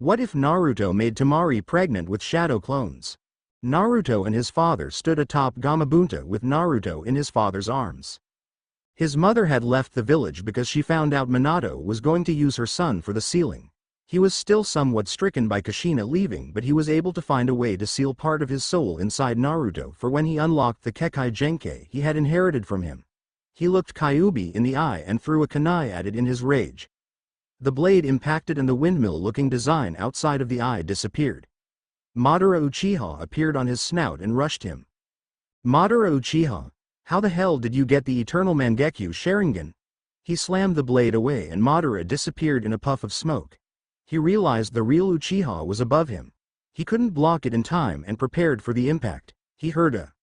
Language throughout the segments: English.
What if Naruto made Temari pregnant with shadow clones? Naruto and his father stood atop Gamabunta with Naruto in his father's arms. His mother had left the village because she found out Minato was going to use her son for the sealing. He was still somewhat stricken by Kushina leaving, but he was able to find a way to seal part of his soul inside Naruto for when he unlocked the Kekkei Genkai he had inherited from him. He looked Kyuubi in the eye and threw a kunai at it in his rage. The blade impacted and the windmill-looking design outside of the eye disappeared. Madara Uchiha appeared on his snout and rushed him. Madara Uchiha, how the hell did you get the Eternal Mangekyo Sharingan? He slammed the blade away and Madara disappeared in a puff of smoke. He realized the real Uchiha was above him. He couldn't block it in time and prepared for the impact. He heard a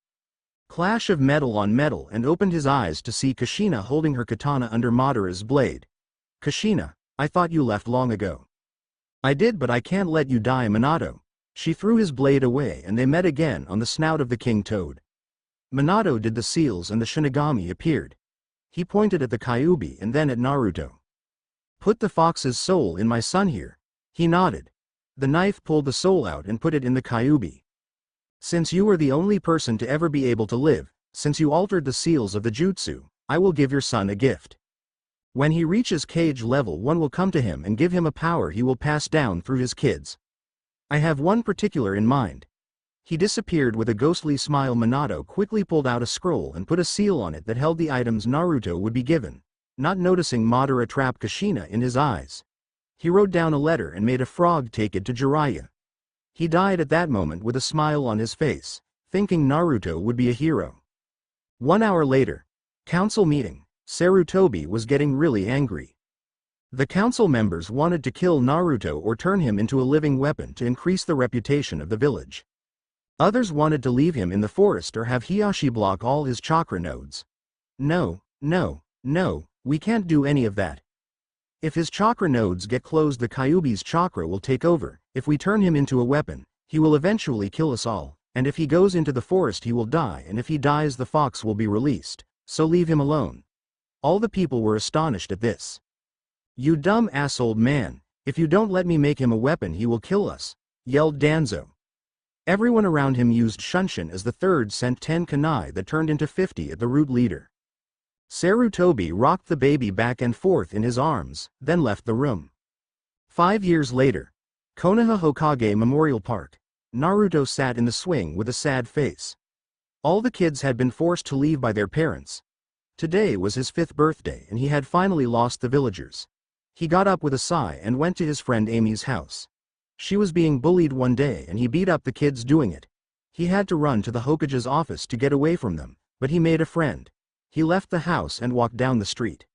clash of metal on metal and opened his eyes to see Kushina holding her katana under Madara's blade. Kushina, I thought you left long ago. I did, but I can't let you die, Minato. She threw his blade away and they met again on the snout of the King Toad. Minato did the seals and the Shinigami appeared. He pointed at the Kyuubi and then at Naruto. Put the fox's soul in my son here. He nodded. The knife pulled the soul out and put it in the Kyuubi. Since you are the only person to ever be able to live, since you altered the seals of the jutsu, I will give your son a gift. When he reaches cage level 1 will come to him and give him a power he will pass down through his kids. I have one particular in mind. He disappeared with a ghostly smile. Minato quickly pulled out a scroll and put a seal on it that held the items Naruto would be given, not noticing Madara trapped Kushina in his eyes. He wrote down a letter and made a frog take it to Jiraiya. He died at that moment with a smile on his face, thinking Naruto would be a hero. 1 hour later. Council meeting. Sarutobi was getting really angry. The council members wanted to kill Naruto or turn him into a living weapon to increase the reputation of the village. Others wanted to leave him in the forest or have Hiashi block all his chakra nodes. No, we can't do any of that. If his chakra nodes get closed, the Kyuubi's chakra will take over. If we turn him into a weapon, he will eventually kill us all, and if he goes into the forest he will die, and if he dies the fox will be released, so leave him alone. All the people were astonished at this. You dumb ass old man, if you don't let me make him a weapon he will kill us, yelled Danzo. Everyone around him used Shunshin as the third sent 10 kunai that turned into 50 at the root leader. Sarutobi rocked the baby back and forth in his arms, then left the room. 5 years later. Konoha Hokage Memorial Park. Naruto sat in the swing with a sad face. All the kids had been forced to leave by their parents. Today was his 5th birthday and he had finally lost the villagers. He got up with a sigh and went to his friend Amy's house. She was being bullied one day and he beat up the kids doing it. He had to run to the Hokage's office to get away from them, but he made a friend. He left the house and walked down the street.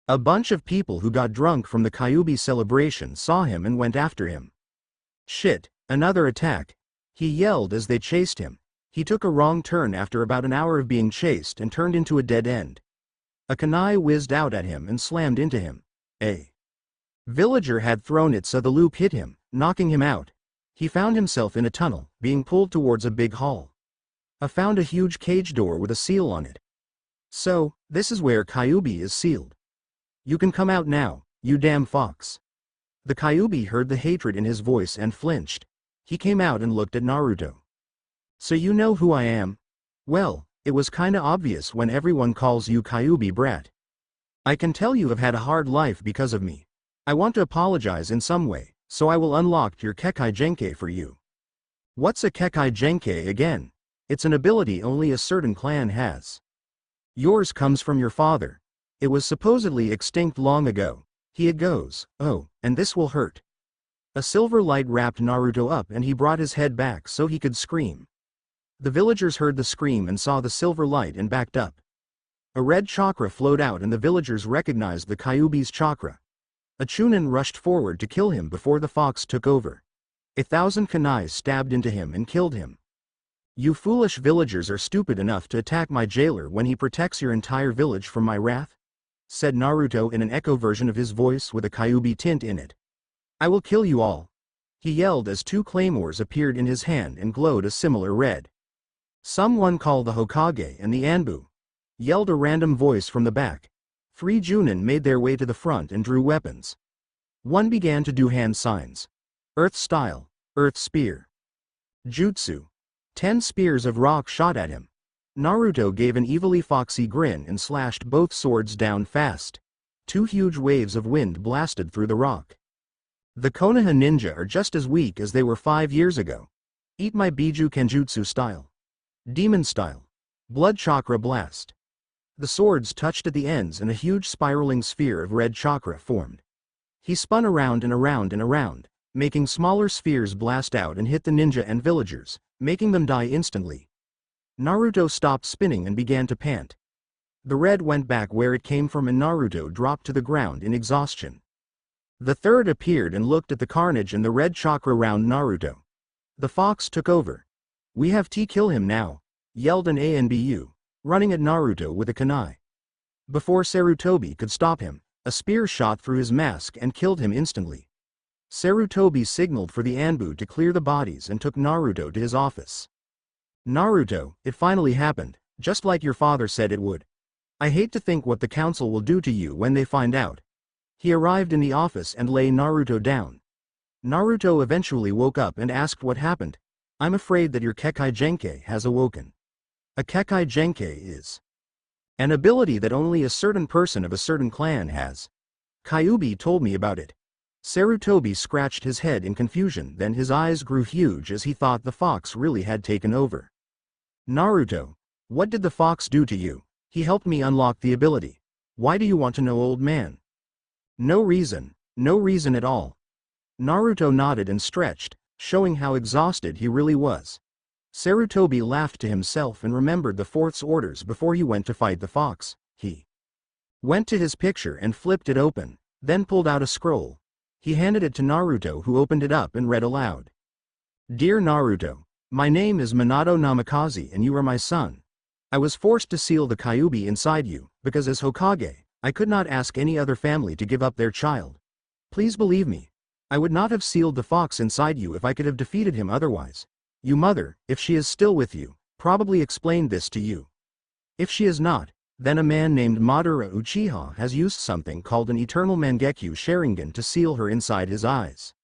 A bunch of people who got drunk from the Kyuubi celebration saw him and went after him. Shit, another attack, he yelled as they chased him. He took a wrong turn after about an hour of being chased and turned into a dead end. A kunai whizzed out at him and slammed into him. A villager had thrown it so the loop hit him, knocking him out. He found himself in a tunnel, being pulled towards a big hall. I found a huge cage door with a seal on it. So, this is where Kyuubi is sealed. You can come out now, you damn fox. The Kyuubi heard the hatred in his voice and flinched. He came out and looked at Naruto. So you know who I am? Well, it was kinda obvious when everyone calls you Kyuubi brat. I can tell you have had a hard life because of me. I want to apologize in some way, so I will unlock your Kekkei Genkai for you. What's a Kekkei Genkai again? It's an ability only a certain clan has. Yours comes from your father. It was supposedly extinct long ago. He goes, oh, and this will hurt. A silver light wrapped Naruto up and he brought his head back so he could scream. The villagers heard the scream and saw the silver light and backed up. A red chakra flowed out and the villagers recognized the Kyuubi's chakra. A Chunin rushed forward to kill him before the fox took over. 1,000 kunai stabbed into him and killed him. You foolish villagers are stupid enough to attack my jailer when he protects your entire village from my wrath? Said Naruto in an echo version of his voice with a Kyuubi tint in it. I will kill you all. He yelled as 2 claymores appeared in his hand and glowed a similar red. Someone call the Hokage and the Anbu. Yelled a random voice from the back. 3 Chunin made their way to the front and drew weapons. One began to do hand signs. Earth Style, Earth Spear. Jutsu. 10 spears of rock shot at him. Naruto gave an evilly foxy grin and slashed both swords down fast. 2 huge waves of wind blasted through the rock. The Konoha ninja are just as weak as they were 5 years ago. Eat my Biju Kenjutsu style. Demon style. Blood chakra blast. The swords touched at the ends and a huge spiraling sphere of red chakra formed. He spun around and around and around, making smaller spheres blast out and hit the ninja and villagers, making them die instantly. Naruto stopped spinning and began to pant. The red went back where it came from and Naruto dropped to the ground in exhaustion. The third appeared and looked at the carnage and the red chakra around Naruto. The fox took over. "We have to kill him now," yelled an Anbu, running at Naruto with a kunai. Before Sarutobi could stop him, a spear shot through his mask and killed him instantly. Sarutobi signaled for the Anbu to clear the bodies and took Naruto to his office. "Naruto, it finally happened, just like your father said it would. I hate to think what the council will do to you when they find out." He arrived in the office and lay Naruto down. Naruto eventually woke up and asked what happened. "I'm afraid that your Kekkei Genkai has awoken." A Kekkei Genkai is an ability that only a certain person of a certain clan has. Kyuubi told me about it. Sarutobi scratched his head in confusion, then his eyes grew huge as he thought the fox really had taken over. "Naruto, what did the fox do to you?" "He helped me unlock the ability." "Why do you want to know, old man?" No reason at all." Naruto nodded and stretched, showing how exhausted he really was. Sarutobi laughed to himself and remembered the fourth's orders before he went to fight the fox. He went to his picture and flipped it open, then pulled out a scroll. He handed it to Naruto, who opened it up and read aloud. "Dear Naruto, my name is Minato Namikaze and you are my son. I was forced to seal the Kyuubi inside you, because as Hokage, I could not ask any other family to give up their child. Please believe me. I would not have sealed the fox inside you if I could have defeated him otherwise. Your mother, if she is still with you, probably explained this to you. If she is not, then a man named Madara Uchiha has used something called an Eternal Mangekyo Sharingan to seal her inside his eyes.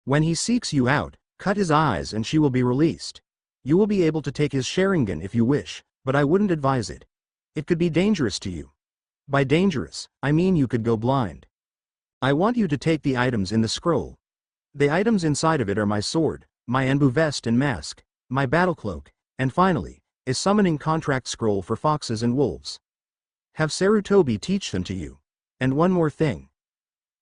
When he seeks you out, cut his eyes and she will be released. You will be able to take his Sharingan if you wish, but I wouldn't advise it. It could be dangerous to you. By dangerous, I mean you could go blind. I want you to take the items in the scroll. The items inside of it are my sword, my Anbu vest and mask, my battle cloak, and finally, a summoning contract scroll for foxes and wolves. Have Sarutobi teach them to you. And one more thing.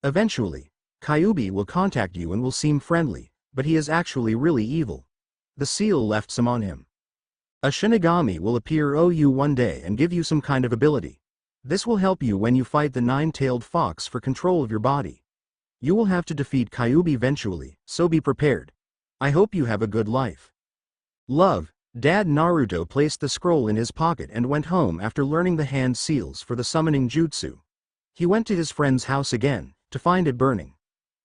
Eventually, Kyuubi will contact you and will seem friendly, but he is actually really evil." The seal left some on him. "A Shinigami will appear you one day and give you some kind of ability. This will help you when you fight the 9-tailed fox for control of your body. You will have to defeat Kyuubi eventually, so be prepared. I hope you have a good life. Love, Dad." Naruto placed the scroll in his pocket and went home after learning the hand seals for the summoning jutsu. He went to his friend's house again, to find it burning.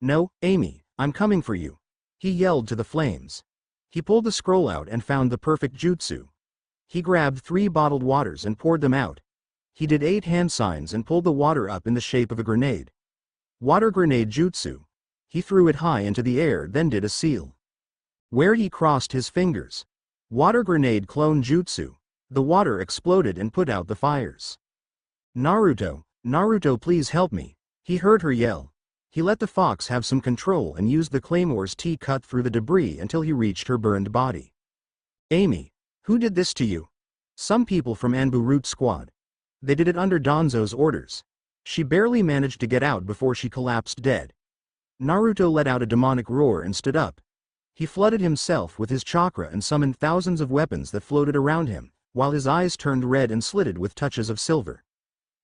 "No, Amy, I'm coming for you," he yelled to the flames. He pulled the scroll out and found the perfect jutsu. He grabbed 3 bottled waters and poured them out. He did 8 hand signs and pulled the water up in the shape of a grenade. Water grenade jutsu. He threw it high into the air, then did a seal. Where he crossed his fingers. Water grenade clone jutsu. The water exploded and put out the fires. "Naruto, Naruto, please help me," he heard her yell. He let the fox have some control and used the claymore's T cut through the debris until he reached her burned body. "Amy, who did this to you?" "Some people from Anbu Root Squad. They did it under Danzo's orders." She barely managed to get out before she collapsed dead. Naruto let out a demonic roar and stood up. He flooded himself with his chakra and summoned thousands of weapons that floated around him, while his eyes turned red and slitted with touches of silver.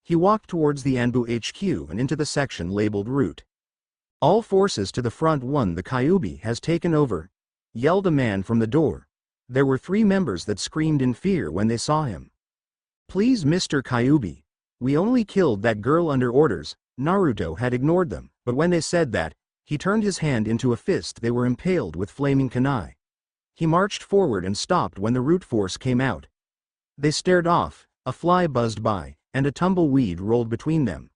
He walked towards the Anbu HQ and into the section labeled Root. "All forces to the front, the Kyuubi has taken over," yelled a man from the door. There were 3 members that screamed in fear when they saw him. "Please, Mr. Kyuubi. We only killed that girl under orders." Naruto had ignored them, but when they said that, he turned his hand into a fist. They were impaled with flaming kunai. He marched forward and stopped when the root force came out. They stared off, a fly buzzed by, and a tumbleweed rolled between them.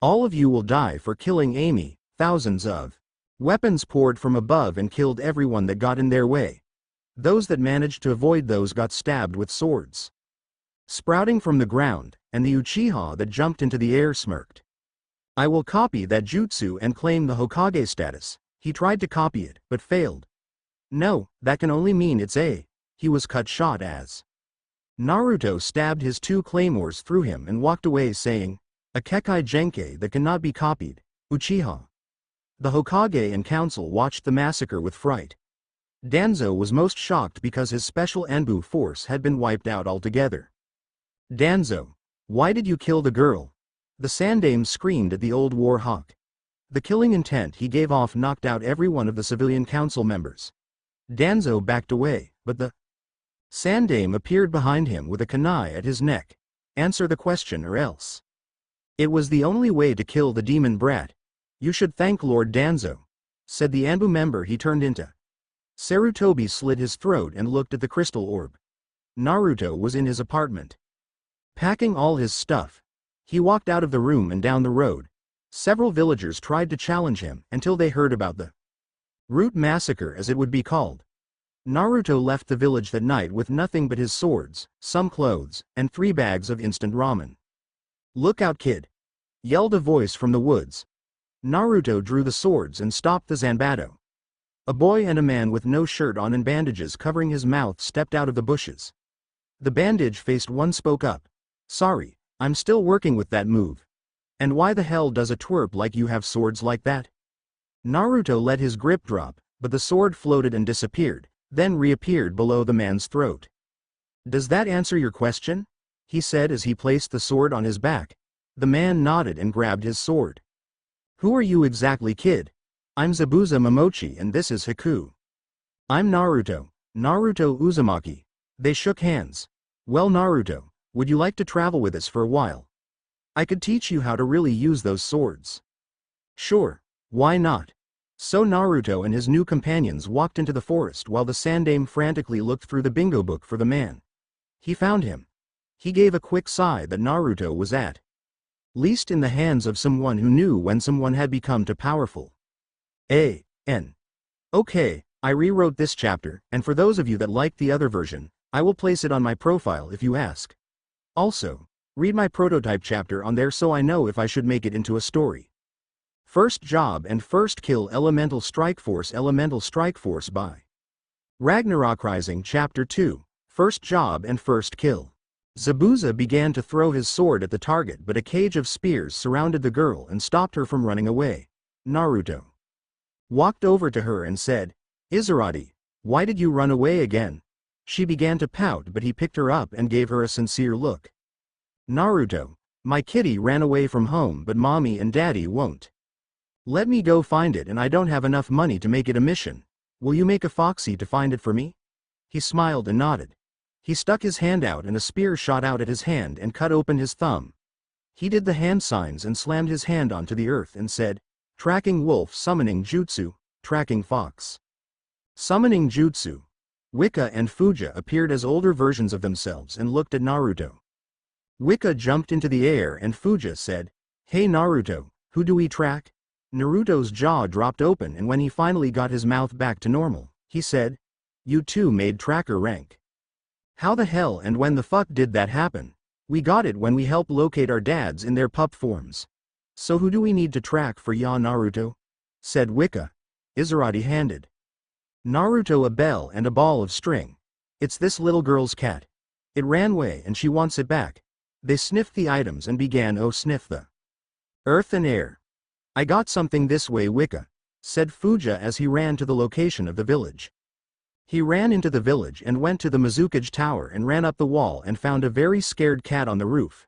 "All of you will die for killing Amy." Thousands of Weapons poured from above and killed everyone that got in their way. Those that managed to avoid those got stabbed with swords sprouting from the ground, and the Uchiha that jumped into the air smirked. I will copy that jutsu and claim the Hokage status. He tried to copy it, but failed. No, that can only mean it's a. He was cut short as. Naruto stabbed his 2 claymores through him and walked away saying, a Kekai Genkai that cannot be copied, Uchiha. The Hokage and council watched the massacre with fright. Danzo was most shocked because his special Anbu force had been wiped out altogether. Danzo, why did you kill the girl? The Sandaime screamed at the old war hawk. The killing intent he gave off knocked out every one of the civilian council members. Danzo backed away, but the Sandaime appeared behind him with a kunai at his neck. Answer the question or else. It was the only way to kill the demon brat. You should thank Lord Danzo, said the Anbu member he turned into. Sarutobi slit his throat and looked at the crystal orb. Naruto was in his apartment, packing all his stuff. He walked out of the room and down the road. Several villagers tried to challenge him until they heard about the Root Massacre, as it would be called. Naruto left the village that night with nothing but his swords, some clothes, and 3 bags of instant ramen. Look out, kid! Yelled a voice from the woods. Naruto drew the swords and stopped the Zanbato. A boy and a man with no shirt on and bandages covering his mouth stepped out of the bushes. The bandage-faced one spoke up. Sorry, I'm still working with that move. And why the hell does a twerp like you have swords like that? Naruto let his grip drop, but the sword floated and disappeared, then reappeared below the man's throat. Does that answer your question? He said as he placed the sword on his back. The man nodded and grabbed his sword. Who are you exactly, kid? I'm Zabuza Momochi and this is Haku. I'm Naruto, Naruto Uzumaki. They shook hands. Well, Naruto, would you like to travel with us for a while? I could teach you how to really use those swords. Sure, why not? So Naruto and his new companions walked into the forest while the Sandaime frantically looked through the bingo book for the man. He found him. He gave a quick sigh that Naruto was at least in the hands of someone who knew when someone had become too powerful. Okay, I rewrote this chapter, and for those of you that liked the other version, I will place it on my profile if you ask. Also, read my prototype chapter on there so I know if I should make it into a story. First Job and First Kill Elemental Strike Force by Ragnarok Rising Chapter 2, First Job and First Kill. Zabuza began to throw his sword at the target, but a cage of spears surrounded the girl and stopped her from running away. Naruto walked over to her and said, Izurati, why did you run away again? She began to pout, but he picked her up and gave her a sincere look. Naruto, my kitty ran away from home, but mommy and daddy won't let me go find it, and I don't have enough money to make it a mission. Will you make a foxy to find it for me? He smiled and nodded. He stuck his hand out and a spear shot out at his hand and cut open his thumb. He did the hand signs and slammed his hand onto the earth and said, Tracking wolf summoning jutsu, tracking fox. Summoning jutsu. Wika and Fuja appeared as older versions of themselves and looked at Naruto. Wika jumped into the air and Fuja said, Hey Naruto, who do we track? Naruto's jaw dropped open, and when he finally got his mouth back to normal, he said, You two made tracker rank. How the hell and when the fuck did that happen? We got it when we helped locate our dads in their pup forms. So who do we need to track for ya Naruto? Said Wika. Izurati handed Naruto a bell and a ball of string. It's this little girl's cat. It ran away and she wants it back. They sniffed the items and began sniff the earth and air. I got something this way, Wika, said Fuja as he ran to the location of the village. He ran into the village and went to the Mizukage Tower and ran up the wall and found a very scared cat on the roof.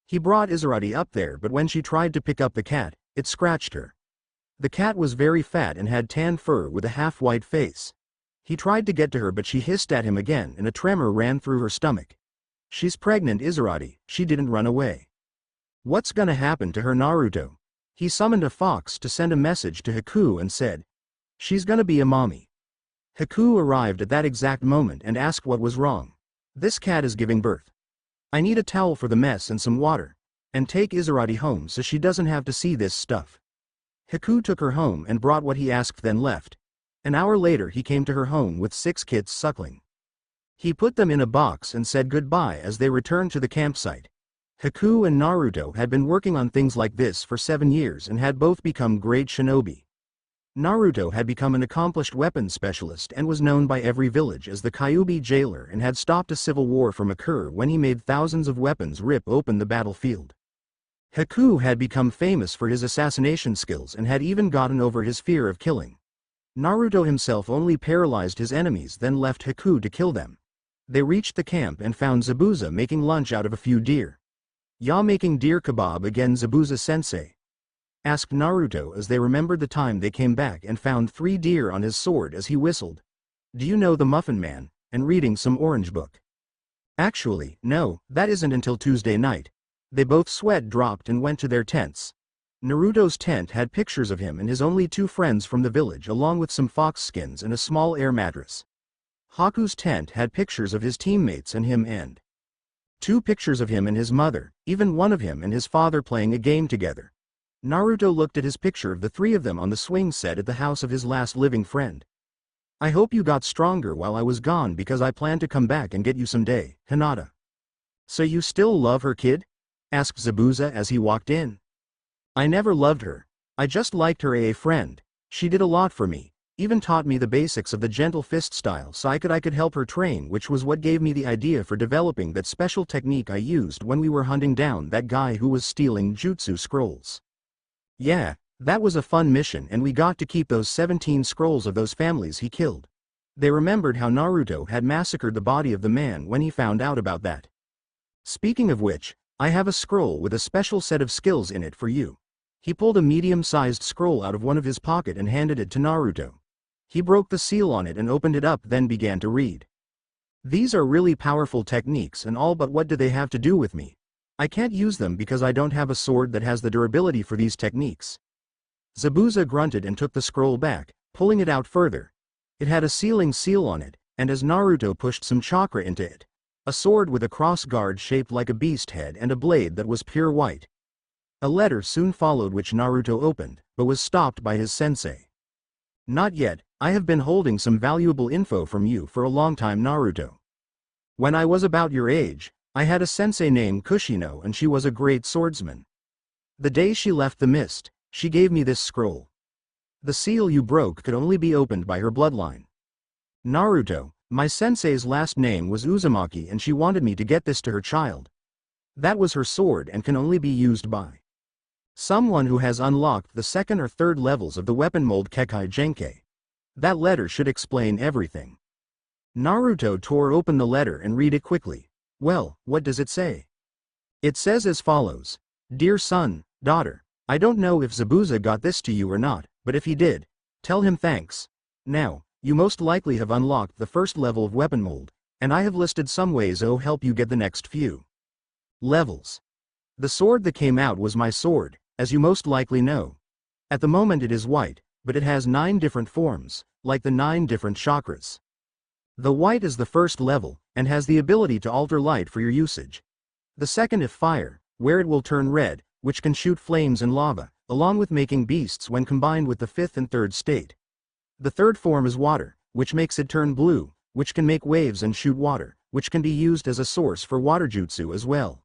He brought Izurati up there, but when she tried to pick up the cat, it scratched her. The cat was very fat and had tan fur with a half-white face. He tried to get to her, but she hissed at him again and a tremor ran through her stomach. She's pregnant, Izurati, she didn't run away. What's gonna happen to her, Naruto? He summoned a fox to send a message to Haku and said, She's gonna be a mommy. Haku arrived at that exact moment and asked what was wrong. This cat is giving birth. I need a towel for the mess and some water. And take Izurati home so she doesn't have to see this stuff. Haku took her home and brought what he asked then left. An hour later he came to her home with 6 kids suckling. He put them in a box and said goodbye as they returned to the campsite. Haku and Naruto had been working on things like this for 7 years and had both become great shinobi. Naruto had become an accomplished weapons specialist and was known by every village as the Kyuubi jailer and had stopped a civil war from occur when he made thousands of weapons rip open the battlefield. Haku had become famous for his assassination skills and had even gotten over his fear of killing. Naruto himself only paralyzed his enemies then left Haku to kill them. They reached the camp and found Zabuza making lunch out of a few deer. "Ya making deer kebab again, Zabuza-sensei?" asked Naruto as they remembered the time they came back and found 3 deer on his sword as he whistled. "Do you know the Muffin Man?" and reading some orange book. "Actually, no, that isn't until Tuesday night." They both sweat dropped and went to their tents. Naruto's tent had pictures of him and his only 2 friends from the village along with some fox skins and a small air mattress. Haku's tent had pictures of his teammates and him and 2 pictures of him and his mother, even one of him and his father playing a game together. Naruto looked at his picture of the 3 of them on the swing set at the house of his last living friend. "I hope you got stronger while I was gone because I plan to come back and get you someday, Hinata." "So you still love her, kid?" asked Zabuza as he walked in. "I never loved her. I just liked her as a friend. She did a lot for me, even taught me the basics of the gentle fist style so I could help her train, which was what gave me the idea for developing that special technique I used when we were hunting down that guy who was stealing jutsu scrolls. Yeah, that was a fun mission and we got to keep those 17 scrolls of those families he killed." They remembered how Naruto had massacred the body of the man when he found out about that. "Speaking of which, I have a scroll with a special set of skills in it for you." He pulled a medium-sized scroll out of one of his pocket and handed it to Naruto. He broke the seal on it and opened it up then began to read. "These are really powerful techniques and all, but what do they have to do with me? I can't use them because I don't have a sword that has the durability for these techniques." Zabuza grunted and took the scroll back, pulling it out further. It had a sealing seal on it, and as Naruto pushed some chakra into it, a sword with a cross guard shaped like a beast head and a blade that was pure white. A letter soon followed which Naruto opened, but was stopped by his sensei. "Not yet, I have been holding some valuable info from you for a long time, Naruto. When I was about your age, I had a sensei named Kushino and she was a great swordsman. The day she left the mist, she gave me this scroll. The seal you broke could only be opened by her bloodline. Naruto, my sensei's last name was Uzumaki and she wanted me to get this to her child. That was her sword and can only be used by someone who has unlocked the 2nd or 3rd levels of the weapon mold Kekkei Genkei. That letter should explain everything." Naruto tore open the letter and read it quickly. "Well, what does it say?" "It says as follows. Dear son, daughter, I don't know if Zabuza got this to you or not, but if he did, tell him thanks. Now, you most likely have unlocked the 1st level of weapon mold, and I have listed some ways to help you get the next few levels. The sword that came out was my sword, as you most likely know. At the moment it is white, but it has 9 different forms, like the 9 different chakras. The white is the 1st level, and has the ability to alter light for your usage. The 2nd is fire, where it will turn red, which can shoot flames and lava, along with making beasts when combined with the 5th and 3rd state. The 3rd form is water, which makes it turn blue, which can make waves and shoot water, which can be used as a source for water jutsu as well.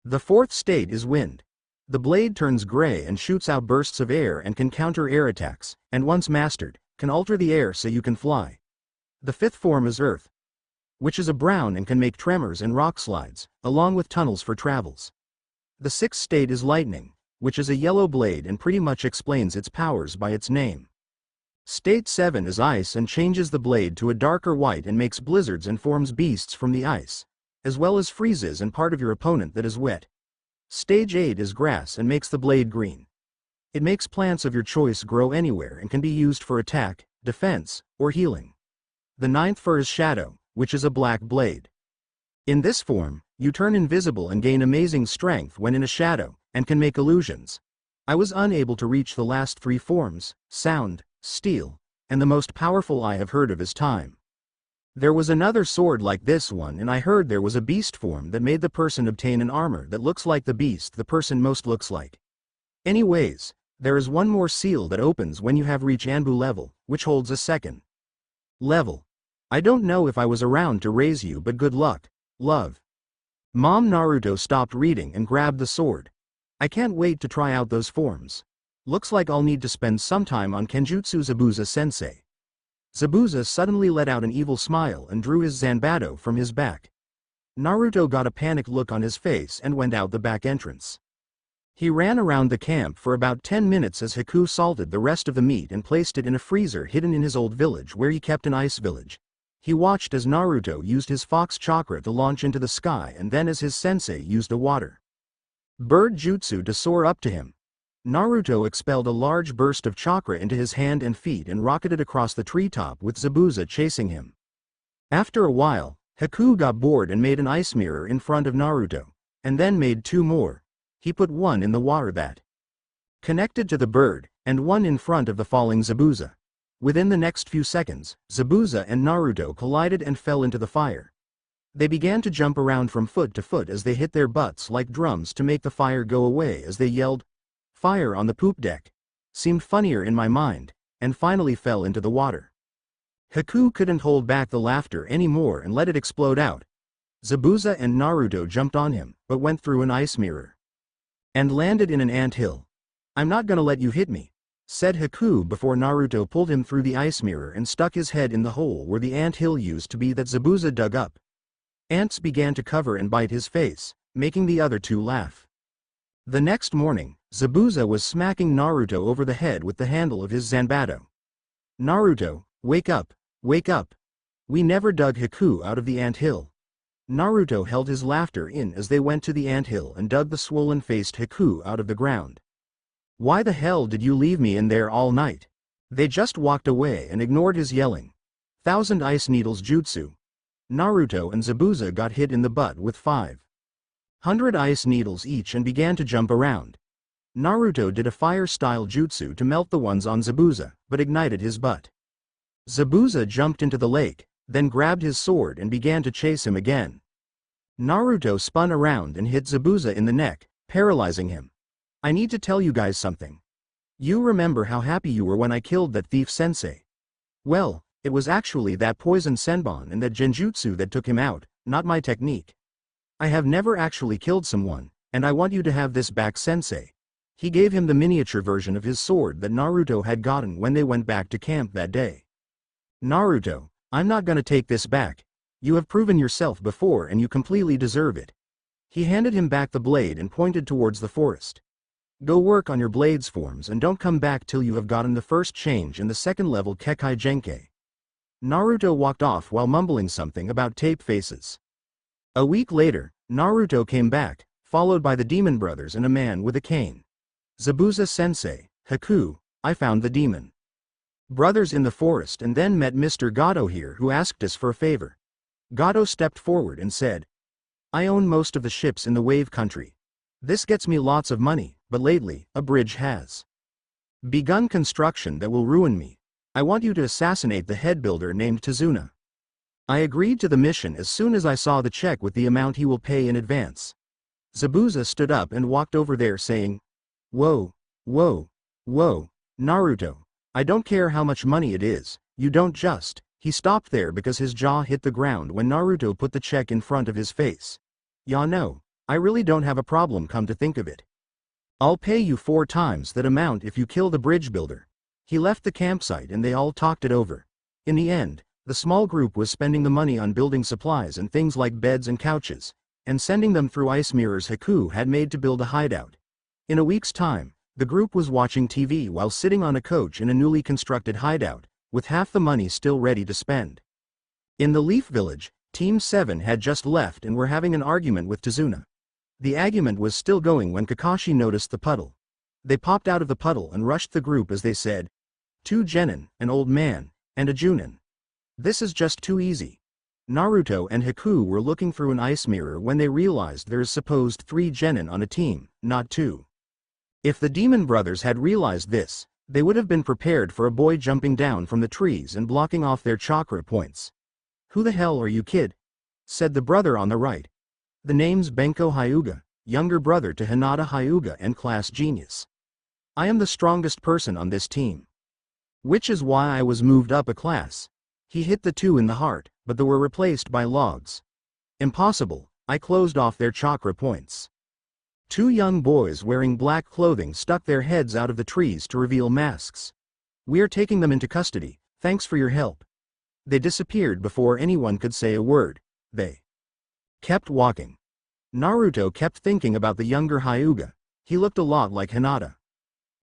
The 4th state is wind. The blade turns gray and shoots out bursts of air and can counter air attacks, and once mastered, can alter the air so you can fly. The 5th form is earth, which is a brown and can make tremors and rock slides, along with tunnels for travels. The 6th state is lightning, which is a yellow blade and pretty much explains its powers by its name. State 7 is ice and changes the blade to a darker white and makes blizzards and forms beasts from the ice, as well as freezes and part of your opponent that is wet. Stage 8 is grass and makes the blade green. It makes plants of your choice grow anywhere and can be used for attack, defense, or healing. The 9th fur is shadow, which is a black blade. In this form, you turn invisible and gain amazing strength when in a shadow, and can make illusions. I was unable to reach the last 3 forms, sound, steel, and the most powerful I have heard of is time. There was another sword like this one and I heard there was a beast form that made the person obtain an armor that looks like the beast the person most looks like. Anyways, There is one more seal that opens when you have reached Anbu level, which holds a second level. I don't know if I was around to raise you, but good luck, love. Mom. Naruto stopped reading and grabbed the sword. I can't wait to try out those forms. Looks like I'll need to spend some time on Kenjutsu Zabuza-sensei. Zabuza suddenly let out an evil smile and drew his Zanbato from his back. Naruto got a panicked look on his face and went out the back entrance. He ran around the camp for about 10 minutes as Haku salted the rest of the meat and placed it in a freezer hidden in his old village where he kept an ice village. He watched as Naruto used his fox chakra to launch into the sky and then as his sensei used a water bird jutsu to soar up to him. Naruto expelled a large burst of chakra into his hand and feet and rocketed across the treetop with Zabuza chasing him. After a while, Haku got bored and made an ice mirror in front of Naruto, and then made 2 more. He put one in the water that connected to the bird, and one in front of the falling Zabuza. Within the next few seconds, Zabuza and Naruto collided and fell into the fire. They began to jump around from foot to foot as they hit their butts like drums to make the fire go away as they yelled, "Fire on the poop deck!" Seemed funnier in my mind, and finally fell into the water. Haku couldn't hold back the laughter anymore and let it explode out. Zabuza and Naruto jumped on him, but went through an ice mirror and landed in an anthill. "I'm not gonna let you hit me," said Haku before Naruto pulled him through the ice mirror and stuck his head in the hole where the anthill used to be that Zabuza dug up. Ants began to cover and bite his face, making the other two laugh. The next morning, Zabuza was smacking Naruto over the head with the handle of his Zanbato. "Naruto, wake up, wake up. We never dug Haku out of the anthill." Naruto held his laughter in as they went to the anthill and dug the swollen-faced Haku out of the ground. "Why the hell did you leave me in there all night?" They just walked away and ignored his yelling. 1,000 ice needles jutsu. Naruto and Zabuza got hit in the butt with 500 ice needles each and began to jump around. Naruto did a fire-style jutsu to melt the ones on Zabuza, but ignited his butt. Zabuza jumped into the lake, then grabbed his sword and began to chase him again. Naruto spun around and hit Zabuza in the neck, paralyzing him. "I need to tell you guys something. You remember how happy you were when I killed that thief sensei? Well, it was actually that poison senbon and that genjutsu that took him out, not my technique. I have never actually killed someone, and I want you to have this back, sensei." He gave him the miniature version of his sword that Naruto had gotten when they went back to camp that day. "Naruto, I'm not gonna take this back. You have proven yourself before and you completely deserve it." He handed him back the blade and pointed towards the forest. "Go work on your blades forms and don't come back till you have gotten the first change in the second level Kekai Genkai." Naruto walked off while mumbling something about tape faces. A week later, Naruto came back, followed by the demon brothers and a man with a cane. "Zabuza-sensei, Haku, I found the demon brothers in the forest and then met Mr. Gato here who asked us for a favor." Gato stepped forward and said, "I own most of the ships in the wave country. This gets me lots of money, but lately, a bridge has begun construction that will ruin me. I want you to assassinate the head builder named Tazuna." I agreed to the mission as soon as I saw the check with the amount he will pay in advance. Zabuza stood up and walked over there saying, "Whoa, whoa, whoa, Naruto. I don't care how much money it is, you don't just." He stopped there because his jaw hit the ground when Naruto put the check in front of his face. "Ya no, I really don't have a problem, come to think of it. I'll pay you 4 times that amount if you kill the bridge builder." He left the campsite and they all talked it over. In the end, the small group was spending the money on building supplies and things like beds and couches, and sending them through ice mirrors Haku had made to build a hideout. In a week's time, the group was watching TV while sitting on a coach in a newly constructed hideout, with half the money still ready to spend. In the Leaf Village, Team 7 had just left and were having an argument with Tazuna. The argument was still going when Kakashi noticed the puddle. They popped out of the puddle and rushed the group as they said, "2 genin, an old man, and a Chunin. This is just too easy." Naruto and Haku were looking through an ice mirror when they realized there is supposed 3 genin on a team, not 2. If the demon brothers had realized this, they would have been prepared for a boy jumping down from the trees and blocking off their chakra points. "Who the hell are you, kid?" said the brother on the right. "The name's Benko Hyuga, younger brother to Hinata Hyuga and class genius." I am the strongest person on this team. Which is why I was moved up a class. He hit the two in the heart, but they were replaced by logs. Impossible, I closed off their chakra points. Two young boys wearing black clothing stuck their heads out of the trees to reveal masks. We are taking them into custody, thanks for your help. They disappeared before anyone could say a word. They kept walking. Naruto kept thinking about the younger Hyuga. He looked a lot like Hinata.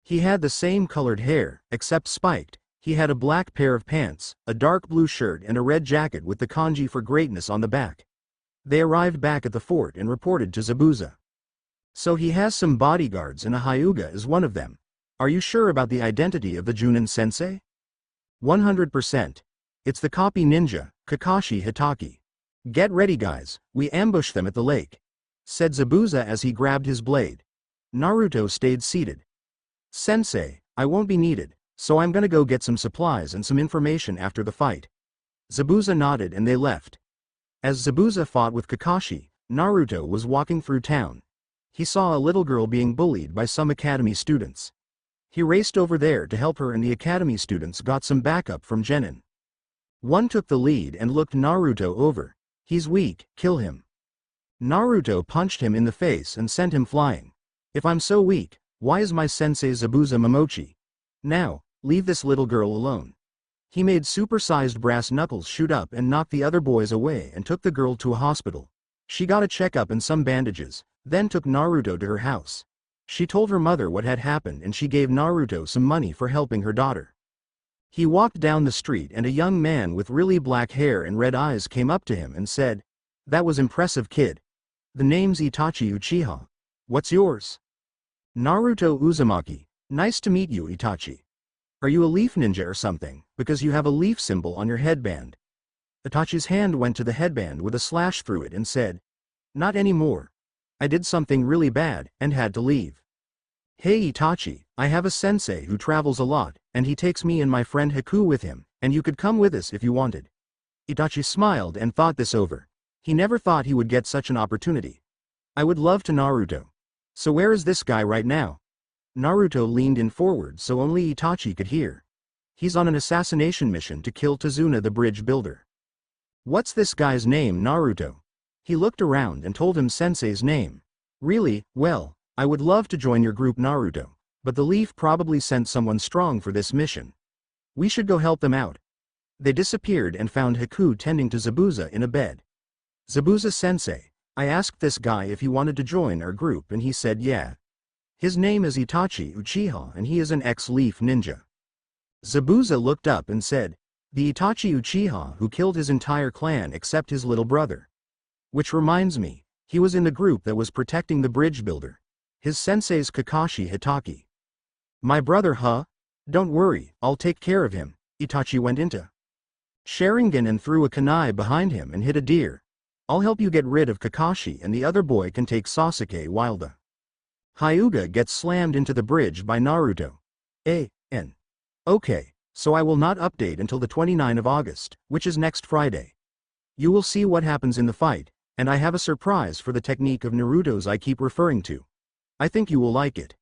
He had the same colored hair, except spiked. He had a black pair of pants, a dark blue shirt and a red jacket with the kanji for greatness on the back. They arrived back at the fort and reported to Zabuza. So he has some bodyguards and a Hyuga is one of them. Are you sure about the identity of the Chunin sensei? 100%. It's the copy ninja, Kakashi Hitaki. Get ready guys, we ambush them at the lake, said Zabuza as he grabbed his blade. Naruto stayed seated. Sensei, I won't be needed, so I'm gonna go get some supplies and some information after the fight. Zabuza nodded and they left. As Zabuza fought with Kakashi, Naruto was walking through town. He saw a little girl being bullied by some academy students. He raced over there to help her and the academy students got some backup from Genin. One took the lead and looked Naruto over. He's weak, kill him. Naruto punched him in the face and sent him flying. If I'm so weak, why is my sensei Zabuza Momochi? Now, leave this little girl alone. He made super-sized brass knuckles shoot up and knocked the other boys away and took the girl to a hospital. She got a checkup and some bandages, then took Naruto to her house. She told her mother what had happened and she gave Naruto some money for helping her daughter. He walked down the street and a young man with really black hair and red eyes came up to him and said, "That was impressive kid. The name's Itachi Uchiha. What's yours?" Naruto Uzumaki. Nice to meet you Itachi. Are you a leaf ninja or something, because you have a leaf symbol on your headband? Itachi's hand went to the headband with a slash through it and said, "Not anymore. I did something really bad and had to leave." Hey Itachi, I have a sensei who travels a lot, and he takes me and my friend Haku with him, and you could come with us if you wanted. Itachi smiled and thought this over. He never thought he would get such an opportunity. I would love to Naruto. So where is this guy right now? Naruto leaned in forward so only Itachi could hear. He's on an assassination mission to kill Tazuna the bridge builder. What's this guy's name Naruto? He looked around and told him sensei's name. Really, well, I would love to join your group Naruto, but the leaf probably sent someone strong for this mission. We should go help them out. They disappeared and found Haku tending to Zabuza in a bed. Zabuza sensei, I asked this guy if he wanted to join our group and he said yeah. His name is Itachi Uchiha and he is an ex-leaf ninja. Zabuza looked up and said, the Itachi Uchiha who killed his entire clan except his little brother. Which reminds me, he was in the group that was protecting the bridge builder. His sensei's Kakashi Hitaki. My brother huh? Don't worry, I'll take care of him. Itachi went into Sharingan and threw a kunai behind him and hit a deer. I'll help you get rid of Kakashi and the other boy can take Sasuke while the Hyuga gets slammed into the bridge by Naruto. Okay, so I will not update until the 29th of August, which is next Friday. You will see what happens in the fight, and I have a surprise for the technique of Naruto's I keep referring to. I think you will like it.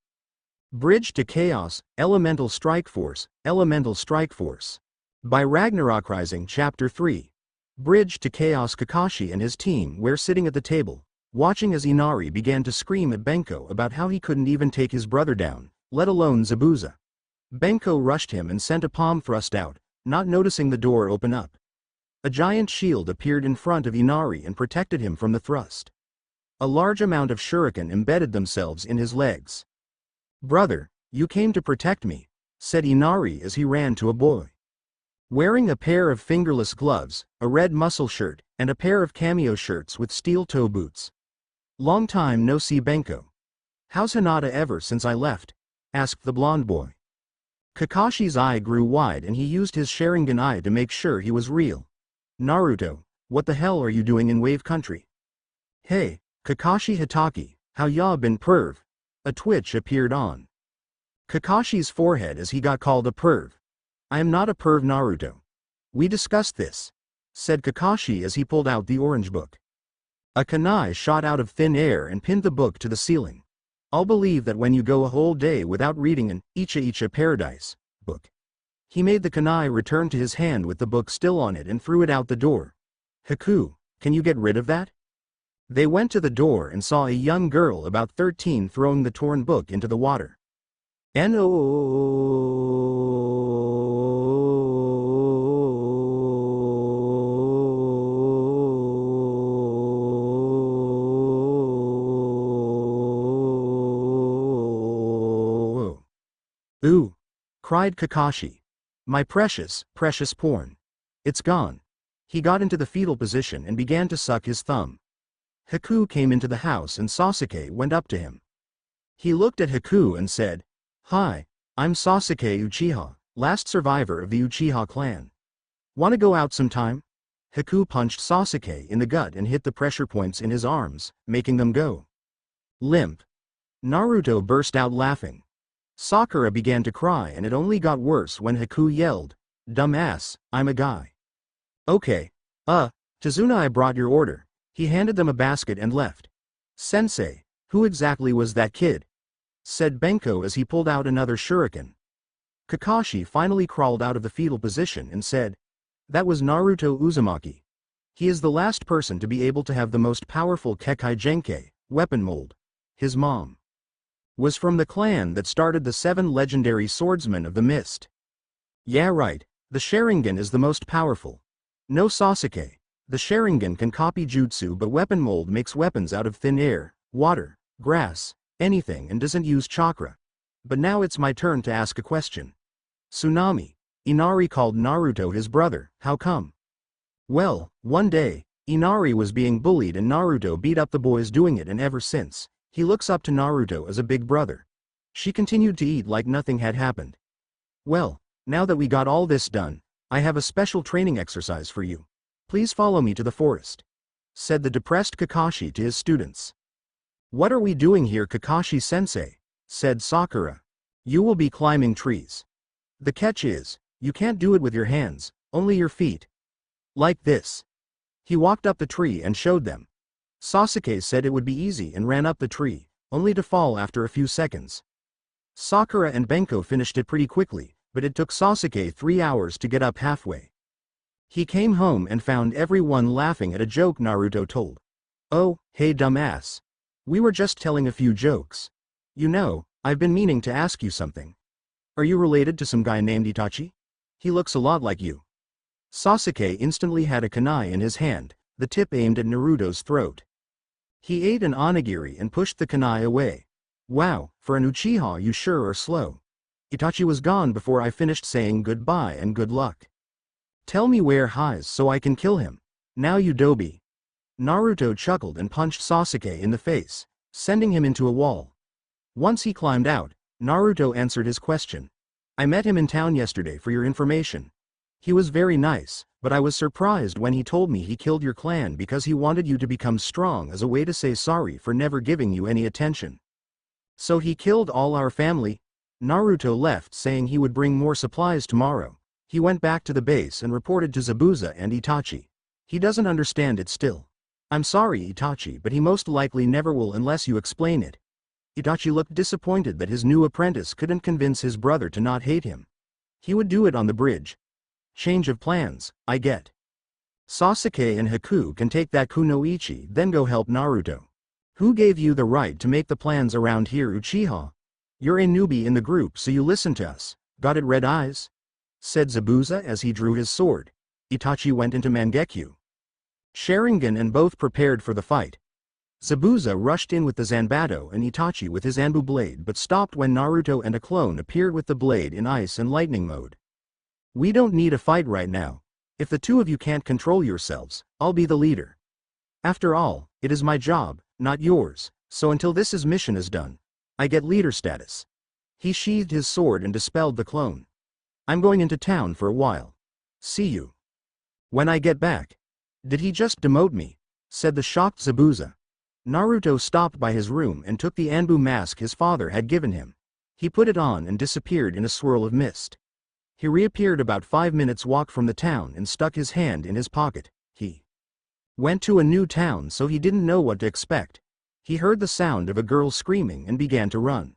Bridge to Chaos, Elemental Strike Force, Elemental Strike Force. By Ragnarok Rising Chapter 3. Bridge to Chaos. Kakashi and his team were sitting at the table, watching as Inari began to scream at Benko about how he couldn't even take his brother down, let alone Zabuza. Benko rushed him and sent a palm thrust out, not noticing the door open up. A giant shield appeared in front of Inari and protected him from the thrust. A large amount of shuriken embedded themselves in his legs. Brother, you came to protect me, said Inari as he ran to a boy. Wearing a pair of fingerless gloves, a red muscle shirt, and a pair of cameo shirts with steel toe boots. Long time no see Benko. How's Hinata ever since I left? Asked the blonde boy. Kakashi's eye grew wide and he used his Sharingan eye to make sure he was real. Naruto, what the hell are you doing in Wave Country? Hey, Kakashi Hitaki, how ya been perv? A twitch appeared on Kakashi's forehead as he got called a perv. I am not a perv Naruto. We discussed this, said Kakashi as he pulled out the orange book. A kunai shot out of thin air and pinned the book to the ceiling. I'll believe that when you go a whole day without reading an Icha Paradise book. He made the kunai return to his hand with the book still on it and threw it out the door. Haku, can you get rid of that? They went to the door and saw a young girl about 13 throwing the torn book into the water. Ooh! Cried Kakashi. My precious, precious porn. It's gone. He got into the fetal position and began to suck his thumb. Haku came into the house and Sasuke went up to him. He looked at Haku and said, "Hi, I'm Sasuke Uchiha, last survivor of the Uchiha clan. Wanna go out sometime?" Haku punched Sasuke in the gut and hit the pressure points in his arms, making them go limp. Naruto burst out laughing. Sakura began to cry and it only got worse when Haku yelled, "Dumbass, I'm a guy." "Okay. Tazuna, I brought your order." He handed them a basket and left. "Sensei, who exactly was that kid?" said Benko as he pulled out another shuriken. Kakashi finally crawled out of the fetal position and said, "That was Naruto Uzumaki. He is the last person to be able to have the most powerful Kekkei Genkei, weapon mold. His mom was from the clan that started the 7 legendary swordsmen of the mist." "Yeah, right, the Sharingan is the most powerful. No, Sasuke, the Sharingan can copy jutsu, but weapon mold makes weapons out of thin air, water, grass, anything, and doesn't use chakra. But now it's my turn to ask a question. Tsunami, Inari called Naruto his brother, how come?" "Well, one day, Inari was being bullied and Naruto beat up the boys doing it, and ever since, he looks up to Naruto as a big brother." She continued to eat like nothing had happened. "Well, now that we got all this done, I have a special training exercise for you. Please follow me to the forest," said the depressed Kakashi to his students. "What are we doing here, Kakashi-sensei?" said Sakura. "You will be climbing trees. The catch is, you can't do it with your hands, only your feet. Like this." He walked up the tree and showed them. Sasuke said it would be easy and ran up the tree, only to fall after a few seconds. Sakura and Benko finished it pretty quickly, but it took Sasuke 3 hours to get up halfway. He came home and found everyone laughing at a joke Naruto told. "Oh, hey dumbass. We were just telling a few jokes. You know, I've been meaning to ask you something. Are you related to some guy named Itachi? He looks a lot like you." Sasuke instantly had a kunai in his hand, the tip aimed at Naruto's throat. He ate an onigiri and pushed the kunai away. "Wow, for an Uchiha you sure are slow. Itachi was gone before I finished saying goodbye and good luck. Tell me where he is so I can kill him. Now you dobi." Naruto chuckled and punched Sasuke in the face, sending him into a wall. Once he climbed out, Naruto answered his question. "I met him in town yesterday for your information. He was very nice, but I was surprised when he told me he killed your clan because he wanted you to become strong as a way to say sorry for never giving you any attention. So he killed all our family?" Naruto left saying he would bring more supplies tomorrow. He went back to the base and reported to Zabuza and Itachi. He doesn't understand it still. "I'm sorry, Itachi, but he most likely never will unless you explain it." Itachi looked disappointed that his new apprentice couldn't convince his brother to not hate him. He would do it on the bridge. "Change of plans, I get. Sasuke and Haku can take that kunoichi, then go help Naruto. Who gave you the right to make the plans around here, Uchiha? You're a newbie in the group, so you listen to us. Got it, Red Eyes?" said Zabuza as he drew his sword. Itachi went into Mangekyo Sharingan and both prepared for the fight. Zabuza rushed in with the Zanbato and Itachi with his Anbu blade, but stopped when Naruto and a clone appeared with the blade in ice and lightning mode. "We don't need a fight right now. If the two of you can't control yourselves, I'll be the leader. After all, it is my job, not yours, so until this mission is done, I get leader status." He sheathed his sword and dispelled the clone. "I'm going into town for a while. See you when I get back." "Did he just demote me?" said the shocked Zabuza. Naruto stopped by his room and took the Anbu mask his father had given him. He put it on and disappeared in a swirl of mist. He reappeared about 5 minutes' walk from the town and stuck his hand in his pocket. He went to a new town, so he didn't know what to expect. He heard the sound of a girl screaming and began to run.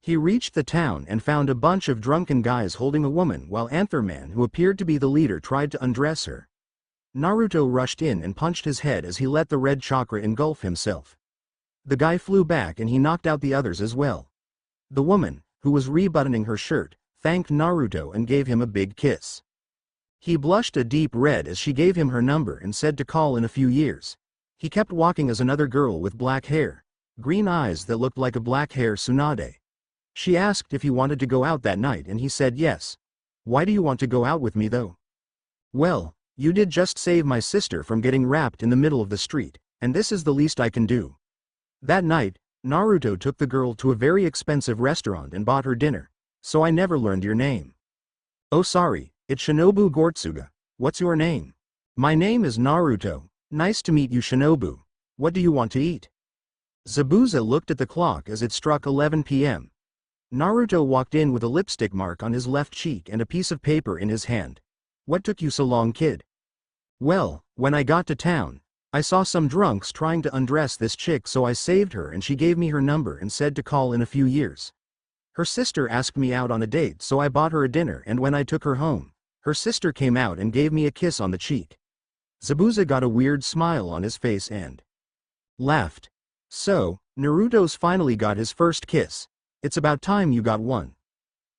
He reached the town and found a bunch of drunken guys holding a woman while Antherman, who appeared to be the leader, tried to undress her. Naruto rushed in and punched his head as he let the red chakra engulf himself. The guy flew back and he knocked out the others as well. The woman, who was rebuttoning her shirt, thanked Naruto and gave him a big kiss. He blushed a deep red as she gave him her number and said to call in a few years. He kept walking as another girl with black hair, green eyes that looked like a black hair Tsunade. She asked if he wanted to go out that night and he said yes. Why do you want to go out with me though? Well, you did just save my sister from getting wrapped in the middle of the street, and this is the least I can do. That night, Naruto took the girl to a very expensive restaurant and bought her dinner, so I never learned your name. Oh sorry, it's Shinobu Gortsuga. What's your name? My name is Naruto. Nice to meet you, Shinobu. What do you want to eat? Zabuza looked at the clock as it struck 11 p.m. Naruto walked in with a lipstick mark on his left cheek and a piece of paper in his hand. What took you so long, kid? Well, when I got to town, I saw some drunks trying to undress this chick, so I saved her and she gave me her number and said to call in a few years. Her sister asked me out on a date, so I bought her a dinner, and when I took her home, her sister came out and gave me a kiss on the cheek. Zabuza got a weird smile on his face and laughed. So, Naruto's finally got his first kiss. It's about time you got one.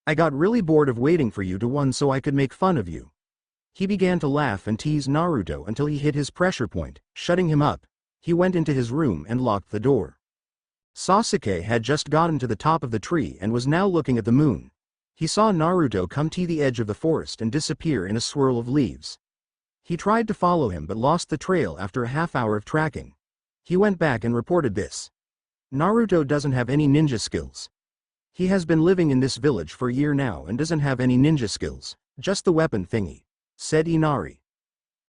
I got really bored of waiting for you to one so I could make fun of you. He began to laugh and tease Naruto until he hit his pressure point, shutting him up. He went into his room and locked the door. Sasuke had just gotten to the top of the tree and was now looking at the moon. He saw Naruto come to the edge of the forest and disappear in a swirl of leaves. He tried to follow him but lost the trail after a half hour of tracking. He went back and reported this. Naruto doesn't have any ninja skills. He has been living in this village for a year now and doesn't have any ninja skills, just the weapon thingy, said Inari.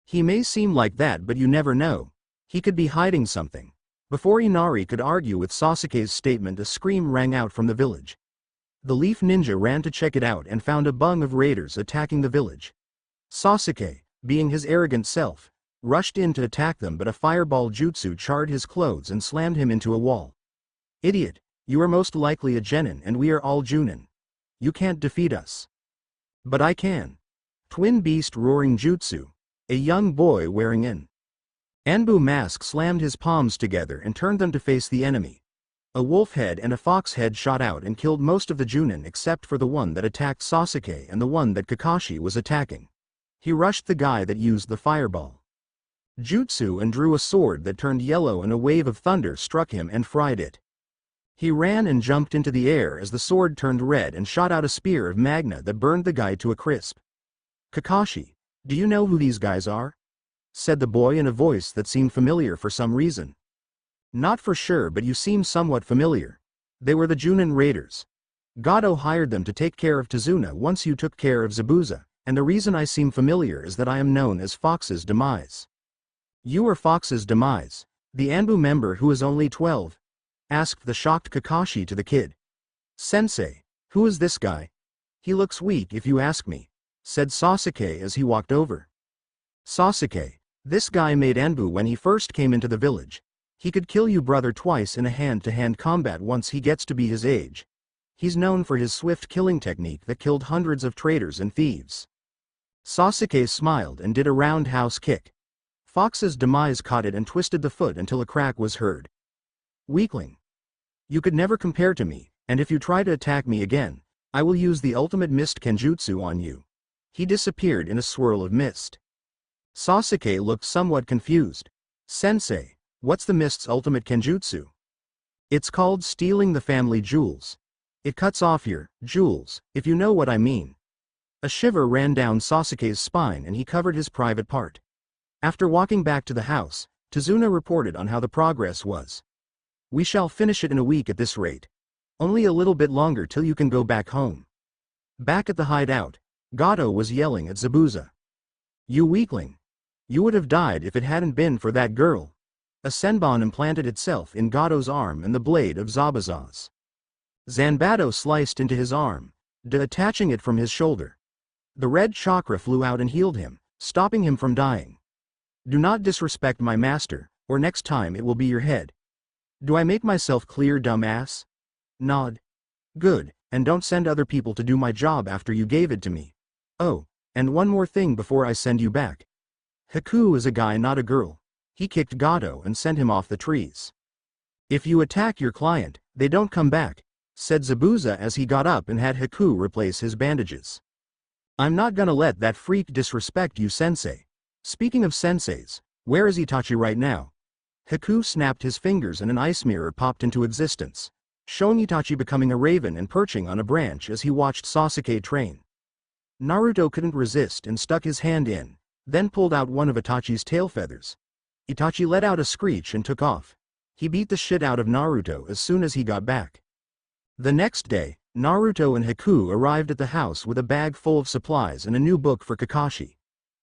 He may seem like that, but you never know. He could be hiding something. Before Inari could argue with Sasuke's statement, a scream rang out from the village. The Leaf Ninja ran to check it out and found a bung of raiders attacking the village. Sasuke, being his arrogant self, rushed in to attack them, but a fireball jutsu charred his clothes and slammed him into a wall. Idiot, you are most likely a genin and we are all Chunin. You can't defeat us. But I can. Twin Beast Roaring Jutsu. A young boy wearing an Anbu mask slammed his palms together and turned them to face the enemy. A wolf head and a fox head shot out and killed most of the Chunin except for the one that attacked Sasuke and the one that Kakashi was attacking. He rushed the guy that used the fireball jutsu and drew a sword that turned yellow, and a wave of thunder struck him and fried it. He ran and jumped into the air as the sword turned red and shot out a spear of magna that burned the guy to a crisp. Kakashi, do you know who these guys are? Said the boy in a voice that seemed familiar for some reason. Not for sure, but you seem somewhat familiar. They were the Chunin raiders. Gato hired them to take care of Tazuna once you took care of Zabuza, and the reason I seem familiar is that I am known as Fox's Demise. You are Fox's Demise, the Anbu member who is only 12? Asked the shocked Kakashi to the kid. Sensei, who is this guy? He looks weak if you ask me, said Sasuke as he walked over. Sasuke, this guy made Anbu when he first came into the village. He could kill you brother twice in a hand-to-hand combat once he gets to be his age. He's known for his swift killing technique that killed hundreds of traitors and thieves. Sasuke smiled and did a roundhouse kick. Fox's Demise caught it and twisted the foot until a crack was heard. Weakling. You could never compare to me, and if you try to attack me again, I will use the ultimate mist kenjutsu on you. He disappeared in a swirl of mist. Sasuke looked somewhat confused. Sensei, what's the mist's ultimate kenjutsu? It's called stealing the family jewels. It cuts off your jewels, if you know what I mean. A shiver ran down Sasuke's spine and he covered his private part. After walking back to the house, Tazuna reported on how the progress was. We shall finish it in a week at this rate. Only a little bit longer till you can go back home. Back at the hideout, Gato was yelling at Zabuza. You weakling. You would have died if it hadn't been for that girl. A senbon implanted itself in Gato's arm and the blade of Zabuza's Zanbato sliced into his arm, detaching it from his shoulder. The red chakra flew out and healed him, stopping him from dying. Do not disrespect my master, or next time it will be your head. Do I make myself clear, dumbass? Nod. Good, and don't send other people to do my job after you gave it to me. Oh, and one more thing before I send you back. Haku is a guy, not a girl. He kicked Gato and sent him off the trees. If you attack your client, they don't come back, said Zabuza as he got up and had Haku replace his bandages. I'm not gonna let that freak disrespect you, sensei. Speaking of senseis, where is Itachi right now? Haku snapped his fingers and an ice mirror popped into existence, showing Itachi becoming a raven and perching on a branch as he watched Sasuke train. Naruto couldn't resist and stuck his hand in, then pulled out one of Itachi's tail feathers. Itachi let out a screech and took off. He beat the shit out of Naruto as soon as he got back. The next day, Naruto and Haku arrived at the house with a bag full of supplies and a new book for Kakashi.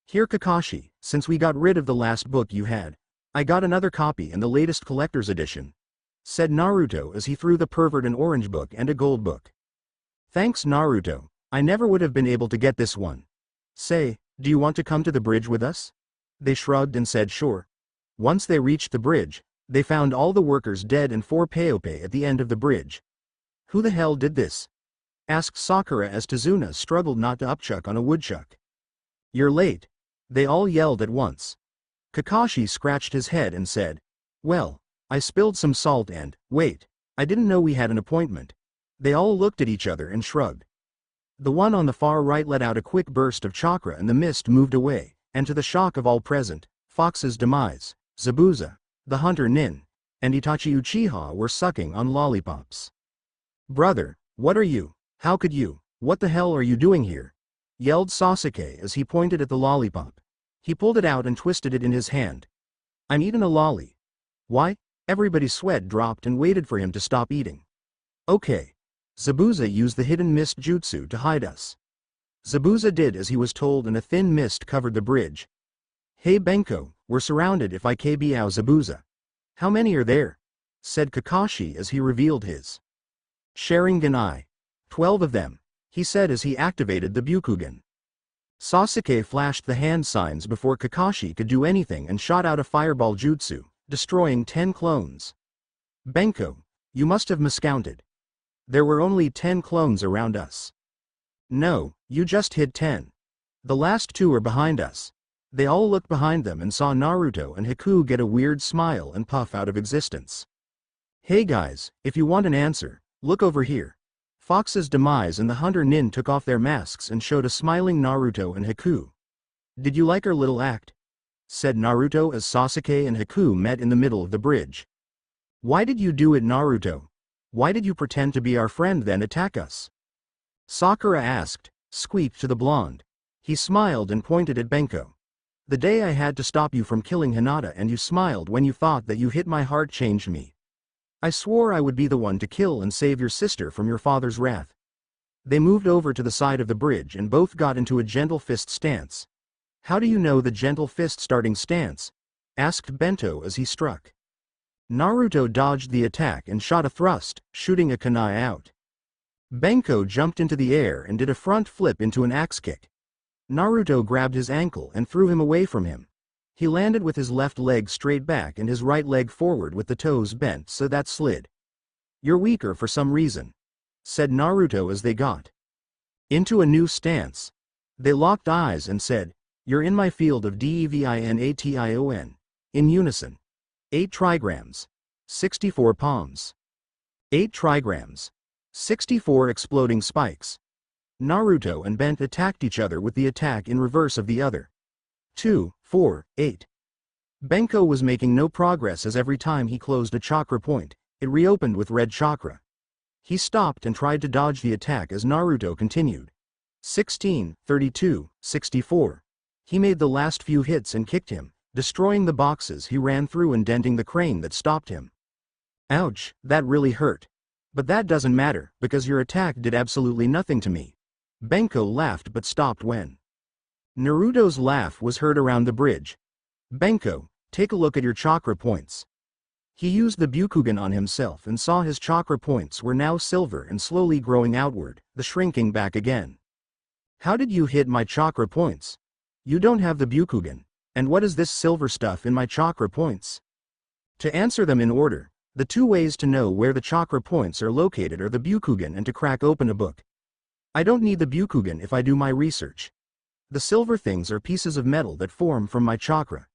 Here Kakashi, since we got rid of the last book you had, I got another copy and the latest collector's edition, said Naruto as he threw the pervert an orange book and a gold book. Thanks Naruto, I never would have been able to get this one. Say, do you want to come to the bridge with us? They shrugged and said sure. Once they reached the bridge, they found all the workers dead and 4 Paope at the end of the bridge. Who the hell did this? Asked Sakura as Tazuna struggled not to upchuck on a woodchuck. You're late. They all yelled at once. Kakashi scratched his head and said, well, I spilled some salt and, wait, I didn't know we had an appointment. They all looked at each other and shrugged. The one on the far right let out a quick burst of chakra and the mist moved away, and to the shock of all present, Fox's demise, Zabuza, the hunter Nin, and Itachi Uchiha were sucking on lollipops. Brother, what are you? How could you? What the hell are you doing here? Yelled Sasuke as he pointed at the lollipop. He pulled it out and twisted it in his hand. I'm eating a lolly. Why? Everybody's sweat dropped and waited for him to stop eating. Okay. Zabuza used the hidden mist jutsu to hide us. Zabuza did as he was told and a thin mist covered the bridge. Hey Benko, we're surrounded if I KBO Zabuza. How many are there? Said Kakashi as he revealed his Sharingan. 12 of them, he said as he activated the Byukugan. Sasuke flashed the hand signs before Kakashi could do anything and shot out a fireball jutsu, destroying 10 clones. Benko, you must have miscounted. There were only 10 clones around us. No, you just hit 10. The last 2 are behind us. They all looked behind them and saw Naruto and Haku get a weird smile and puff out of existence. Hey guys, if you want an answer, look over here. Fox's demise and the hunter Nin took off their masks and showed a smiling Naruto and Haku. Did you like our little act? Said Naruto as Sasuke and Haku met in the middle of the bridge. Why did you do it, Naruto? Why did you pretend to be our friend then attack us? Sakura asked, squeaked to the blonde. He smiled and pointed at Benko. The day I had to stop you from killing Hinata and you smiled when you thought that you hit my heart changed me. I swore I would be the one to kill and save your sister from your father's wrath. They moved over to the side of the bridge and both got into a gentle fist stance. How do you know the gentle fist starting stance? Asked Bento as he struck. Naruto dodged the attack and shot a thrust, shooting a kunai out. Benko jumped into the air and did a front flip into an axe kick. Naruto grabbed his ankle and threw him away from him. He landed with his left leg straight back and his right leg forward with the toes bent so that slid. You're weaker for some reason, said Naruto as they got into a new stance. They locked eyes and said, you're in my field of Devination, in unison. 8 trigrams. 64 palms. 8 trigrams. 64 exploding spikes. Naruto and Bent attacked each other with the attack in reverse of the other. 2, 4, 8. Benko was making no progress as every time he closed a chakra point, it reopened with red chakra. He stopped and tried to dodge the attack as Naruto continued. 16, 32, 64. He made the last few hits and kicked him, destroying the boxes he ran through and denting the crane that stopped him. Ouch, that really hurt. But that doesn't matter, because your attack did absolutely nothing to me. Benko laughed but stopped when Naruto's laugh was heard around the bridge. Benko, take a look at your chakra points. He used the Byukugan on himself and saw his chakra points were now silver and slowly growing outward, the shrinking back again. How did you hit my chakra points? You don't have the Byukugan. And what is this silver stuff in my chakra points? To answer them in order, The two ways to know where the chakra points are located are the Byukugan and to crack open a book. I don't need the Byukugan if I do my research. The silver things are pieces of metal that form from my chakra.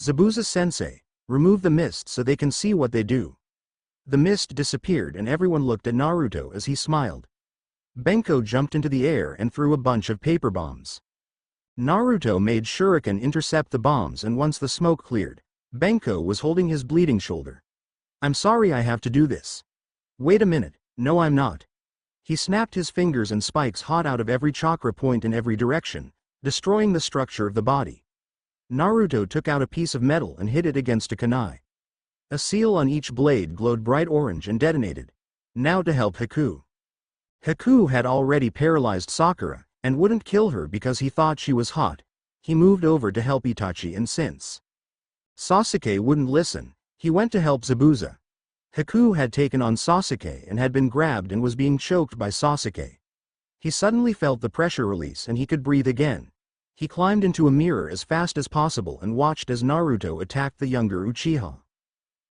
Zabuza-sensei, remove the mist so they can see what they do. The mist disappeared and everyone looked at Naruto as he smiled. Benko jumped into the air and threw a bunch of paper bombs. Naruto made shuriken intercept the bombs, and once the smoke cleared, Benko was holding his bleeding shoulder. I'm sorry I have to do this. Wait a minute, no I'm not. He snapped his fingers and spikes hot out of every chakra point in every direction, destroying the structure of the body. Naruto took out a piece of metal and hit it against a kunai. A seal on each blade glowed bright orange and detonated. Now to help Haku. Haku had already paralyzed Sakura, and wouldn't kill her because he thought she was hot. He moved over to help Itachi, and since Sasuke wouldn't listen, he went to help Zabuza. Haku had taken on Sasuke and had been grabbed and was being choked by Sasuke. He suddenly felt the pressure release and he could breathe again. He climbed into a mirror as fast as possible and watched as Naruto attacked the younger Uchiha.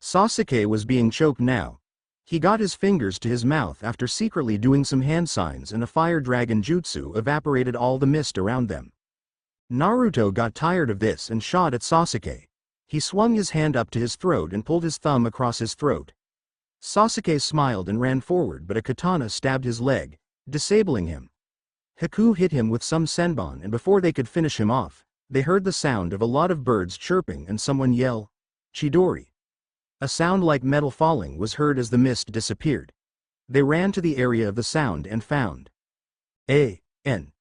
Sasuke was being choked now. He got his fingers to his mouth after secretly doing some hand signs, and a fire dragon jutsu evaporated all the mist around them. Naruto got tired of this and shot at Sasuke. He swung his hand up to his throat and pulled his thumb across his throat. Sasuke smiled and ran forward, but a katana stabbed his leg, disabling him. Haku hit him with some senbon, and before they could finish him off, they heard the sound of a lot of birds chirping and someone yell, "Chidori." A sound like metal falling was heard as the mist disappeared. They ran to the area of the sound and found A.N.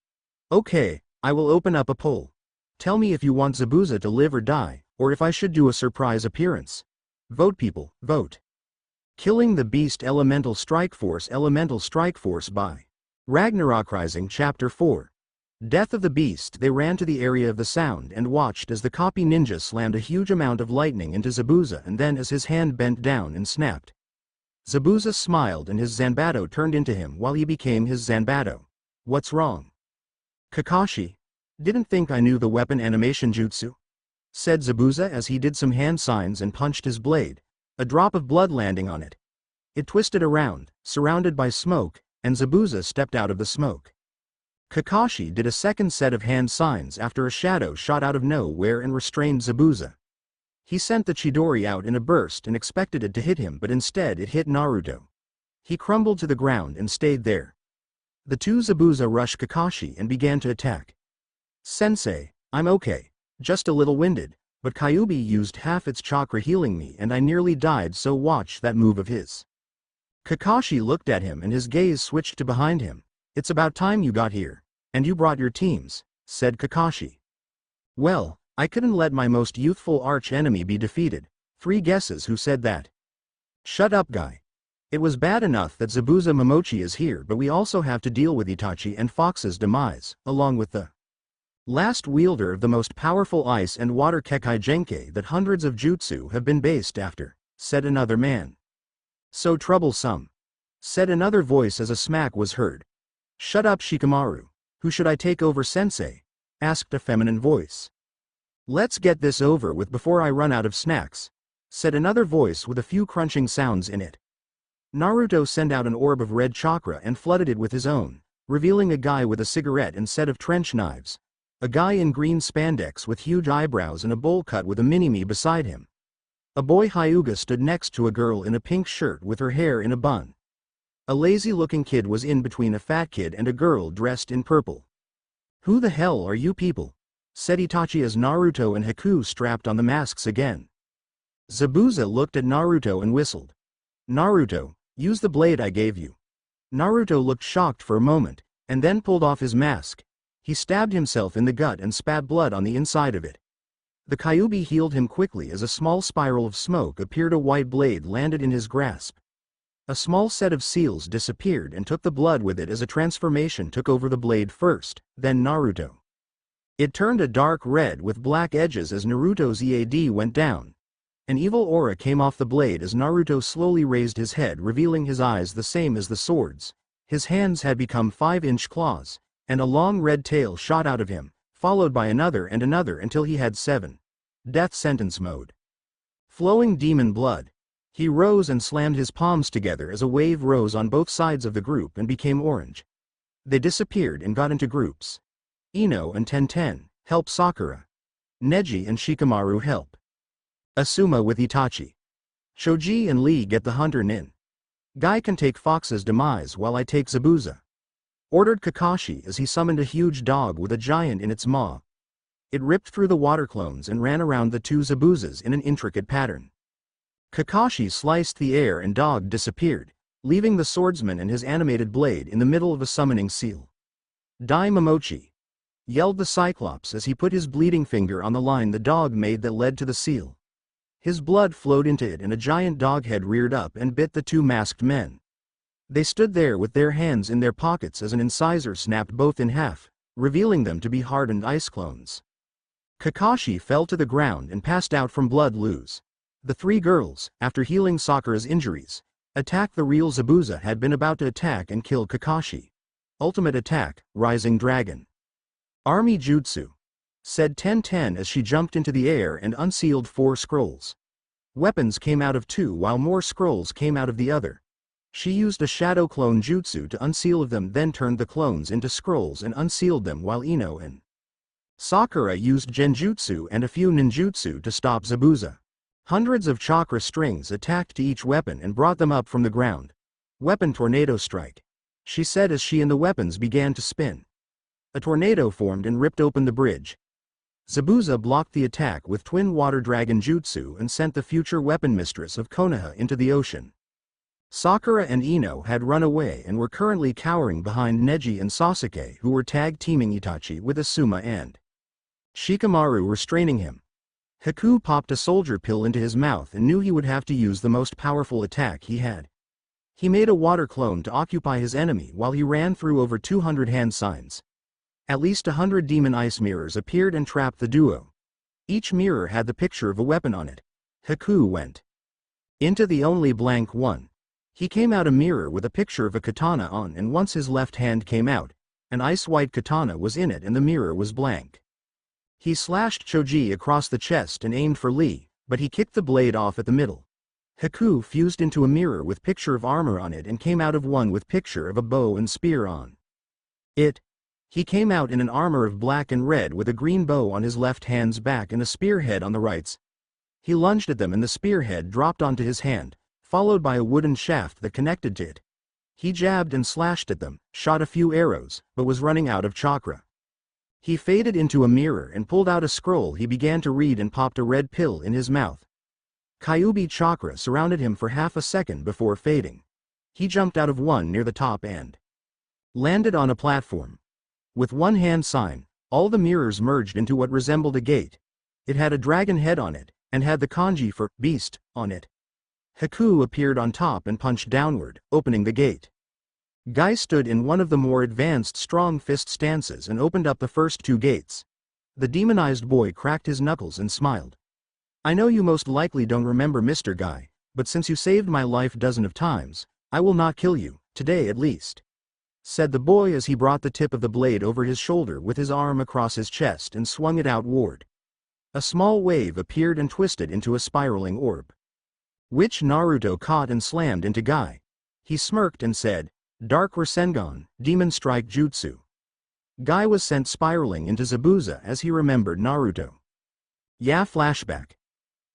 Okay, I will open up a poll. Tell me if you want Zabuza to live or die, or if I should do a surprise appearance. Vote people, vote. Killing the Beast Elemental Strike Force by Ragnarok Rising Chapter 4. Death of the Beast. They ran to the area of the sound and watched as the copy ninja slammed a huge amount of lightning into Zabuza, and then as his hand bent down and snapped. Zabuza smiled and his Zanbato turned into him while he became his Zanbato. What's wrong? Kakashi? Didn't think I knew the weapon animation jutsu? Said Zabuza as he did some hand signs and punched his blade, a drop of blood landing on it. It twisted around, surrounded by smoke, and Zabuza stepped out of the smoke. Kakashi did a second set of hand signs after a shadow shot out of nowhere and restrained Zabuza. He sent the Chidori out in a burst and expected it to hit him, but instead it hit Naruto. He crumbled to the ground and stayed there. The two Zabuza rushed Kakashi and began to attack. Sensei, I'm okay, just a little winded, but Kyuubi used half its chakra healing me and I nearly died, so watch that move of his. Kakashi looked at him and his gaze switched to behind him. It's about time you got here, and you brought your teams, said Kakashi. Well, I couldn't let my most youthful arch-enemy be defeated. 3 guesses who said that. Shut up, guy. It was bad enough that Zabuza Momochi is here, but we also have to deal with Itachi and Fox's demise, along with the last wielder of the most powerful ice and water Kekkei Genkai that hundreds of jutsu have been based after, said another man. So troublesome, said another voice as a smack was heard. Shut up, Shikamaru. Who should I take over, sensei? Asked a feminine voice. Let's get this over with before I run out of snacks, said another voice with a few crunching sounds in it. Naruto sent out an orb of red chakra and flooded it with his own, revealing a guy with a cigarette and set of trench knives. A guy in green spandex with huge eyebrows and a bowl cut with a mini-me beside him. A boy Hyuga stood next to a girl in a pink shirt with her hair in a bun. A lazy-looking kid was in between a fat kid and a girl dressed in purple. Who the hell are you people? Said Itachi as Naruto and Haku strapped on the masks again. Zabuza looked at Naruto and whistled. Naruto, use the blade I gave you. Naruto looked shocked for a moment, and then pulled off his mask. He stabbed himself in the gut and spat blood on the inside of it. The Kyuubi healed him quickly as a small spiral of smoke appeared. A white blade landed in his grasp. A small set of seals disappeared and took the blood with it as a transformation took over the blade first, then Naruto. It turned a dark red with black edges as Naruto's EAD went down. An evil aura came off the blade as Naruto slowly raised his head, revealing his eyes the same as the sword's. His hands had become 5-inch claws, and a long red tail shot out of him, followed by another and another until he had 7. Death sentence mode. Flowing demon blood. He rose and slammed his palms together as a wave rose on both sides of the group and became orange. They disappeared and got into groups. Ino and Tenten help Sakura. Neji and Shikamaru help Asuma with Itachi. Choji and Lee get the hunter Nin. Guy can take Fox's demise while I take Zabuza. Ordered Kakashi as he summoned a huge dog with a giant in its maw. It ripped through the water clones and ran around the two Zabuzas in an intricate pattern. Kakashi sliced the air and dog disappeared, leaving the swordsman and his animated blade in the middle of a summoning seal. Dai Momochi! Yelled the Cyclops as he put his bleeding finger on the line the dog made that led to the seal. His blood flowed into it and a giant dog head reared up and bit the two masked men. They stood there with their hands in their pockets as an incisor snapped both in half, revealing them to be hardened ice clones. Kakashi fell to the ground and passed out from blood loss. The three girls, after healing Sakura's injuries, attacked the real Zabuza had been about to attack and kill Kakashi. Ultimate attack, Rising Dragon. Army Jutsu, said Tenten as she jumped into the air and unsealed 4 scrolls. Weapons came out of 2 while more scrolls came out of the other. She used a shadow clone jutsu to unseal them, then turned the clones into scrolls and unsealed them, while Ino and Sakura used genjutsu and a few ninjutsu to stop Zabuza. Hundreds of chakra strings attacked to each weapon and brought them up from the ground. Weapon tornado strike, she said as she and the weapons began to spin. A tornado formed and ripped open the bridge. Zabuza blocked the attack with twin water dragon jutsu and sent the future weapon mistress of Konoha into the ocean. Sakura and Ino had run away and were currently cowering behind Neji and Sasuke, who were tag-teaming Itachi with Asuma and Shikamaru restraining him. Haku popped a soldier pill into his mouth and knew he would have to use the most powerful attack he had. He made a water clone to occupy his enemy while he ran through over 200 hand signs. At least 100 demon ice mirrors appeared and trapped the duo. Each mirror had the picture of a weapon on it. Haku went into the only blank one. He came out a mirror with a picture of a katana on, and once his left hand came out, an ice-white katana was in it and the mirror was blank. He slashed Choji across the chest and aimed for Lee, but he kicked the blade off at the middle. Haku fused into a mirror with picture of armor on it and came out of one with picture of a bow and spear on it. He came out in an armor of black and red with a green bow on his left hand's back and a spearhead on the right's. He lunged at them and the spearhead dropped onto his hand, followed by a wooden shaft that connected to it. He jabbed and slashed at them, shot a few arrows, but was running out of chakra. He faded into a mirror and pulled out a scroll he began to read and popped a red pill in his mouth. Kyuubi chakra surrounded him for half a second before fading. He jumped out of one near the top and landed on a platform. With one hand sign, all the mirrors merged into what resembled a gate. It had a dragon head on it, and had the kanji for beast on it. Haku appeared on top and punched downward, opening the gate. Guy stood in one of the more advanced strong fist stances and opened up the first 2 gates. The demonized boy cracked his knuckles and smiled. I know you most likely don't remember Mr. Guy, but since you saved my life dozens of times, I will not kill you, today at least, said the boy as he brought the tip of the blade over his shoulder with his arm across his chest and swung it outward. A small wave appeared and twisted into a spiraling orb, which Naruto caught and slammed into Guy. He smirked and said, Dark Rasengan, Demon Strike Jutsu. Guy was sent spiraling into Zabuza as he remembered Naruto. Yeah, flashback.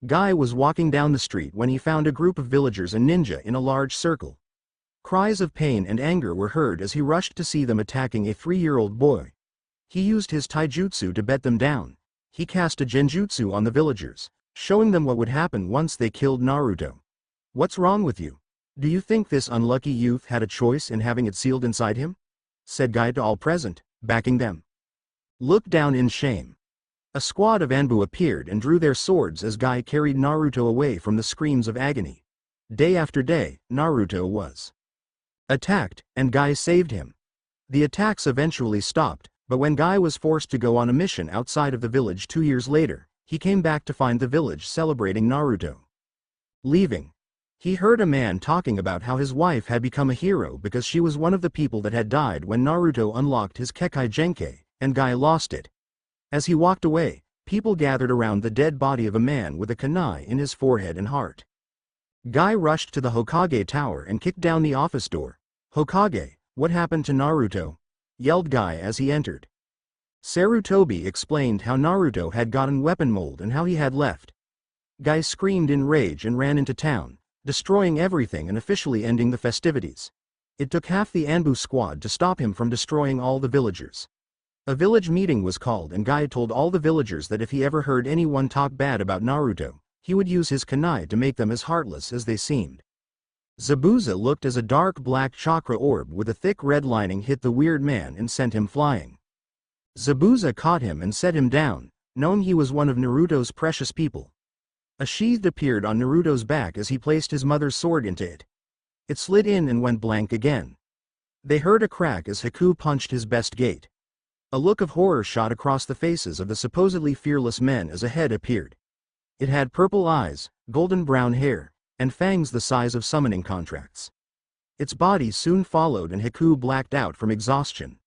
Guy was walking down the street when he found a group of villagers and ninja in a large circle. Cries of pain and anger were heard as he rushed to see them attacking a 3-year-old boy. He used his taijutsu to bet them down. He cast a genjutsu on the villagers, showing them what would happen once they killed Naruto. What's wrong with you? Do you think this unlucky youth had a choice in having it sealed inside him? Said Guy to all present, backing them. Look down in shame. A squad of Anbu appeared and drew their swords as Guy carried Naruto away from the screams of agony. Day after day, Naruto was attacked, and Guy saved him. The attacks eventually stopped, but when Guy was forced to go on a mission outside of the village 2 years later, he came back to find the village celebrating Naruto. Leaving, he heard a man talking about how his wife had become a hero because she was one of the people that had died when Naruto unlocked his Kekai Genkai, and Guy lost it. As he walked away, people gathered around the dead body of a man with a kunai in his forehead and heart. Guy rushed to the Hokage tower and kicked down the office door. "Hokage, what happened to Naruto?" yelled Guy as he entered. Sarutobi explained how Naruto had gotten weapon mold and how he had left. Guy screamed in rage and ran into town, destroying everything and officially ending the festivities. It took half the Anbu squad to stop him from destroying all the villagers. A village meeting was called and Guy told all the villagers that if he ever heard anyone talk bad about Naruto, he would use his kunai to make them as heartless as they seemed. Zabuza looked as a dark black chakra orb with a thick red lining hit the weird man and sent him flying. Zabuza caught him and set him down, knowing he was one of Naruto's precious people. A sheath appeared on Naruto's back as he placed his mother's sword into it. It slid in and went blank again. They heard a crack as Haku punched his best gate. A look of horror shot across the faces of the supposedly fearless men as a head appeared. It had purple eyes, golden brown hair, and fangs the size of summoning contracts. Its body soon followed and Haku blacked out from exhaustion.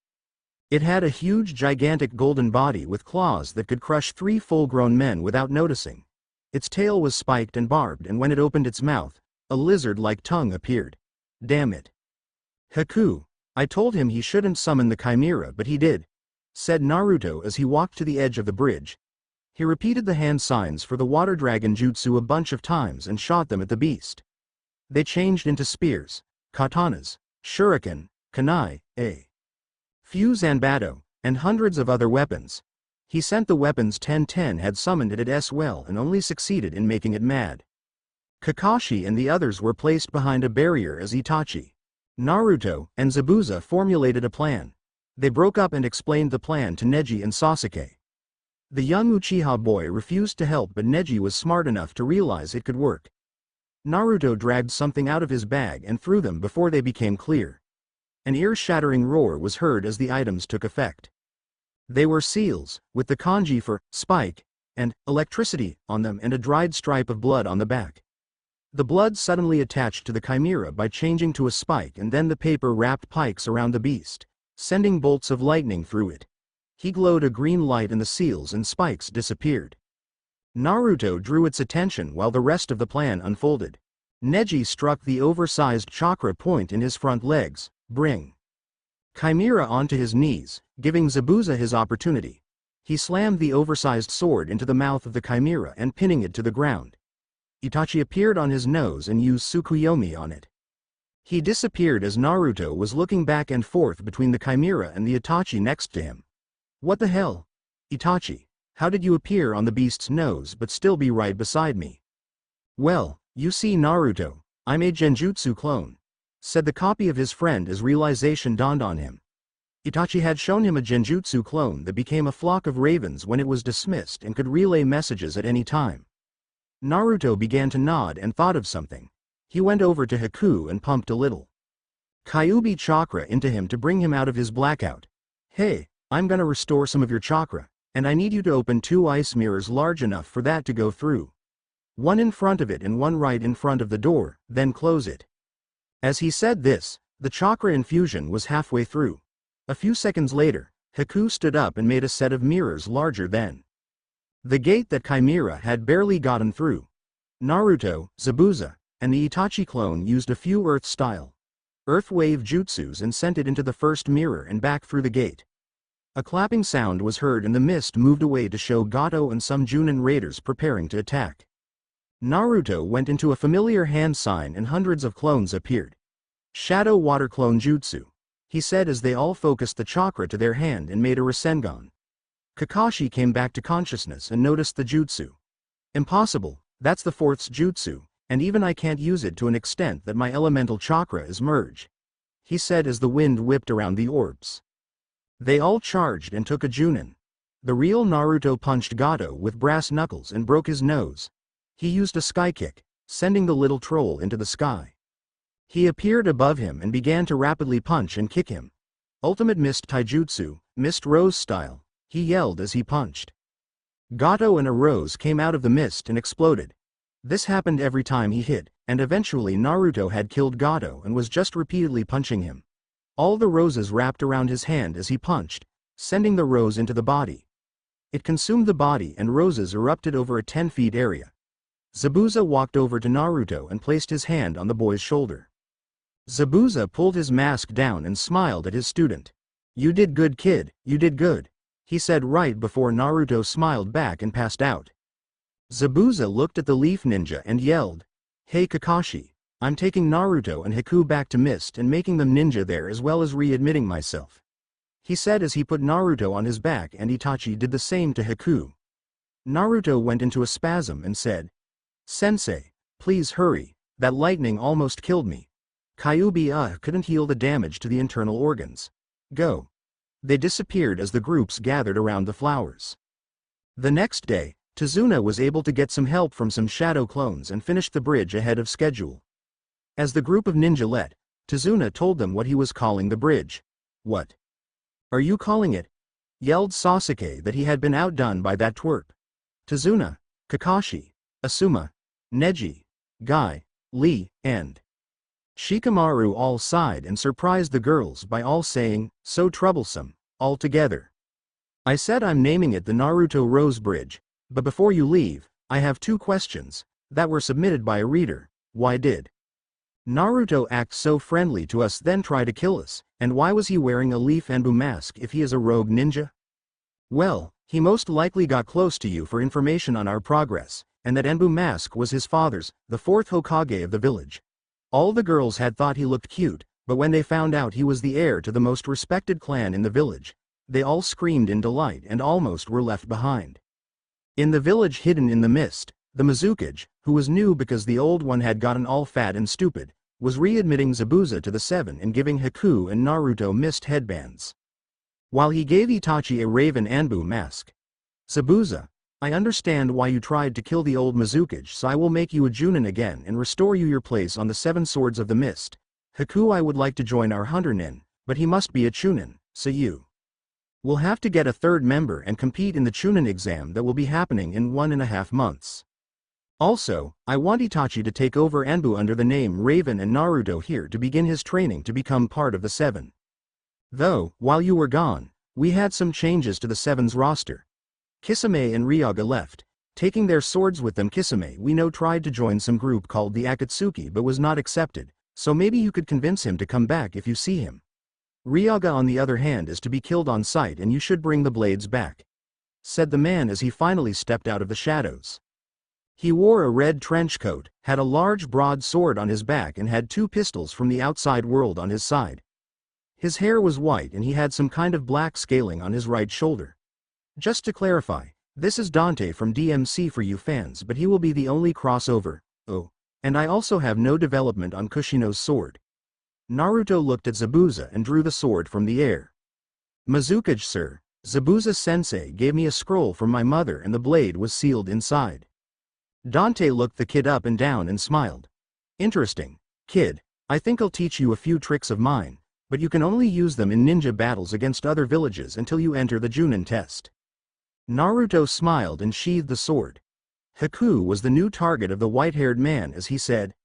It had a huge gigantic golden body with claws that could crush 3 full-grown men without noticing. Its tail was spiked and barbed and when it opened its mouth, a lizard-like tongue appeared. "Damn it. Haku, I told him he shouldn't summon the chimera but he did," said Naruto as he walked to the edge of the bridge. He repeated the hand signs for the water dragon jutsu a bunch of times and shot them at the beast. They changed into spears, katanas, shuriken, kunai, zanbato, and hundreds of other weapons. He sent the weapons 10-10 had summoned it as well and only succeeded in making it mad. Kakashi and the others were placed behind a barrier as Itachi, Naruto, and Zabuza formulated a plan. They broke up and explained the plan to Neji and Sasuke. The young Uchiha boy refused to help but Neji was smart enough to realize it could work. Naruto dragged something out of his bag and threw them before they became clear. An ear-shattering roar was heard as the items took effect. They were seals, with the kanji for spike and electricity on them and a dried stripe of blood on the back. The blood suddenly attached to the chimera by changing to a spike and then the paper wrapped pikes around the beast, sending bolts of lightning through it. He glowed a green light and the seals and spikes disappeared. Naruto drew its attention while the rest of the plan unfolded. Neji struck the oversized chakra point in his front legs, bring chimera onto his knees, giving Zabuza his opportunity. He slammed the oversized sword into the mouth of the chimera and pinning it to the ground. Itachi appeared on his nose and used Tsukuyomi on it. He disappeared as Naruto was looking back and forth between the chimera and the Itachi next to him. "What the hell? Itachi, how did you appear on the beast's nose but still be right beside me?" "Well, you see Naruto, I'm a genjutsu clone," said the copy of his friend as realization dawned on him. Itachi had shown him a genjutsu clone that became a flock of ravens when it was dismissed and could relay messages at any time. Naruto began to nod and thought of something. He went over to Haku and pumped a little Kyuubi chakra into him to bring him out of his blackout. "Hey, I'm gonna restore some of your chakra, and I need you to open 2 ice mirrors large enough for that to go through. One in front of it and one right in front of the door, then close it." As he said this, the chakra infusion was halfway through. A few seconds later, Haku stood up and made a set of mirrors larger than the gate that Chimera had barely gotten through. Naruto, Zabuza, and the Itachi clone used a few Earth-style Earth Wave jutsus and sent it into the first mirror and back through the gate. A clapping sound was heard and the mist moved away to show Gato and some Chunin raiders preparing to attack. Naruto went into a familiar hand sign and hundreds of clones appeared. "Shadow Water Clone Jutsu," he said as they all focused the chakra to their hand and made a Rasengan. Kakashi came back to consciousness and noticed the jutsu. "Impossible, that's the 4th jutsu, and even I can't use it to an extent that my elemental chakra is merged," he said as the wind whipped around the orbs. They all charged and took a Chunin. The real Naruto punched Gato with brass knuckles and broke his nose. He used a sky kick, sending the little troll into the sky. He appeared above him and began to rapidly punch and kick him. "Ultimate Mist Taijutsu, Mist Rose style," he yelled as he punched. Gato and a rose came out of the mist and exploded. This happened every time he hit, and eventually Naruto had killed Gato and was just repeatedly punching him. All the roses wrapped around his hand as he punched, sending the rose into the body. It consumed the body and roses erupted over a 10 feet area. Zabuza walked over to Naruto and placed his hand on the boy's shoulder. Zabuza pulled his mask down and smiled at his student. "You did good, kid, you did good," he said right before Naruto smiled back and passed out. Zabuza looked at the leaf ninja and yelled, "Hey Kakashi, I'm taking Naruto and Haku back to Mist and making them ninja there as well as readmitting myself," he said as he put Naruto on his back, and Itachi did the same to Haku. Naruto went into a spasm and said, "Sensei, please hurry, that lightning almost killed me. Kyuubi couldn't heal the damage to the internal organs. Go." They disappeared as the groups gathered around the flowers. The next day, Tazuna was able to get some help from some shadow clones and finished the bridge ahead of schedule. As the group of ninja left, Tazuna told them what he was calling the bridge. "What are you calling it?" yelled Sasuke that he had been outdone by that twerp. Tazuna, Kakashi, Asuma, Neji, Guy, Lee, and Shikamaru all sighed and surprised the girls by all saying, "So troublesome," all together. "I said I'm naming it the Naruto Rose Bridge, but before you leave, I have 2 questions, that were submitted by a reader. Why did Naruto act so friendly to us then try to kill us, and why was he wearing a leaf Anbu mask if he is a rogue ninja? Well, he most likely got close to you for information on our progress, and that Anbu mask was his father's, the 4th hokage of the village." All the girls had thought he looked cute, but when they found out he was the heir to the most respected clan in the village, they all screamed in delight and almost were left behind. In the village hidden in the mist, the Mizukage, who was new because the old one had gotten all fat and stupid, was readmitting Zabuza to the 7 and giving Haku and Naruto mist headbands, while he gave Itachi a raven Anbu mask. "Zabuza, I understand why you tried to kill the old Mizukage, so I will make you a Chunin again and restore you your place on the 7 swords of the mist. Haku, I would like to join our hunter nin, but he must be a Chunin, so you will have to get a 3rd member and compete in the Chunin exam that will be happening in 1.5 months. Also, I want Itachi to take over Anbu under the name Raven and Naruto here to begin his training to become part of the 7. Though, while you were gone, we had some changes to the 7's roster. Kisame and Ryaga left, taking their swords with them. Kisame, we know, tried to join some group called the Akatsuki but was not accepted, so maybe you could convince him to come back if you see him. Ryaga on the other hand is to be killed on sight and you should bring the blades back," said the man as he finally stepped out of the shadows. He wore a red trench coat, had a large broad sword on his back and had 2 pistols from the outside world on his side. His hair was white and he had some kind of black scaling on his right shoulder. Just to clarify, this is Dante from DMC for you fans, but he will be the only crossover. Oh, and I also have no development on Kushino's sword. Naruto looked at Zabuza and drew the sword from the air. "Mizukage, sir, Zabuza-sensei gave me a scroll from my mother and the blade was sealed inside." Dante looked the kid up and down and smiled. "Interesting, kid, I think I'll teach you a few tricks of mine, but you can only use them in ninja battles against other villages until you enter the Chunin test." Naruto smiled and sheathed the sword. Haku was the new target of the white-haired man as he said,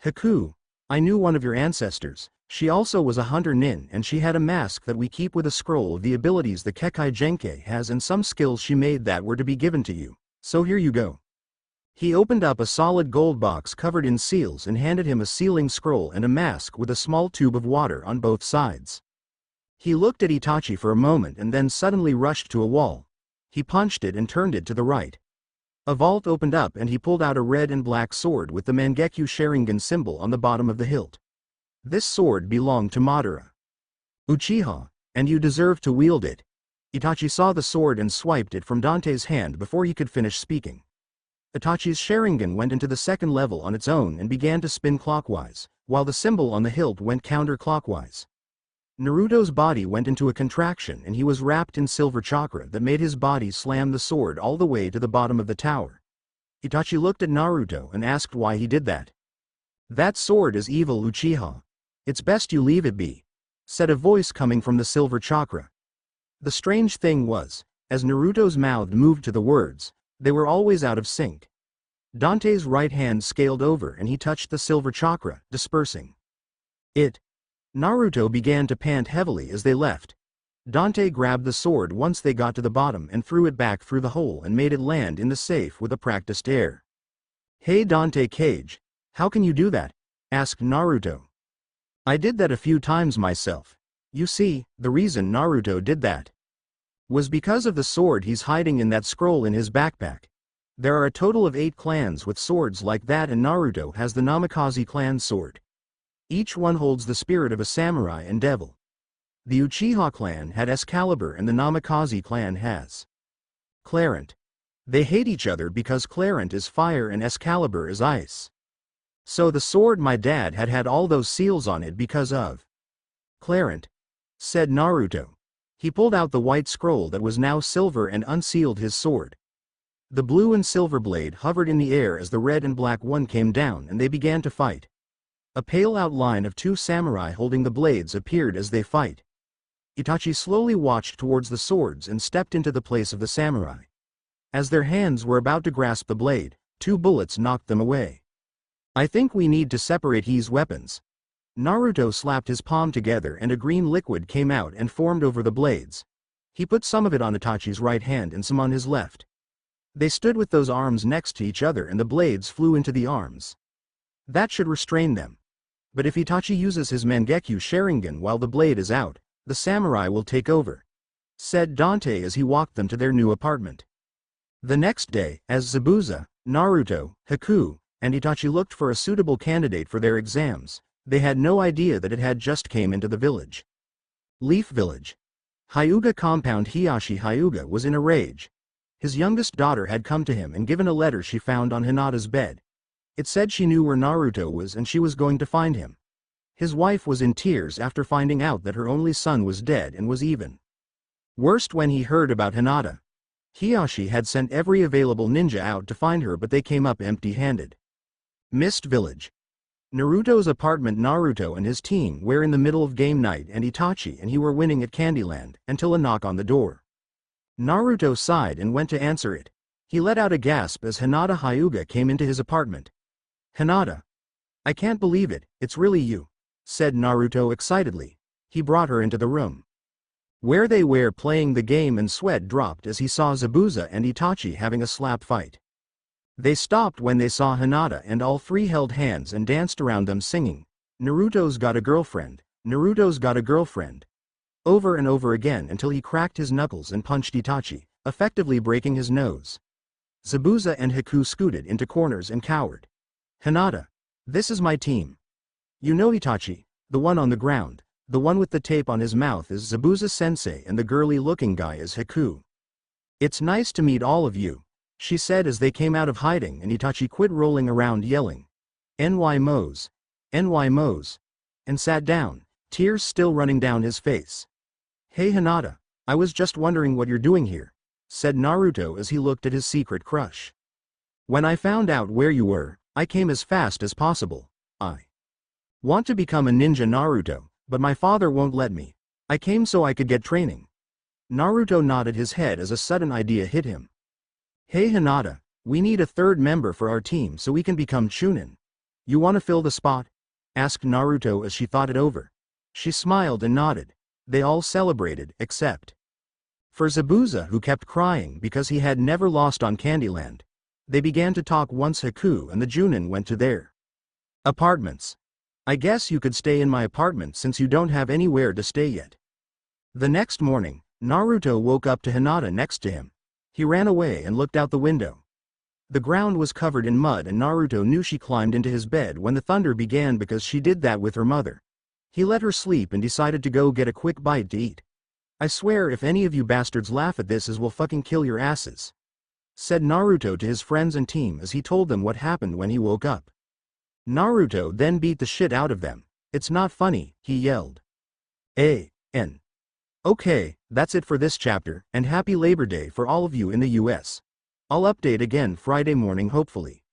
"Haku, I knew one of your ancestors. She also was a hunter nin and she had a mask that we keep with a scroll of the abilities the Kekkei Genkai has and some skills she made that were to be given to you. So here you go." He opened up a solid gold box covered in seals and handed him a sealing scroll and a mask with a small tube of water on both sides. He looked at Itachi for a moment and then suddenly rushed to a wall. He punched it and turned it to the right. A vault opened up and he pulled out a red and black sword with the Mangekyo Sharingan symbol on the bottom of the hilt. This sword belonged to Madara Uchiha, and you deserve to wield it. Itachi saw the sword and swiped it from Dante's hand before he could finish speaking. Itachi's Sharingan went into the 2nd level on its own and began to spin clockwise, while the symbol on the hilt went counterclockwise. Naruto's body went into a contraction and he was wrapped in silver chakra that made his body slam the sword all the way to the bottom of the tower. Itachi looked at Naruto and asked why he did that. "That sword is evil, Uchiha. It's best you leave it be," said a voice coming from the silver chakra. The strange thing was, as Naruto's mouth moved to the words, they were always out of sync. Dante's right hand scaled over and he touched the silver chakra, dispersing it. Naruto began to pant heavily as they left. Dante grabbed the sword once they got to the bottom and threw it back through the hole and made it land in the safe with a practiced air. Hey Dante Cage, how can you do that? Asked Naruto. I did that a few times myself. You see, the reason Naruto did that was because of the sword he's hiding in that scroll in his backpack. There are a total of 8 clans with swords like that, and Naruto has the Namikaze clan sword. Each one holds the spirit of a samurai and devil. The Uchiha clan had Excalibur and the Namikaze clan has Clarent. They hate each other because Clarent is fire and Excalibur is ice. So the sword my dad had all those seals on it because of Clarent, said Naruto. He pulled out the white scroll that was now silver and unsealed his sword. The blue and silver blade hovered in the air as the red and black one came down and they began to fight. A pale outline of 2 samurai holding the blades appeared as they fight. Itachi slowly watched towards the swords and stepped into the place of the samurai. As their hands were about to grasp the blade, 2 bullets knocked them away. I think we need to separate these weapons. Naruto slapped his palm together and a green liquid came out and formed over the blades. He put some of it on Itachi's right hand and some on his left. They stood with those arms next to each other and the blades flew into the arms. That should restrain them. But if Itachi uses his Mangekyo Sharingan while the blade is out, the samurai will take over, said Dante as he walked them to their new apartment. The next day, as Zabuza, Naruto, Haku, and Itachi looked for a suitable candidate for their exams, they had no idea that it had just came into the village. Leaf Village. Hyuga compound. Hiyashi Hyuga was in a rage. His youngest daughter had come to him and given a letter she found on Hinata's bed. It said she knew where Naruto was and she was going to find him. His wife was in tears after finding out that her only son was dead and was even worse when he heard about Hinata. Hiyashi had sent every available ninja out to find her, but they came up empty-handed. Mist Village. Naruto's apartment. Naruto and his team were in the middle of game night and Itachi and he were winning at Candyland, until a knock on the door. Naruto sighed and went to answer it. He let out a gasp as Hinata Hyuga came into his apartment. Hinata. I can't believe it, it's really you, said Naruto excitedly. He brought her into the room where they were playing the game and sweat dropped as he saw Zabuza and Itachi having a slap fight. They stopped when they saw Hinata and all 3 held hands and danced around them singing, Naruto's got a girlfriend, Naruto's got a girlfriend, over and over again until he cracked his knuckles and punched Itachi, effectively breaking his nose. Zabuza and Haku scooted into corners and cowered. Hinata. This is my team. You know Itachi, the one on the ground, the one with the tape on his mouth is Zabuza-sensei and the girly-looking guy is Haku. It's nice to meet all of you, she said as they came out of hiding and Itachi quit rolling around yelling, NY Mose, NY Mose, and sat down, tears still running down his face. Hey Hinata, I was just wondering what you're doing here, said Naruto as he looked at his secret crush. When I found out where you were, I came as fast as possible. I want to become a ninja Naruto, but my father won't let me. I came so I could get training. Naruto nodded his head as a sudden idea hit him. Hey Hinata, we need a 3rd member for our team so we can become Chunin. You want to fill the spot? Asked Naruto as she thought it over. She smiled and nodded. They all celebrated, except for Zabuza, who kept crying because he had never lost on Candyland. They began to talk once Haku and the Chunin went to their apartments. I guess you could stay in my apartment since you don't have anywhere to stay yet. The next morning, Naruto woke up to Hinata next to him. He ran away and looked out the window. The ground was covered in mud and Naruto knew she climbed into his bed when the thunder began because she did that with her mother. He let her sleep and decided to go get a quick bite to eat. I swear if any of you bastards laugh at this as will fucking kill your asses, said Naruto to his friends and team as he told them what happened when he woke up. Naruto then beat the shit out of them. It's not funny, he yelled. A.N. Okay, that's it for this chapter, and happy Labor Day for all of you in the US. I'll update again Friday morning hopefully.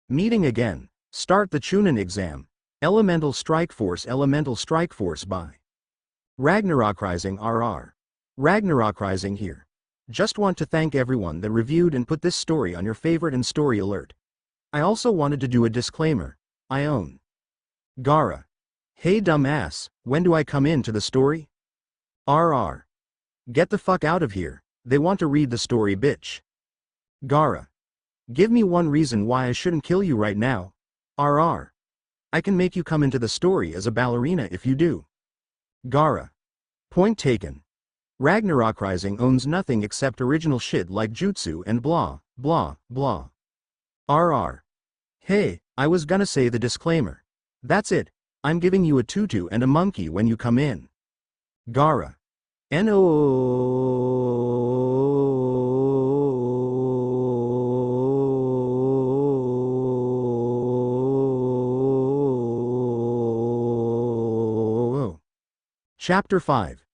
Meeting again. Start the Chunin exam. Elemental Strike Force by Ragnarok Rising RR. Ragnarok Rising here. Just want to thank everyone that reviewed and put this story on your favorite and story alert. I also wanted to do a disclaimer. I own Gaara. Hey dumbass, when do I come into the story? RR. Get the fuck out of here, they want to read the story bitch. Gaara. Give me one reason why I shouldn't kill you right now. RR. I can make you come into the story as a ballerina if you do. Gaara. Point taken. Ragnarok Rising owns nothing except original shit like jutsu and blah, blah, blah. RR. Hey, I was gonna say the disclaimer. That's it, I'm giving you a tutu and a monkey when you come in. Gaara. No. Chapter 5.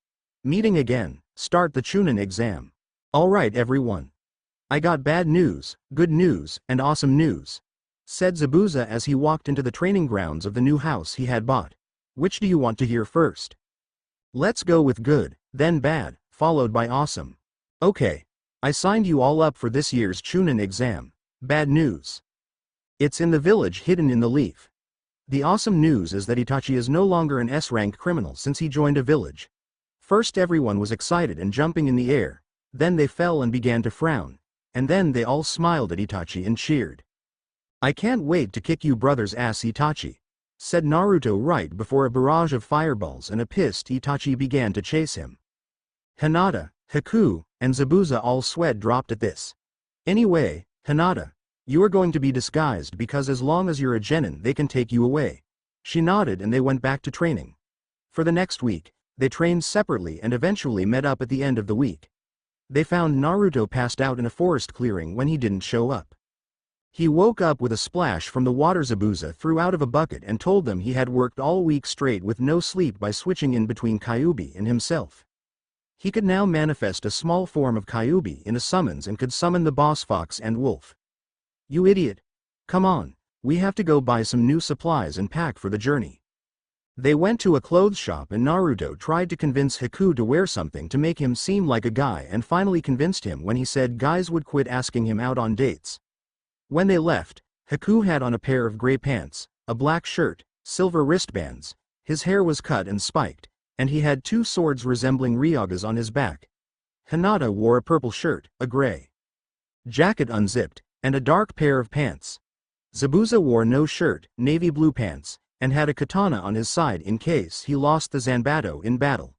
Meeting again, start the Chunin exam. Alright everyone. I got bad news, good news, and awesome news, said Zabuza as he walked into the training grounds of the new house he had bought. Which do you want to hear first? Let's go with good, then bad, followed by awesome. Okay. I signed you all up for this year's Chunin exam. Bad news. It's in the village hidden in the leaf. The awesome news is that Itachi is no longer an S-rank criminal since he joined a village. First everyone was excited and jumping in the air, then they fell and began to frown, and then they all smiled at Itachi and cheered. I can't wait to kick you brother's ass Itachi, said Naruto right before a barrage of fireballs and a pissed Itachi began to chase him. Hinata, Haku, and Zabuza all sweat dropped at this. Anyway, Hinata, you are going to be disguised because as long as you're a genin they can take you away. She nodded and they went back to training. For the next week, they trained separately and eventually met up at the end of the week. They found Naruto passed out in a forest clearing when he didn't show up. He woke up with a splash from the water Zabuza threw out of a bucket and told them he had worked all week straight with no sleep by switching in between Kyuubi and himself. He could now manifest a small form of Kyuubi in a summons and could summon the boss fox and wolf. You idiot. Come on, we have to go buy some new supplies and pack for the journey. They went to a clothes shop and Naruto tried to convince Haku to wear something to make him seem like a guy and finally convinced him when he said guys would quit asking him out on dates. When they left, Haku had on a pair of gray pants, a black shirt, silver wristbands, his hair was cut and spiked, and he had two swords resembling Ryogas on his back. Hinata wore a purple shirt, a gray jacket unzipped, and a dark pair of pants. Zabuza wore no shirt, navy blue pants, and had a katana on his side in case he lost the Zanbato in battle.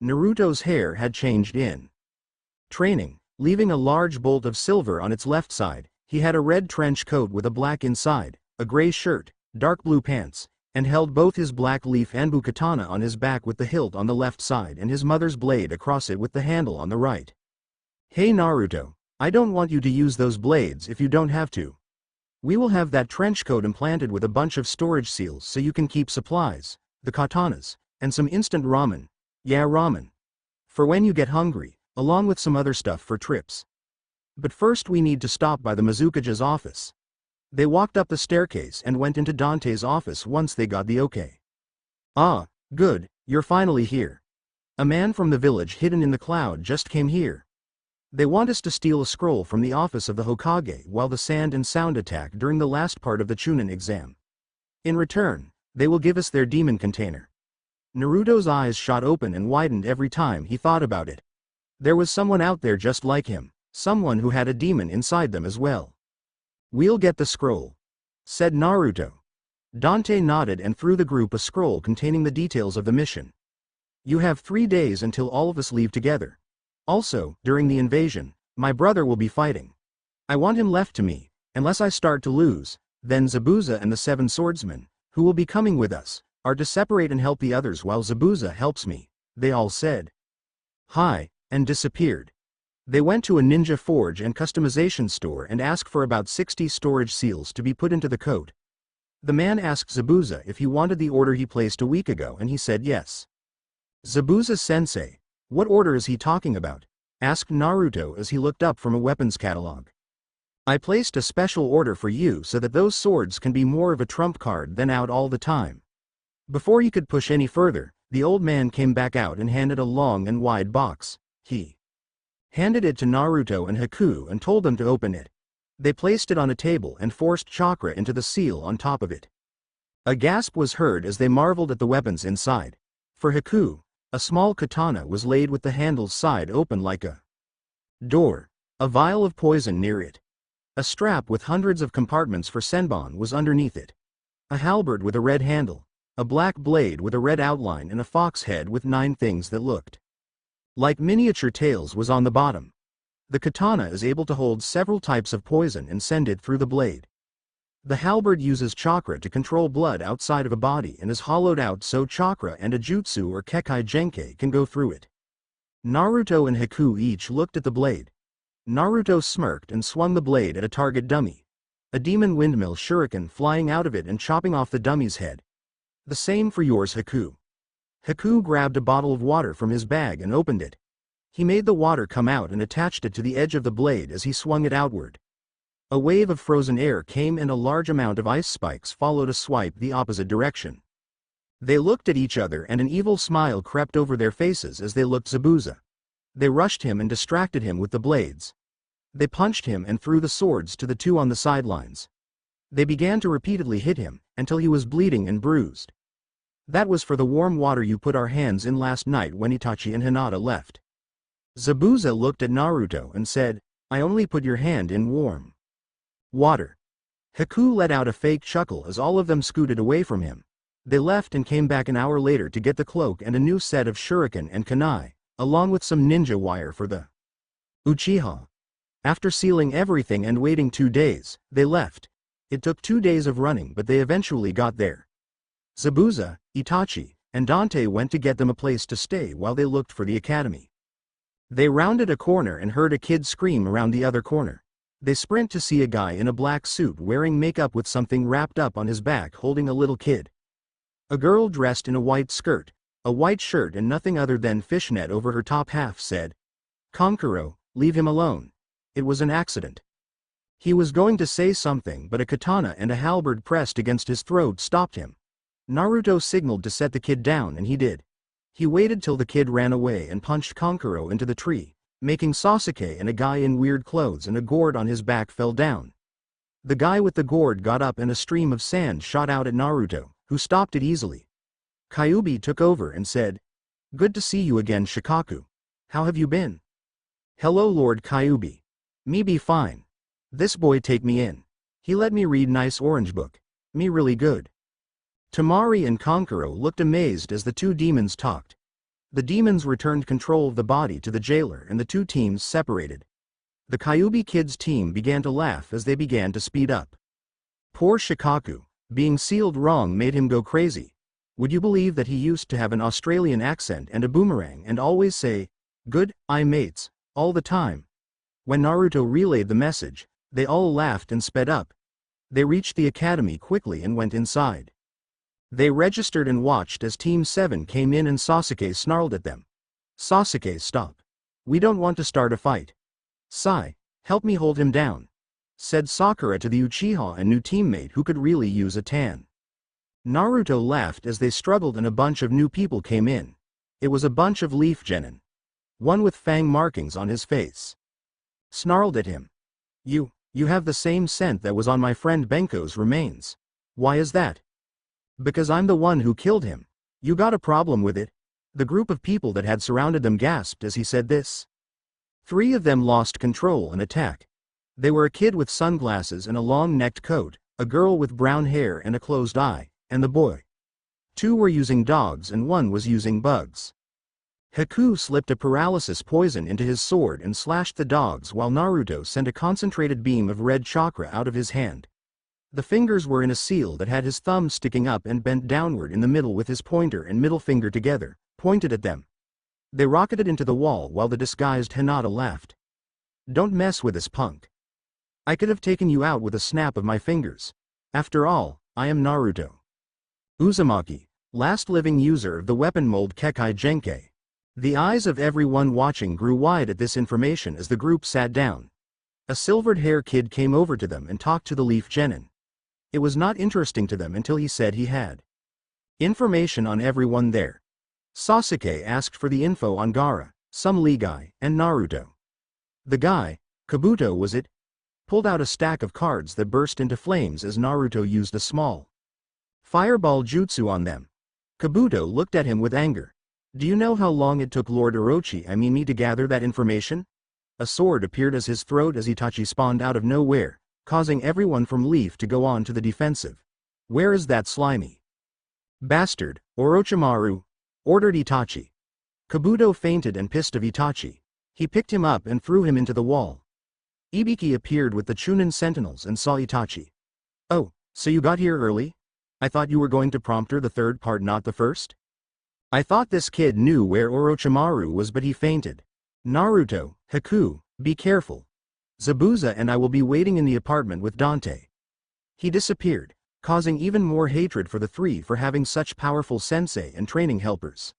Naruto's hair had changed in training, leaving a large bolt of silver on its left side. He had a red trench coat with a black inside, a gray shirt, dark blue pants, and held both his black leaf Anbu katana on his back with the hilt on the left side and his mother's blade across it with the handle on the right. Hey Naruto, I don't want you to use those blades if you don't have to. We will have that trench coat implanted with a bunch of storage seals so you can keep supplies, the katanas, and some instant ramen. Yeah, ramen. For when you get hungry, along with some other stuff for trips. But first we need to stop by the Mizukage's office. They walked up the staircase and went into Dante's office once they got the okay. Ah, good, you're finally here. A man from the village hidden in the cloud just came here. They want us to steal a scroll from the office of the Hokage while the sand and sound attack during the last part of the Chunin exam. In return, they will give us their demon container. Naruto's eyes shot open and widened every time he thought about it. There was someone out there just like him, someone who had a demon inside them as well. We'll get the scroll, said Naruto. Dante nodded and threw the group a scroll containing the details of the mission. You have 3 days until all of us leave together. Also, during the invasion, my brother will be fighting. I want him left to me, unless I start to lose, then Zabuza and the 7 swordsmen, who will be coming with us, are to separate and help the others while Zabuza helps me, they all said. Hi, and disappeared. They went to a ninja forge and customization store and asked for about 60 storage seals to be put into the coat. The man asked Zabuza if he wanted the order he placed a week ago and he said yes. Zabuza-sensei, what order is he talking about? Asked Naruto as he looked up from a weapons catalog. I placed a special order for you so that those swords can be more of a trump card than out all the time. Before he could push any further, the old man came back out and handed a long and wide box. He handed it to Naruto and Haku and told them to open it. They placed it on a table and forced chakra into the seal on top of it. A gasp was heard as they marveled at the weapons inside. For Haku, a small katana was laid with the handle's side open like a door, a vial of poison near it. A strap with hundreds of compartments for senbon was underneath it. A halberd with a red handle, a black blade with a red outline and a fox head with 9 things that looked like miniature tails was on the bottom. The katana is able to hold several types of poison and send it through the blade. The halberd uses chakra to control blood outside of a body and is hollowed out so chakra and a jutsu or kekai genkai can go through it. Naruto and Haku each looked at the blade. Naruto smirked and swung the blade at a target dummy. A demon windmill shuriken flying out of it and chopping off the dummy's head. The same for yours, Haku. Haku grabbed a bottle of water from his bag and opened it. He made the water come out and attached it to the edge of the blade as he swung it outward. A wave of frozen air came and a large amount of ice spikes followed a swipe the opposite direction. They looked at each other and an evil smile crept over their faces as they looked Zabuza. They rushed him and distracted him with the blades. They punched him and threw the swords to the two on the sidelines. They began to repeatedly hit him, until he was bleeding and bruised. That was for the warm water you put our hands in last night when Itachi and Hinata left. Zabuza looked at Naruto and said, I only put your hand in warm water. Haku let out a fake chuckle as all of them scooted away from him. They left and came back an hour later to get the cloak and a new set of shuriken and kunai, along with some ninja wire for the Uchiha. After sealing everything and waiting 2 days, they left. It took 2 days of running but they eventually got there. Zabuza, Itachi, and Dante went to get them a place to stay while they looked for the academy. They rounded a corner and heard a kid scream around the other corner. They sprint to see a guy in a black suit wearing makeup with something wrapped up on his back holding a little kid. A girl dressed in a white skirt, a white shirt and nothing other than fishnet over her top half said, Kankuro, leave him alone. It was an accident. He was going to say something but a katana and a halberd pressed against his throat stopped him. Naruto signaled to set the kid down and he did. He waited till the kid ran away and punched Kankuro into the tree, making Sasuke and a guy in weird clothes and a gourd on his back fell down. The guy with the gourd got up and a stream of sand shot out at Naruto, who stopped it easily. Kyuubi took over and said, Good to see you again, Shikaku. How have you been? Hello, Lord Kyuubi. Me be fine. This boy take me in. He let me read nice orange book. Me really good. Temari and Kankuro looked amazed as the two demons talked. The demons returned control of the body to the jailer and the two teams separated. The Kyuubi kids team began to laugh as they began to speed up. Poor Shikaku, being sealed wrong made him go crazy. Would you believe that he used to have an Australian accent and a boomerang and always say, Good, eye mates, all the time. When Naruto relayed the message, they all laughed and sped up. They reached the academy quickly and went inside. They registered and watched as Team 7 came in and Sasuke snarled at them. Sasuke, stop. We don't want to start a fight. Sai, help me hold him down, said Sakura to the Uchiha and new teammate who could really use a tan. Naruto laughed as they struggled and a bunch of new people came in. It was a bunch of leaf genin. One with fang markings on his face snarled at him. You have the same scent that was on my friend Benko's remains. Why is that? Because I'm the one who killed him. You got a problem with it? The group of people that had surrounded them gasped as he said this. 3 of them lost control and attack. They were a kid with sunglasses and a long-necked coat, a girl with brown hair and a closed eye, and the boy. 2 were using dogs and 1 was using bugs. Haku slipped a paralysis poison into his sword and slashed the dogs while Naruto sent a concentrated beam of red chakra out of his hand. The fingers were in a seal that had his thumb sticking up and bent downward in the middle with his pointer and middle finger together, pointed at them. They rocketed into the wall while the disguised Hinata laughed. Don't mess with us, punk. I could have taken you out with a snap of my fingers. After all, I am Naruto. Uzumaki, last living user of the weapon mold Kekai Genkai. The eyes of everyone watching grew wide at this information as the group sat down. A silvered-haired kid came over to them and talked to the leaf genin. It was not interesting to them until he said he had information on everyone there. Sasuke asked for the info on Gaara, some Lee guy, and Naruto. The guy, Kabuto was it, pulled out a stack of cards that burst into flames as Naruto used a small fireball jutsu on them. Kabuto looked at him with anger. Do you know how long it took Lord me to gather that information? A sword appeared as his throat as Itachi spawned out of nowhere, causing everyone from Leaf to go on to the defensive. "Where is that slimy bastard, Orochimaru?" ordered Itachi. Kabuto fainted and pissed of Itachi. He picked him up and threw him into the wall. Ibiki appeared with the Chunin sentinels and saw Itachi. "Oh, so you got here early? I thought you were going to prompt her the third part, not the first? I thought this kid knew where Orochimaru was, but he fainted. Naruto, Haku, be careful. Zabuza and I will be waiting in the apartment with Dante." He disappeared, causing even more hatred for the three for having such powerful sensei and training helpers.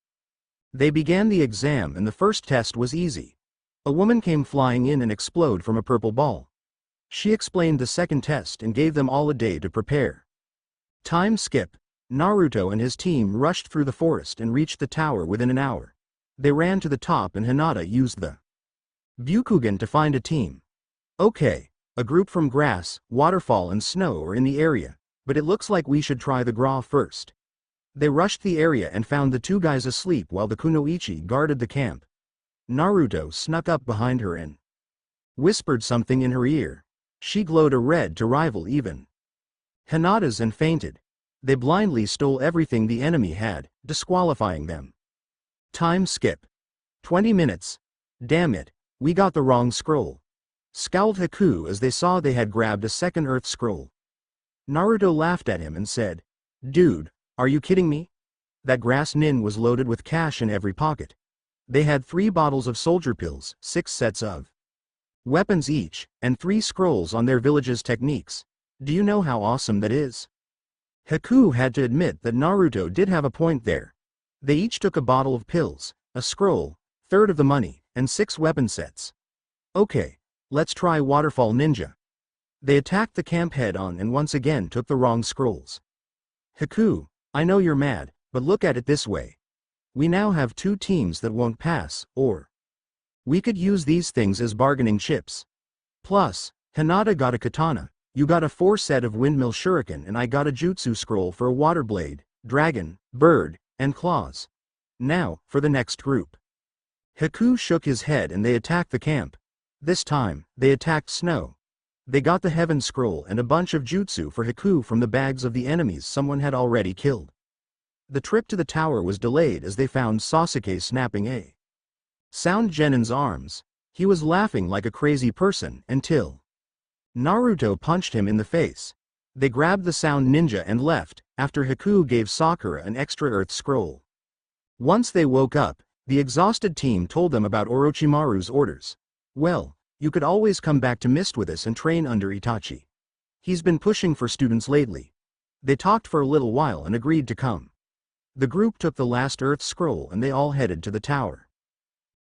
They began the exam and the first test was easy. A woman came flying in and exploded from a purple ball. She explained the second test and gave them all a day to prepare. Time skip. Naruto and his team rushed through the forest and reached the tower within an hour. They ran to the top and Hinata used the Byukugan to find a team. "Okay, a group from grass, waterfall and snow are in the area, but it looks like we should try the Gra first." They rushed the area and found the two guys asleep while the Kunoichi guarded the camp. Naruto snuck up behind her and whispered something in her ear. She glowed a red to rival even Hinata's and fainted. They blindly stole everything the enemy had, disqualifying them. Time skip. 20 minutes. "Damn it, we got the wrong scroll," scowled Haku as they saw they had grabbed a second Earth scroll. Naruto laughed at him and said, "Dude, are you kidding me? That grass nin was loaded with cash in every pocket. They had 3 bottles of soldier pills, 6 sets of weapons each, and 3 scrolls on their village's techniques. Do you know how awesome that is?" Haku had to admit that Naruto did have a point there. They each took a bottle of pills, a scroll, third of the money, and 6 weapon sets. "Okay, let's try Waterfall Ninja." They attacked the camp head-on and once again took the wrong scrolls. "Haku, I know you're mad, but look at it this way. We now have 2 teams that won't pass, or we could use these things as bargaining chips. Plus, Hinata got a katana, you got a 4 set of windmill shuriken and I got a jutsu scroll for a water blade, dragon, bird, and claws. Now, for the next group." Haku shook his head and they attacked the camp. This time, they attacked snow. They got the heaven scroll and a bunch of jutsu for Haku from the bags of the enemies someone had already killed. The trip to the tower was delayed as they found Sasuke snapping a sound Genin's arms. He was laughing like a crazy person until Naruto punched him in the face. They grabbed the sound ninja and left, after Haku gave Sakura an extra earth scroll. Once they woke up, the exhausted team told them about Orochimaru's orders. "Well, you could always come back to Mist with us and train under Itachi. He's been pushing for students lately." They talked for a little while and agreed to come. The group took the last Earth Scroll and they all headed to the tower.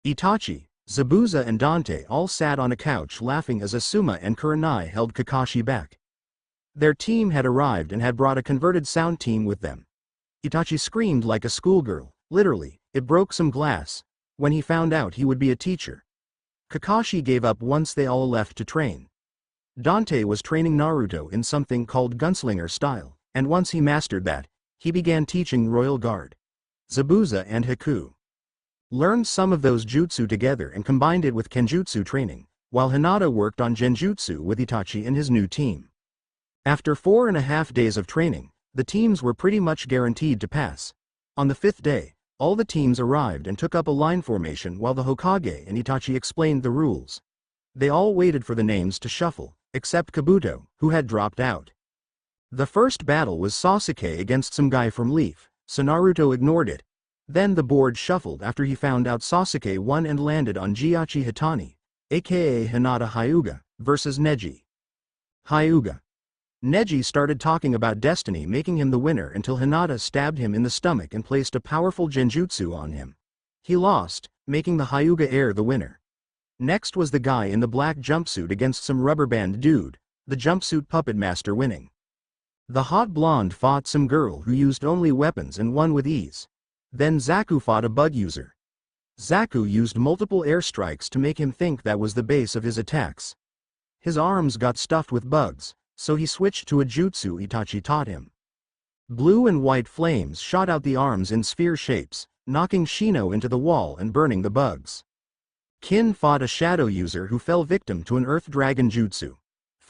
Itachi, Zabuza and Dante all sat on a couch laughing as Asuma and Kurenai held Kakashi back. Their team had arrived and had brought a converted sound team with them. Itachi screamed like a schoolgirl, literally, it broke some glass, when he found out he would be a teacher. Kakashi gave up once they all left to train. Dante was training Naruto in something called gunslinger style, and once he mastered that, he began teaching Royal Guard. Zabuza and Haku learned some of those jutsu together and combined it with kenjutsu training, while Hinata worked on genjutsu with Itachi and his new team. After 4.5 days of training, the teams were pretty much guaranteed to pass. On the 5th day, all the teams arrived and took up a line formation while the Hokage and Itachi explained the rules. They all waited for the names to shuffle, except Kabuto, who had dropped out. The first battle was Sasuke against some guy from Leaf, so Naruto ignored it. Then the board shuffled after he found out Sasuke won and landed on Jiachi Hitani, aka Hinata Hyuga, versus Neji Hyuga. Neji started talking about destiny making him the winner until Hinata stabbed him in the stomach and placed a powerful genjutsu on him. He lost, making the Hyuga heir the winner. Next was the guy in the black jumpsuit against some rubber band dude, the jumpsuit puppet master winning. The hot blonde fought some girl who used only weapons and won with ease. Then Zaku fought a bug user. Zaku used multiple airstrikes to make him think that was the base of his attacks. His arms got stuffed with bugs, so he switched to a jutsu Itachi taught him. Blue and white flames shot out the arms in sphere shapes, knocking Shino into the wall and burning the bugs. Kin fought a shadow user who fell victim to an earth dragon jutsu.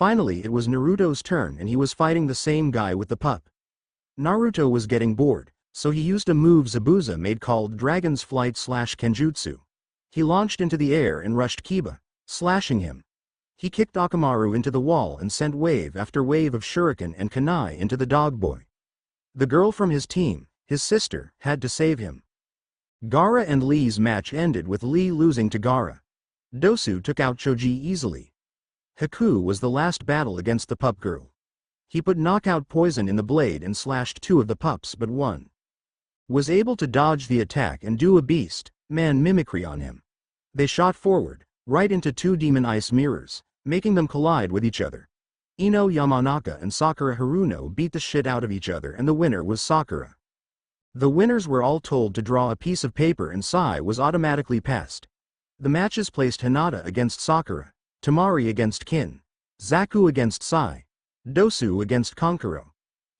Finally it was Naruto's turn and he was fighting the same guy with the pup. Naruto was getting bored, so he used a move Zabuza made called Dragon's Flight / Kenjutsu. He launched into the air and rushed Kiba, slashing him. He kicked Akamaru into the wall and sent wave after wave of shuriken and kunai into the dog boy. The girl from his team, his sister, had to save him. Gaara and Lee's match ended with Lee losing to Gaara. Dosu took out Choji easily. Haku was the last battle against the pup girl. He put knockout poison in the blade and slashed 2 of the pups but one. Was able to dodge the attack and do a beast man mimicry on him. They shot forward, right into 2 demon ice mirrors, making them collide with each other. Ino Yamanaka and Sakura Haruno beat the shit out of each other and the winner was Sakura. The winners were all told to draw a piece of paper and Sai was automatically passed. The matches placed Hinata against Sakura, Temari against Kin, Zaku against Sai, Dosu against Kankuro,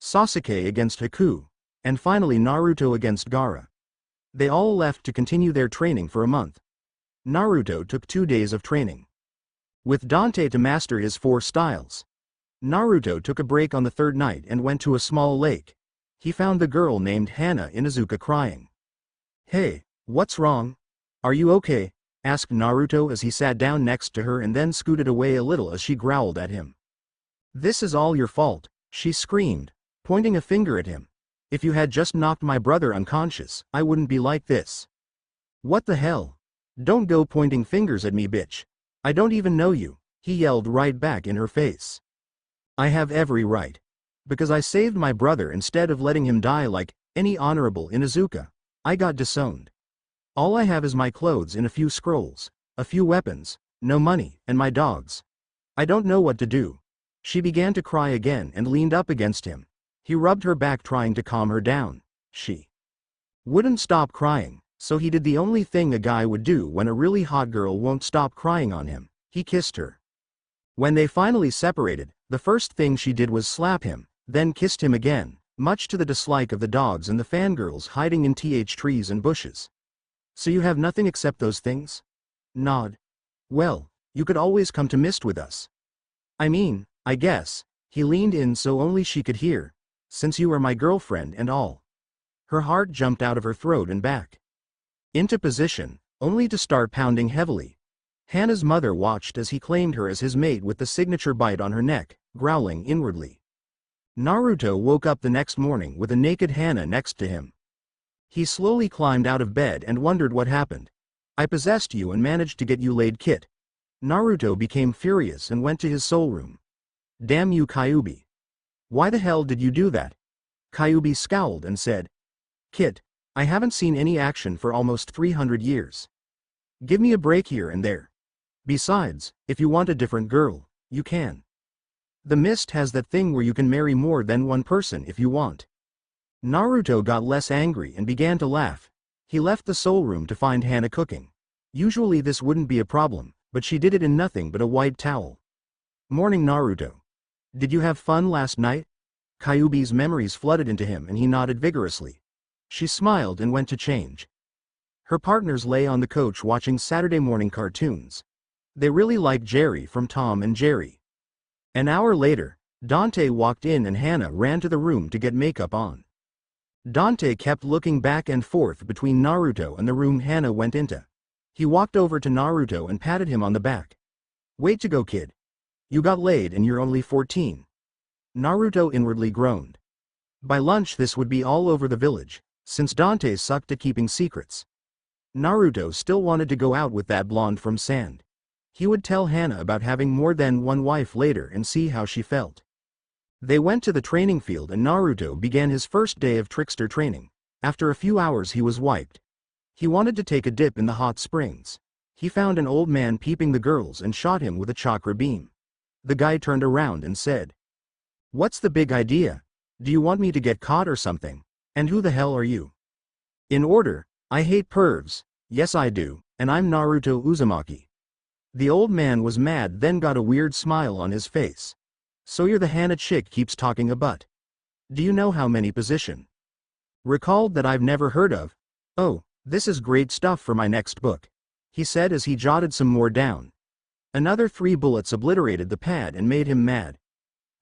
Sasuke against Haku, and finally Naruto against Gaara. They all left to continue their training for a month. Naruto took 2 days of training. With Dante to master his 4 styles. Naruto took a break on the 3rd night and went to a small lake. He found the girl named Hana Inuzuka crying. "Hey, what's wrong? Are you okay?" asked Naruto as he sat down next to her and then scooted away a little as she growled at him. "This is all your fault," she screamed, pointing a finger at him. "If you had just knocked my brother unconscious, I wouldn't be like this." "What the hell? Don't go pointing fingers at me, bitch. I don't even know you," he yelled right back in her face. "I have every right. Because I saved my brother instead of letting him die like any honorable Inuzuka. I got disowned. All I have is my clothes and a few scrolls, a few weapons, no money, and my dogs. I don't know what to do." She began to cry again and leaned up against him. He rubbed her back trying to calm her down. She wouldn't stop crying, so he did the only thing a guy would do when a really hot girl won't stop crying on him. He kissed her. When they finally separated, the first thing she did was slap him, then kissed him again, much to the dislike of the dogs and the fangirls hiding in trees and bushes. "So you have nothing except those things?" Nod. "Well, you could always come to Mist with us. I mean, I guess." He leaned in so only she could hear. "Since you are my girlfriend and all." Her heart jumped out of her throat and back into position, only to start pounding heavily. Hana's mother watched as he claimed her as his mate with the signature bite on her neck, growling inwardly. Naruto woke up the next morning with a naked Hana next to him. He slowly climbed out of bed and wondered what happened. "I possessed you and managed to get you laid, Kit." Naruto became furious and went to his soul room. "Damn you, Kyuubi. Why the hell did you do that?" Kyuubi scowled and said, "Kit, I haven't seen any action for almost 300 years. Give me a break here and there. Besides, if you want a different girl, you can. The Mist has that thing where you can marry more than one person if you want." Naruto got less angry and began to laugh. He left the soul room to find Hana cooking. Usually this wouldn't be a problem, but she did it in nothing but a white towel. "Morning, Naruto. Did you have fun last night?" Kyuubi's memories flooded into him and he nodded vigorously. She smiled and went to change. Her partners lay on the couch watching Saturday morning cartoons. They really liked Jerry from Tom and Jerry. An hour later, Dante walked in and Hana ran to the room to get makeup on. Dante kept looking back and forth between Naruto and the room Hana went into. He walked over to Naruto and patted him on the back. "Way to go, kid. You got laid and you're only 14. Naruto inwardly groaned. By lunch this would be all over the village, since Dante sucked at keeping secrets. Naruto still wanted to go out with that blonde from Sand. He would tell Hana about having more than one wife later and see how she felt. They went to the training field and Naruto began his first day of trickster training. After a few hours he was wiped. He wanted to take a dip in the hot springs. He found an old man peeping the girls and shot him with a chakra beam. The guy turned around and said, "What's the big idea? Do you want me to get caught or something? And who the hell are you?" "In order, I hate pervs. Yes I do, and I'm Naruto Uzumaki." The old man was mad then got a weird smile on his face. "So you're the Hana chick keeps talking a butt. Do you know how many position? Recalled that I've never heard of. Oh, this is great stuff for my next book," he said as he jotted some more down. Another 3 bullets obliterated the pad and made him mad.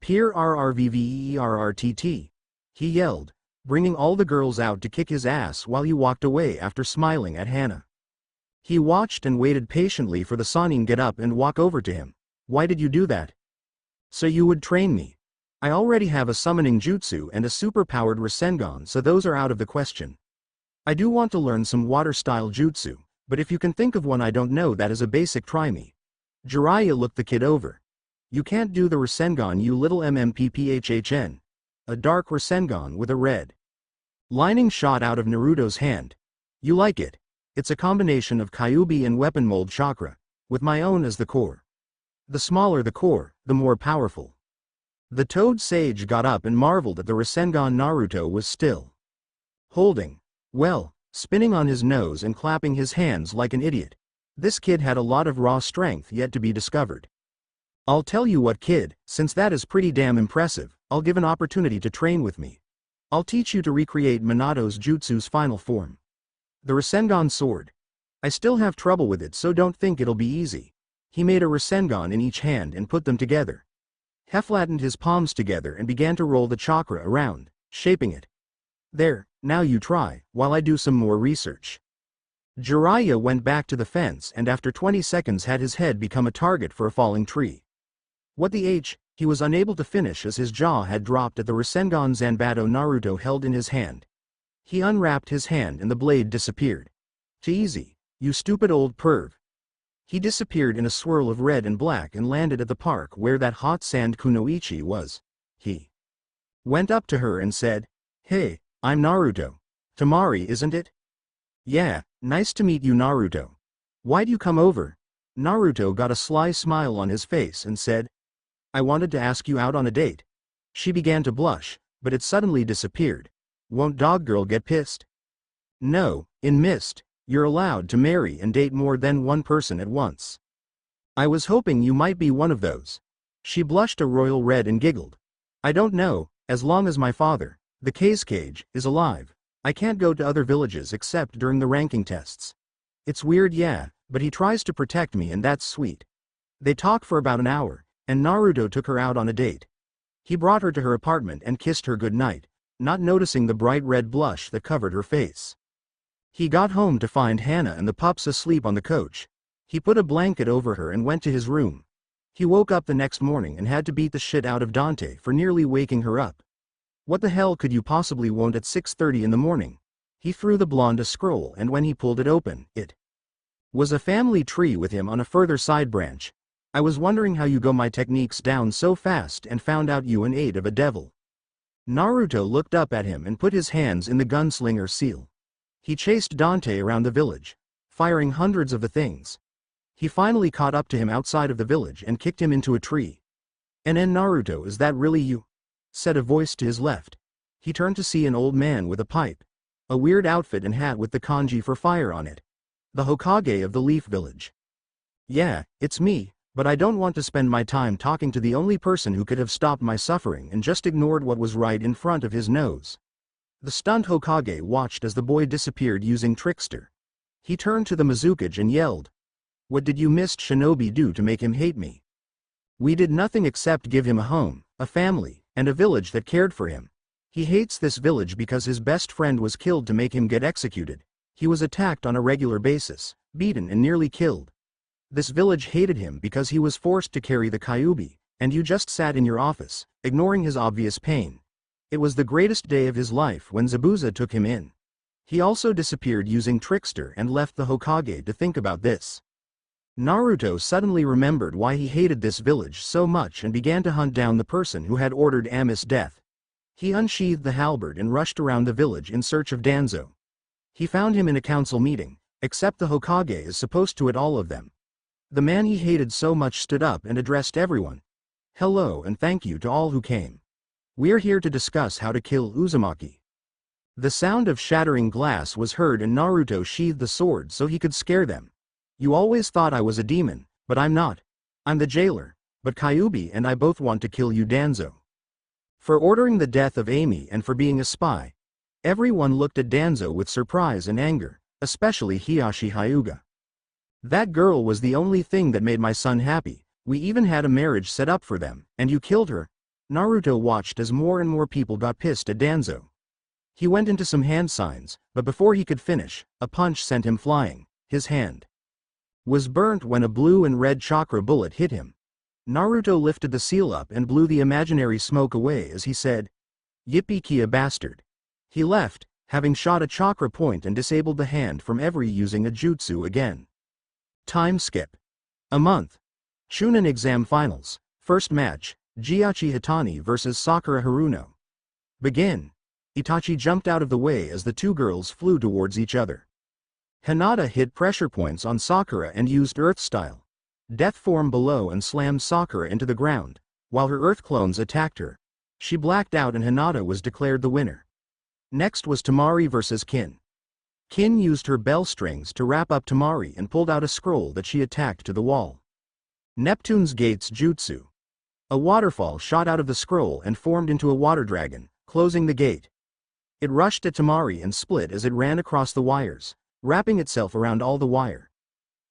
Peer rrvverrtt, he yelled, bringing all the girls out to kick his ass while he walked away after smiling at Hannah. He watched and waited patiently for the Sannin get up and walk over to him. Why did you do that? So you would train me. I already have a summoning jutsu and a super-powered Rasengan, so those are out of the question. I do want to learn some water-style jutsu, but if you can think of one I don't know that is a basic, try me. Jiraiya looked the kid over. You can't do the Rasengan, you little mmphhn. A dark Rasengan with a red lining shot out of Naruto's hand. You like it? It's a combination of Kyuubi and weapon mold chakra, with my own as the core. The smaller the core, the more powerful. The Toad Sage got up and marveled at the Rasengan Naruto was still holding. Well, spinning on his nose and clapping his hands like an idiot. This kid had a lot of raw strength yet to be discovered. I'll tell you what, kid, since that is pretty damn impressive, I'll give an opportunity to train with me. I'll teach you to recreate Minato's jutsu's final form. The Rasengan sword. I still have trouble with it, so don't think it'll be easy. He made a Rasengan in each hand and put them together. He flattened his palms together and began to roll the chakra around, shaping it. There, now you try, while I do some more research. Jiraiya went back to the fence and after 20 seconds had his head become a target for a falling tree. What the H? He was unable to finish as his jaw had dropped at the Rasengan Zanbato Naruto held in his hand. He unwrapped his hand and the blade disappeared. Too easy, you stupid old perv. He disappeared in a swirl of red and black and landed at the park where that hot sand kunoichi was. He went up to her and said, "Hey, I'm Naruto. Temari, isn't it?" "Yeah, nice to meet you, Naruto. Why'd you come over?" Naruto got a sly smile on his face and said, "I wanted to ask you out on a date." She began to blush, but it suddenly disappeared. Won't dog girl get pissed? No, in Mist, you're allowed to marry and date more than one person at once. I was hoping you might be one of those. She blushed a royal red and giggled. I don't know, as long as my father, the Kazekage, is alive. I can't go to other villages except during the ranking tests. It's weird, yeah, but he tries to protect me and that's sweet. They talked for about an hour, and Naruto took her out on a date. He brought her to her apartment and kissed her goodnight, not noticing the bright red blush that covered her face. He got home to find Hannah and the pups asleep on the couch. He put a blanket over her and went to his room. He woke up the next morning and had to beat the shit out of Dante for nearly waking her up. What the hell could you possibly want at 6:30 in the morning? He threw the blonde a scroll and when he pulled it open, it was a family tree with him on a further side branch. I was wondering how you got my techniques down so fast and found out you an aid of a devil. Naruto looked up at him and put his hands in the gunslinger seal. He chased Dante around the village, firing hundreds of the things. He finally caught up to him outside of the village and kicked him into a tree. "And Naruto, is that really you?" said a voice to his left. He turned to see an old man with a pipe, a weird outfit and hat with the kanji for fire on it. The Hokage of the Leaf Village. "Yeah, it's me, but I don't want to spend my time talking to the only person who could have stopped my suffering and just ignored what was right in front of his nose." The stunned Hokage watched as the boy disappeared using Trickster. He turned to the Mizukage and yelled, "What did you missed shinobi do to make him hate me?" "We did nothing except give him a home, a family, and a village that cared for him. He hates this village because his best friend was killed to make him get executed. He was attacked on a regular basis, beaten and nearly killed. This village hated him because he was forced to carry the Kyuubi, and you just sat in your office, ignoring his obvious pain. It was the greatest day of his life when Zabuza took him in. He also disappeared using Trickster and left the Hokage to think about this." Naruto suddenly remembered why he hated this village so much and began to hunt down the person who had ordered Ami's death. He unsheathed the halberd and rushed around the village in search of Danzo. He found him in a council meeting, except the Hokage is supposed to at all of them. The man he hated so much stood up and addressed everyone. "Hello and thank you to all who came. We're here to discuss how to kill Uzumaki." The sound of shattering glass was heard and Naruto sheathed the sword so he could scare them. "You always thought I was a demon, but I'm not. I'm the jailer, but Kyuubi and I both want to kill you, Danzo." For ordering the death of Amy and for being a spy. Everyone looked at Danzo with surprise and anger, especially Hiyashi Hyuga. That girl was the only thing that made my son happy. We even had a marriage set up for them, and you killed her." Naruto watched as more and more people got pissed at Danzo. He went into some hand signs, but before he could finish, a punch sent him flying. His hand was burnt when a blue and red chakra bullet hit him. Naruto lifted the seal up and blew the imaginary smoke away as he said, "Yippee-ki-ya bastard." He left, having shot a chakra point and disabled the hand from ever using a jutsu again. Time skip. A month. Chunin exam finals. First match, Jiachi Hitani vs Sakura Haruno. Begin. Itachi jumped out of the way as the two girls flew towards each other. Hinata hit pressure points on Sakura and used Earth Style. Death form below and slammed Sakura into the ground, while her Earth clones attacked her. She blacked out and Hinata was declared the winner. Next was Temari vs Kin. Kin used her bell strings to wrap up Temari and pulled out a scroll that she attacked to the wall. Neptune's Gates Jutsu. A waterfall shot out of the scroll and formed into a water dragon, closing the gate. It rushed at Temari and split as it ran across the wires, wrapping itself around all the wire.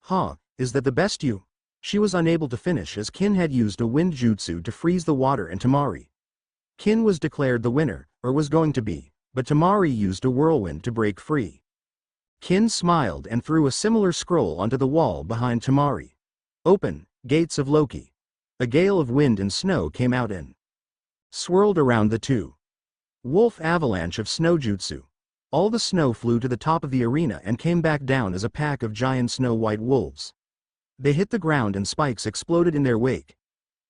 "Huh, is that the best you?" She was unable to finish as Kin had used a wind jutsu to freeze the water and Temari. Kin was declared the winner, or was going to be, but Temari used a whirlwind to break free. Kin smiled and threw a similar scroll onto the wall behind Temari. "Open, gates of Loki." A gale of wind and snow came out and swirled around the two. Wolf avalanche of snow jutsu. All the snow flew to the top of the arena and came back down as a pack of giant snow-white wolves. They hit the ground and spikes exploded in their wake.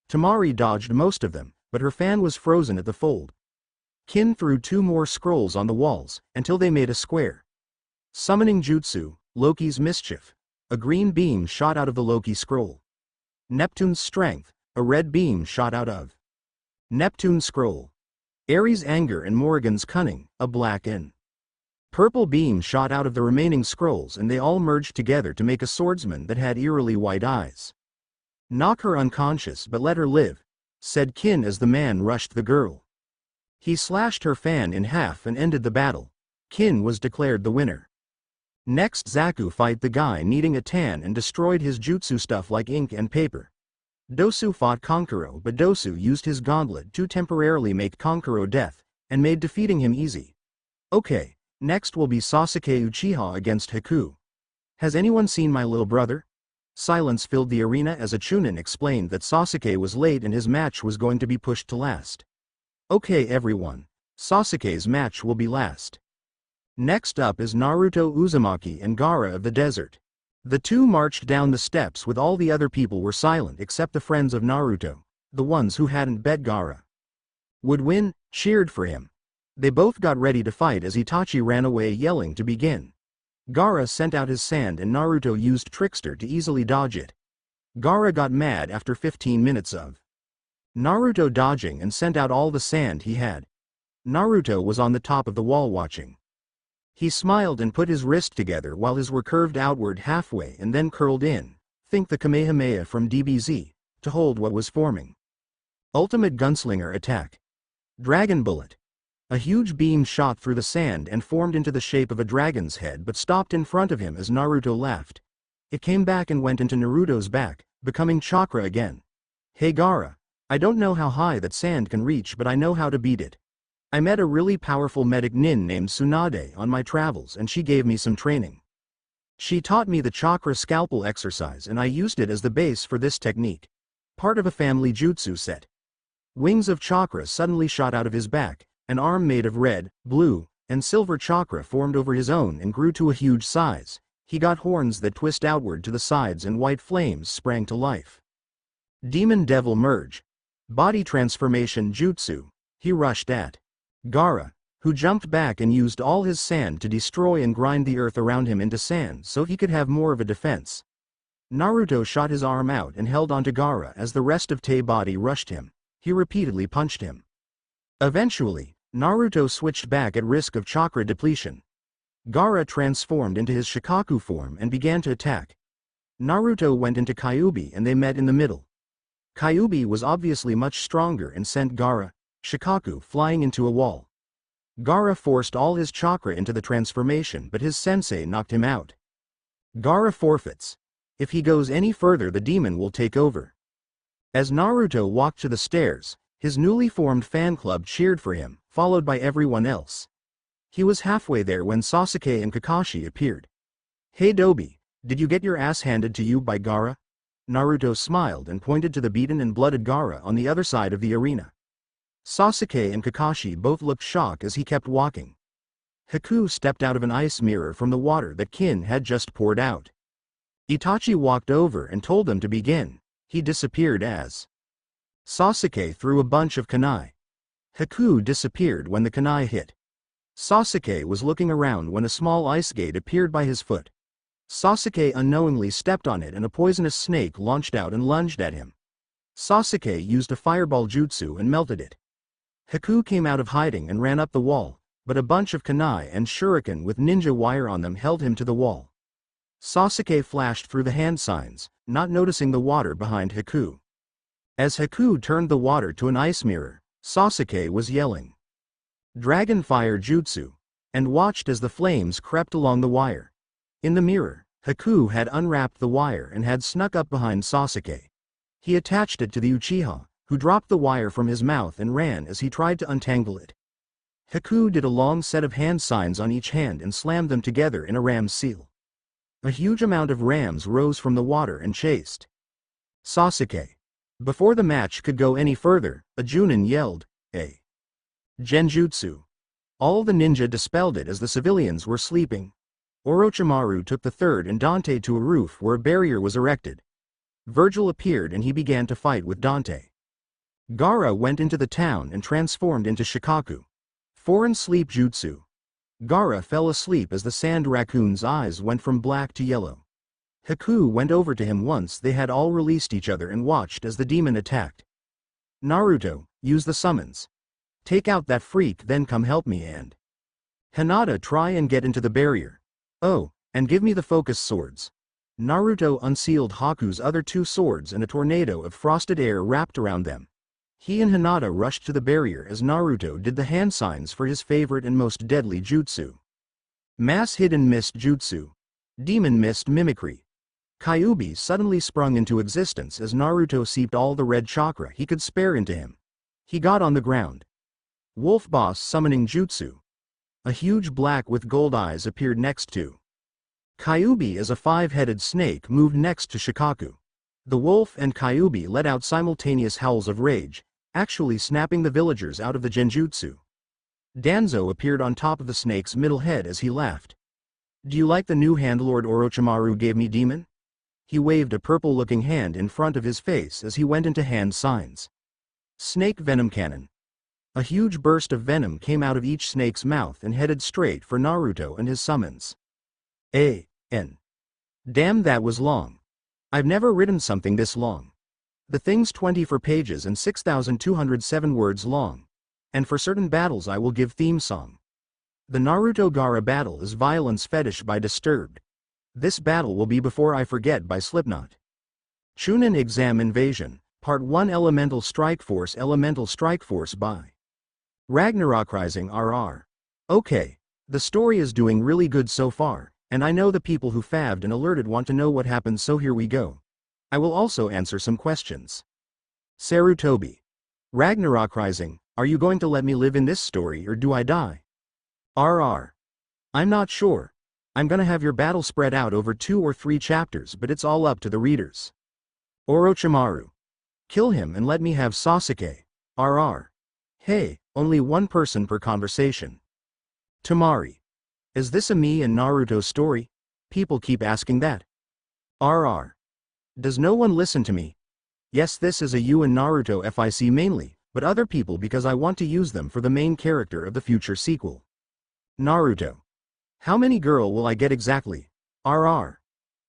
Temari dodged most of them, but her fan was frozen at the fold. Kin threw two more scrolls on the walls, until they made a square. Summoning jutsu, Loki's mischief. A green beam shot out of the Loki scroll. Neptune's strength. A red beam shot out of Neptune's scroll. Ares' anger and Morrigan's cunning. A black and purple beam shot out of the remaining scrolls and they all merged together to make a swordsman that had eerily white eyes. "Knock her unconscious but let her live," said Kin as the man rushed the girl. He slashed her fan in half and ended the battle. Kin was declared the winner. Next Zaku fight the guy needing a tan and destroyed his jutsu stuff like ink and paper. Dosu fought Kankuro but Dosu used his gauntlet to temporarily make Kankuro death, and made defeating him easy. Okay, next will be Sasuke Uchiha against Haku. "Has anyone seen my little brother?" Silence filled the arena as a Chunin explained that Sasuke was late and his match was going to be pushed to last. "Okay everyone, Sasuke's match will be last." Next up is Naruto Uzumaki and Gaara of the desert. The two marched down the steps with all the other people were silent except the friends of Naruto, the ones who hadn't bet Gaara would win, cheered for him. They both got ready to fight as Itachi ran away yelling to begin. Gaara sent out his sand and Naruto used Trickster to easily dodge it. Gaara got mad after 15 minutes of Naruto dodging and sent out all the sand he had. Naruto was on the top of the wall watching. He smiled and put his wrist together while his were curved outward halfway and then curled in, think the Kamehameha from DBZ, to hold what was forming. Ultimate Gunslinger Attack. Dragon Bullet. A huge beam shot through the sand and formed into the shape of a dragon's head but stopped in front of him as Naruto laughed. It came back and went into Naruto's back, becoming chakra again. "Hey Gaara, I don't know how high that sand can reach but I know how to beat it. I met a really powerful medic nin named Tsunade on my travels and she gave me some training. She taught me the chakra scalpel exercise and I used it as the base for this technique. Part of a family jutsu set." Wings of chakra suddenly shot out of his back, an arm made of red, blue, and silver chakra formed over his own and grew to a huge size. He got horns that twist outward to the sides and white flames sprang to life. Demon Devil Merge. Body Transformation Jutsu. He rushed at Gaara, who jumped back and used all his sand to destroy and grind the earth around him into sand so he could have more of a defense. Naruto shot his arm out and held onto Gaara as the rest of Tei body rushed him. He repeatedly punched him. Eventually, Naruto switched back at risk of chakra depletion. Gaara transformed into his Shikaku form and began to attack. Naruto went into Kyuubi and they met in the middle. Kyuubi was obviously much stronger and sent Gaara, Shikaku, flying into a wall. Gaara forced all his chakra into the transformation but his sensei knocked him out. Gaara forfeits. If he goes any further, the demon will take over. As Naruto walked to the stairs, his newly formed fan club cheered for him, followed by everyone else. He was halfway there when Sasuke and Kakashi appeared. "Hey Dobi, did you get your ass handed to you by Gaara?" Naruto smiled and pointed to the beaten and blooded Gaara on the other side of the arena. Sasuke and Kakashi both looked shocked as he kept walking. Haku stepped out of an ice mirror from the water that Kin had just poured out. Itachi walked over and told them to begin. He disappeared as Sasuke threw a bunch of kunai. Haku disappeared when the kunai hit. Sasuke was looking around when a small ice gate appeared by his foot. Sasuke unknowingly stepped on it and a poisonous snake launched out and lunged at him. Sasuke used a fireball jutsu and melted it. Haku came out of hiding and ran up the wall, but a bunch of kunai and shuriken with ninja wire on them held him to the wall. Sasuke flashed through the hand signs, not noticing the water behind Haku. As Haku turned the water to an ice mirror, Sasuke was yelling Dragon Fire Jutsu, and watched as the flames crept along the wire. In the mirror, Haku had unwrapped the wire and had snuck up behind Sasuke. He attached it to the Uchiha, who dropped the wire from his mouth and ran as he tried to untangle it. Haku did a long set of hand signs on each hand and slammed them together in a ram's seal. A huge amount of rams rose from the water and chased Sasuke. Before the match could go any further, a Chunin yelled, "A Genjutsu!" All the ninja dispelled it as the civilians were sleeping. Orochimaru took the third and Dante to a roof where a barrier was erected. Virgil appeared and he began to fight with Dante. Gaara went into the town and transformed into Shikaku. Foreign sleep jutsu. Gaara fell asleep as the sand raccoon's eyes went from black to yellow. Haku went over to him once they had all released each other and watched as the demon attacked. Naruto, use the summons. Take out that freak, then come help me and Hinata try and get into the barrier. Oh, and give me the focus swords. Naruto unsealed Haku's other two swords and a tornado of frosted air wrapped around them. He and Hinata rushed to the barrier as Naruto did the hand signs for his favorite and most deadly jutsu. Mass Hidden Mist Jutsu. Demon Mist Mimicry. Kyuubi suddenly sprung into existence as Naruto seeped all the red chakra he could spare into him. He got on the ground. Wolf Boss Summoning Jutsu. A huge black with gold eyes appeared next to Kyuubi as a five-headed snake moved next to Shikaku. The wolf and Kyuubi let out simultaneous howls of rage, actually snapping the villagers out of the genjutsu. Danzo appeared on top of the snake's middle head as he laughed. "Do you like the new hand Lord Orochimaru gave me, demon?" He waved a purple-looking hand in front of his face as he went into hand signs. Snake Venom Cannon. A huge burst of venom came out of each snake's mouth and headed straight for Naruto and his summons. A.N. Damn, that was long. I've never written something this long. The thing's 24 pages and 6,207 words long. And for certain battles I will give theme song. The Naruto Gaara battle is Violence Fetish by Disturbed. This battle will be Before I Forget by Slipknot. Chunin Exam Invasion, Part 1 Elemental Strike Force by Ragnarok Rising RR. Okay, the story is doing really good so far, and I know the people who fabbed and alerted want to know what happened, so here we go. I will also answer some questions. Sarutobi. Ragnarok Rising, are you going to let me live in this story or do I die? RR. I'm not sure. I'm gonna have your battle spread out over 2 or 3 chapters, but it's all up to the readers. Orochimaru. Kill him and let me have Sasuke. RR. Hey, only one person per conversation. Temari. Is this a me and Naruto story? People keep asking that. RR. Does no one listen to me? Yes, this is a you and Naruto FIC mainly, but other people because I want to use them for the main character of the future sequel. Naruto. How many girl will I get exactly? RR.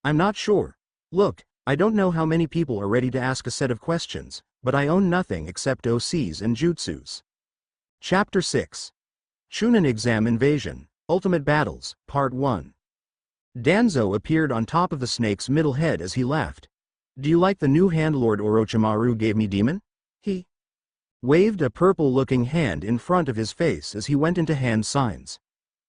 I'm not sure. Look, I don't know how many people are ready to ask a set of questions, but I own nothing except OCs and jutsus. Chapter 6. Chunin Exam Invasion, Ultimate Battles, Part 1. Danzo appeared on top of the snake's middle head as he laughed. Do you like the new hand Lord Orochimaru gave me, demon? He waved a purple-looking hand in front of his face as he went into hand signs.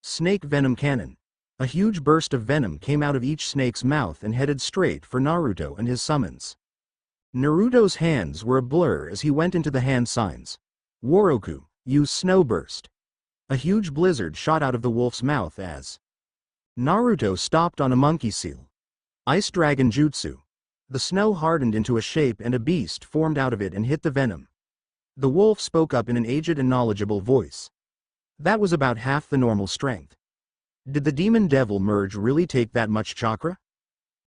Snake Venom Cannon. A huge burst of venom came out of each snake's mouth and headed straight for Naruto and his summons. Naruto's hands were a blur as he went into the hand signs. Woroku, use snow burst. A huge blizzard shot out of the wolf's mouth as Naruto stopped on a monkey seal. Ice Dragon Jutsu. The snow hardened into a shape and a beast formed out of it and hit the venom. The wolf spoke up in an aged and knowledgeable voice. That was about half the normal strength. Did the demon devil merge really take that much chakra?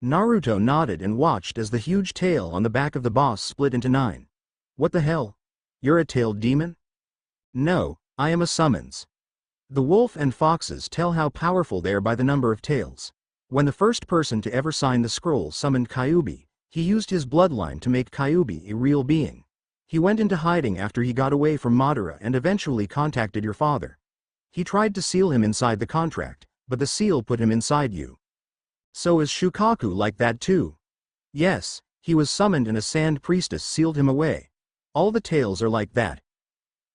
Naruto nodded and watched as the huge tail on the back of the boss split into 9. What the hell? You're a tailed demon? No, I am a summons. The wolf and foxes tell how powerful they are by the number of tails. When the first person to ever sign the scroll summoned Kyuubi, he used his bloodline to make Kyuubi a real being. He went into hiding after he got away from Madara and eventually contacted your father. He tried to seal him inside the contract, but the seal put him inside you. So is Shukaku like that too? Yes, he was summoned and a sand priestess sealed him away. All the tails are like that.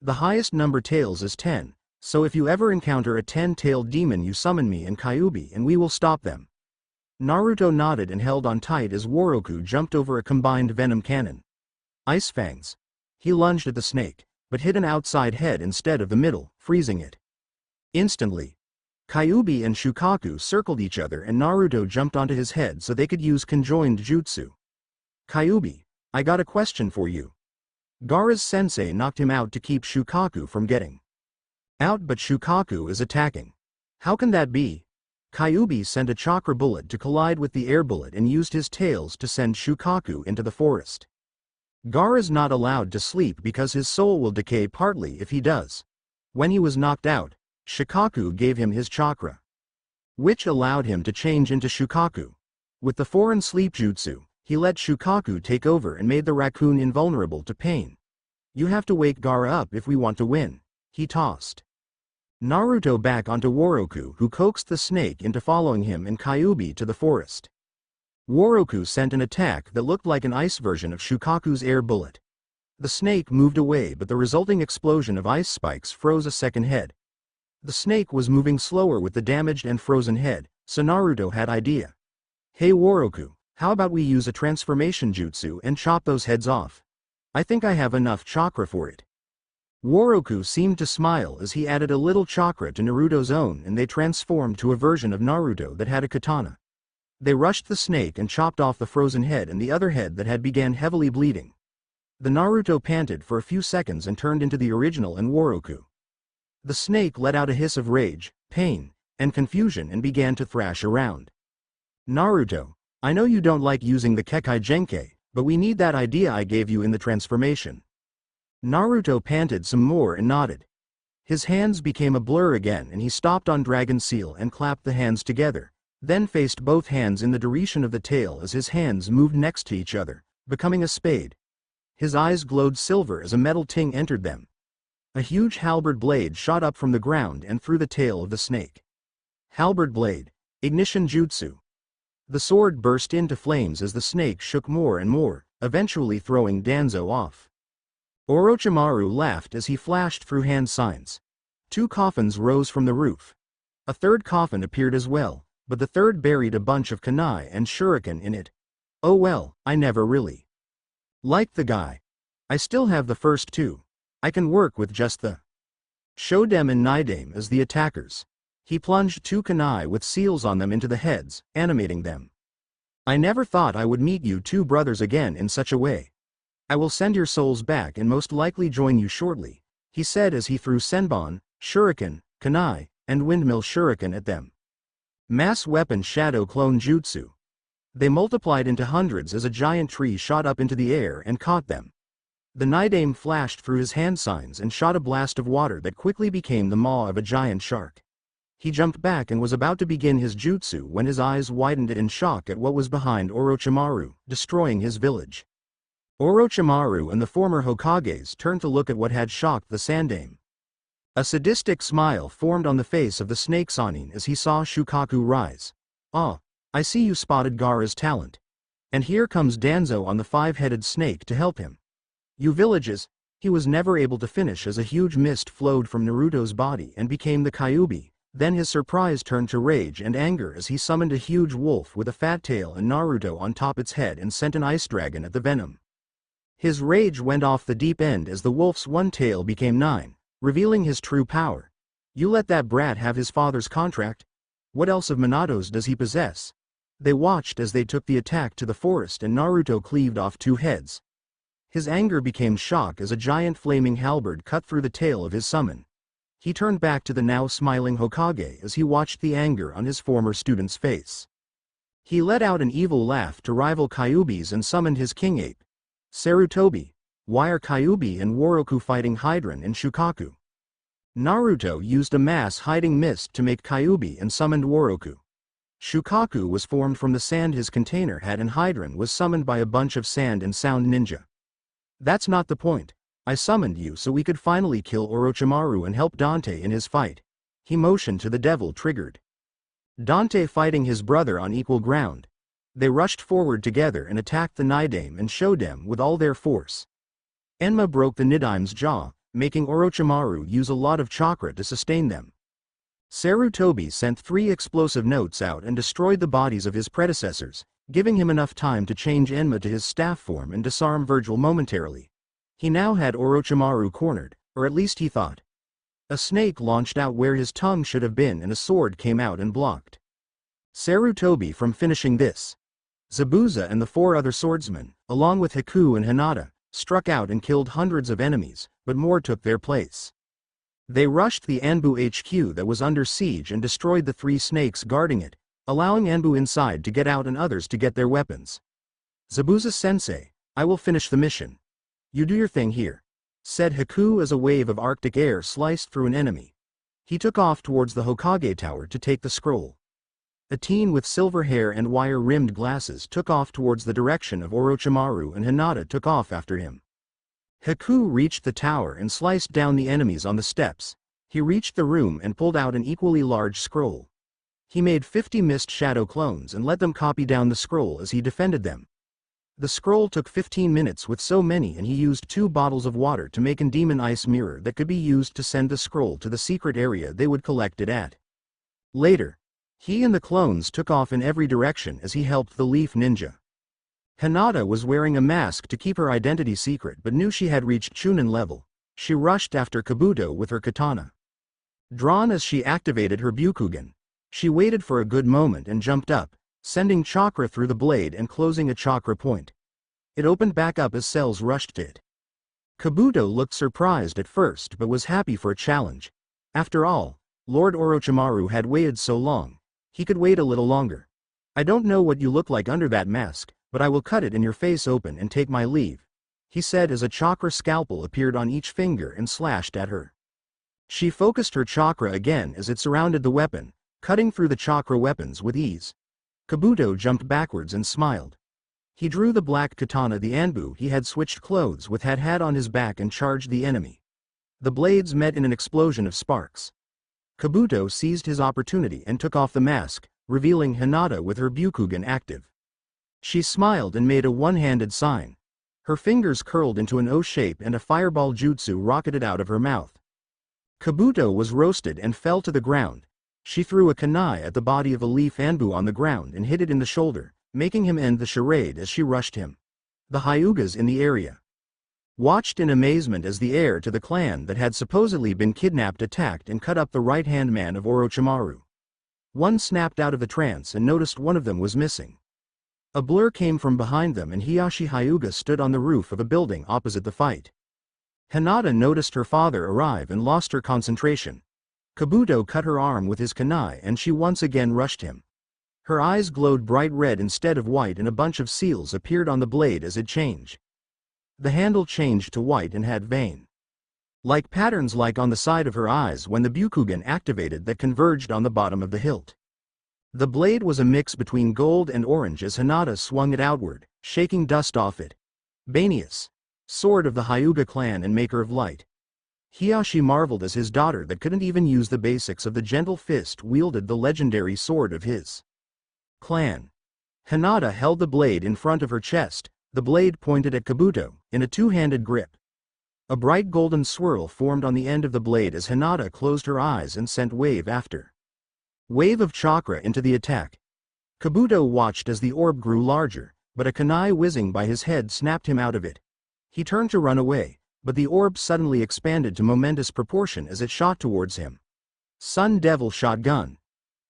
The highest number tails is 10, so if you ever encounter a 10-tailed demon you summon me and Kyuubi and we will stop them. Naruto nodded and held on tight as Woroku jumped over a combined venom cannon. Ice Fangs. He lunged at the snake, but hit an outside head instead of the middle, freezing it. Instantly, Kyuubi and Shukaku circled each other and Naruto jumped onto his head so they could use conjoined jutsu. Kyuubi, I got a question for you. Gaara's sensei knocked him out to keep Shukaku from getting out, but Shukaku is attacking. How can that be? Kyuubi sent a chakra bullet to collide with the air bullet and used his tails to send Shukaku into the forest. Gaara's not allowed to sleep because his soul will decay partly if he does. When he was knocked out, Shukaku gave him his chakra, which allowed him to change into Shukaku. With the foreign sleep jutsu, he let Shukaku take over and made the raccoon invulnerable to pain. You have to wake Gaara up if we want to win. He tossed Naruto back onto Woroku, who coaxed the snake into following him and Kyuubi to the forest. Woroku sent an attack that looked like an ice version of Shukaku's air bullet. The snake moved away, but the resulting explosion of ice spikes froze a second head. The snake was moving slower with the damaged and frozen head, so Naruto had idea. Hey Woroku, how about we use a transformation jutsu and chop those heads off? I think I have enough chakra for it. Woroku seemed to smile as he added a little chakra to Naruto's own and they transformed to a version of Naruto that had a katana. They rushed the snake and chopped off the frozen head and the other head that had began heavily bleeding. The Naruto panted for a few seconds and turned into the original and Woroku. The snake let out a hiss of rage, pain, and confusion and began to thrash around. Naruto, I know you don't like using the Kekai Genkai, but we need that idea I gave you in the transformation. Naruto panted some more and nodded. His hands became a blur again and he stopped on Dragon Seal and clapped the hands together, then faced both hands in the direction of the tail as his hands moved next to each other, becoming a spade. His eyes glowed silver as a metal ting entered them. A huge halberd blade shot up from the ground and through the tail of the snake. Halberd blade. Ignition jutsu. The sword burst into flames as the snake shook more and more, eventually throwing Danzo off. Orochimaru laughed as he flashed through hand signs. 2 coffins rose from the roof. A third coffin appeared as well, but the third buried a bunch of kunai and shuriken in it. Oh well, I never really liked the guy. I still have the first 2. I can work with just the Shodem and Nidame as the attackers. He plunged 2 kunai with seals on them into the heads, animating them. I never thought I would meet you 2 brothers again in such a way. I will send your souls back and most likely join you shortly, he said as he threw senbon, shuriken, kunai, and windmill shuriken at them. Mass weapon shadow clone jutsu. They multiplied into hundreds as a giant tree shot up into the air and caught them. The Nidame flashed through his hand signs and shot a blast of water that quickly became the maw of a giant shark. He jumped back and was about to begin his jutsu when his eyes widened in shock at what was behind Orochimaru, destroying his village. Orochimaru and the former Hokages turned to look at what had shocked the Sandame. A sadistic smile formed on the face of the snake Sanin as he saw Shukaku rise. Ah, I see you spotted Gaara's talent. And here comes Danzo on the 5-headed snake to help him. You villages, he was never able to finish as a huge mist flowed from Naruto's body and became the Kyuubi, Then his surprise turned to rage and anger as he summoned a huge wolf with a fat tail and Naruto on top its head and sent an ice dragon at the venom. His rage went off the deep end as the wolf's one tail became 9, revealing his true power. You let that brat have his father's contract? What else of Minato's does he possess? They watched as they took the attack to the forest and Naruto cleaved off 2 heads. His anger became shock as a giant flaming halberd cut through the tail of his summon. He turned back to the now smiling Hokage as he watched the anger on his former student's face. He let out an evil laugh to rival Kyuubi's and summoned his king ape. Sarutobi, why are Kyuubi and Woroku fighting Hydran and Shukaku? Naruto used a mass hiding mist to make Kyuubi and summoned Woroku. Shukaku was formed from the sand his container had and Hydran was summoned by a bunch of sand and sound ninja. That's not the point. I summoned you so we could finally kill Orochimaru and help Dante in his fight. He motioned to the devil triggered. Dante fighting his brother on equal ground. They rushed forward together and attacked the Nidaime and Shodem with all their force. Enma broke the Nidaime's jaw, making Orochimaru use a lot of chakra to sustain them. Sarutobi sent 3 explosive notes out and destroyed the bodies of his predecessors, giving him enough time to change Enma to his staff form and disarm Virgil momentarily. He now had Orochimaru cornered, or at least he thought. A snake launched out where his tongue should have been and a sword came out and blocked Sarutobi from finishing this. Zabuza and the 4 other swordsmen, along with Haku and Hinata, struck out and killed hundreds of enemies, but more took their place. They rushed the Anbu HQ that was under siege and destroyed the 3 snakes guarding it, allowing Anbu inside to get out and others to get their weapons. Zabuza-sensei, I will finish the mission. You do your thing here, said Haku as a wave of arctic air sliced through an enemy. He took off towards the Hokage tower to take the scroll. A teen with silver hair and wire-rimmed glasses took off towards the direction of Orochimaru and Hinata took off after him. Haku reached the tower and sliced down the enemies on the steps. He reached the room and pulled out an equally large scroll. He made 50 mist shadow clones and let them copy down the scroll as he defended them. The scroll took 15 minutes with so many and he used 2 bottles of water to make a demon ice mirror that could be used to send the scroll to the secret area they would collect it at. Later, he and the clones took off in every direction as he helped the Leaf Ninja. Hinata was wearing a mask to keep her identity secret but knew she had reached Chunin level. She rushed after Kabuto with her katana. Drawn as she activated her Byukugen, she waited for a good moment and jumped up, sending chakra through the blade and closing a chakra point. It opened back up as cells rushed to it. Kabuto looked surprised at first but was happy for a challenge. After all, Lord Orochimaru had waited so long. He could wait a little longer. I don't know what you look like under that mask, but I will cut it and your face open and take my leave, he said as a chakra scalpel appeared on each finger and slashed at her. She focused her chakra again as it surrounded the weapon, cutting through the chakra weapons with ease. Kabuto jumped backwards and smiled. He drew the black katana the Anbu he had switched clothes with had on his back and charged the enemy. The blades met in an explosion of sparks. Kabuto seized his opportunity and took off the mask, revealing Hinata with her Byukugen active. She smiled and made a one-handed sign. Her fingers curled into an O shape and a fireball jutsu rocketed out of her mouth. Kabuto was roasted and fell to the ground. She threw a kunai at the body of a leaf Anbu on the ground and hit it in the shoulder, making him end the charade as she rushed him. The Hyugas in the area watched in amazement as the heir to the clan that had supposedly been kidnapped attacked and cut up the right-hand man of Orochimaru. One snapped out of the trance and noticed one of them was missing. A blur came from behind them and Hiyashi Hyuga stood on the roof of a building opposite the fight. Hinata noticed her father arrive and lost her concentration. Kabuto cut her arm with his kunai and she once again rushed him. Her eyes glowed bright red instead of white and a bunch of seals appeared on the blade as it changed. The handle changed to white and had vein-like patterns like on the side of her eyes when the Byukugen activated that converged on the bottom of the hilt. The blade was a mix between gold and orange as Hinata swung it outward, shaking dust off it. Banius, sword of the Hyuga clan and maker of light. Hiyashi marveled as his daughter that couldn't even use the basics of the gentle fist wielded the legendary sword of his clan. Hinata held the blade in front of her chest, the blade pointed at Kabuto, in a two-handed grip. A bright golden swirl formed on the end of the blade as Hinata closed her eyes and sent wave after Wave of chakra into the attack. Kabuto watched as the orb grew larger, but a kunai whizzing by his head snapped him out of it. He turned to run away, but the orb suddenly expanded to momentous proportion as it shot towards him. Sun Devil Shotgun.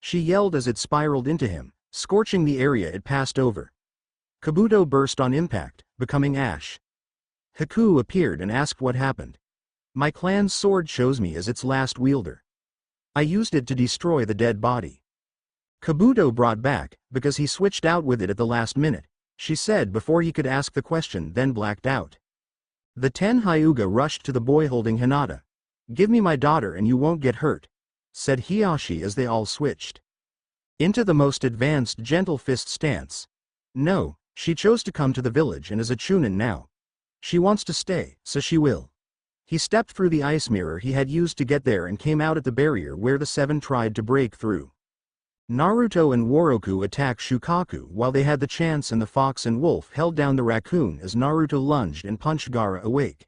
She yelled as it spiraled into him, scorching the area it passed over. Kabuto burst on impact, becoming ash. Haku appeared and asked what happened. My clan's sword chose me as its last wielder. I used it to destroy the dead body. Kabuto brought back, because he switched out with it at the last minute, she said before he could ask the question, then blacked out. The 10 Hyuga rushed to the boy holding Hinata. Give me my daughter and you won't get hurt, said Hiyashi as they all switched into the most advanced gentle fist stance. No, she chose to come to the village and is a Chunin now. She wants to stay, so she will. He stepped through the ice mirror he had used to get there and came out at the barrier where the 7 tried to break through. Naruto and Woroku attacked Shukaku while they had the chance, and the fox and wolf held down the raccoon as Naruto lunged and punched Gaara awake.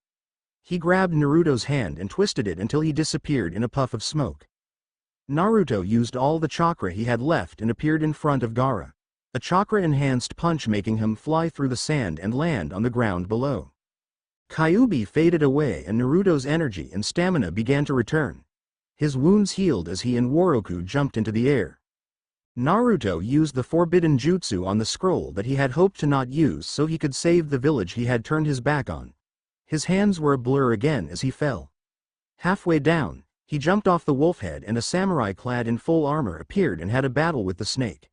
He grabbed Naruto's hand and twisted it until he disappeared in a puff of smoke. Naruto used all the chakra he had left and appeared in front of Gaara, a chakra-enhanced punch making him fly through the sand and land on the ground below. Kyuubi faded away and Naruto's energy and stamina began to return. His wounds healed as he and Woroku jumped into the air. Naruto used the forbidden jutsu on the scroll that he had hoped to not use so he could save the village he had turned his back on. His hands were a blur again as he fell. Halfway down, he jumped off the wolf head and a samurai clad in full armor appeared and had a battle with the snake.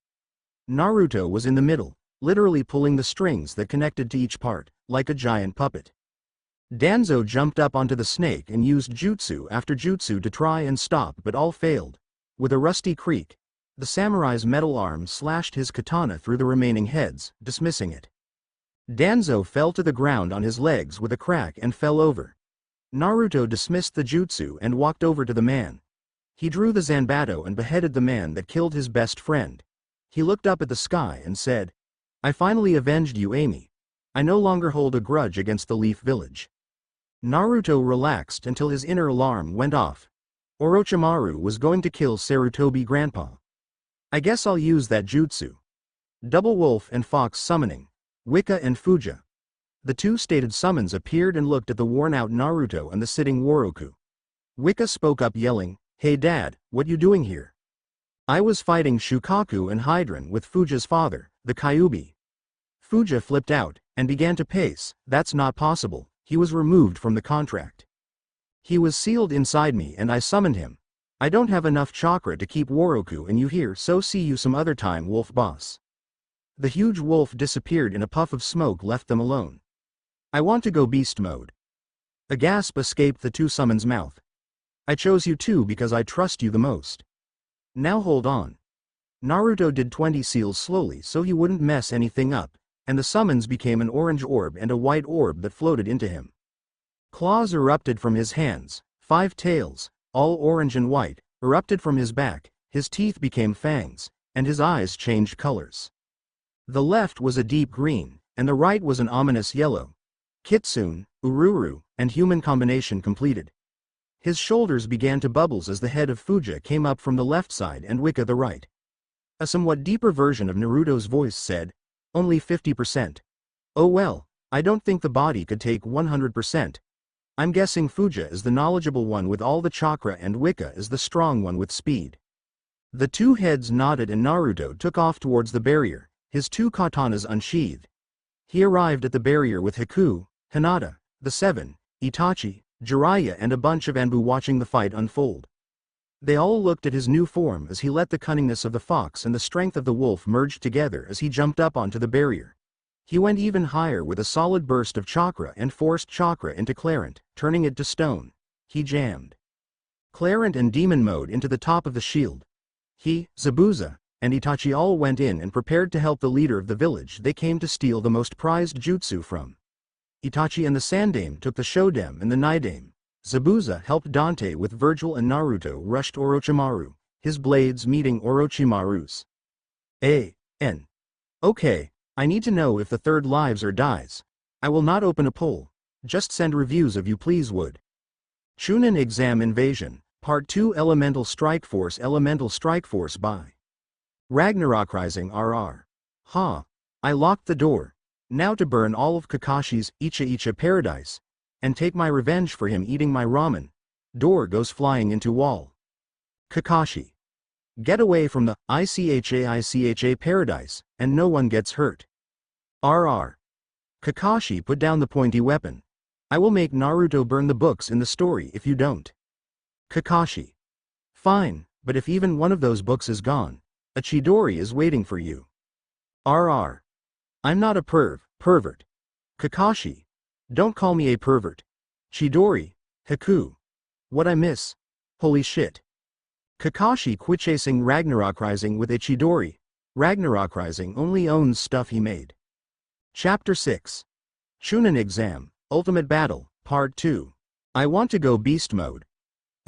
Naruto was in the middle, literally pulling the strings that connected to each part, like a giant puppet. Danzo jumped up onto the snake and used jutsu after jutsu to try and stop, but all failed. With a rusty creak, the samurai's metal arm slashed his katana through the remaining heads, dismissing it. Danzo fell to the ground on his legs with a crack and fell over. Naruto dismissed the jutsu and walked over to the man. He drew the zanbato and beheaded the man that killed his best friend. He looked up at the sky and said, I finally avenged you, Amy. I no longer hold a grudge against the Leaf Village. Naruto relaxed until his inner alarm went off. Orochimaru was going to kill Sarutobi Grandpa. I guess I'll use that jutsu. Double Wolf and Fox summoning. Wika and Fuja. The 2 stated summons appeared and looked at the worn-out Naruto and the sitting Woroku. Wika spoke up yelling, Hey Dad, what you doing here? I was fighting Shukaku and Hydran with Fuja's father, the Kyuubi. Fuja flipped out and began to pace. That's not possible. He was removed from the contract. He was sealed inside me and I summoned him. I don't have enough chakra to keep Woroku and you here, so see you some other time, wolf boss. The huge wolf disappeared in a puff of smoke, left them alone. I want to go beast mode. A gasp escaped the 2 summons' mouth. I chose you too because I trust you the most. Now hold on. Naruto did 20 seals slowly so he wouldn't mess anything up, and the summons became an orange orb and a white orb that floated into him. Claws erupted from his hands, 5 tails, all orange and white, erupted from his back, his teeth became fangs, and his eyes changed colors. The left was a deep green, and the right was an ominous yellow. Kitsune, Ururu, and human combination completed. His shoulders began to bubbles as the head of Fuja came up from the left side and Wika the right. A somewhat deeper version of Naruto's voice said, only 50%. Oh well, I don't think the body could take 100%. I'm guessing Fuja is the knowledgeable one with all the chakra and Wika is the strong one with speed. The 2 heads nodded and Naruto took off towards the barrier, his 2 katanas unsheathed. He arrived at the barrier with Haku, Hinata, the 7, Itachi, Jiraiya and a bunch of Anbu watching the fight unfold. They all looked at his new form as he let the cunningness of the fox and the strength of the wolf merge together as he jumped up onto the barrier. He went even higher with a solid burst of chakra and forced chakra into Clarent, turning it to stone. He jammed Clarent and demon mode into the top of the shield. He, Zabuza, and Itachi all went in and prepared to help the leader of the village they came to steal the most prized jutsu from. Itachi and the Sandame took the Shodem and the Nidame. Zabuza helped Dante with Virgil and Naruto rushed Orochimaru, his blades meeting Orochimaru's. Okay, I need to know if the 3rd lives or dies. I will not open a poll. Just send reviews of you please would. Chunin exam invasion. Part 2 Elemental Strike Force by Ragnarok Rising RR. Ha! I locked the door. Now to burn all of Kakashi's Icha paradise. And take my revenge for him eating my ramen. Door goes flying into wall. Kakashi. Get away from the Icha paradise, and no one gets hurt. RR. Kakashi put down the pointy weapon. I will make Naruto burn the books in the story if you don't. Kakashi. Fine, but if even one of those books is gone, a Chidori is waiting for you. RR. I'm not a pervert. Kakashi. Don't call me a pervert. Chidori, Haku. What I miss? Holy shit. Kakashi quit chasing Ragnarok Rising with a Chidori. Ragnarok Rising only owns stuff he made. Chapter 6. Chunin Exam, Ultimate Battle, Part 2. I want to go beast mode.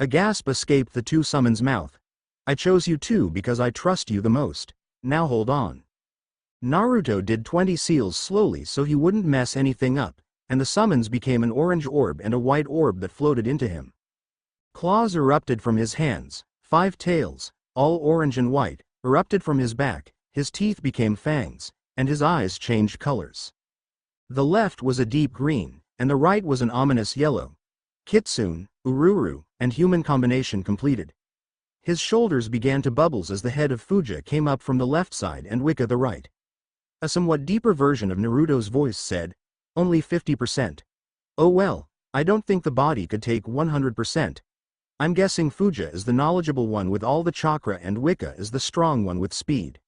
A gasp escaped the two summons mouth. I chose you too because I trust you the most. Now hold on. Naruto did 20 seals slowly so he wouldn't mess anything up, and the summons became an orange orb and a white orb that floated into him. Claws erupted from his hands, 5 tails, all orange and white, erupted from his back, his teeth became fangs, and his eyes changed colors. The left was a deep green, and the right was an ominous yellow. Kitsune, Ururu, and human combination completed. His shoulders began to bubbles as the head of Fuja came up from the left side and Wicca the right. A somewhat deeper version of Naruto's voice said, only 50%. Oh well, I don't think the body could take 100%. I'm guessing Fuja is the knowledgeable one with all the chakra and Wicca is the strong one with speed.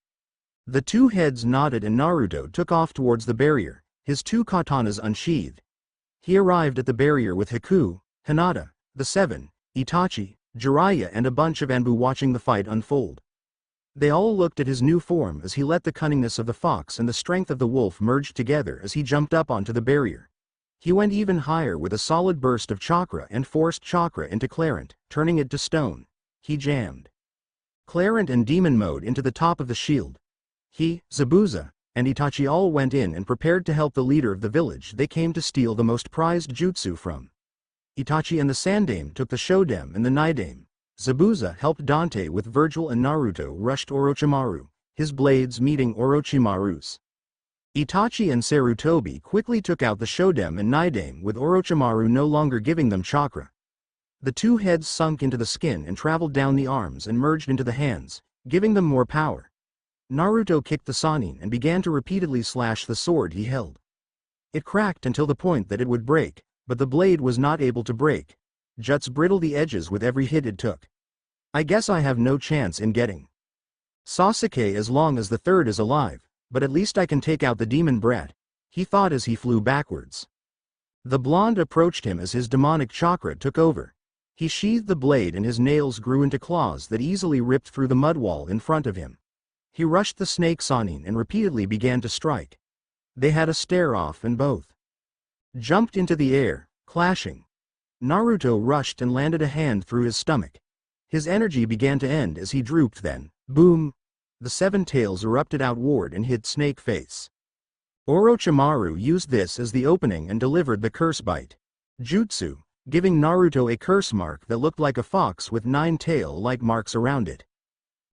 The two heads nodded and Naruto took off towards the barrier, his 2 katanas unsheathed. He arrived at the barrier with Haku, Hinata, the 7, Itachi, Jiraiya and a bunch of Anbu watching the fight unfold. They all looked at his new form as he let the cunningness of the fox and the strength of the wolf merge together as he jumped up onto the barrier. He went even higher with a solid burst of chakra and forced chakra into Clarent, turning it to stone. He jammed Clarent and demon mode into the top of the shield. He, Zabuza, and Itachi all went in and prepared to help the leader of the village they came to steal the most prized jutsu from. Itachi and the Sandame took the Shodem and the Nidame. Zabuza helped Dante with Virgil and Naruto rushed Orochimaru, his blades meeting Orochimaru's. Itachi and Sarutobi quickly took out the Shodem and Nidame with Orochimaru no longer giving them chakra. The two heads sunk into the skin and traveled down the arms and merged into the hands, giving them more power. Naruto kicked the Sannin and began to repeatedly slash the sword he held. It cracked until the point that it would break, but the blade was not able to break. Juts brittle the edges with every hit it took. I guess I have no chance in getting Sasuke as long as the third is alive, but at least I can take out the demon brat, he thought as he flew backwards. The blonde approached him as his demonic chakra took over. He sheathed the blade and his nails grew into claws that easily ripped through the mud wall in front of him. He rushed the snake Sannin and repeatedly began to strike. They had a stare-off and both jumped into the air, clashing. Naruto rushed and landed a hand through his stomach. His energy began to end as he drooped then, boom! The 7 tails erupted outward and hit Snake Face. Orochimaru used this as the opening and delivered the curse bite jutsu, giving Naruto a curse mark that looked like a fox with 9 tail-like marks around it.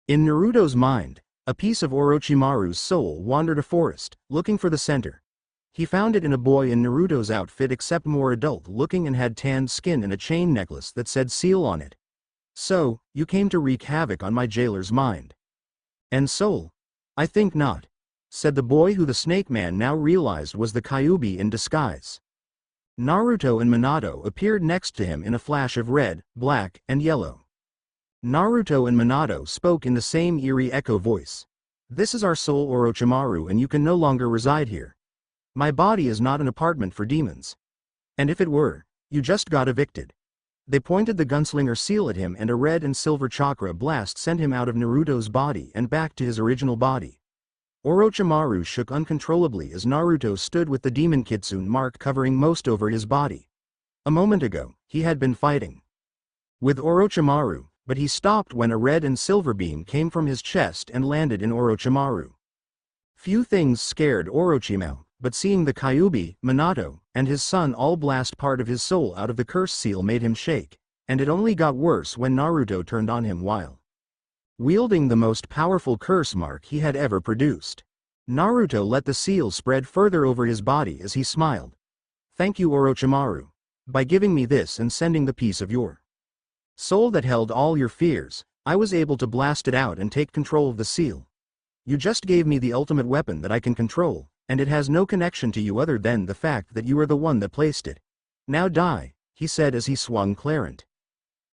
In Naruto's mind, a piece of Orochimaru's soul wandered a forest, looking for the center. He found it in a boy in Naruto's outfit except more adult-looking and had tanned skin and a chain necklace that said seal on it. So, you came to wreak havoc on my jailer's mind. And soul? I think not, said the boy who the Snake Man now realized was the Kyuubi in disguise. Naruto and Minato appeared next to him in a flash of red, black, and yellow. Naruto and Minato spoke in the same eerie echo voice. This is our soul Orochimaru and you can no longer reside here. My body is not an apartment for demons. And if it were, you just got evicted. They pointed the gunslinger seal at him and a red and silver chakra blast sent him out of Naruto's body and back to his original body. Orochimaru shook uncontrollably as Naruto stood with the demon kitsune mark covering most over his body. A moment ago, he had been fighting with Orochimaru, but he stopped when a red and silver beam came from his chest and landed in Orochimaru. Few things scared Orochimaru, but seeing the Kyuubi, Minato, and his son all blast part of his soul out of the curse seal made him shake, and it only got worse when Naruto turned on him while wielding the most powerful curse mark he had ever produced. Naruto let the seal spread further over his body as he smiled. Thank you Orochimaru. By giving me this and sending the piece of your soul that held all your fears, I was able to blast it out and take control of the seal. You just gave me the ultimate weapon that I can control, and it has no connection to you other than the fact that you are the one that placed it. Now die, he said as he swung Clarent.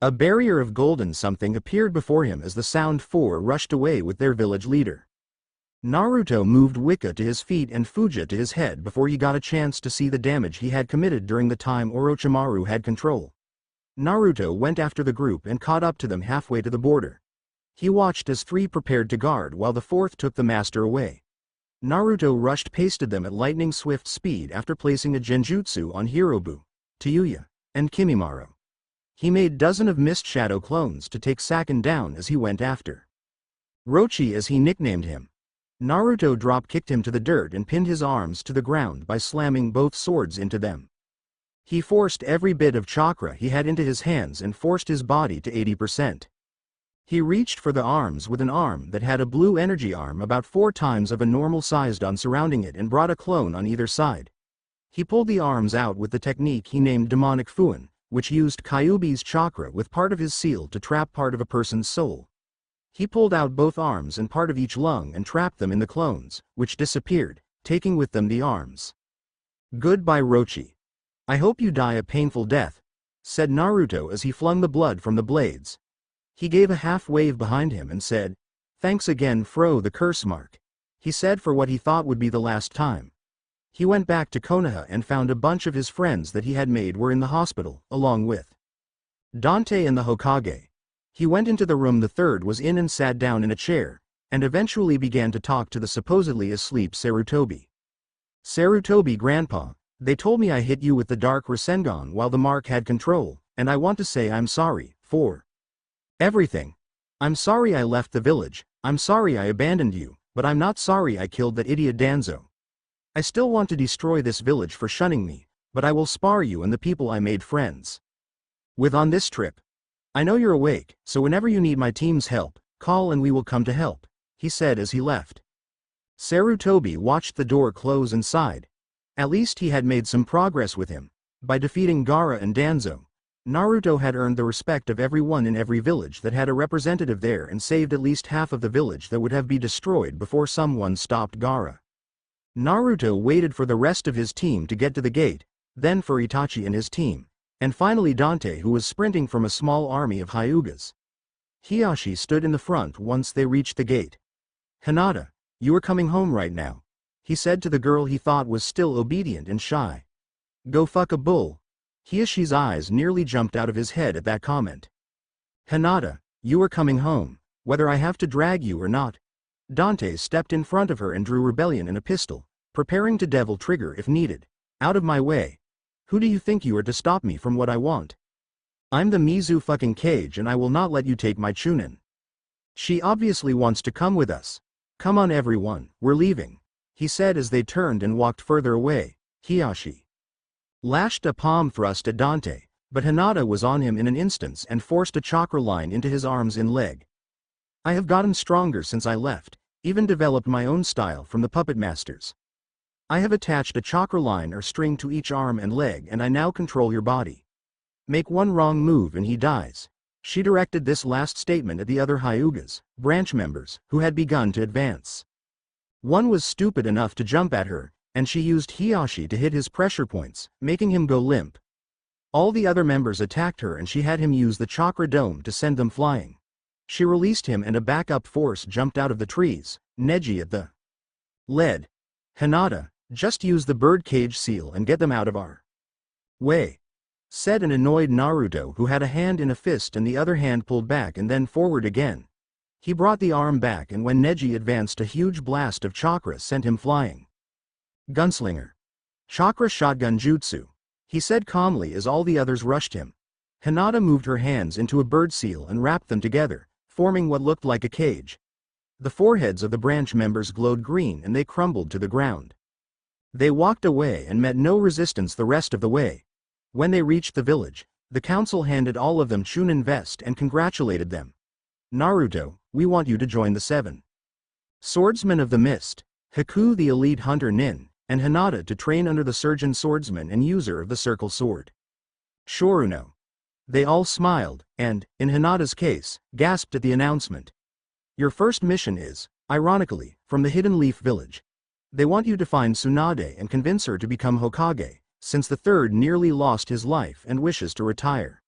A barrier of golden something appeared before him as the Sound Four rushed away with their village leader. Naruto moved Wika to his feet and Fuja to his head before he got a chance to see the damage he had committed during the time Orochimaru had control. Naruto went after the group and caught up to them halfway to the border. He watched as three prepared to guard while the fourth took the master away. Naruto rushed past them at lightning swift speed after placing a genjutsu on Hirobu, Tayuya, and Kimimaro. He made dozens of mist shadow clones to take Saken down as he went after Rochi as he nicknamed him. Naruto drop-kicked him to the dirt and pinned his arms to the ground by slamming both swords into them. He forced every bit of chakra he had into his hands and forced his body to 80%. He reached for the arms with an arm that had a blue energy arm about 4 times of a normal-sized on surrounding it and brought a clone on either side. He pulled the arms out with the technique he named Demonic Fuin, which used Kyuubi's chakra with part of his seal to trap part of a person's soul. He pulled out both arms and part of each lung and trapped them in the clones, which disappeared, taking with them the arms. Goodbye Rochi. I hope you die a painful death, said Naruto as he flung the blood from the blades. He gave a half-wave behind him and said, Thanks again Fro the curse mark. He said for what he thought would be the last time. He went back to Konoha and found a bunch of his friends that he had made were in the hospital, along with Dante and the Hokage. He went into the room the third was in and sat down in a chair, and eventually began to talk to the supposedly asleep Sarutobi. Sarutobi Grandpa, they told me I hit you with the Dark Rasengan while the mark had control, and I want to say I'm sorry for everything. I'm sorry I left the village, I'm sorry I abandoned you, but I'm not sorry I killed that idiot Danzo. I still want to destroy this village for shunning me, but I will spare you and the people I made friends with on this trip. I know you're awake, so whenever you need my team's help, call and we will come to help, he said as he left. Sarutobi watched the door close and sighed. At least he had made some progress with him. By defeating Gaara and Danzo, Naruto had earned the respect of everyone in every village that had a representative there and saved at least half of the village that would have been destroyed before someone stopped Gaara. Naruto waited for the rest of his team to get to the gate, then for Itachi and his team, and finally Dante who was sprinting from a small army of Hyugas. Hiyashi stood in the front once they reached the gate. Hinata, you are coming home right now, he said to the girl he thought was still obedient and shy. Go fuck a bull. Hiyashi's eyes nearly jumped out of his head at that comment. Hinata, you are coming home, whether I have to drag you or not. Dante stepped in front of her and drew Rebellion and a pistol, preparing to devil trigger if needed. Out of my way. Who do you think you are to stop me from what I want? I'm the Mizu fucking Cage and I will not let you take my Chunin. She obviously wants to come with us. Come on everyone, we're leaving, he said as they turned and walked further away. Hiyashi lashed a palm thrust at Dante, but Hinata was on him in an instant and forced a chakra line into his arms and leg. I have gotten stronger since I left, even developed my own style from the puppet masters. I have attached a chakra line or string to each arm and leg and I now control your body. Make one wrong move and he dies. She directed this last statement at the other Hyugas, branch members, who had begun to advance. One was stupid enough to jump at her, and she used Hiyashi to hit his pressure points, making him go limp. All the other members attacked her and she had him use the chakra dome to send them flying. She released him and a backup force jumped out of the trees, Neji at the lead. Hinata, just use the birdcage seal and get them out of our way, said an annoyed Naruto who had a hand in a fist and the other hand pulled back and then forward again. He brought the arm back and when Neji advanced a huge blast of chakra sent him flying. Gunslinger. Chakra shotgun jutsu, he said calmly as all the others rushed him. Hinata moved her hands into a bird seal and wrapped them together, forming what looked like a cage. The foreheads of the branch members glowed green and they crumbled to the ground. They walked away and met no resistance the rest of the way. When they reached the village, The council handed all of them Chunin vest and congratulated them. Naruto, we want you to join the 7 Swordsmen of the Mist, Haku the elite hunter nin, and Hinata to train under the surgeon swordsman and user of the circle sword. Shoruno. They all smiled, and, in Hinata's case, gasped at the announcement. Your first mission is, ironically, from the Hidden Leaf Village. They want you to find Tsunade and convince her to become Hokage, since the third nearly lost his life and wishes to retire.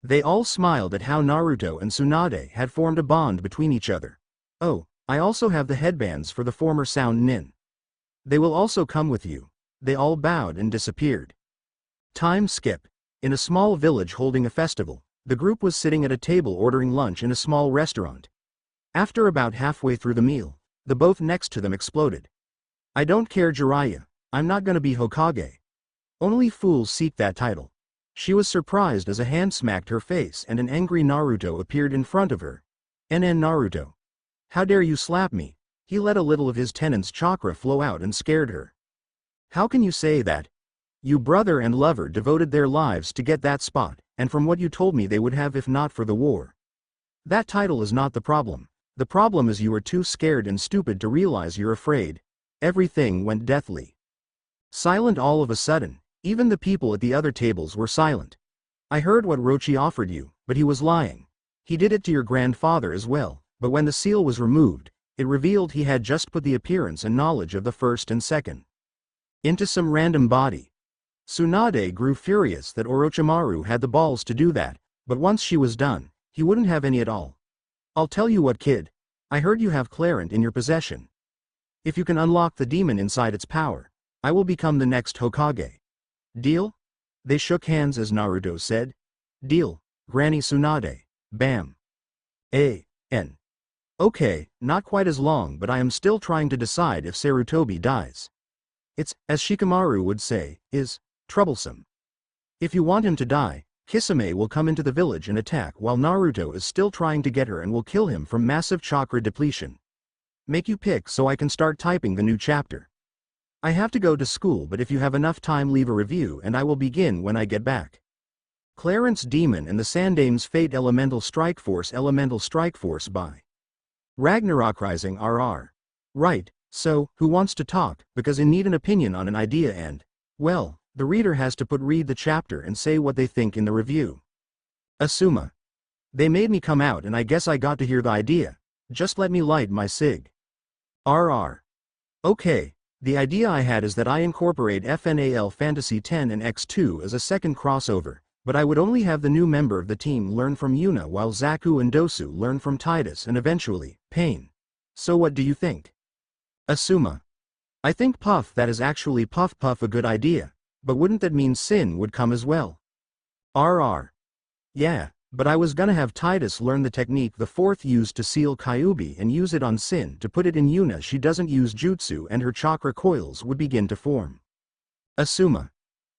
They all smiled at how Naruto and Tsunade had formed a bond between each other. Oh, I also have the headbands for the former Sound Nin. They will also come with you. They all bowed and disappeared. Time skip. In a small village holding a festival, the group was sitting at a table ordering lunch in a small restaurant. After about halfway through the meal, the both next to them exploded. I don't care, Jiraiya, I'm not gonna be Hokage. Only fools seek that title. She was surprised as a hand smacked her face and an angry Naruto appeared in front of her. NN Naruto. How dare you slap me? He let a little of his tenant's chakra flow out and scared her. How can you say that? You brother and lover devoted their lives to get that spot, and from what you told me they would have if not for the war. That title is not the problem. The problem is you are too scared and stupid to realize you're afraid. Everything went deathly silent all of a sudden. Even the people at the other tables were silent. I heard what Rochi offered you, but he was lying. He did it to your grandfather as well, but when the seal was removed, it revealed he had just put the appearance and knowledge of the first and second into some random body. Tsunade grew furious that Orochimaru had the balls to do that, but once she was done, he wouldn't have any at all. I'll tell you what, kid. I heard you have Clarent in your possession. If you can unlock the demon inside its power, I will become the next Hokage. Deal? They shook hands as Naruto said. Deal, Granny Tsunade. Bam. A.N. Okay, not quite as long, but I am still trying to decide if Sarutobi dies. It's, as Shikamaru would say, is troublesome. If you want him to die, Kisame will come into the village and attack while Naruto is still trying to get her and will kill him from massive chakra depletion. Make you pick so I can start typing the new chapter. I have to go to school, but if you have enough time leave a review and I will begin when I get back. Clarence Demon and the Sandame's Fate Elemental Strike Force by Ragnarok Rising RR. Right, so, who wants to talk, because I need an opinion on an idea and, well, the reader has to read the chapter and say what they think in the review. Asuma. They made me come out and I guess I got to hear the idea. Just let me light my cig. RR. Okay, the idea I had is that I incorporate FNAL Fantasy 10 and X2 as a second crossover, but I would only have the new member of the team learn from Yuna while Zaku and Dosu learn from Titus and eventually, Pain. So what do you think? Asuma. I think that is actually Puff a good idea, but wouldn't that mean Sin would come as well? RR. Yeah, but I was gonna have Titus learn the technique the fourth used to seal Kyuubi and use it on Sin to put it in Yuna. She doesn't use jutsu and her chakra coils would begin to form. Asuma.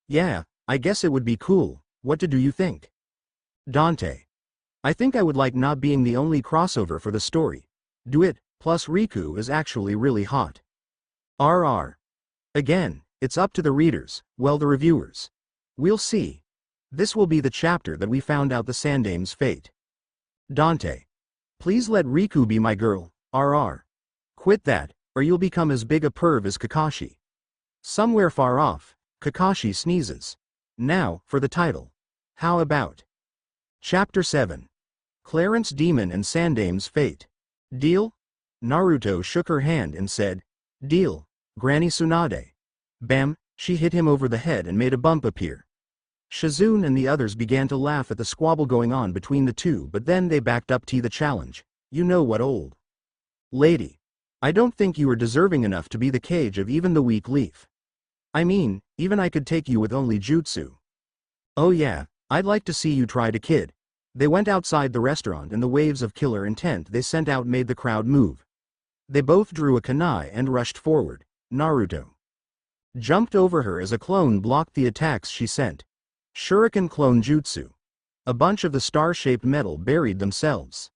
Yeah, I guess it would be cool. What do you think? Dante. I think I would like not being the only crossover for the story. Do it, plus Riku is actually really hot. RR. Again, it's up to the readers, well, the reviewers. We'll see. This will be the chapter that we found out the Sandame's fate. Dante. Please let Riku be my girl, RR. Quit that, or you'll become as big a perv as Kakashi. Somewhere far off, Kakashi sneezes. Now, for the title. How about Chapter 7. Clarence Demon and Sandame's Fate. Deal? Naruto shook her hand and said, Deal, Granny Tsunade. Bam, she hit him over the head and made a bump appear. Shizune and the others began to laugh at the squabble going on between the two, but then they backed up to the challenge. You know what, old lady? I don't think you are deserving enough to be the cage of even the weak leaf. I mean, even I could take you with only jutsu. Oh yeah, I'd like to see you try to, kid. They went outside the restaurant and the waves of killer intent they sent out made the crowd move. They both drew a kunai and rushed forward. Naruto jumped over her as a clone blocked the attacks she sent. Shuriken clone jutsu. A bunch of the star-shaped metal buried themselves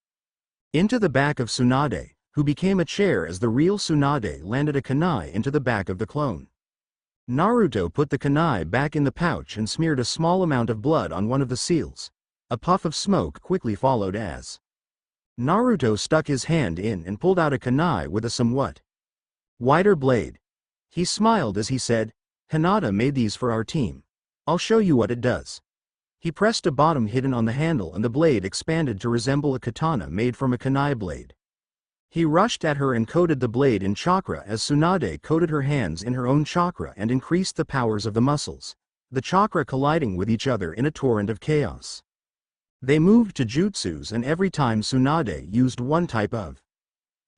into the back of Tsunade, who became a chair as the real Tsunade landed a kunai into the back of the clone. Naruto put the kunai back in the pouch and smeared a small amount of blood on one of the seals. A puff of smoke quickly followed as Naruto stuck his hand in and pulled out a kunai with a somewhat wider blade. He smiled as he said, "Hinata made these for our team. I'll show you what it does." He pressed a bottom hidden on the handle and the blade expanded to resemble a katana made from a kunai blade. He rushed at her and coated the blade in chakra as Tsunade coated her hands in her own chakra and increased the powers of the muscles, the chakra colliding with each other in a torrent of chaos. They moved to jutsus, and every time Tsunade used one type of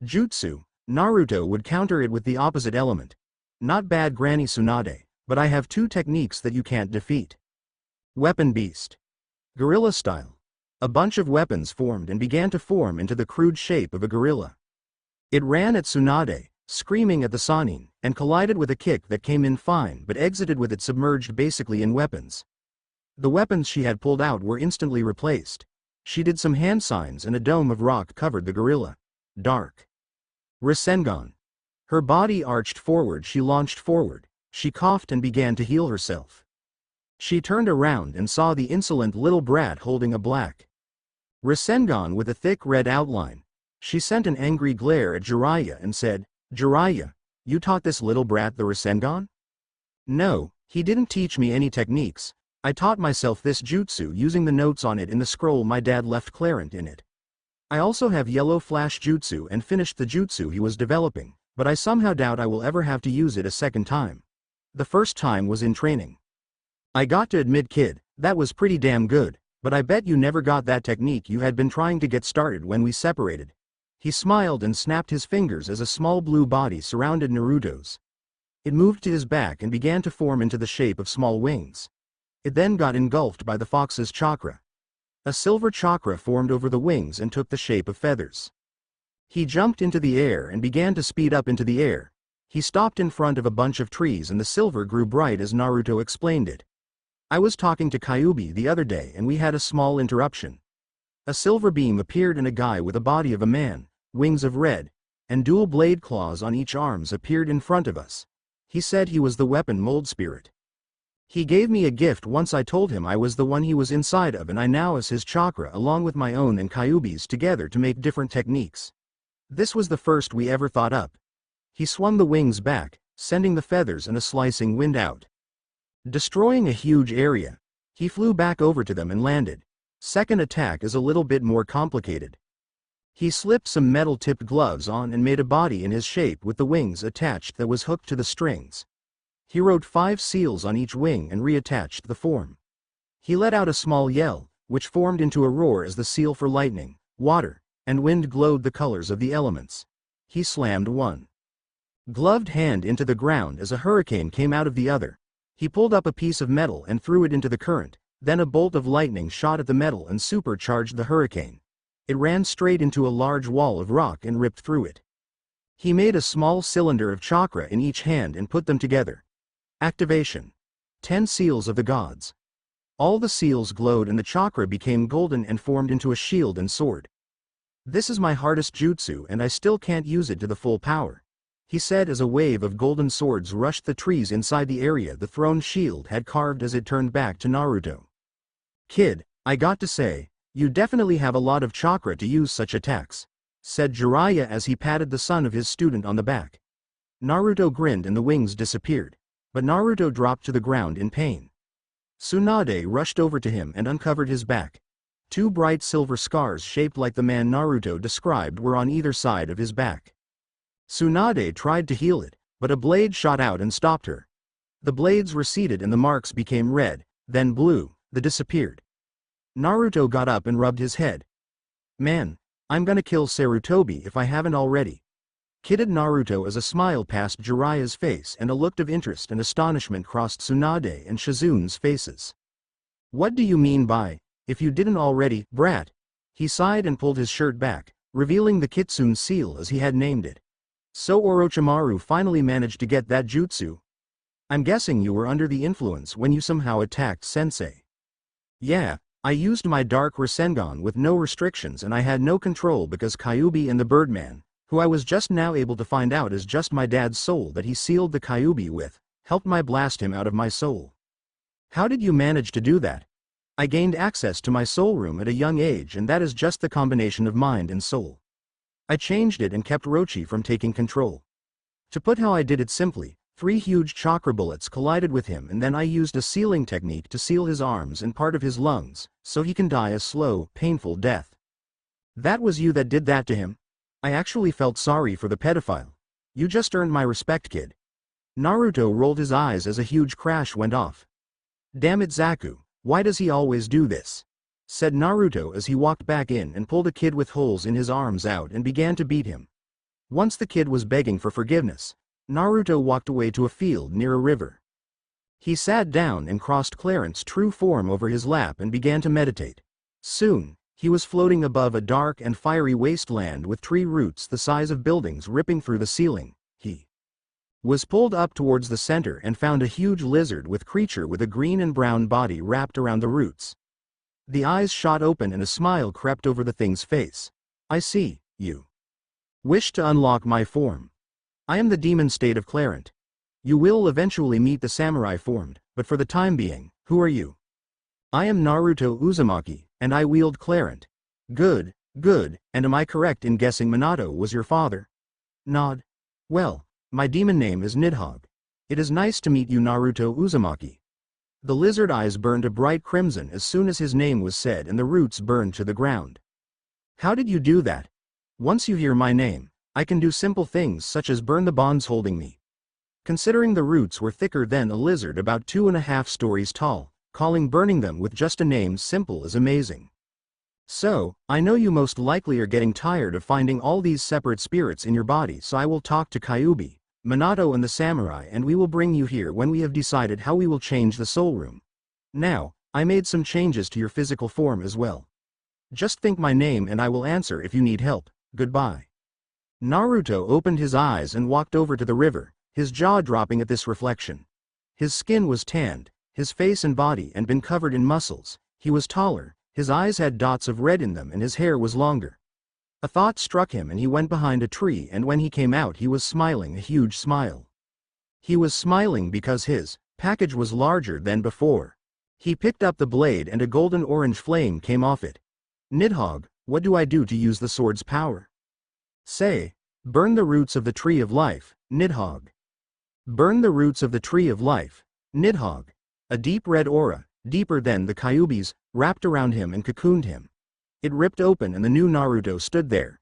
jutsu, Naruto would counter it with the opposite element. "Not bad, Granny Tsunade, but I have two techniques that you can't defeat." Weapon Beast. Gorilla Style. A bunch of weapons formed and began to form into the crude shape of a gorilla. It ran at Tsunade, screaming at the Sannin, and collided with a kick that came in fine but exited with it submerged basically in weapons. The weapons she had pulled out were instantly replaced. She did some hand signs and a dome of rock covered the gorilla. Dark. Rasengan. Her body arched forward, she launched forward, she coughed and began to heal herself. She turned around and saw the insolent little brat holding a black Rasengan with a thick red outline. She sent an angry glare at Jiraiya and said, "Jiraiya, you taught this little brat the Rasengan?" "No, he didn't teach me any techniques. I taught myself this jutsu using the notes on it in the scroll my dad left Clarent in it. I also have yellow flash jutsu and finished the jutsu he was developing, but I somehow doubt I will ever have to use it a second time. The first time was in training. I got to admit, kid, that was pretty damn good, but I bet you never got that technique you had been trying to get started when we separated." He smiled and snapped his fingers as a small blue body surrounded Naruto's. It moved to his back and began to form into the shape of small wings. It then got engulfed by the fox's chakra. A silver chakra formed over the wings and took the shape of feathers. He jumped into the air and began to speed up into the air. He stopped in front of a bunch of trees and the silver grew bright as Naruto explained it. "I was talking to Kyuubi the other day and we had a small interruption. A silver beam appeared and a guy with a body of a man, wings of red, and dual blade claws on each arms appeared in front of us. He said he was the weapon mold spirit. He gave me a gift once I told him I was the one he was inside of, and I now is his chakra along with my own and Kyuubi's together to make different techniques. This was the first we ever thought up." He swung the wings back, sending the feathers and a slicing wind out, destroying a huge area. He flew back over to them and landed. Second attack is a little bit more complicated. He slipped some metal-tipped gloves on and made a body in his shape with the wings attached that was hooked to the strings. He wrote 5 seals on each wing and reattached the form. He let out a small yell, which formed into a roar as the seal for lightning, water, and wind glowed the colors of the elements. He slammed one gloved hand into the ground as a hurricane came out of the other. He pulled up a piece of metal and threw it into the current, then a bolt of lightning shot at the metal and supercharged the hurricane. It ran straight into a large wall of rock and ripped through it. He made a small cylinder of chakra in each hand and put them together. Activation. 10 seals of the gods. All the seals glowed and the chakra became golden and formed into a shield and sword. "This is my hardest jutsu and I still can't use it to the full power," he said as a wave of golden swords rushed the trees inside the area the throne shield had carved as it turned back to Naruto. "Kid, I got to say, you definitely have a lot of chakra to use such attacks," said Jiraiya as he patted the son of his student on the back. Naruto grinned and the wings disappeared, but Naruto dropped to the ground in pain. Tsunade rushed over to him and uncovered his back. 2 bright silver scars shaped like the man Naruto described were on either side of his back. Tsunade tried to heal it, but a blade shot out and stopped her. The blades receded and the marks became red, then blue, then disappeared. Naruto got up and rubbed his head. "Man, I'm gonna kill Sarutobi if I haven't already," kidded Naruto as a smile passed Jiraiya's face and a look of interest and astonishment crossed Tsunade and Shizun's faces. "What do you mean by, if you didn't already, brat?" He sighed and pulled his shirt back, revealing the Kitsune seal as he had named it. "So Orochimaru finally managed to get that jutsu? I'm guessing you were under the influence when you somehow attacked Sensei." "Yeah, I used my dark Rasengan with no restrictions and I had no control because Kyuubi and the Birdman, who I was just now able to find out is just my dad's soul that he sealed the Kyuubi with, helped my blast him out of my soul. How did you manage to do that? I gained access to my soul room at a young age, and that is just the combination of mind and soul. I changed it and kept Rochi from taking control. To put how I did it simply, 3 huge chakra bullets collided with him, and then I used a sealing technique to seal his arms and part of his lungs, so he can die a slow, painful death. That was you that did that to him? I actually felt sorry for the pedophile. You just earned my respect, kid. Naruto rolled his eyes as a huge crash went off. Damn it, Zaku, why does he always do this? Said Naruto as he walked back in and pulled a kid with holes in his arms out and began to beat him. Once the kid was begging for forgiveness, Naruto walked away to a field near a river. He sat down and crossed Clarence's true form over his lap and began to meditate. Soon, he was floating above a dark and fiery wasteland with tree roots the size of buildings ripping through the ceiling. He was pulled up towards the center and found a huge lizard with creature with a green and brown body wrapped around the roots. The eyes shot open and a smile crept over the thing's face. I see, you wish to unlock my form. I am the demon state of Clarent. You will eventually meet the samurai formed, but for the time being, who are you? I am Naruto Uzumaki, and I wield Clarent. Good, good, and am I correct in guessing Minato was your father? Nod. Well, my demon name is Nidhogg. It is nice to meet you, Naruto Uzumaki. The lizard eyes burned a bright crimson as soon as his name was said, and the roots burned to the ground. How did you do that? Once you hear my name, I can do simple things such as burn the bonds holding me. Considering the roots were thicker than a lizard about 2.5 stories tall, calling burning them with just a name simple is amazing. So, I know you most likely are getting tired of finding all these separate spirits in your body, so I will talk to Kyuubi, Minato and the samurai, and we will bring you here when we have decided how we will change the soul room. Now, I made some changes to your physical form as well. Just think my name and I will answer if you need help. Goodbye. Naruto opened his eyes and walked over to the river, his jaw dropping at this reflection. His skin was tanned, his face and body had been covered in muscles, he was taller, his eyes had dots of red in them, and his hair was longer. A thought struck him and he went behind a tree, and when he came out he was smiling a huge smile. He was smiling because his package was larger than before. He picked up the blade and a golden-orange flame came off it. Nidhogg, what do I do to use the sword's power? Say, burn the roots of the tree of life, Nidhogg. Burn the roots of the tree of life, Nidhogg. A deep red aura, deeper than the Kyuubi's, wrapped around him and cocooned him. It ripped open and the new Naruto stood there.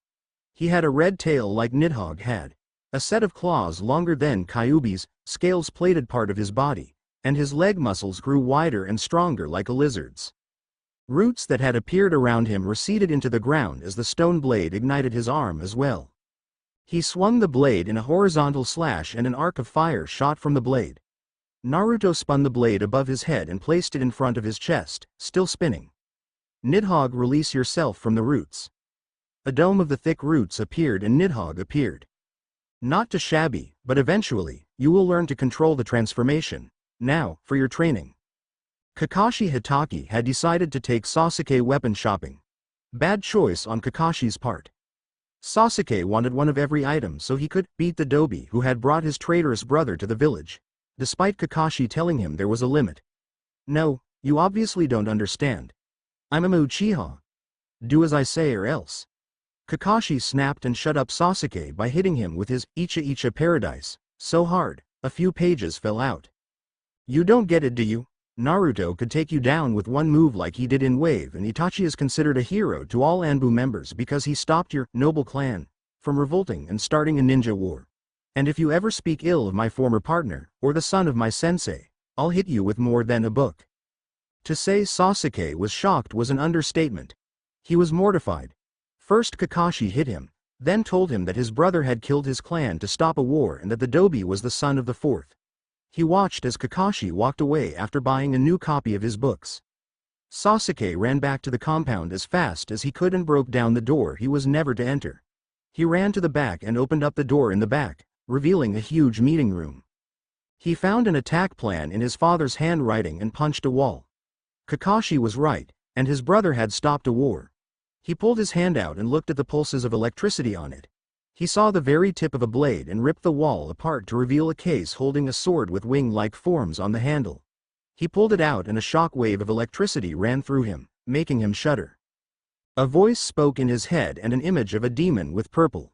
He had a red tail like Nidhogg had, a set of claws longer than Kyuubi's, scales plated part of his body, and his leg muscles grew wider and stronger like a lizard's. Roots that had appeared around him receded into the ground as the stone blade ignited his arm as well. He swung the blade in a horizontal slash and an arc of fire shot from the blade. Naruto spun the blade above his head and placed it in front of his chest, still spinning. Nidhogg, release yourself from the roots. A dome of the thick roots appeared and Nidhogg appeared. Not too shabby, but eventually, you will learn to control the transformation. Now, for your training. Kakashi Hitaki had decided to take Sasuke weapon shopping. Bad choice on Kakashi's part. Sasuke wanted one of every item so he could beat the Dobi who had brought his traitorous brother to the village, despite Kakashi telling him there was a limit. No, you obviously don't understand. I'm a Uchiha. Do as I say or else. Kakashi snapped and shut up Sasuke by hitting him with his Icha Paradise, so hard, a few pages fell out. You don't get it, do you? Naruto could take you down with one move like he did in Wave, and Itachi is considered a hero to all Anbu members because he stopped your noble clan from revolting and starting a ninja war. And if you ever speak ill of my former partner, or the son of my sensei, I'll hit you with more than a book. To say Sasuke was shocked was an understatement. He was mortified. First Kakashi hit him, then told him that his brother had killed his clan to stop a war and that the Dobi was the son of the fourth. He watched as Kakashi walked away after buying a new copy of his books. Sasuke ran back to the compound as fast as he could and broke down the door he was never to enter. He ran to the back and opened up the door in the back, revealing a huge meeting room. He found an attack plan in his father's handwriting and punched a wall. Kakashi was right, and his brother had stopped a war. He pulled his hand out and looked at the pulses of electricity on it. He saw the very tip of a blade and ripped the wall apart to reveal a case holding a sword with wing-like forms on the handle. He pulled it out and a shock wave of electricity ran through him, making him shudder. A voice spoke in his head and an image of a demon with purple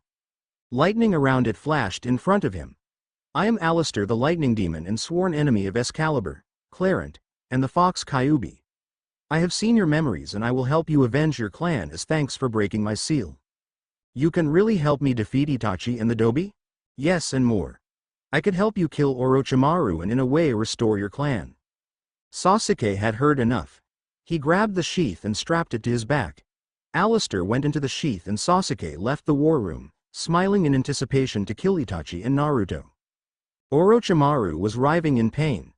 lightning around it flashed in front of him. I am Alistair the Lightning Demon and sworn enemy of Excalibur, Clarent, and the Fox Kyuubi. I have seen your memories and I will help you avenge your clan as thanks for breaking my seal. You can really help me defeat Itachi and the Dobi? Yes, and more. I could help you kill Orochimaru and in a way restore your clan. Sasuke had heard enough. He grabbed the sheath and strapped it to his back. Alistair went into the sheath and Sasuke left the war room, smiling in anticipation to kill Itachi and Naruto. Orochimaru was writhing in pain.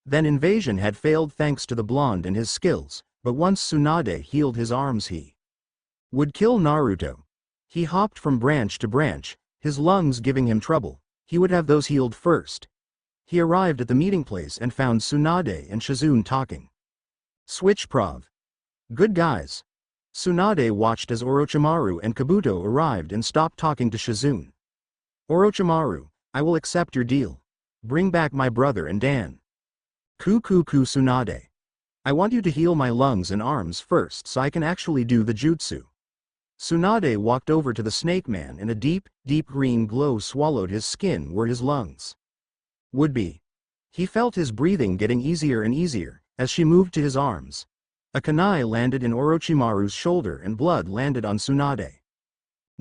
Then invasion had failed thanks to the blonde and his skills, but once Tsunade healed his arms he would kill Naruto. He hopped from branch to branch, his lungs giving him trouble. He would have those healed first. He arrived at the meeting place and found Tsunade and Shizune talking. Switch Prov. Good guys. Tsunade watched as Orochimaru and Kabuto arrived and stopped talking to Shizune. Orochimaru, I will accept your deal. Bring back my brother and Dan. Tsunade. I want you to heal my lungs and arms first so I can actually do the jutsu. Tsunade walked over to the snake man and a deep, deep green glow swallowed his skin where his lungs would be. He felt his breathing getting easier and easier as she moved to his arms. A kunai landed in Orochimaru's shoulder and blood landed on Tsunade.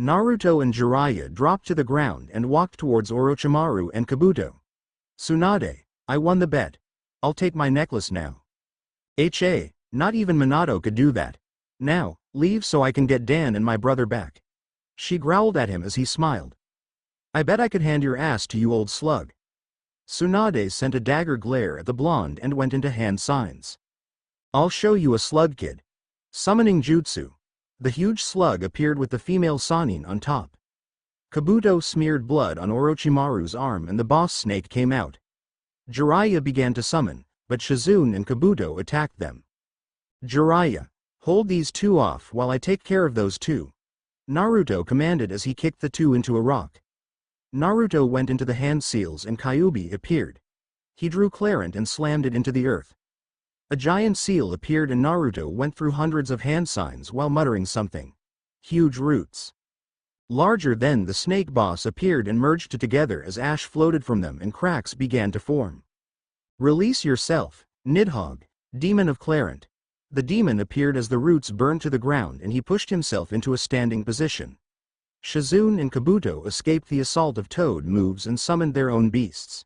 Naruto and Jiraiya dropped to the ground and walked towards Orochimaru and Kabuto. Tsunade, I won the bet. I'll take my necklace now. Not even Minato could do that. Now, leave so I can get Dan and my brother back. She growled at him as he smiled. I bet I could hand your ass to you old slug. Tsunade sent a dagger glare at the blonde and went into hand signs. I'll show you a slug kid. Summoning jutsu. The huge slug appeared with the female Sannin on top. Kabuto smeared blood on Orochimaru's arm and the boss snake came out. Jiraiya began to summon, but Shizune and Kabuto attacked them. Jiraiya, hold these two off while I take care of those two. Naruto commanded as he kicked the two into a rock. Naruto went into the hand seals and Kyuubi appeared. He drew Clarent and slammed it into the earth. A giant seal appeared and Naruto went through hundreds of hand signs while muttering something. Huge roots. Larger than the snake boss appeared and merged together as ash floated from them and cracks began to form. Release yourself, Nidhogg, demon of Clarent. The demon appeared as the roots burned to the ground and he pushed himself into a standing position. Shizune and Kabuto escaped the assault of toad moves and summoned their own beasts.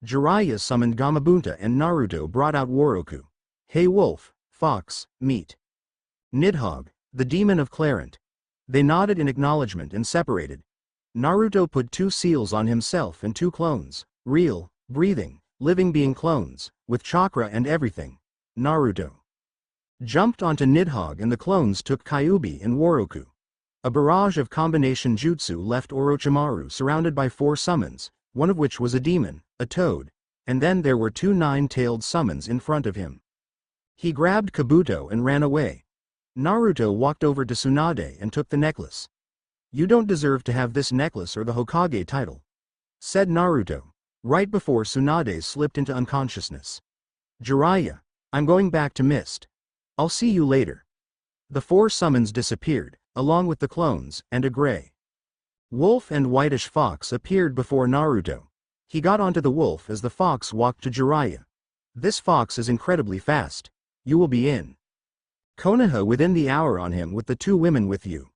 Jiraiya summoned Gamabunta and Naruto brought out Woroku. Hey wolf, fox, meet. Nidhogg, the demon of Clarent. They nodded in acknowledgement and separated. Naruto put two seals on himself and two clones, real, breathing, living being clones, with chakra and everything. Naruto jumped onto Nidhogg and the clones took Kyuubi and Woroku. A barrage of combination jutsu left Orochimaru surrounded by 4 summons, one of which was a demon, a toad, and then there were 2 nine-tailed summons in front of him. He grabbed Kabuto and ran away. Naruto walked over to Tsunade and took the necklace. You don't deserve to have this necklace or the Hokage title, said Naruto, right before Tsunade slipped into unconsciousness. Jiraiya, I'm going back to Mist. I'll see you later. The 4 summons disappeared, along with the clones, and a gray wolf and whitish fox appeared before Naruto. He got onto the wolf as the fox walked to Jiraiya. This fox is incredibly fast. You will be in Konoha within the hour on him with the 2 women with you.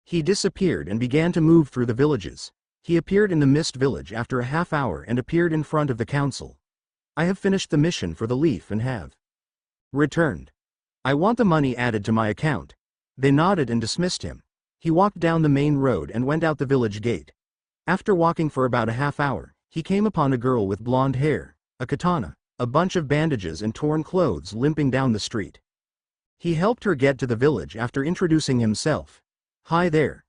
He disappeared and began to move through the villages. He appeared in the Mist village after a half hour and appeared in front of the council. I have finished the mission for the leaf and have returned. I want the money added to my account. They nodded and dismissed him. He walked down the main road and went out the village gate. After walking for about a half hour, he came upon a girl with blonde hair, a katana, a bunch of bandages and torn clothes limping down the street. He helped her get to the village after introducing himself. Hi there.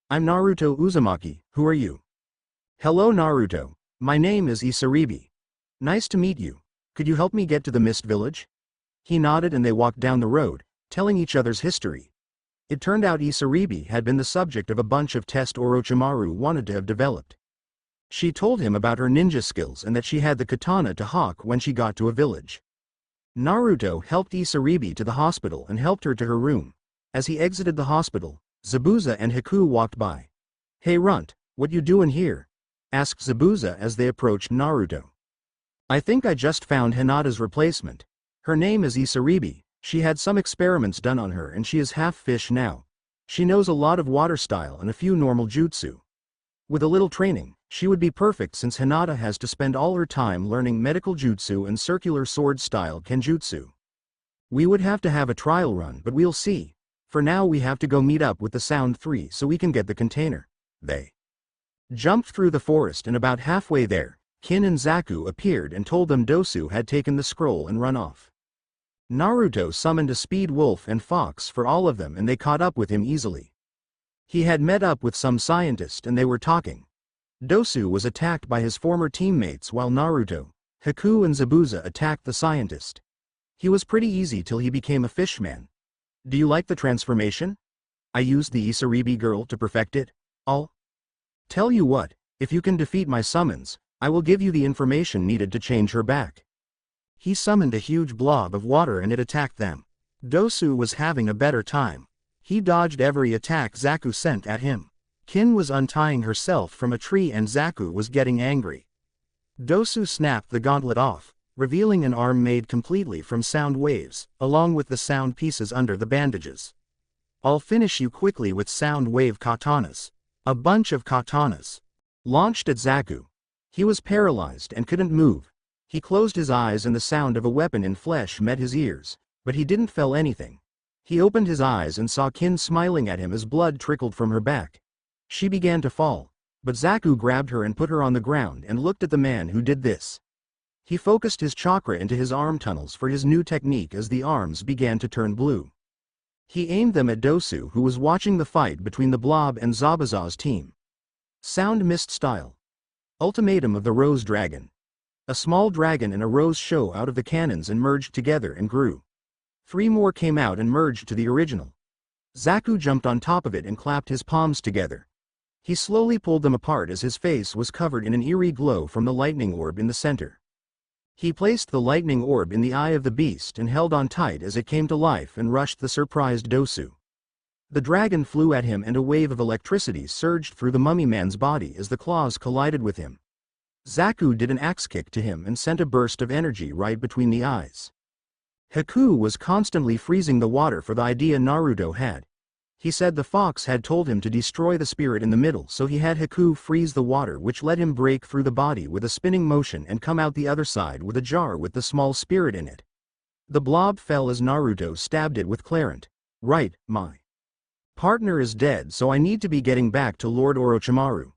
I'm Naruto Uzumaki, who are you? Hello Naruto, my name is Isaribi. Nice to meet you. Could you help me get to the Mist village? He nodded and they walked down the road, telling each other's history. It turned out Isaribi had been the subject of a bunch of tests Orochimaru wanted to have developed. She told him about her ninja skills and that she had the katana to hawk when she got to a village. Naruto helped Isaribi to the hospital and helped her to her room. As he exited the hospital, Zabuza and Haku walked by. "Hey Runt, what you doing here?" asked Zabuza as they approached Naruto. "I think I just found Hinata's replacement. Her name is Isaribi. She had some experiments done on her and she is half fish now. She knows a lot of water style and a few normal jutsu. With a little training, she would be perfect since Hinata has to spend all her time learning medical jutsu and circular sword style kenjutsu. We would have to have a trial run, but we'll see. For now we have to go meet up with the Sound 3 so we can get the container." They jumped through the forest and about halfway there, Kin and Zaku appeared and told them Dosu had taken the scroll and run off. Naruto summoned a speed wolf and fox for all of them and they caught up with him easily. He had met up with some scientist and they were talking. Dosu was attacked by his former teammates while Naruto, Haku and Zabuza attacked the scientist. He was pretty easy till he became a fishman. "Do you like the transformation? I used the Isaribi girl to perfect it. I'll tell you what, if you can defeat my summons, I will give you the information needed to change her back." He summoned a huge blob of water and it attacked them. Dosu was having a better time. He dodged every attack Zaku sent at him. Kin was untying herself from a tree and Zaku was getting angry. Dosu snapped the gauntlet off, revealing an arm made completely from sound waves, along with the sound pieces under the bandages. "I'll finish you quickly with sound wave katanas." A bunch of katanas launched at Zaku. He was paralyzed and couldn't move. He closed his eyes and the sound of a weapon in flesh met his ears, but he didn't feel anything. He opened his eyes and saw Kin smiling at him as blood trickled from her back. She began to fall, but Zaku grabbed her and put her on the ground and looked at the man who did this. He focused his chakra into his arm tunnels for his new technique as the arms began to turn blue. He aimed them at Dosu who was watching the fight between the blob and Zabuza's team. Sound mist style. Ultimatum of the Rose Dragon. A small dragon and a rose show out of the cannons and merged together and grew. 3 more came out and merged to the original. Zaku jumped on top of it and clapped his palms together. He slowly pulled them apart as his face was covered in an eerie glow from the lightning orb in the center. He placed the lightning orb in the eye of the beast and held on tight as it came to life and rushed the surprised Dosu. The dragon flew at him and a wave of electricity surged through the mummy man's body as the claws collided with him. Zaku did an axe kick to him and sent a burst of energy right between the eyes. Haku was constantly freezing the water for the idea Naruto had. He said the fox had told him to destroy the spirit in the middle, so he had Haku freeze the water, which let him break through the body with a spinning motion and come out the other side with a jar with the small spirit in it. The blob fell as Naruto stabbed it with Clarent. "Right, my partner is dead, so I need to be getting back to Lord Orochimaru.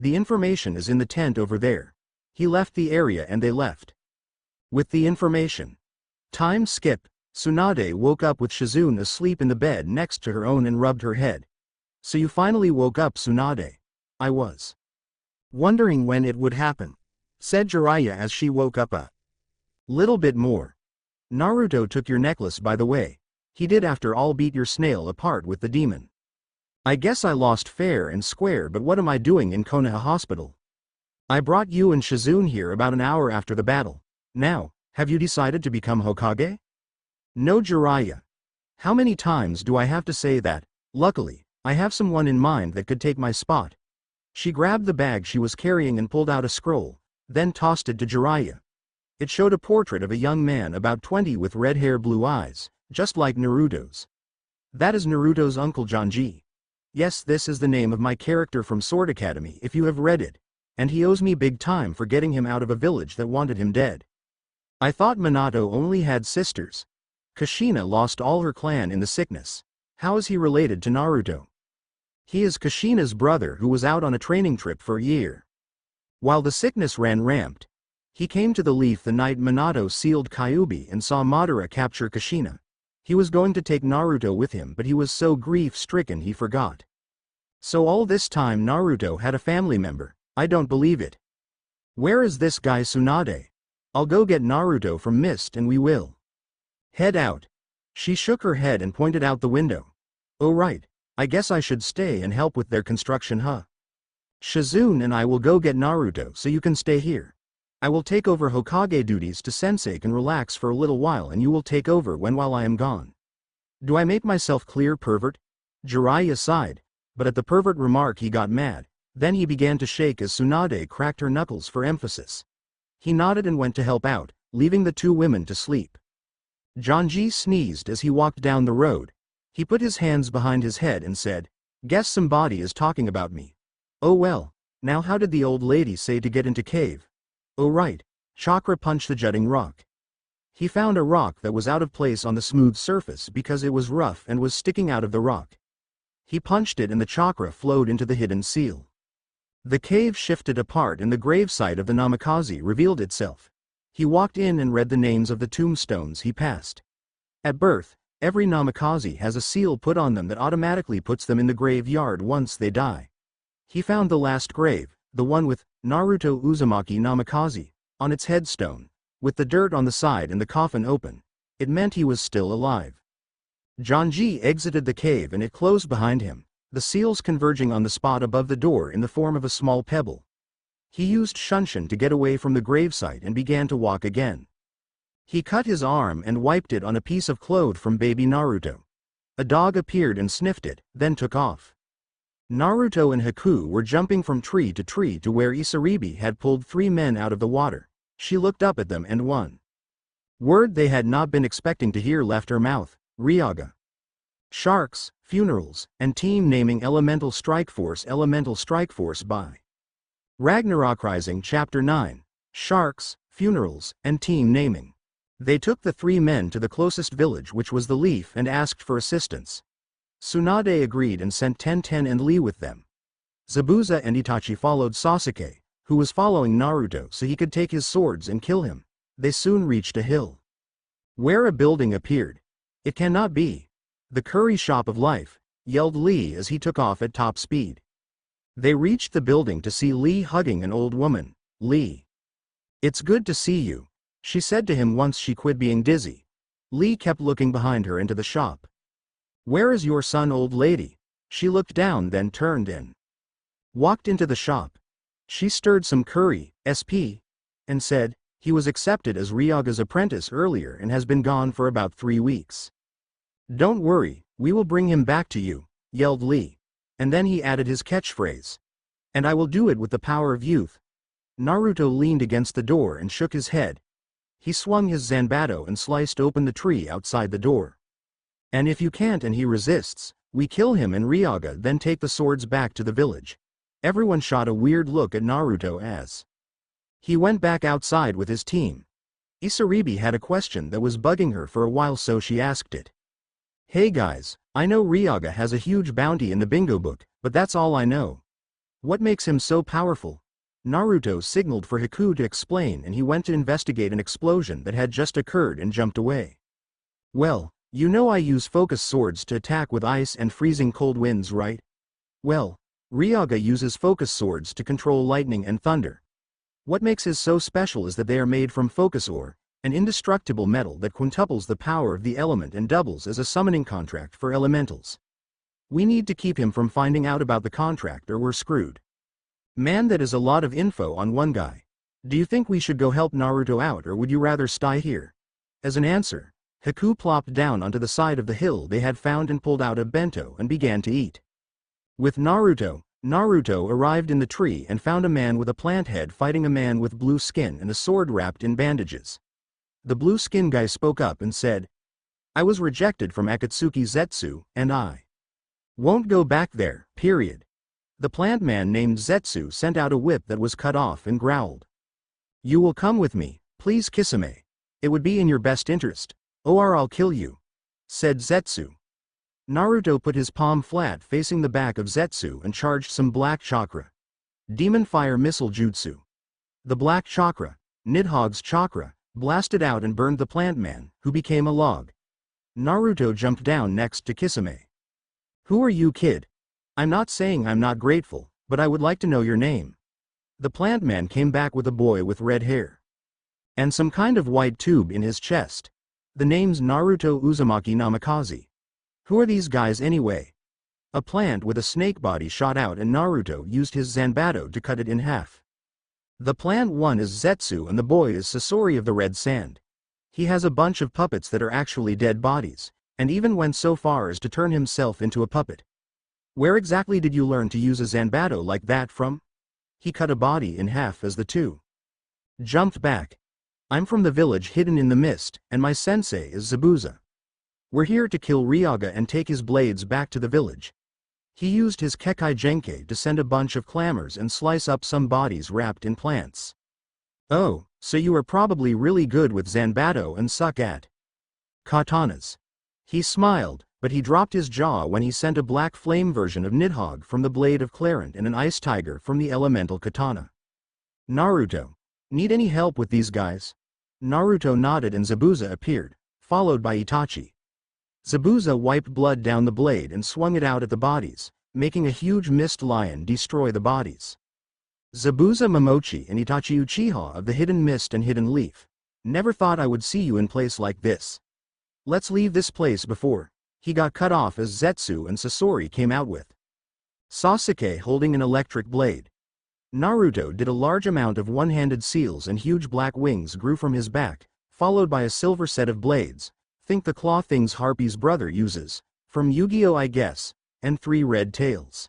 The information is in the tent over there." He left the area and they left. With the information. Time skip. Tsunade woke up with Shizune asleep in the bed next to her own and rubbed her head. "So you finally woke up, Tsunade." "I was wondering when it would happen," said Jiraiya as she woke up a little bit more. "Naruto took your necklace by the way. He did after all beat your snail apart with the demon. I guess I lost fair and square, but what am I doing in Konoha Hospital? I brought you and Shizune here about an hour after the battle. Now, have you decided to become Hokage?" "No, Jiraiya. How many times do I have to say that? Luckily, I have someone in mind that could take my spot." She grabbed the bag she was carrying and pulled out a scroll, then tossed it to Jiraiya. It showed a portrait of a young man about 20 with red hair, blue eyes, just like Naruto's. "That is Naruto's uncle Janji. Yes, this is the name of my character from Sword Academy if you have read it, and he owes me big time for getting him out of a village that wanted him dead. I thought Minato only had sisters. Kushina lost all her clan in the sickness. How is he related to Naruto?" "He is Kushina's brother who was out on a training trip for a year. While the sickness ran rampant, he came to the Leaf the night Minato sealed Kyuubi and saw Madara capture Kushina. He was going to take Naruto with him, but he was so grief-stricken he forgot. So all this time Naruto had a family member. I don't believe it. Where is this guy Tsunade? I'll go get Naruto from Mist and we will head out." She shook her head and pointed out the window. Oh right, I guess I should stay and help with their construction, huh? Shizune and I will go get Naruto so you can stay here. I will take over Hokage duties to Sensei can relax for a little while and you will take over while I am gone. Do I make myself clear, pervert? Jiraiya sighed, but at the pervert remark he got mad. Then he began to shake as Tsunade cracked her knuckles for emphasis. He nodded and went to help out, leaving the two women to sleep. Janji sneezed as he walked down the road. He put his hands behind his head and said, "Guess somebody is talking about me. Oh well, now how did the old lady say to get into cave? Oh right, Chakra punched the jutting rock. He found a rock that was out of place on the smooth surface because it was rough and was sticking out of the rock. He punched it and the chakra flowed into the hidden seal. The cave shifted apart and the gravesite of the Namikaze revealed itself. He walked in and read the names of the tombstones he passed. At birth, every Namikaze has a seal put on them that automatically puts them in the graveyard once they die. He found the last grave, the one with Naruto Uzumaki Namikaze, on its headstone, with the dirt on the side and the coffin open. It meant he was still alive. Janji exited the cave and it closed behind him, the seals converging on the spot above the door in the form of a small pebble. He used Shunshin to get away from the gravesite and began to walk again. He cut his arm and wiped it on a piece of cloth from baby Naruto. A dog appeared and sniffed it, then took off. Naruto and Haku were jumping from tree to where Isaribi had pulled 3 men out of the water. She looked up at them and one word they had not been expecting to hear left her mouth: Ryaga. Sharks, funerals, and team naming Elemental Strike Force by Ragnarok Rising Chapter 9. Sharks, funerals, and team naming. They took the 3 men to the closest village, which was the Leaf, and asked for assistance. Tsunade agreed and sent Tenten and Lee with them. Zabuza and Itachi followed Sasuke, who was following Naruto so he could take his swords and kill him. They soon reached a hill where a building appeared. "It cannot be the curry shop of life," yelled Lee as he took off at top speed. They reached the building to see Lee hugging an old woman. "Lee, it's good to see you," she said to him once she quit being dizzy. Lee kept looking behind her into the shop. "Where is your son, old lady?" She looked down, then turned and walked into the shop. She stirred some curry, SP, and said, "He was accepted as Ryaga's apprentice earlier and has been gone for about 3 weeks. Don't worry, we will bring him back to you," yelled Lee. And then he added his catchphrase. "And I will do it with the power of youth." Naruto leaned against the door and shook his head. He swung his Zanbato and sliced open the tree outside the door. "And if you can't and he resists, we kill him and Ryaga, then take the swords back to the village." Everyone shot a weird look at Naruto as he went back outside with his team. Isaribi had a question that was bugging her for a while, so she asked it. "Hey guys, I know Ryaga has a huge bounty in the bingo book, but that's all I know. What makes him so powerful?" Naruto signaled for Haku to explain and he went to investigate an explosion that had just occurred and jumped away. "Well, you know I use focus swords to attack with ice and freezing cold winds, right? Well, Ryaga uses focus swords to control lightning and thunder. What makes his so special is that they are made from focus ore, an indestructible metal that quintuples the power of the element and doubles as a summoning contract for elementals. We need to keep him from finding out about the contract or we're screwed." "Man, that is a lot of info on one guy. Do you think we should go help Naruto out or would you rather stay here?" As an answer, Haku plopped down onto the side of the hill they had found and pulled out a bento and began to eat. With Naruto arrived in the tree and found a man with a plant head fighting a man with blue skin and a sword wrapped in bandages. The blue skin guy spoke up and said, "I was rejected from Akatsuki Zetsu, and I won't go back there, period." The plant man named Zetsu sent out a whip that was cut off and growled, "You will come with me, please Kisame. It would be in your best interest, or I'll kill you," said Zetsu. Naruto put his palm flat facing the back of Zetsu and charged some black chakra. Demon Fire Missile Jutsu. The black chakra, Nidhogg's chakra, blasted out and burned the plant man, who became a log. Naruto jumped down next to Kisame. "Who are you, kid? I'm not saying I'm not grateful, but I would like to know your name." The plant man came back with a boy with red hair and some kind of white tube in his chest. "The name's Naruto Uzumaki Namikaze." Who are these guys anyway? A plant with a snake body shot out and Naruto used his Zanbato to cut it in half. The plant one is Zetsu and the boy is Sasori of the Red Sand. He has a bunch of puppets that are actually dead bodies, and even went so far as to turn himself into a puppet. Where exactly did you learn to use a Zanbato like that from? He cut a body in half as the two jumped back. I'm from the village hidden in the mist, and my sensei is Zabuza. We're here to kill Ryaga and take his blades back to the village. He used his Kekai Genkai to send a bunch of clamors and slice up some bodies wrapped in plants. Oh, so you are probably really good with Zanbato and suck at katanas. He smiled, but he dropped his jaw when he sent a black flame version of Nidhogg from the blade of Clarent and an ice tiger from the elemental katana. Naruto. Need any help with these guys? Naruto nodded and Zabuza appeared, followed by Itachi. Zabuza wiped blood down the blade and swung it out at the bodies, making a huge mist lion destroy the bodies. Zabuza Momochi and Itachi Uchiha of the Hidden Mist and Hidden Leaf. Never thought I would see you in place like this. Let's leave this place before he got cut off as Zetsu and Sasori came out with Sasuke holding an electric blade. Naruto did a large amount of one-handed seals and huge black wings grew from his back, followed by a silver set of blades. Think the claw things Harpy's brother uses, from Yu-Gi-Oh I guess, and 3 red tails.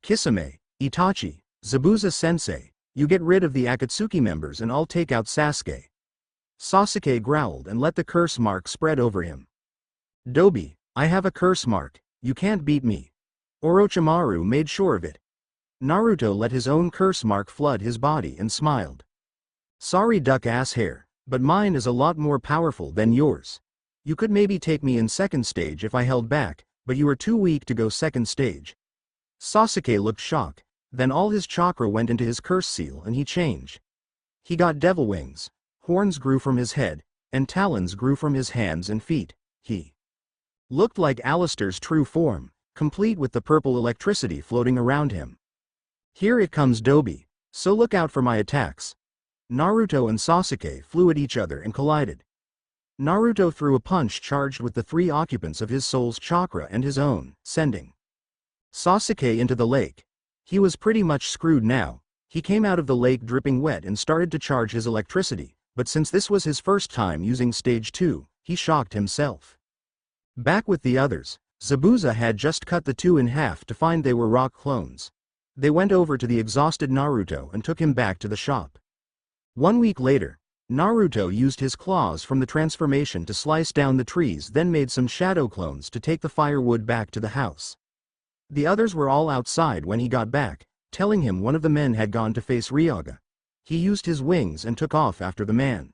Kisame, Itachi, Zabuza sensei, you get rid of the Akatsuki members and I'll take out Sasuke. Sasuke growled and let the curse mark spread over him. Dobi, I have a curse mark, you can't beat me. Orochimaru made sure of it. Naruto let his own curse mark flood his body and smiled. Sorry duck ass hair, but mine is a lot more powerful than yours. You could maybe take me in second stage if I held back, but you are too weak to go second stage. Sasuke looked shocked, then all his chakra went into his curse seal and he changed. He got devil wings, horns grew from his head, and talons grew from his hands and feet. He looked like Alistair's true form, complete with the purple electricity floating around him. Here it comes Dobi, so look out for my attacks. Naruto and Sasuke flew at each other and collided. Naruto threw a punch charged with the 3 occupants of his soul's chakra and his own, sending Sasuke into the lake. He was pretty much screwed now. He came out of the lake dripping wet and started to charge his electricity, but since this was his first time using stage 2, he shocked himself. Back with the others, Zabuza had just cut the 2 in half to find they were rock clones. They went over to the exhausted Naruto and took him back to the shop. 1 week later, Naruto used his claws from the transformation to slice down the trees, then made some shadow clones to take the firewood back to the house. The others were all outside when he got back, telling him one of the men had gone to face Ryaga. He used his wings and took off after the man.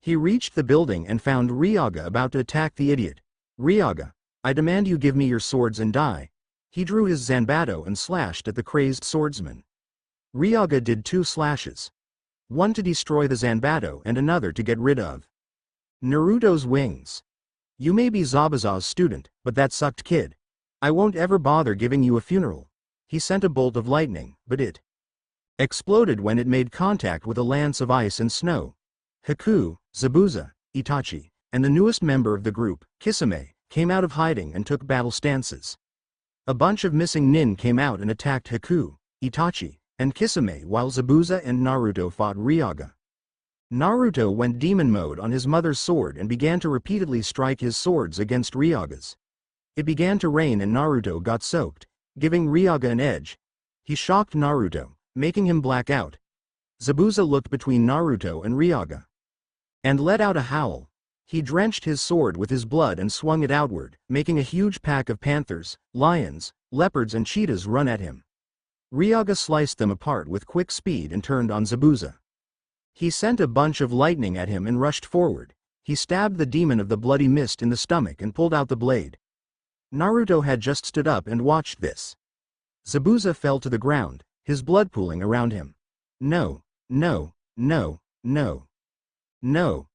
He reached the building and found Ryaga about to attack the idiot. Ryaga, I demand you give me your swords and die. He drew his Zanbato and slashed at the crazed swordsman. Ryaga did 2 slashes. One to destroy the Zanbato and another to get rid of Naruto's wings. You may be Zabuza's student, but that sucked kid. I won't ever bother giving you a funeral. He sent a bolt of lightning, but it exploded when it made contact with a lance of ice and snow. Haku, Zabuza, Itachi, and the newest member of the group, Kisame, came out of hiding and took battle stances. A bunch of missing nin came out and attacked Haku, Itachi, and Kisame while Zabuza and Naruto fought Ryaga. Naruto went demon mode on his mother's sword and began to repeatedly strike his swords against Ryaga's. It began to rain and Naruto got soaked, giving Ryaga an edge. He shocked Naruto, making him black out. Zabuza looked between Naruto and Ryaga and let out a howl. He drenched his sword with his blood and swung it outward, making a huge pack of panthers, lions, leopards and cheetahs run at him. Ryaga sliced them apart with quick speed and turned on Zabuza. He sent a bunch of lightning at him and rushed forward. He stabbed the demon of the bloody mist in the stomach and pulled out the blade. Naruto had just stood up and watched this. Zabuza fell to the ground, his blood pooling around him. No, no, no, no, no.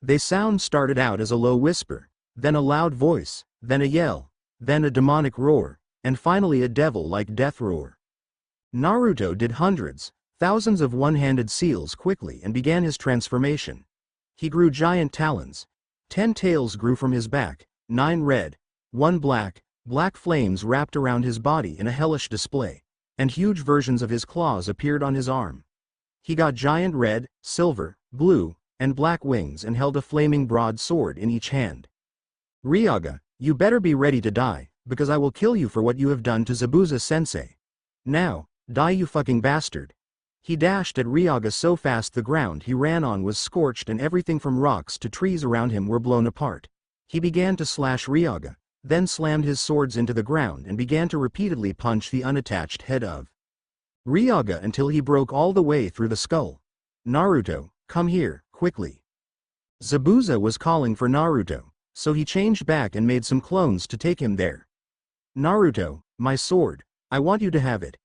The sound started out as a low whisper, then a loud voice, then a yell, then a demonic roar, and finally a devil-like death roar. Naruto did hundreds, thousands of one-handed seals quickly and began his transformation. He grew giant talons. 10 tails grew from his back, 9 red, One black flames wrapped around his body in a hellish display, and huge versions of his claws appeared on his arm. He got giant red, silver, blue, and black wings and held a flaming broadsword in each hand. Ryaga, you better be ready to die, because I will kill you for what you have done to Zabuza-sensei. Now, die you fucking bastard. He dashed at Ryaga so fast the ground he ran on was scorched and everything from rocks to trees around him were blown apart. He began to slash Ryaga, then slammed his swords into the ground and began to repeatedly punch the unattached head of Ryaga until he broke all the way through the skull. Naruto, come here, quickly. Zabuza was calling for Naruto, so he changed back and made some clones to take him there. Naruto, my sword, I want you to have it.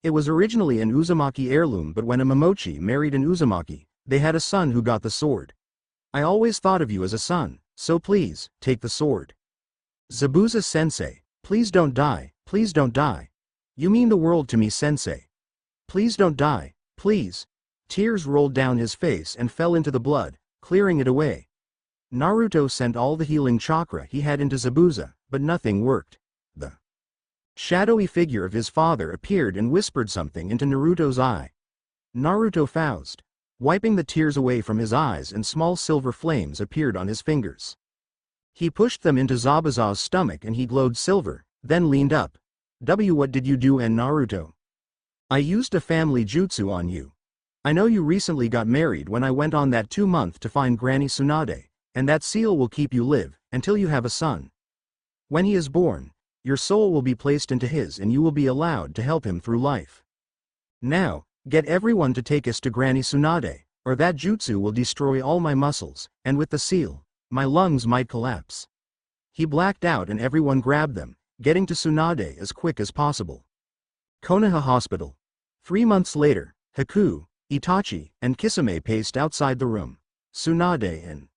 It was originally an Uzumaki heirloom, but when a Momochi married an Uzumaki, they had a son who got the sword. I always thought of you as a son, so please, take the sword. Zabuza-sensei, please don't die, please don't die. You mean the world to me, sensei. Please don't die, please. Tears rolled down his face and fell into the blood, clearing it away. Naruto sent all the healing chakra he had into Zabuza, but nothing worked. The shadowy figure of his father appeared and whispered something into Naruto's eye. Naruto foused, wiping the tears away from his eyes, and small silver flames appeared on his fingers. He pushed them into Zabuza's stomach and he glowed silver, then leaned up. What did you do, and Naruto? I used a family jutsu on you. I know you recently got married when I went on that 2-month to find Granny Tsunade, and that seal will keep you live until you have a son. When he is born, your soul will be placed into his and you will be allowed to help him through life. Now, get everyone to take us to Granny Tsunade, or that jutsu will destroy all my muscles, and with the seal, my lungs might collapse. He blacked out and everyone grabbed them, getting to Tsunade as quick as possible. Konoha Hospital. 3 months later, Haku, Itachi, and Kisame paced outside the room. Tsunade and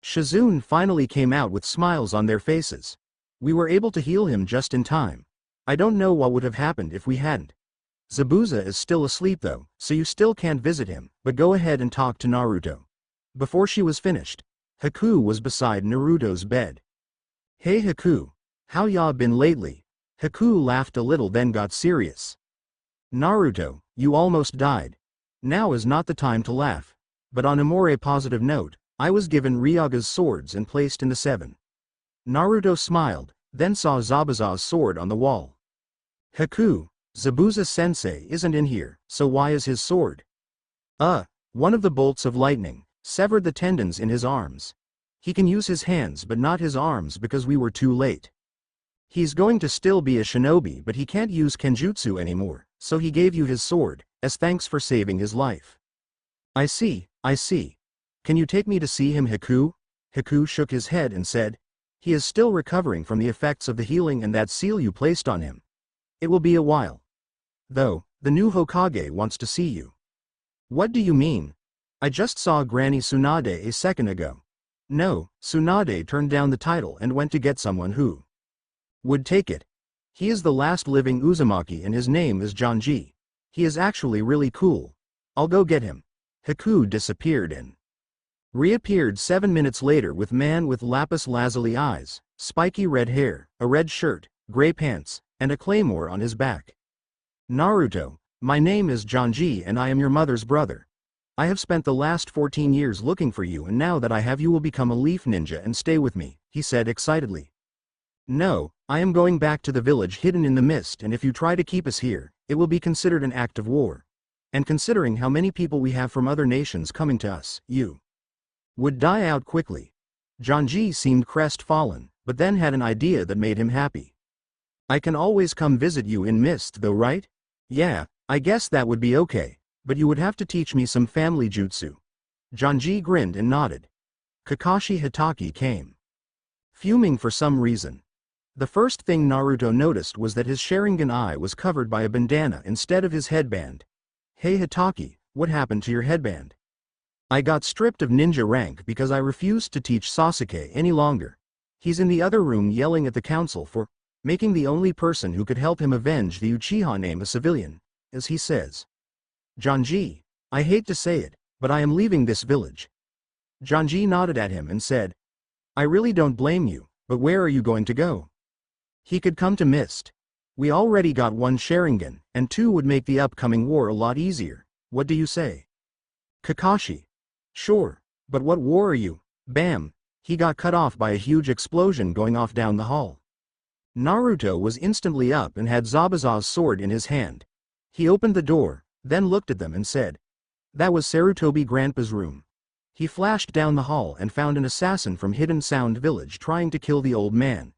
Shizune finally came out with smiles on their faces. We were able to heal him just in time. I don't know what would have happened if we hadn't. Zabuza is still asleep though, so you still can't visit him, but go ahead and talk to Naruto. Before she was finished, Haku was beside Naruto's bed. Hey Haku, how ya been lately? Haku laughed a little then got serious. Naruto, you almost died. Now is not the time to laugh. But on a more positive note, I was given Ryaga's swords and placed in the 7. Naruto smiled, then saw Zabuza's sword on the wall. Haku, Zabuza-sensei isn't in here, so why is his sword? One of the bolts of lightning severed the tendons in his arms. He can use his hands but not his arms because we were too late. He's going to still be a shinobi, but he can't use kenjutsu anymore, so he gave you his sword, as thanks for saving his life. I see. Can you take me to see him, Haku? Haku shook his head and said, he is still recovering from the effects of the healing and that seal you placed on him. It will be a while. Though, the new Hokage wants to see you. What do you mean? I just saw Granny Tsunade a second ago. No, Tsunade turned down the title and went to get someone who would take it. He is the last living Uzumaki and his name is Janji. He is actually really cool. I'll go get him. Haku disappeared and reappeared 7 minutes later with man with lapis lazuli eyes, spiky red hair, a red shirt, gray pants, and a claymore on his back. Naruto, my name is Janji and I am your mother's brother. I have spent the last 14 years looking for you and now that I have you will become a leaf ninja and stay with me, he said excitedly. No, I am going back to the village hidden in the mist, and if you try to keep us here, it will be considered an act of war. And considering how many people we have from other nations coming to us, you would die out quickly. Janji seemed crestfallen, but then had an idea that made him happy. I can always come visit you in mist though, right? Yeah, I guess that would be okay, but you would have to teach me some family jutsu. Janji grinned and nodded. Kakashi Hatake came, fuming for some reason. The first thing Naruto noticed was that his Sharingan eye was covered by a bandana instead of his headband. Hey Hatake, what happened to your headband? I got stripped of ninja rank because I refused to teach Sasuke any longer. He's in the other room yelling at the council for making the only person who could help him avenge the Uchiha name a civilian, as he says. Janji, I hate to say it, but I am leaving this village. Janji nodded at him and said, I really don't blame you, But where are you going to go? He could come to Mist. We already got one Sharingan, and 2 would make the upcoming war a lot easier. What do you say? Kakashi. Sure, but what war are you? Bam! He got cut off by a huge explosion going off down the hall. Naruto was instantly up and had Zabuza's sword in his hand. He opened the door, then looked at them and said, "That was Sarutobi Grandpa's room." He flashed down the hall and found an assassin from Hidden Sound Village trying to kill the old man.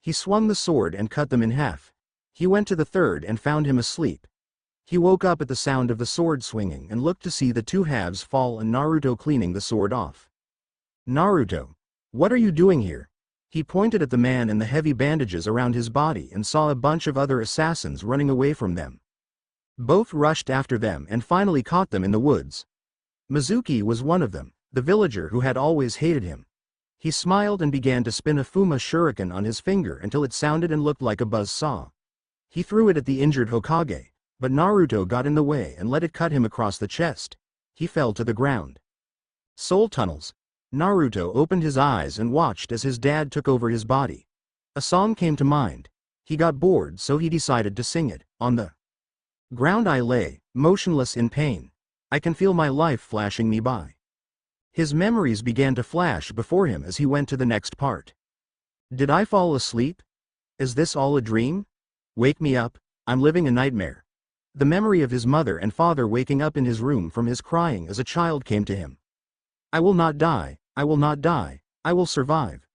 He swung the sword and cut them in half. He went to the third and found him asleep. He woke up at the sound of the sword swinging and looked to see the 2 halves fall and Naruto cleaning the sword off. "Naruto, what are you doing here?" He pointed at the man and the heavy bandages around his body and saw a bunch of other assassins running away from them. Both rushed after them and finally caught them in the woods. Mizuki was one of them, the villager who had always hated him. He smiled and began to spin a Fuma shuriken on his finger until it sounded and looked like a buzz saw. He threw it at the injured Hokage, but Naruto got in the way and let it cut him across the chest. He fell to the ground. Soul tunnels. Naruto opened his eyes and watched as his dad took over his body. A song came to mind. He got bored, so he decided to sing it. On the ground I lay, motionless in pain. I can feel my life flashing me by. His memories began to flash before him as he went to the next part. Did I fall asleep? Is this all a dream? Wake me up, I'm living a nightmare. The memory of his mother and father waking up in his room from his crying as a child came to him. I will not die, I will not die, I will survive.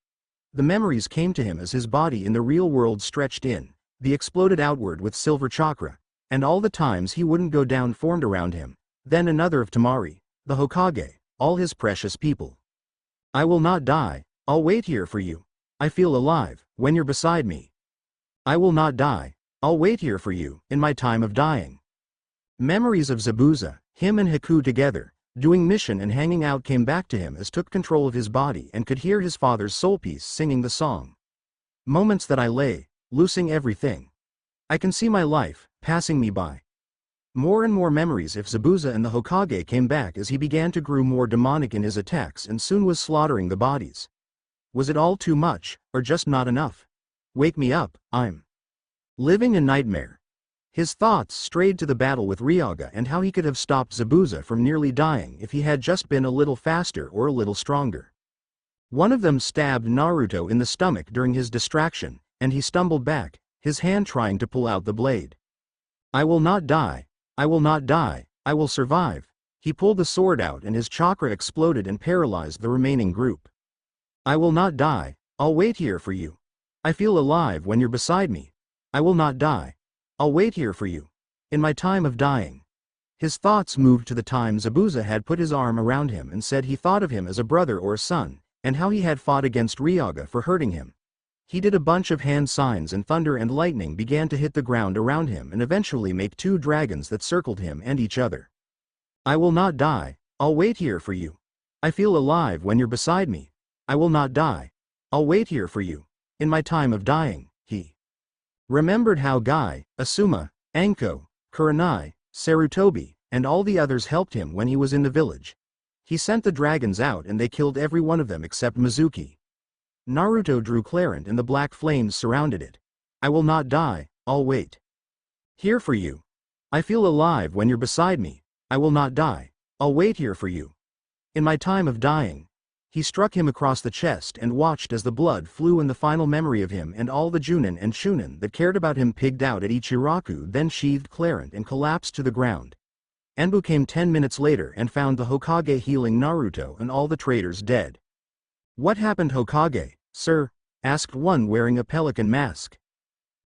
The memories came to him as his body in the real world stretched in, the exploded outward with silver chakra, and all the times he wouldn't go down formed around him, then another of Temari, the Hokage, all his precious people. I will not die, I'll wait here for you. I feel alive, when you're beside me. I will not die, I'll wait here for you, in my time of dying. Memories of Zabuza, him and Haku together, doing mission and hanging out came back to him as took control of his body and could hear his father's soul piece singing the song. Moments that I lay, losing everything. I can see my life, passing me by. More and more memories of Zabuza and the Hokage came back as he began to grow more demonic in his attacks and soon was slaughtering the bodies. Was it all too much, or just not enough? Wake me up, I'm living a nightmare. His thoughts strayed to the battle with Ryaga and how he could have stopped Zabuza from nearly dying if he had just been a little faster or a little stronger. One of them stabbed Naruto in the stomach during his distraction, and he stumbled back, his hand trying to pull out the blade. I will not die, I will not die, I will survive. He pulled the sword out and his chakra exploded and paralyzed the remaining group. I will not die, I'll wait here for you. I feel alive when you're beside me. I will not die. I'll wait here for you. In my time of dying. His thoughts moved to the time Zabuza had put his arm around him and said he thought of him as a brother or a son, and how he had fought against Ryaga for hurting him. He did a bunch of hand signs and thunder and lightning began to hit the ground around him and eventually make 2 dragons that circled him and each other. I will not die, I'll wait here for you. I feel alive when you're beside me. I will not die. I'll wait here for you. In my time of dying, he remembered how Guy, Asuma, Anko, Kurenai, Sarutobi, and all the others helped him when he was in the village. He sent the dragons out and they killed every one of them except Mizuki. Naruto drew Clarent and the black flames surrounded it. I will not die, I'll wait here for you. I feel alive when you're beside me. I will not die. I'll wait here for you. In my time of dying. He struck him across the chest and watched as the blood flew and the final memory of him and all the Junin and Chunin that cared about him pigged out at Ichiraku then sheathed Clarent and collapsed to the ground. Anbu came 10 minutes later and found the Hokage healing Naruto and all the traitors dead. What happened, Hokage, sir? Asked one wearing a pelican mask.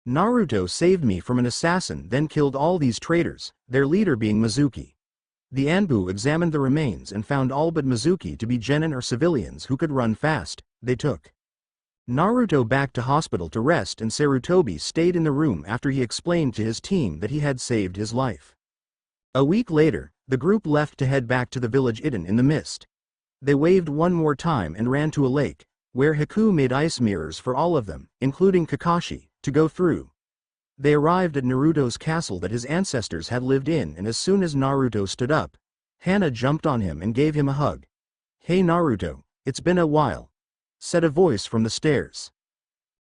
Naruto saved me from an assassin then killed all these traitors, their leader being Mizuki. The Anbu examined the remains and found all but Mizuki to be genin or civilians who could run fast. They took Naruto back to hospital to rest and Sarutobi stayed in the room after he explained to his team that he had saved his life. A week later, the group left to head back to the village Iden in the mist. They waved one more time and ran to a lake, where Haku made ice mirrors for all of them, including Kakashi, to go through. They arrived at Naruto's castle that his ancestors had lived in and as soon as Naruto stood up, Hana jumped on him and gave him a hug. Hey Naruto, it's been a while, said a voice from the stairs.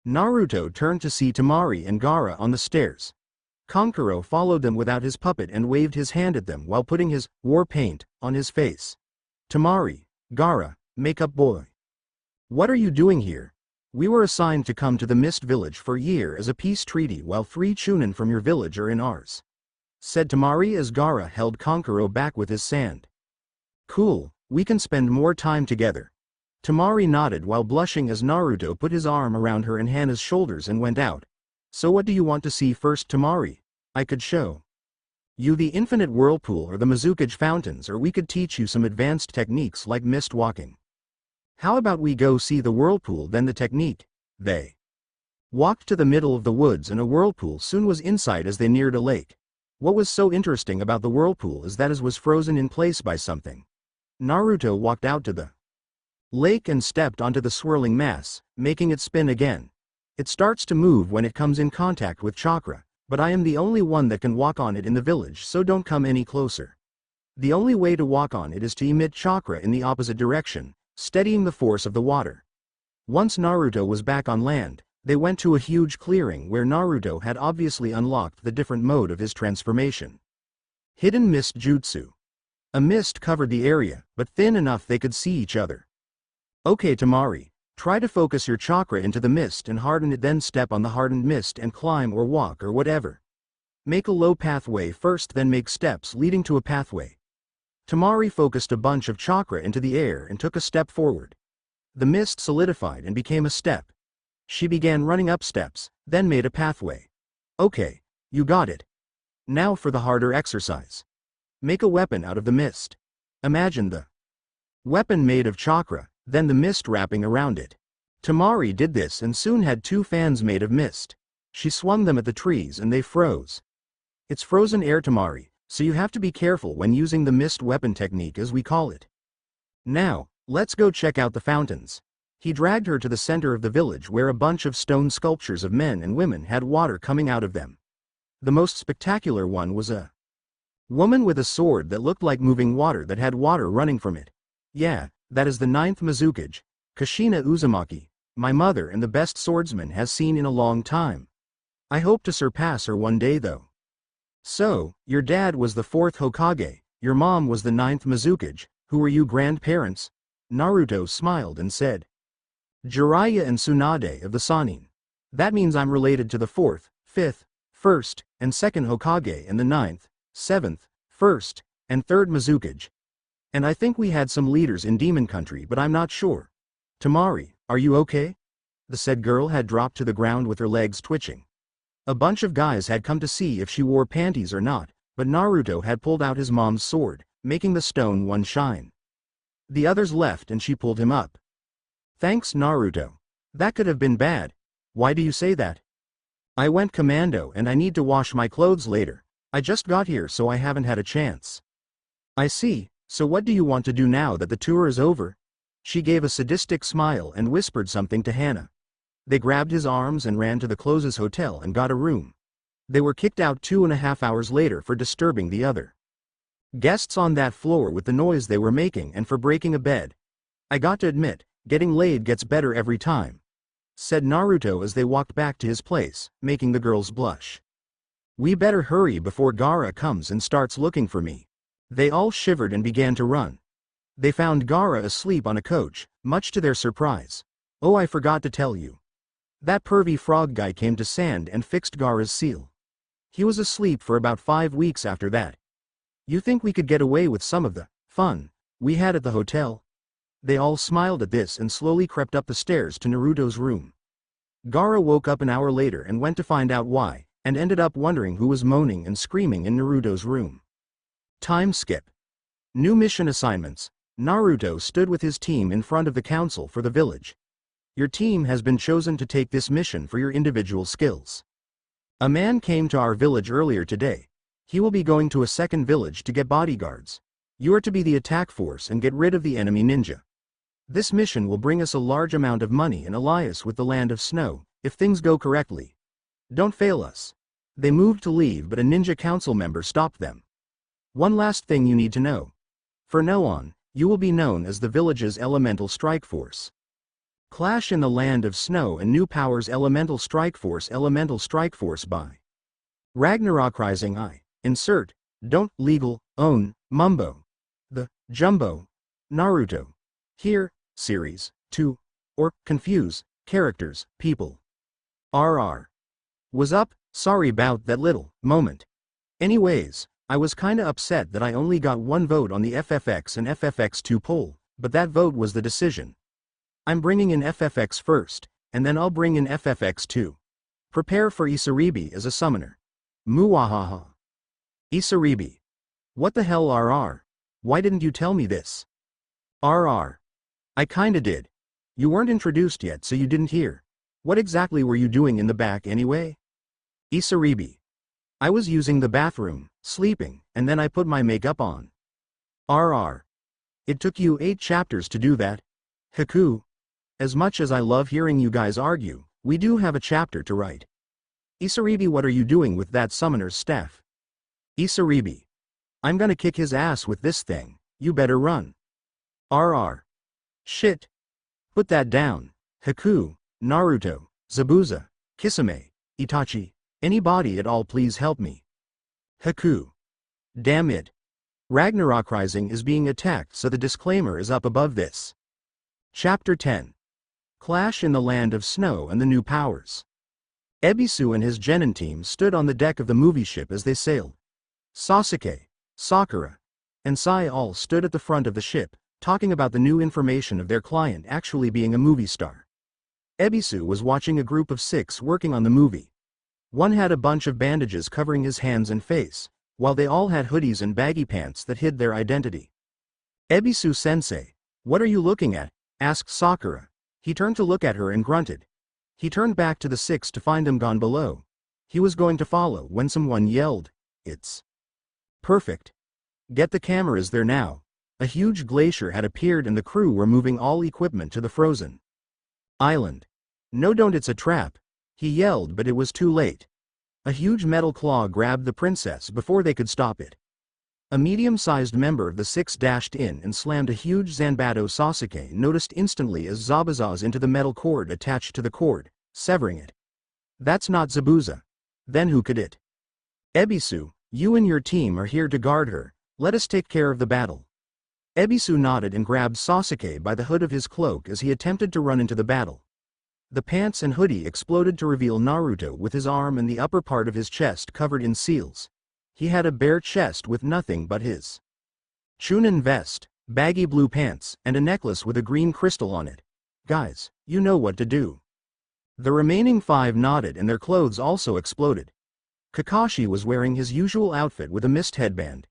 Naruto turned to see Temari and Gaara on the stairs. Kankuro followed them without his puppet and waved his hand at them while putting his war paint on his face. Temari, Gaara, makeup boy. What are you doing here? We were assigned to come to the Mist Village for a year as a peace treaty while 3 Chunin from your village are in ours, said Temari as Gaara held Kankuro back with his sand. Cool, we can spend more time together. Temari nodded while blushing as Naruto put his arm around her and Hana's shoulders and went out. So what do you want to see first, Temari? I could show you the infinite whirlpool or the Mizukage fountains, or we could teach you some advanced techniques like mist walking. How about we go see the whirlpool then the technique? They walked to the middle of the woods and a whirlpool soon was in sight as they neared a lake. What was so interesting about the whirlpool is that it was frozen in place by something. Naruto walked out to the lake and stepped onto the swirling mass, making it spin again. It starts to move when it comes in contact with chakra, but I am the only one that can walk on it in the village, so don't come any closer. The only way to walk on it is to emit chakra in the opposite direction, steadying the force of the water. Once Naruto was back on land, they went to a huge clearing where Naruto had obviously unlocked the different mode of his transformation. Hidden Mist Jutsu. A mist covered the area, but thin enough they could see each other. Okay Temari, try to focus your chakra into the mist and harden it, then step on the hardened mist and climb or walk or whatever. Make a low pathway first, then make steps leading to a pathway. Temari focused a bunch of chakra into the air and took a step forward. The mist solidified and became a step. She began running up steps, then made a pathway. Okay, you got it. Now for the harder exercise. Make a weapon out of the mist. Imagine the weapon made of chakra, then the mist wrapping around it. Temari did this and soon had 2 fans made of mist. She swung them at the trees and they froze. It's frozen air, Temari, so you have to be careful when using the mist weapon technique as we call it. Now, let's go check out the fountains. He dragged her to the center of the village where a bunch of stone sculptures of men and women had water coming out of them. The most spectacular one was a woman with a sword that looked like moving water that had water running from it. Yeah, that is the 9th Mizukage, Kushina Uzumaki, my mother and the best swordsman has seen in a long time. I hope to surpass her one day though. So, your dad was the 4th Hokage, your mom was the 9th Mizukage, who were you grandparents? Naruto smiled and said. Jiraiya and Tsunade of the Sannin. That means I'm related to the 4th, 5th, 1st, and 2nd Hokage and the 9th, 7th, 1st, and 3rd Mizukage. And I think we had some leaders in Demon Country, but I'm not sure. Temari, are you okay? The said girl had dropped to the ground with her legs twitching. A bunch of guys had come to see if she wore panties or not, but Naruto had pulled out his mom's sword, making the stone one shine. The others left and she pulled him up. Thanks Naruto. That could have been bad. Why do you say that? I went commando and I need to wash my clothes later. I just got here so I haven't had a chance. I see, so what do you want to do now that the tour is over? She gave a sadistic smile and whispered something to Hana. They grabbed his arms and ran to the closest hotel and got a room. They were kicked out 2.5 hours later for disturbing the other guests on that floor with the noise they were making and for breaking a bed. I got to admit, getting laid gets better every time, said Naruto as they walked back to his place, making the girls blush. We better hurry before Gaara comes and starts looking for me. They all shivered and began to run. They found Gaara asleep on a couch, much to their surprise. Oh, I forgot to tell you. That pervy frog guy came to Sand and fixed Gaara's seal. He was asleep for about 5 weeks after that. You think we could get away with some of the fun we had at the hotel? They all smiled at this and slowly crept up the stairs to Naruto's room. Gaara woke up an hour later and went to find out why, and ended up wondering who was moaning and screaming in Naruto's room. Time skip. New mission assignments. Naruto stood with his team in front of the council for the village. Your team has been chosen to take this mission for your individual skills. A man came to our village earlier today. He will be going to a second village to get bodyguards. You are to be the attack force and get rid of the enemy ninja. This mission will bring us a large amount of money and alliance with the land of snow, if things go correctly. Don't fail us. They moved to leave but a ninja council member stopped them. One last thing you need to know. From now on, you will be known as the village's elemental strike force. Clash in the Land of Snow and New Powers Elemental Strike Force by Ragnarok Rising I. Insert. Don't, legal, own, Mumbo. The, Jumbo. Naruto. Here, series, 2. Or, confuse, characters, people. RR. Was up, sorry about that little moment. Anyways, I was kinda upset that I only got one vote on the FFX and FFX2 poll, but that vote was the decision. I'm bringing in FFX first, and then I'll bring in FFX2. Prepare for Isaribi as a summoner. Muwahaha. Isaribi. What the hell RR? Why didn't you tell me this? RR. I kinda did. You weren't introduced yet so you didn't hear. What exactly were you doing in the back anyway? Isaribi. I was using the bathroom, sleeping, and then I put my makeup on. RR. It took you 8 chapters to do that? Haku. As much as I love hearing you guys argue, we do have a chapter to write. Isaribi, what are you doing with that summoner's staff? Isaribi. I'm gonna kick his ass with this thing, you better run. RR. Shit. Put that down. Haku, Naruto, Zabuza, Kisame, Itachi, anybody at all please help me. Haku. Damn it. Ragnarok Rising is being attacked so the disclaimer is up above this. Chapter 10. Clash in the Land of Snow and the New Powers. Ebisu and his genin team stood on the deck of the movie ship as they sailed. Sasuke, Sakura, and Sai all stood at the front of the ship, talking about the new information of their client actually being a movie star. Ebisu was watching a group of 6 working on the movie. One had a bunch of bandages covering his hands and face, while they all had hoodies and baggy pants that hid their identity. Ebisu-sensei, what are you looking at? Asked Sakura. He turned to look at her and grunted. He turned back to the 6 to find them gone below. He was going to follow when someone yelled, "It's perfect. Get the cameras there now." A huge glacier had appeared and the crew were moving all equipment to the frozen island. "No, don't, it's a trap," he yelled, but it was too late. A huge metal claw grabbed the princess before they could stop it. A medium-sized member of the 6 dashed in and slammed a huge Zanbato. Sasuke noticed instantly as Zabuza's into the metal cord attached to the cord, severing it. That's not Zabuza. Then who could it? Ebisu, you and your team are here to guard her, let us take care of the battle. Ebisu nodded and grabbed Sasuke by the hood of his cloak as he attempted to run into the battle. The pants and hoodie exploded to reveal Naruto with his arm and the upper part of his chest covered in seals. He had a bare chest with nothing but his Chunin vest, baggy blue pants, and a necklace with a green crystal on it. Guys, you know what to do. The remaining 5 nodded and their clothes also exploded. Kakashi was wearing his usual outfit with a mist headband.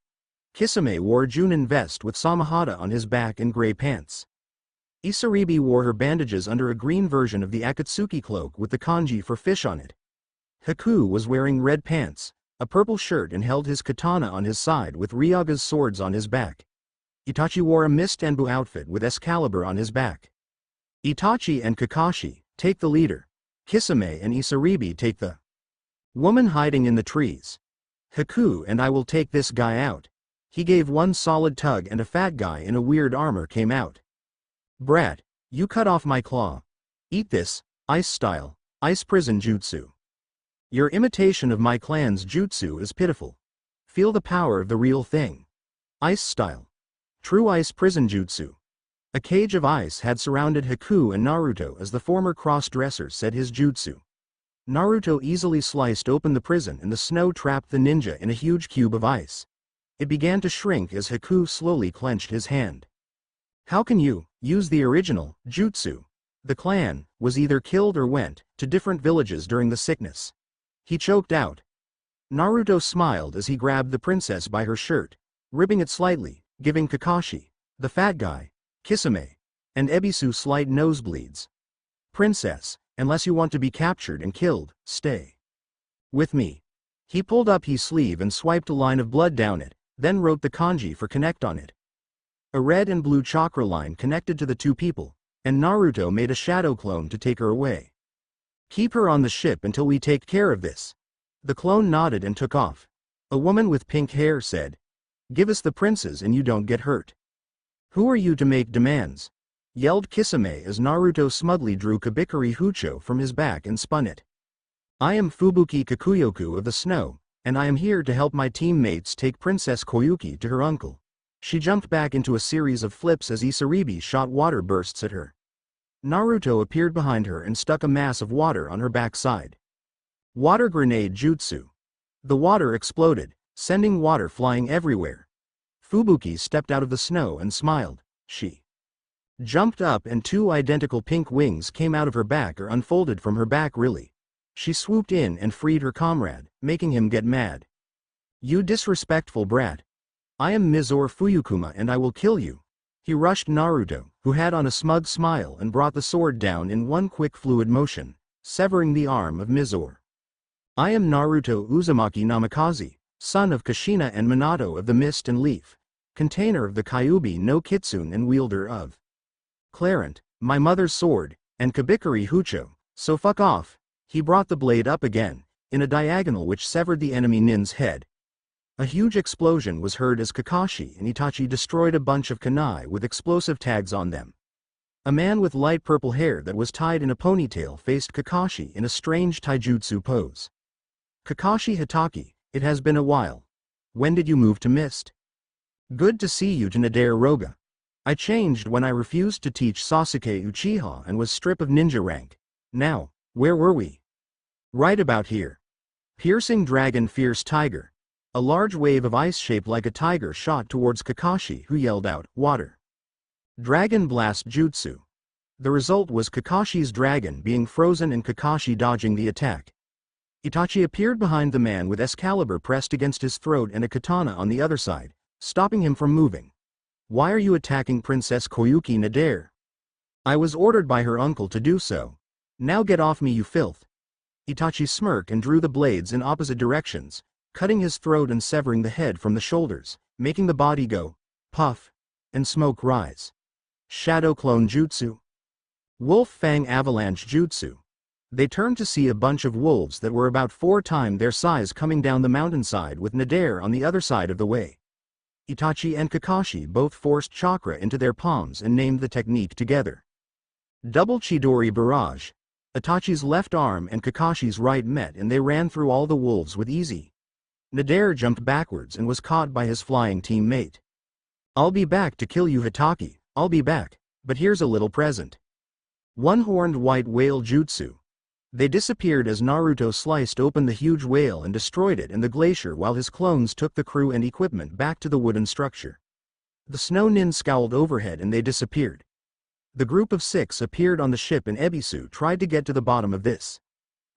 Kisame wore a Chunin vest with Samahata on his back and gray pants. Isaribi wore her bandages under a green version of the akatsuki cloak with the kanji for fish on it. Haku was wearing red pants, a purple shirt and held his katana on his side with Ryaga's swords on his back. Itachi wore a mist Anbu outfit with Excalibur on his back. Itachi and Kakashi, take the leader. Kisame and Isaribi take the woman hiding in the trees. Haku and I will take this guy out. He gave one solid tug and a fat guy in a weird armor came out. Brat, you cut off my claw. Eat this, ice style, ice prison jutsu. Your imitation of my clan's jutsu is pitiful. Feel the power of the real thing. Ice style. True ice prison jutsu. A cage of ice had surrounded Haku and Naruto as the former cross-dresser said his jutsu. Naruto easily sliced open the prison and the snow trapped the ninja in a huge cube of ice. It began to shrink as Haku slowly clenched his hand. How can you use the original jutsu? The clan was either killed or went to different villages during the sickness. He choked out. Naruto smiled as he grabbed the princess by her shirt, ripping it slightly, giving Kakashi, the fat guy, Kisame, and Ebisu slight nosebleeds. Princess, unless you want to be captured and killed, stay with me. He pulled up his sleeve and swiped a line of blood down it, then wrote the kanji for connect on it. A red and blue chakra line connected to the 2 people, and Naruto made a shadow clone to take her away. Keep her on the ship until we take care of this. The clone nodded and took off. A woman with pink hair said, "Give us the princes and you don't get hurt. Who are you to make demands? yelled Kisame as Naruto smugly drew Kabikari Hucho from his back and spun it. I am Fubuki Kakuyoku of the snow, and I am here to help my teammates take Princess Koyuki to her uncle. She jumped back into a series of flips as Isaribi shot water bursts at her. Naruto appeared behind her and stuck a mass of water on her backside. Water grenade jutsu. The water exploded, sending water flying everywhere. Fubuki stepped out of the snow and smiled. She jumped up and two identical pink wings came out of her back or unfolded from her back really. She swooped in and freed her comrade, making him get mad. You disrespectful brat. I am Mizore Fuyukuma and I will kill you. He rushed Naruto, who had on a smug smile and brought the sword down in one quick fluid motion, severing the arm of Mizore. I am Naruto Uzumaki Namikaze, son of Kushina and Minato of the Mist and Leaf, container of the Kyuubi no Kitsune and wielder of Clarent, my mother's sword, and Kabikari Hucho, so fuck off. He brought the blade up again, in a diagonal which severed the enemy nin's head. A huge explosion was heard as Kakashi and Itachi destroyed a bunch of kunai with explosive tags on them. A man with light purple hair that was tied in a ponytail faced Kakashi in a strange taijutsu pose. Kakashi Hitaki, it has been a while. When did you move to Mist? Good to see you to Nadare Roga. I changed when I refused to teach Sasuke Uchiha and was stripped of ninja rank. Now, where were we? Right about here. Piercing Dragon Fierce Tiger. A large wave of ice shaped like a tiger shot towards Kakashi who yelled out, water. Dragon Blast Jutsu. The result was Kakashi's dragon being frozen and Kakashi dodging the attack. Itachi appeared behind the man with Excalibur pressed against his throat and a katana on the other side, stopping him from moving. Why are you attacking Princess Koyuki Nadare? I was ordered by her uncle to do so. Now get off me you filth. Itachi smirked and drew the blades in opposite directions, cutting his throat and severing the head from the shoulders, making the body go, puff, and smoke rise. Shadow Clone Jutsu. Wolf Fang Avalanche Jutsu. They turned to see a bunch of wolves that were about 4 times their size coming down the mountainside with Nadare on the other side of the way. Itachi and Kakashi both forced chakra into their palms and named the technique together. Double Chidori Barrage. Itachi's left arm and Kakashi's right met and they ran through all the wolves with ease. Nadare jumped backwards and was caught by his flying teammate. I'll be back to kill you Hitaki, I'll be back, but here's a little present. One-horned white whale jutsu. They disappeared as Naruto sliced open the huge whale and destroyed it in the glacier while his clones took the crew and equipment back to the wooden structure. The snow nin scowled overhead and they disappeared. The group of 6 appeared on the ship and Ebisu tried to get to the bottom of this.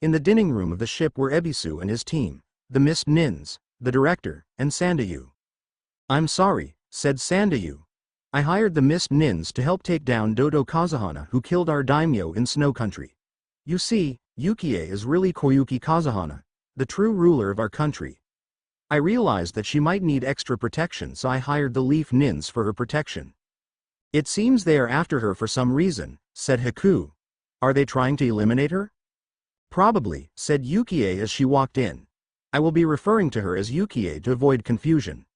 In the dining room of the ship were Ebisu and his team, the Mist Nins, the director, and Sandayu. I'm sorry, said Sandayu. I hired the Mist Nins to help take down Dodo Kazahana who killed our daimyo in Snow Country. You see, Yukie is really Koyuki Kazahana, the true ruler of our country. I realized that she might need extra protection so I hired the Leaf Nins for her protection. It seems they are after her for some reason, said Haku. Are they trying to eliminate her? Probably, said Yukie as she walked in. I will be referring to her as Yukie to avoid confusion.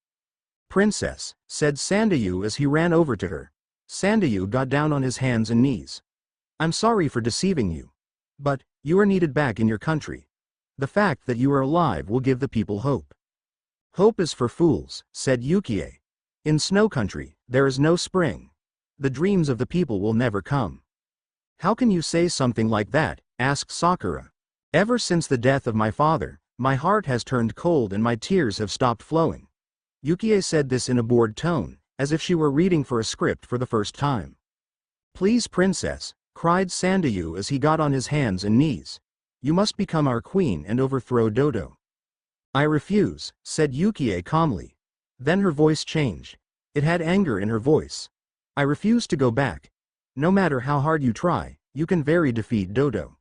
Princess, said Sandayu as he ran over to her. Sandayu got down on his hands and knees. I'm sorry for deceiving you. But, you are needed back in your country. The fact that you are alive will give the people hope. Hope is for fools, said Yukie. In Snow Country, there is no spring. The dreams of the people will never come. How can you say something like that? Asked Sakura. Ever since the death of my father, my heart has turned cold and my tears have stopped flowing. Yukie said this in a bored tone, as if she were reading for a script for the first time. Please princess, cried Sandayu as he got on his hands and knees. You must become our queen and overthrow Dodo. I refuse, said Yukie calmly. Then her voice changed. It had anger in her voice. I refuse to go back. No matter how hard you try, you can very defeat Dodo.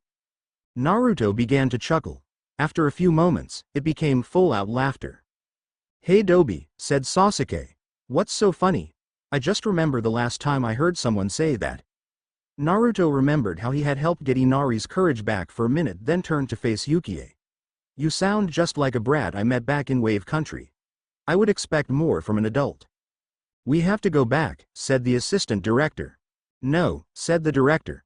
Naruto began to chuckle. After a few moments, it became full-out laughter. Hey Dobi, said Sasuke. What's so funny? I just remember the last time I heard someone say that. Naruto remembered how he had helped get Inari's courage back for a minute then turned to face Yukie. You sound just like a brat I met back in Wave Country. I would expect more from an adult. We have to go back, said the assistant director. No, said the director.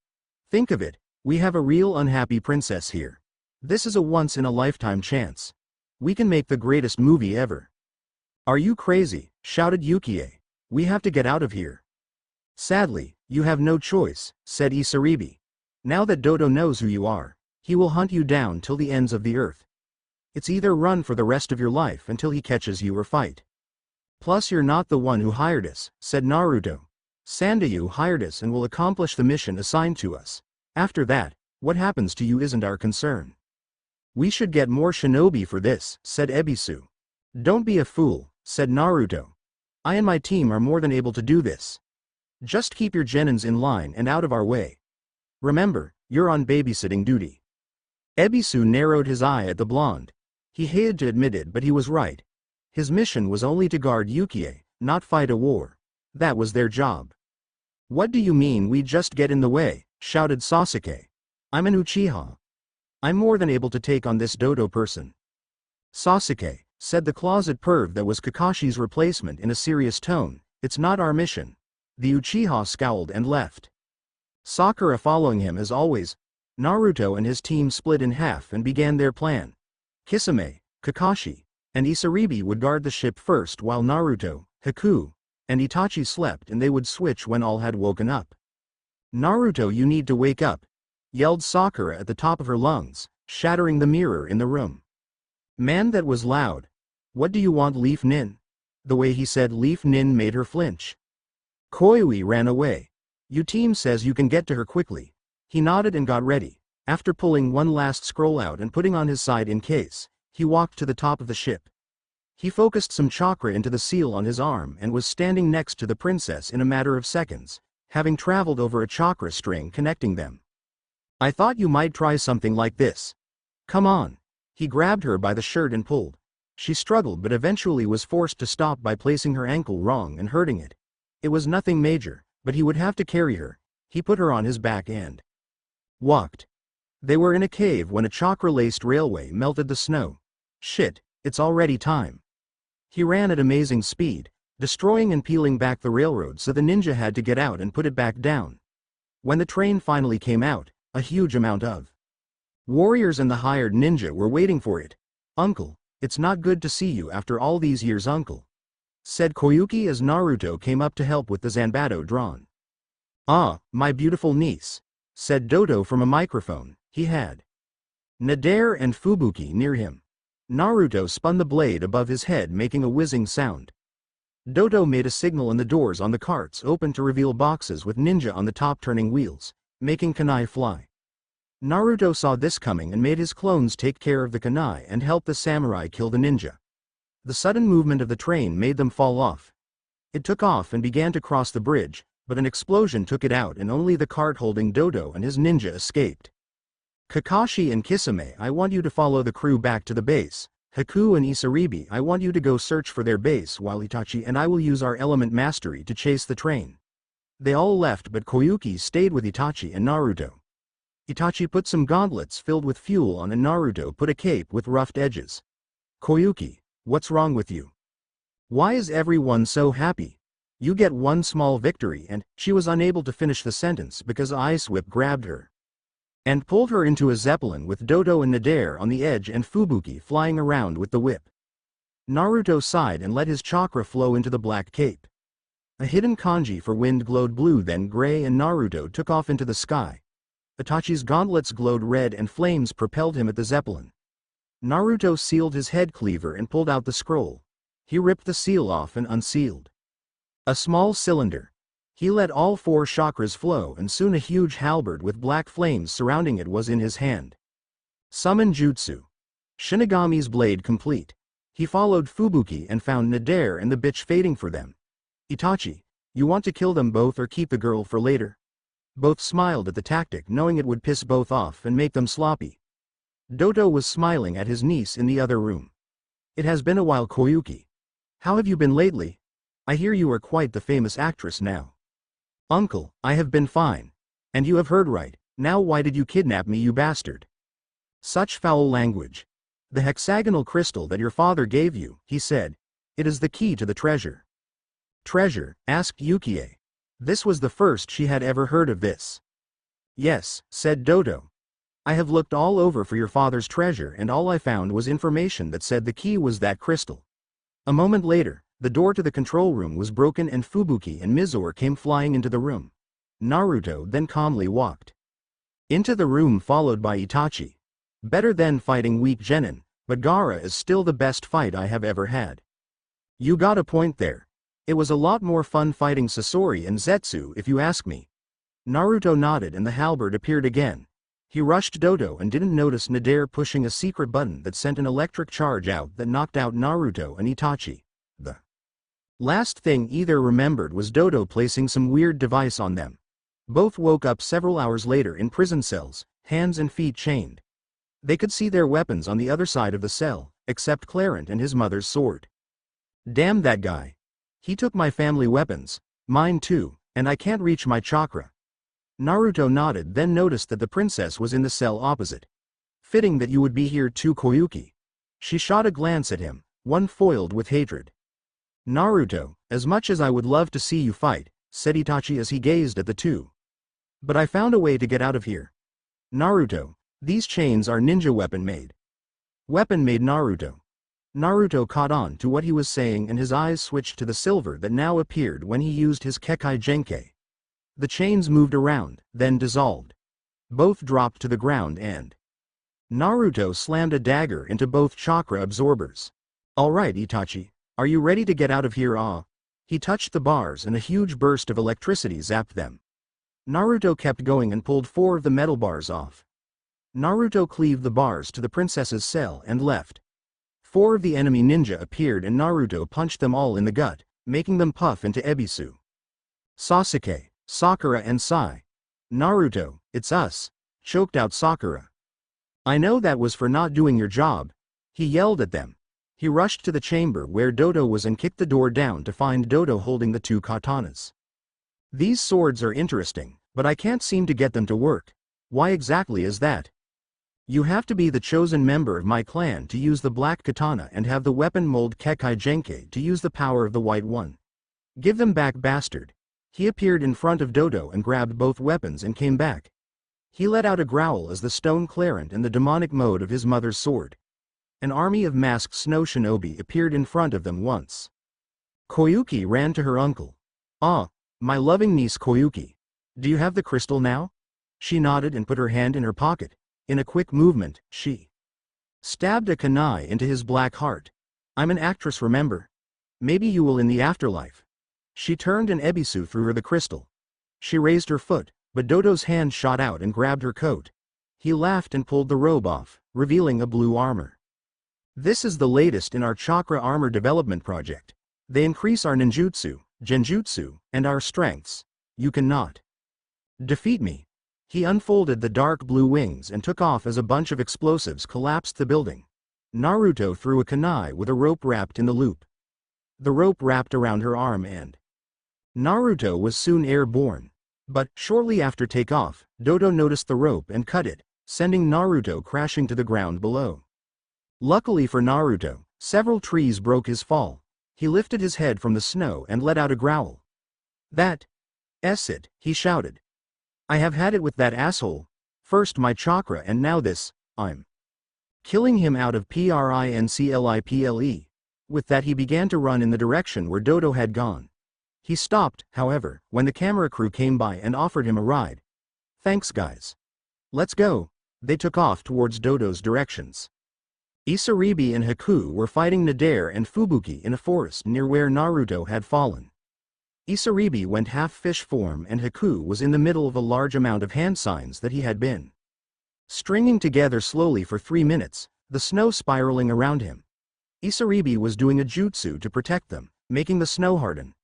Think of it, we have a real unhappy princess here. This is a once-in-a-lifetime chance. We can make the greatest movie ever. Are you crazy? Shouted Yukie. We have to get out of here. Sadly, you have no choice, said Isaribi. Now that Dodo knows who you are, he will hunt you down till the ends of the earth. It's either run for the rest of your life until he catches you or fight. Plus you're not the one who hired us, said Naruto. Sandayu hired us and will accomplish the mission assigned to us. After that, what happens to you isn't our concern. We should get more shinobi for this, said Ebisu. Don't be a fool, said Naruto. I and my team are more than able to do this. Just keep your genins in line and out of our way. Remember, you're on babysitting duty. Ebisu narrowed his eye at the blonde. He hated to admit it, but he was right. His mission was only to guard Yukie, not fight a war. That was their job. What do you mean we just get in the way? Shouted Sasuke. I'm an Uchiha. I'm more than able to take on this Dodo person. Sasuke, said the closet perv that was Kakashi's replacement in a serious tone, it's not our mission. The Uchiha scowled and left. Sakura following him as always. Naruto and his team split in half and began their plan. Kisame, Kakashi, and Isaribi would guard the ship first while Naruto, Haku, and Itachi slept, and they would switch when all had woken up. Naruto, you need to wake up, yelled Sakura at the top of her lungs, shattering the mirror in the room. Man, that was loud. What do you want, Leaf Nin? The way he said Leaf Nin made her flinch. Koiwi ran away. Your team says you can get to her quickly. He nodded and got ready. After pulling one last scroll out and putting on his side in case, he walked to the top of the ship. He focused some chakra into the seal on his arm and was standing next to the princess in a matter of seconds, having traveled over a chakra string connecting them. I thought you might try something like this. Come on. He grabbed her by the shirt and pulled. She struggled but eventually was forced to stop by placing her ankle wrong and hurting it. It was nothing major, but he would have to carry her. He put her on his back and walked. They were in a cave when a chakra-laced railway melted the snow. Shit, it's already time. He ran at amazing speed, destroying and peeling back the railroad so the ninja had to get out and put it back down. When the train finally came out, a huge amount of warriors and the hired ninja were waiting for it. Uncle, it's not good to see you after all these years, uncle, said Koyuki as Naruto came up to help with the Zanbato drawn. Ah, my beautiful niece, said Dodo from a microphone. He had Nader and Fubuki near him. Naruto spun the blade above his head, making a whizzing sound. Dodo made a signal and the doors on the carts opened to reveal boxes with ninja on the top turning wheels, making kunai fly. Naruto saw this coming and made his clones take care of the kunai and help the samurai kill the ninja. The sudden movement of the train made them fall off. It took off and began to cross the bridge, but an explosion took it out and only the cart holding Dodo and his ninja escaped. Kakashi and Kisame, I want you to follow the crew back to the base. Haku and Isaribi, I want you to go search for their base while Itachi and I will use our element mastery to chase the train. They all left but Koyuki stayed with Itachi and Naruto. Itachi put some gauntlets filled with fuel on and Naruto put a cape with roughed edges. Koyuki, what's wrong with you? Why is everyone so happy? You get one small victory and she was unable to finish the sentence because Ice Whip grabbed her and pulled her into a zeppelin with Dodo and Nader on the edge and Fubuki flying around with the whip. Naruto sighed and let his chakra flow into the black cape. A hidden kanji for wind glowed blue then gray and Naruto took off into the sky. Itachi's gauntlets glowed red and flames propelled him at the zeppelin. Naruto sealed his head cleaver and pulled out the scroll. He ripped the seal off and unsealed a small cylinder. He let all 4 chakras flow and soon a huge halberd with black flames surrounding it was in his hand. Summon Jutsu. Shinigami's blade complete. He followed Fubuki and found Nader and the bitch fading for them. Itachi, you want to kill them both or keep the girl for later? Both smiled at the tactic knowing it would piss both off and make them sloppy. Dodo was smiling at his niece in the other room. It has been a while, Koyuki. How have you been lately? I hear you are quite the famous actress now. Uncle, I have been fine. And you have heard right. Now why did you kidnap me, you bastard? Such foul language. The hexagonal crystal that your father gave you, he said. It is the key to the treasure. Treasure? Asked Yukie. This was the first she had ever heard of this. Yes, said Dodo. I have looked all over for your father's treasure and all I found was information that said the key was that crystal. A moment later, the door to the control room was broken and Fubuki and Mizore came flying into the room. Naruto then calmly walked into the room followed by Itachi. Better than fighting weak genin, but Gaara is still the best fight I have ever had. You got a point there. It was a lot more fun fighting Sasori and Zetsu if you ask me. Naruto nodded and the halberd appeared again. He rushed Dodo and didn't notice Nadir pushing a secret button that sent an electric charge out that knocked out Naruto and Itachi. The last thing either remembered was Dodo placing some weird device on them. Both woke up several hours later in prison cells, hands and feet chained. They could see their weapons on the other side of the cell, except Clarent and his mother's sword. Damn that guy. He took my family weapons, mine too, and I can't reach my chakra. Naruto nodded then noticed that the princess was in the cell opposite. Fitting that you would be here too, Koyuki. She shot a glance at him, one foiled with hatred. Naruto, as much as I would love to see you fight, said Itachi as he gazed at the two. But I found a way to get out of here. Naruto, these chains are ninja weapon made. Weapon made Naruto. Naruto caught on to what he was saying and his eyes switched to the silver that now appeared when he used his Kekai Genkai. The chains moved around, then dissolved. Both dropped to the ground and Naruto slammed a dagger into both chakra absorbers. Alright Itachi, are you ready to get out of here? He touched the bars and a huge burst of electricity zapped them. Naruto kept going and pulled 4 of the metal bars off. Naruto cleaved the bars to the princess's cell and left. 4 of the enemy ninja appeared and Naruto punched them all in the gut, making them puff into Ebisu. Sasuke, Sakura and Sai. Naruto, it's us, choked out Sakura. I know that was for not doing your job. He yelled at them. He rushed to the chamber where Dodo was and kicked the door down to find Dodo holding the 2 katanas. These swords are interesting, but I can't seem to get them to work. Why exactly is that? You have to be the chosen member of my clan to use the black katana and have the weapon mold Kekai Genkai to use the power of the white one. Give them back, bastard. He appeared in front of Dodo and grabbed both weapons and came back. He let out a growl as the stone Clarent and the demonic mode of his mother's sword. An army of masked snow shinobi appeared in front of them once. Koyuki ran to her uncle. Ah, my loving niece Koyuki. Do you have the crystal now? She nodded and put her hand in her pocket. In a quick movement, she stabbed a kunai into his black heart. I'm an actress, remember? Maybe you will in the afterlife. She turned and Ebisu threw her the crystal. She raised her foot, but Dodo's hand shot out and grabbed her coat. He laughed and pulled the robe off, revealing a blue armor. This is the latest in our chakra armor development project. They increase our ninjutsu, genjutsu, and our strengths. You cannot defeat me. He unfolded the dark blue wings and took off as a bunch of explosives collapsed the building. Naruto threw a kunai with a rope wrapped in the loop. The rope wrapped around her arm and Naruto was soon airborne. But, shortly after takeoff, Dodo noticed the rope and cut it, sending Naruto crashing to the ground below. Luckily for Naruto, several trees broke his fall. He lifted his head from the snow and let out a growl. That's it, he shouted. I have had it with that asshole. First my chakra and now this, I'm killing him out of Princle. With that he began to run in the direction where Dodo had gone. He stopped, however, when the camera crew came by and offered him a ride. Thanks guys. Let's go. They took off towards Dodo's directions. Isaribi and Haku were fighting Nadir and Fubuki in a forest near where Naruto had fallen. Isaribi went half-fish form and Haku was in the middle of a large amount of hand signs that he had been stringing together slowly for 3 minutes, the snow spiraling around him. Isaribi was doing a jutsu to protect them, making the snow harden.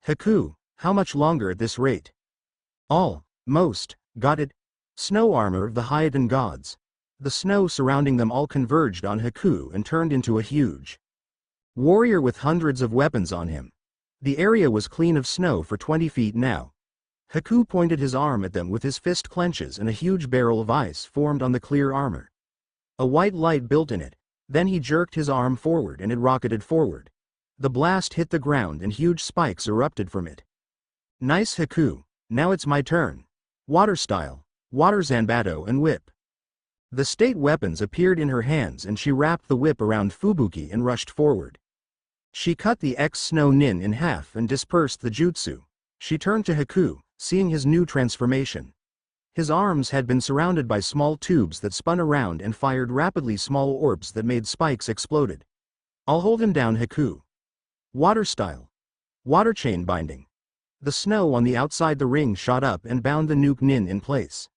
Haku, how much longer at this rate? Most, got it? Snow armor of the Hyaden gods. The snow surrounding them all converged on Haku and turned into a huge warrior with hundreds of weapons on him. The area was clean of snow for 20 feet now. Haku pointed his arm at them with his fist clenches and a huge barrel of ice formed on the clear armor. A white light built in it. Then he jerked his arm forward and it rocketed forward. The blast hit the ground and huge spikes erupted from it. Nice Haku, now it's my turn. Water style, water zanbato and whip. The state weapons appeared in her hands and she wrapped the whip around Fubuki and rushed forward. She cut the ex-snow nin in half and dispersed the jutsu. She turned to Haku, seeing his new transformation. His arms had been surrounded by small tubes that spun around and fired rapidly small orbs that made spikes exploded. I'll hold him down Haku. Water style. Water chain binding. The snow on the outside the ring shot up and bound the nuke nin in place.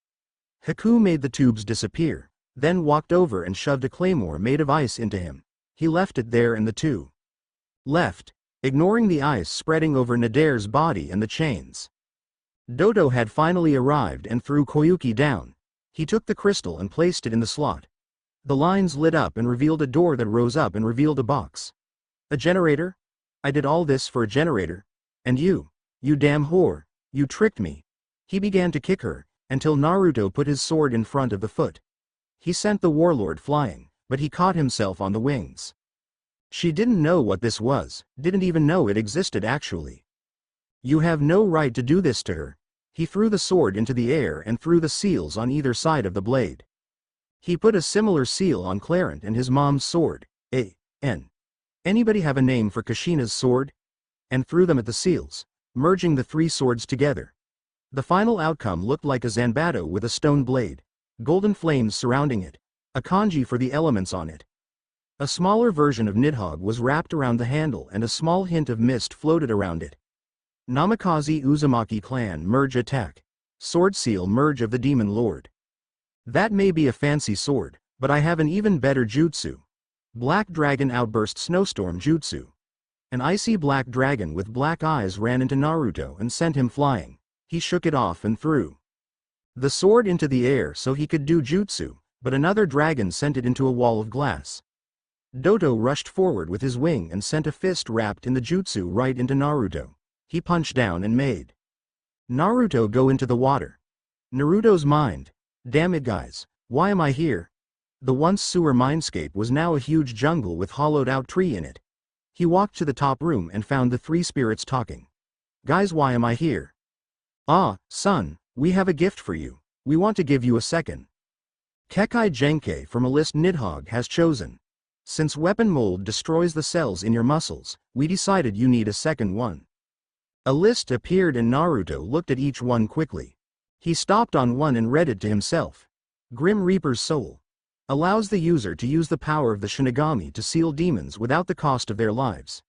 Haku made the tubes disappear, then walked over and shoved a claymore made of ice into him. He left it there and the two left, ignoring the ice spreading over Nadare's body and the chains. Dodo had finally arrived and threw Koyuki down. He took the crystal and placed it in the slot. The lines lit up and revealed a door that rose up and revealed a box. A generator? I did all this for a generator? And you damn whore, you tricked me. He began to kick her, until Naruto put his sword in front of the foot. He sent the warlord flying, but he caught himself on the wings. She didn't know what this was, didn't even know it existed actually. You have no right to do this to her. He threw the sword into the air and threw the seals on either side of the blade. He put a similar seal on Clarent and his mom's sword, A.N. Anybody have a name for Kushina's sword? And threw them at the seals, merging the three swords together. The final outcome looked like a zanbato with a stone blade, golden flames surrounding it, a kanji for the elements on it. A smaller version of Nidhogg was wrapped around the handle and a small hint of mist floated around it. Namikaze Uzumaki clan merge attack. Sword seal merge of the demon lord. That may be a fancy sword, but I have an even better jutsu. Black dragon outburst snowstorm jutsu. An icy black dragon with black eyes ran into Naruto and sent him flying. He shook it off and threw the sword into the air so he could do jutsu, but another dragon sent it into a wall of glass. Dodo rushed forward with his wing and sent a fist wrapped in the jutsu right into Naruto. He punched down and made Naruto go into the water. Naruto's mind. Damn it guys, why am I here? The once sewer mindscape was now a huge jungle with hollowed out tree in it. He walked to the top room and found the three spirits talking. Guys, why am I here? Ah, son, we have a gift for you. We want to give you a second Kekai Genkai from a list Nidhogg has chosen. Since weapon mold destroys the cells in your muscles, we decided you need a second one. A list appeared and Naruto looked at each one quickly. He stopped on one and read it to himself. Grim Reaper's Soul. Allows the user to use the power of the Shinigami to seal demons without the cost of their lives.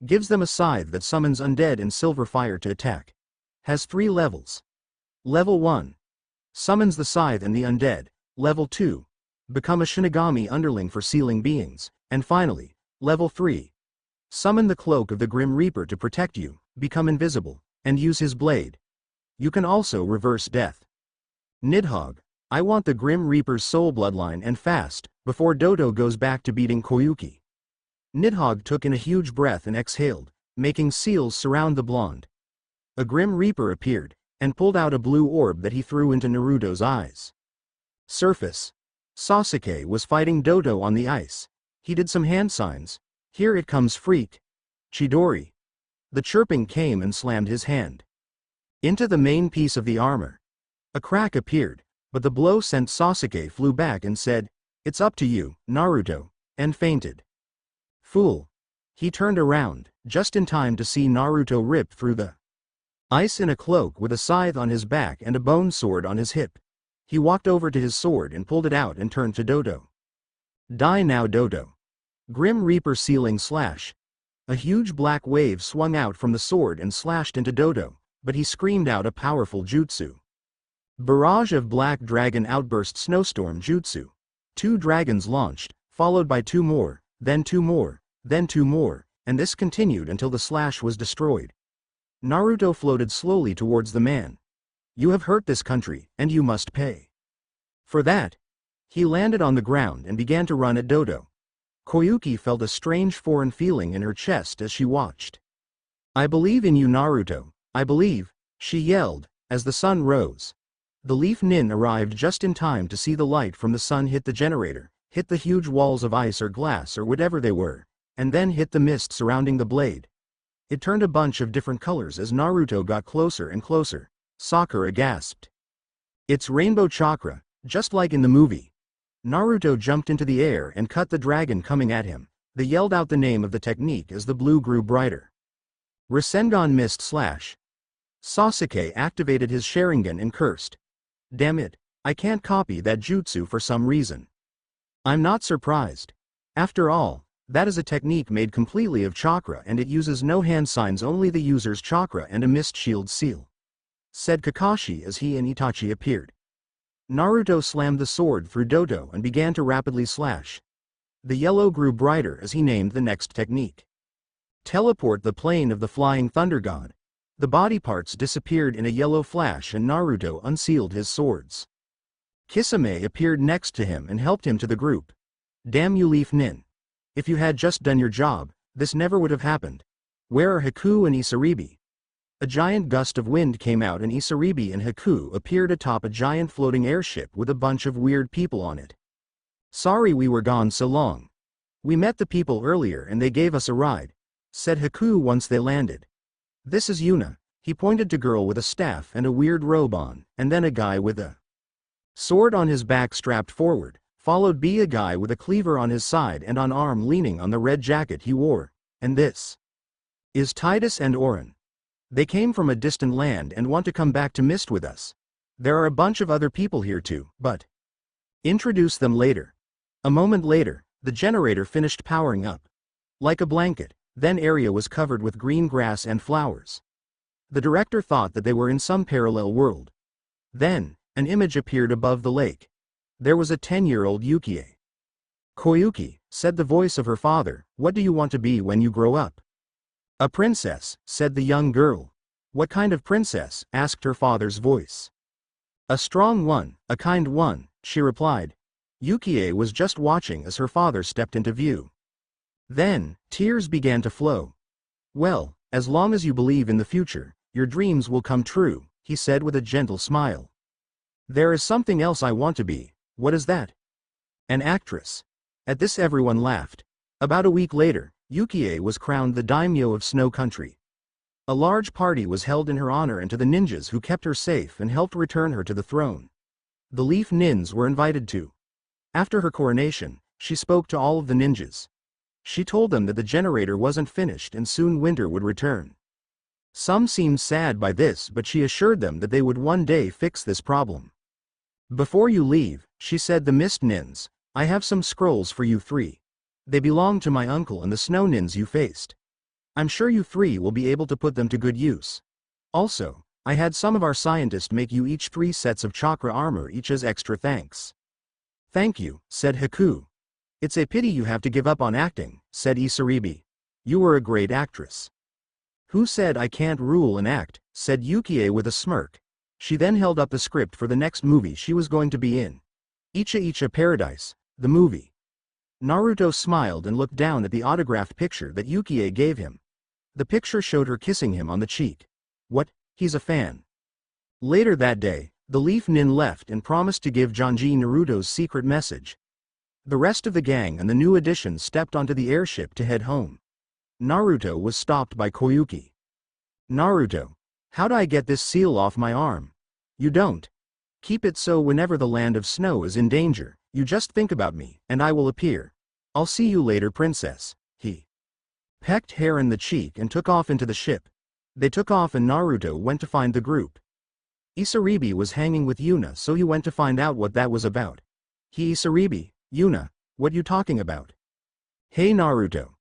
Gives them a scythe that summons undead and silver fire to attack. Has 3 levels. Level 1. Summons the scythe and the undead. Level 2. Become a Shinigami underling for sealing beings. And finally, Level 3. Summon the cloak of the Grim Reaper to protect you, become invisible, and use his blade. You can also reverse death. Nidhogg, I want the Grim Reaper's soul bloodline and fast, before Dodo goes back to beating Koyuki. Nidhogg took in a huge breath and exhaled, making seals surround the blonde. A Grim Reaper appeared, and pulled out a blue orb that he threw into Naruto's eyes. Surface. Sasuke was fighting Dodo on the ice. He did some hand signs. Here it comes freak. Chidori. The chirping came and slammed his hand into the main piece of the armor. A crack appeared, but the blow sent Sasuke flew back and said, "It's up to you, Naruto," and fainted. Fool. He turned around, just in time to see Naruto rip through the ice in a cloak with a scythe on his back and a bone sword on his hip. He walked over to his sword and pulled it out and turned to Dodo. Die now Dodo. Grim Reaper sealing slash. A huge black wave swung out from the sword and slashed into Dodo, but he screamed out a powerful jutsu. Barrage of black dragon outburst snowstorm jutsu. 2 dragons launched, followed by 2 more, then 2 more, then 2 more, and this continued until the slash was destroyed. Naruto floated slowly towards the man. You have hurt this country, and you must pay. For that. He landed on the ground and began to run at Dodo. Koyuki felt a strange foreign feeling in her chest as she watched. I believe in you Naruto, I believe, she yelled, as the sun rose. The leaf nin arrived just in time to see the light from the sun hit the generator, hit the huge walls of ice or glass or whatever they were, and then hit the mist surrounding the blade. It turned a bunch of different colors as Naruto got closer and closer. Sakura gasped. It's rainbow chakra, just like in the movie. Naruto jumped into the air and cut the dragon coming at him. They yelled out the name of the technique as the blue grew brighter. Rasengan missed slash. Sasuke activated his Sharingan and cursed. Damn it, I can't copy that jutsu for some reason. I'm not surprised. After all, that is a technique made completely of chakra and it uses no hand signs, only the user's chakra and a mist shield seal, said Kakashi as he and Itachi appeared. Naruto slammed the sword through Dodo and began to rapidly slash. The yellow grew brighter as he named the next technique. Teleport the plane of the flying thunder god. The body parts disappeared in a yellow flash and Naruto unsealed his swords. Kisame appeared next to him and helped him to the group. Damn you Leaf Nin. If you had just done your job, this never would have happened. Where are Haku and Isaribi? A giant gust of wind came out and Isaribi and Haku appeared atop a giant floating airship with a bunch of weird people on it. Sorry we were gone so long. We met the people earlier and they gave us a ride, said Haku once they landed. This is Yuna. He pointed to girl with a staff and a weird robe on, and then a guy with a sword on his back strapped forward, followed by a guy with a cleaver on his side and on arm leaning on the red jacket he wore, and this is Titus and Orin. They came from a distant land and want to come back to Mist with us. There are a bunch of other people here too, but introduce them later. A moment later, the generator finished powering up. Like a blanket, then area was covered with green grass and flowers. The director thought that they were in some parallel world. Then, an image appeared above the lake. There was a 10-year-old Yukie. Koyuki, said the voice of her father, what do you want to be when you grow up? A princess, said the young girl. What kind of princess? Asked her father's voice. A strong one, a kind one, she replied. Yukie was just watching as her father stepped into view. Then, tears began to flow. Well, as long as you believe in the future, your dreams will come true, he said with a gentle smile. There is something else I want to be. What is that? An actress. At this everyone laughed. About a week later, Yukie was crowned the daimyo of Snow Country. A large party was held in her honor and to the ninjas who kept her safe and helped return her to the throne. The Leaf Nins were invited too. After her coronation, she spoke to all of the ninjas. She told them that the generator wasn't finished and soon winter would return. Some seemed sad by this, but she assured them that they would one day fix this problem. Before you leave, she said, the Mist Nins, I have some scrolls for you three. They belong to my uncle and the Snow Nins you faced. I'm sure you three will be able to put them to good use. Also, I had some of our scientists make you each 3 sets of chakra armor each as extra thanks. Thank you, said Haku. It's a pity you have to give up on acting, said Isaribi. You were a great actress. Who said I can't rule and act, said Yukie with a smirk. She then held up the script for the next movie she was going to be in. Icha Icha Paradise, the movie. Naruto smiled and looked down at the autographed picture that Yukie gave him. The picture showed her kissing him on the cheek. What? He's a fan. Later that day, the Leaf Nin left and promised to give Janji Naruto's secret message. The rest of the gang and the new additions stepped onto the airship to head home. Naruto was stopped by Koyuki. Naruto, how do I get this seal off my arm? You don't. Keep it so whenever the land of snow is in danger, you just think about me, and I will appear. I'll see you later, princess. He pecked her in the cheek and took off into the ship. They took off and Naruto went to find the group. Isaribi was hanging with Yuna, so he went to find out what that was about. Isaribi, Yuna, what you talking about? Hey Naruto.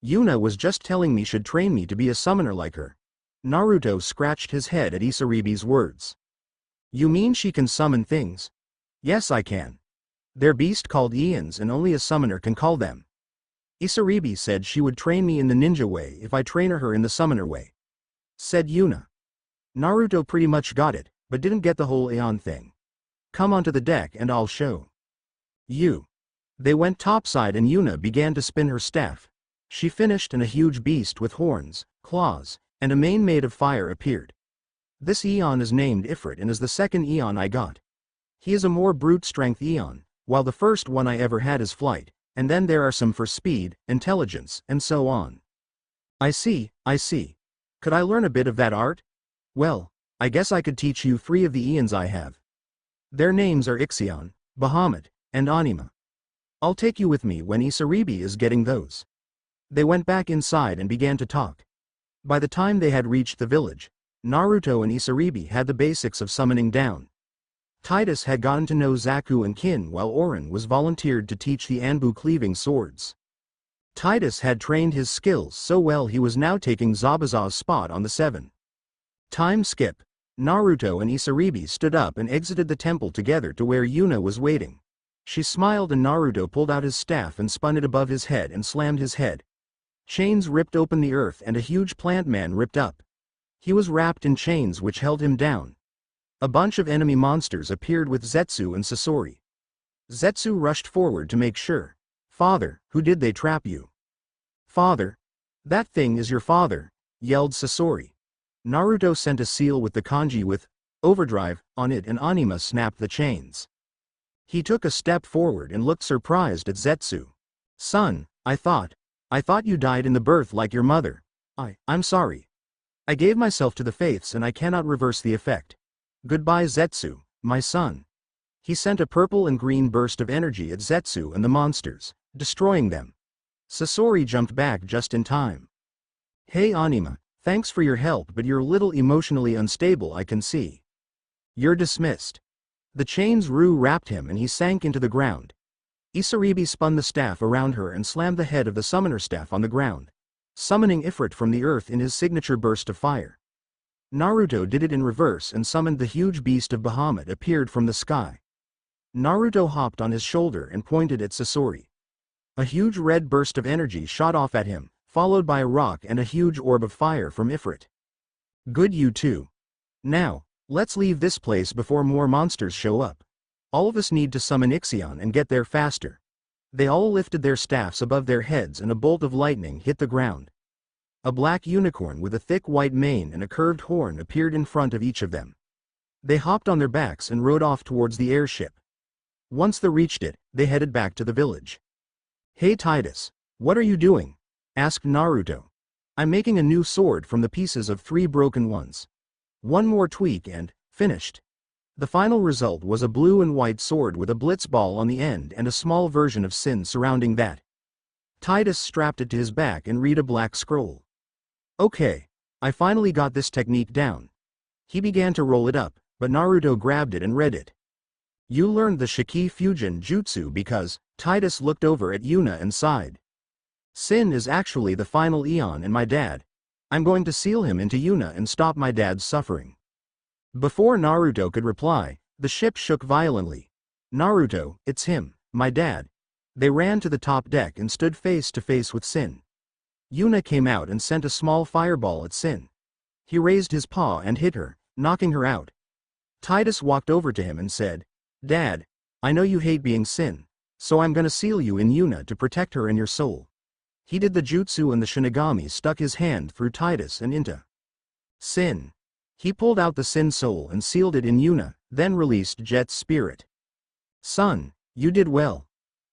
Yuna was just telling me should train me to be a summoner like her. Naruto scratched his head at Isaribi's words. You mean she can summon things? Yes, I can. They're beast called Eons and only a summoner can call them. Isaribi said she would train me in the ninja way if I train her in the summoner way, said Yuna. Naruto pretty much got it, but didn't get the whole Aeon thing. Come onto the deck and I'll show you. They went topside and Yuna began to spin her staff. She finished and a huge beast with horns, claws, and a mane made of fire appeared. This Aeon is named Ifrit and is the second Aeon I got. He is a more brute strength Aeon, while the first one I ever had is flight, and then there are some for speed, intelligence, and so on. I see, I see. Could I learn a bit of that art? Well, I guess I could teach you 3 of the Ians I have. Their names are Ixion, Bahamut, and Anima. I'll take you with me when Isaribi is getting those. They went back inside and began to talk. By the time they had reached the village, Naruto and Isaribi had the basics of summoning down. Titus had gotten to know Zaku and Kin while Orin was volunteered to teach the Anbu cleaving swords. Titus had trained his skills so well he was now taking Zabuza's spot on the 7. Time skip. Naruto and Isaribi stood up and exited the temple together to where Yuna was waiting. She smiled and Naruto pulled out his staff and spun it above his head and slammed his head. Chains ripped open the earth and a huge plant man ripped up. He was wrapped in chains which held him down. A bunch of enemy monsters appeared with Zetsu and Sasori. Zetsu rushed forward to make sure. Father, who did they trap you? Father? That thing is your father, yelled Sasori. Naruto sent a seal with the kanji with overdrive on it and Anima snapped the chains. He took a step forward and looked surprised at Zetsu. Son, I thought you died in the birth like your mother. I'm sorry. I gave myself to the faiths and I cannot reverse the effect. Goodbye Zetsu, my son. He sent a purple and green burst of energy at Zetsu and the monsters, destroying them. Sasori jumped back just in time. Hey Anima, thanks for your help but you're a little emotionally unstable I can see. You're dismissed. The chains wrapped him and he sank into the ground. Isaribi spun the staff around her and slammed the head of the summoner staff on the ground, summoning Ifrit from the earth in his signature burst of fire. Naruto did it in reverse and summoned the huge beast of Bahamut appeared from the sky. Naruto hopped on his shoulder and pointed at Sasori. A huge red burst of energy shot off at him, followed by a rock and a huge orb of fire from Ifrit. Good you two. Now, let's leave this place before more monsters show up. All of us need to summon Ixion and get there faster. They all lifted their staffs above their heads and a bolt of lightning hit the ground. A black unicorn with a thick white mane and a curved horn appeared in front of each of them. They hopped on their backs and rode off towards the airship. Once they reached it, they headed back to the village. Hey Titus, what are you doing? Asked Naruto. I'm making a new sword from the pieces of 3 broken ones. One more tweak and, finished. The final result was a blue and white sword with a blitz ball on the end and a small version of Sin surrounding that. Titus strapped it to his back and read a black scroll. Okay, I finally got this technique down. He began to roll it up, but Naruto grabbed it and read it. You learned the Shiki Fusion Jutsu because, Titus looked over at Yuna and sighed. Sin is actually the final Eon and my dad. I'm going to seal him into Yuna and stop my dad's suffering. Before Naruto could reply, the ship shook violently. Naruto, it's him, my dad. They ran to the top deck and stood face to face with Sin. Yuna came out and sent a small fireball at Sin. He raised his paw and hit her, knocking her out. Titus walked over to him and said, Dad, I know you hate being Sin, so I'm gonna seal you in Yuna to protect her and your soul. He did the jutsu and the Shinigami stuck his hand through Titus and into Sin. He pulled out the Sin soul and sealed it in Yuna, then released Jet's spirit. Son, you did well.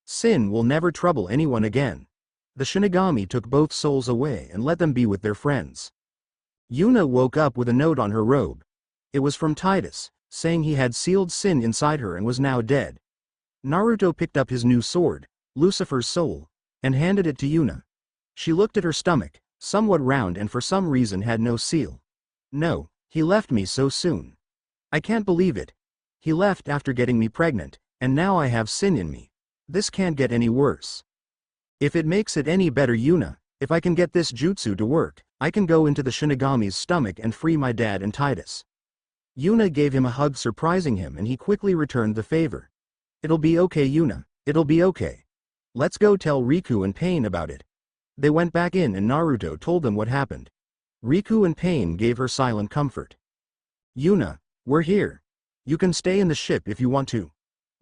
Sin will never trouble anyone again. The Shinigami took both souls away and let them be with their friends. Yuna woke up with a note on her robe. It was from Titus, saying he had sealed Sin inside her and was now dead. Naruto picked up his new sword, Lucifer's soul, and handed it to Yuna. She looked at her stomach, somewhat round and for some reason had no seal. No, he left me so soon. I can't believe it. He left after getting me pregnant, and now I have Sin in me. This can't get any worse. If it makes it any better Yuna, if I can get this jutsu to work, I can go into the Shinigami's stomach and free my dad and Titus. Yuna gave him a hug surprising him and he quickly returned the favor. It'll be okay Yuna, it'll be okay. Let's go tell Riku and Pain about it. They went back in and Naruto told them what happened. Riku and Pain gave her silent comfort. Yuna, we're here. You can stay in the ship if you want to.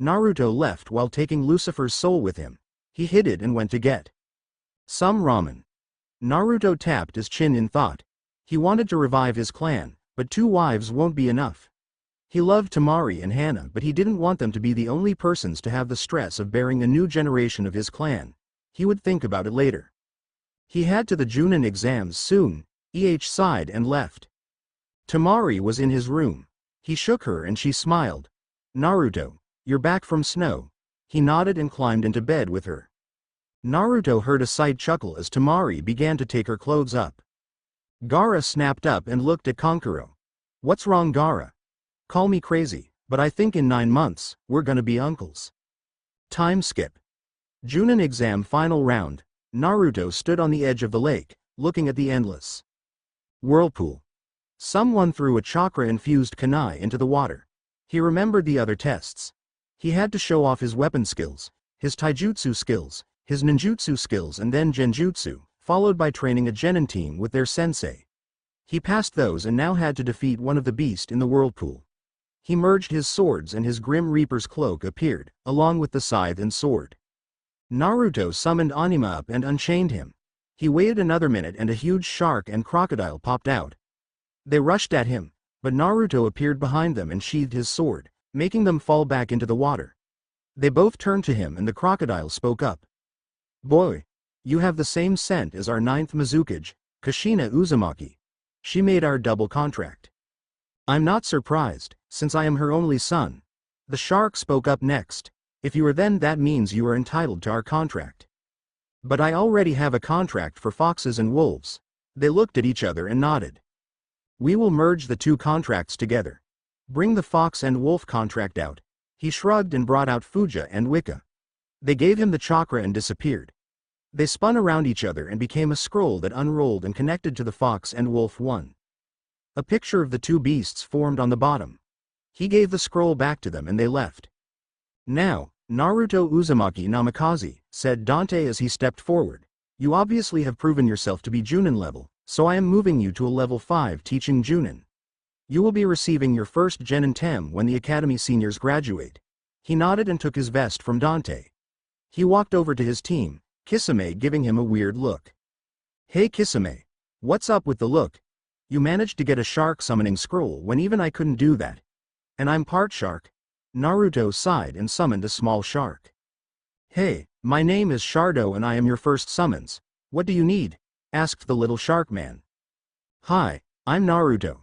Naruto left while taking Lucifer's soul with him. He hid it and went to get some ramen. Naruto tapped his chin in thought. He wanted to revive his clan, but 2 wives won't be enough. He loved Temari and Hana but he didn't want them to be the only persons to have the stress of bearing a new generation of his clan. He would think about it later. He had to the Chunin exams soon, sighed and left. Temari was in his room. He shook her and she smiled. Naruto, you're back from snow. He nodded and climbed into bed with her. Naruto heard a side chuckle as Temari began to take her clothes up. Gaara snapped up and looked at Kankuro. What's wrong, Gaara? Call me crazy, but I think in 9 months, we're gonna be uncles. Time skip. Chunin exam final round. Naruto stood on the edge of the lake, looking at the endless whirlpool. Someone threw a chakra-infused kunai into the water. He remembered the other tests. He had to show off his weapon skills, his taijutsu skills, his ninjutsu skills and then genjutsu, followed by training a genin team with their sensei. He passed those and now had to defeat one of the beasts in the whirlpool. He merged his swords and his Grim Reaper's cloak appeared, along with the scythe and sword. Naruto summoned Anima up and unchained him. He waited another minute and a huge shark and crocodile popped out. They rushed at him, but Naruto appeared behind them and sheathed his sword, making them fall back into the water. They both turned to him and the crocodile spoke up. Boy, you have the same scent as our 9th Mizukage, Kushina Uzumaki. She made our double contract. I'm not surprised, since I am her only son. The shark spoke up next. If you are then that means you are entitled to our contract. But I already have a contract for foxes and wolves. They looked at each other and nodded. We will merge the 2 contracts together. Bring the fox and wolf contract out. He shrugged and brought out Fuja and Wicca. They gave him the chakra and disappeared. They spun around each other and became a scroll that unrolled and connected to the fox and wolf one. A picture of the 2 beasts formed on the bottom. He gave the scroll back to them and they left. Now, Naruto Uzumaki Namikaze, said Dante as he stepped forward. You obviously have proven yourself to be Chunin level, so I am moving you to a level 5 teaching Chunin. You will be receiving your first Genin Tem when the Academy seniors graduate. He nodded and took his vest from Dante. He walked over to his team, Kisame giving him a weird look. Hey Kisame. What's up with the look? You managed to get a shark summoning scroll when even I couldn't do that. And I'm part shark. Naruto sighed and summoned a small shark. Hey, my name is Shardo and I am your first summons. What do you need? Asked the little shark man. Hi, I'm Naruto.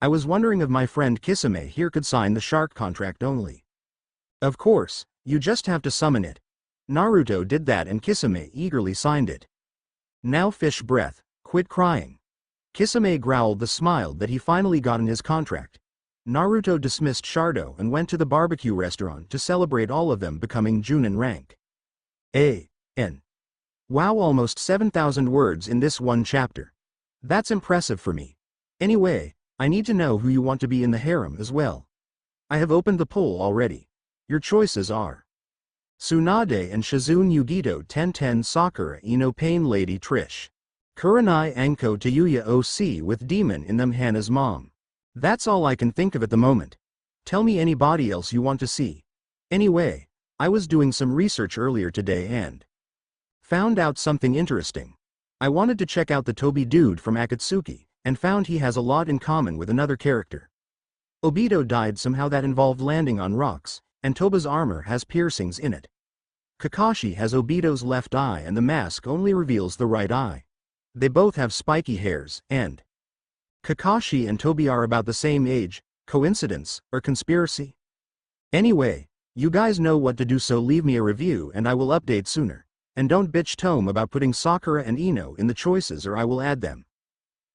I was wondering if my friend Kisame here could sign the shark contract only. Of course, you just have to summon it. Naruto did that and Kisame eagerly signed it. Now fish breath, quit crying. Kisame growled and smiled that he finally gotten his contract. Naruto dismissed Shardo and went to the barbecue restaurant to celebrate all of them becoming Chunin rank. A.N. Wow, almost 7,000 words in this one chapter. That's impressive for me. Anyway, I need to know who you want to be in the harem as well. I have opened the poll already. Your choices are Tsunade and Shizune Yugito 1010 Sakura Ino Pain Lady Trish. Kurenai Anko Tayuya OC with Demon in them Hana's mom. That's all I can think of at the moment. Tell me anybody else you want to see. Anyway, I was doing some research earlier today and found out something interesting. I wanted to check out the Toby dude from Akatsuki, and found he has a lot in common with another character. Obito died somehow that involved landing on rocks, and Toba's armor has piercings in it. Kakashi has Obito's left eye and the mask only reveals the right eye. They both have spiky hairs, and Kakashi and Toby are about the same age. Coincidence, or conspiracy? Anyway, you guys know what to do, so leave me a review and I will update sooner. And don't bitch Tome about putting Sakura and Ino in the choices or I will add them.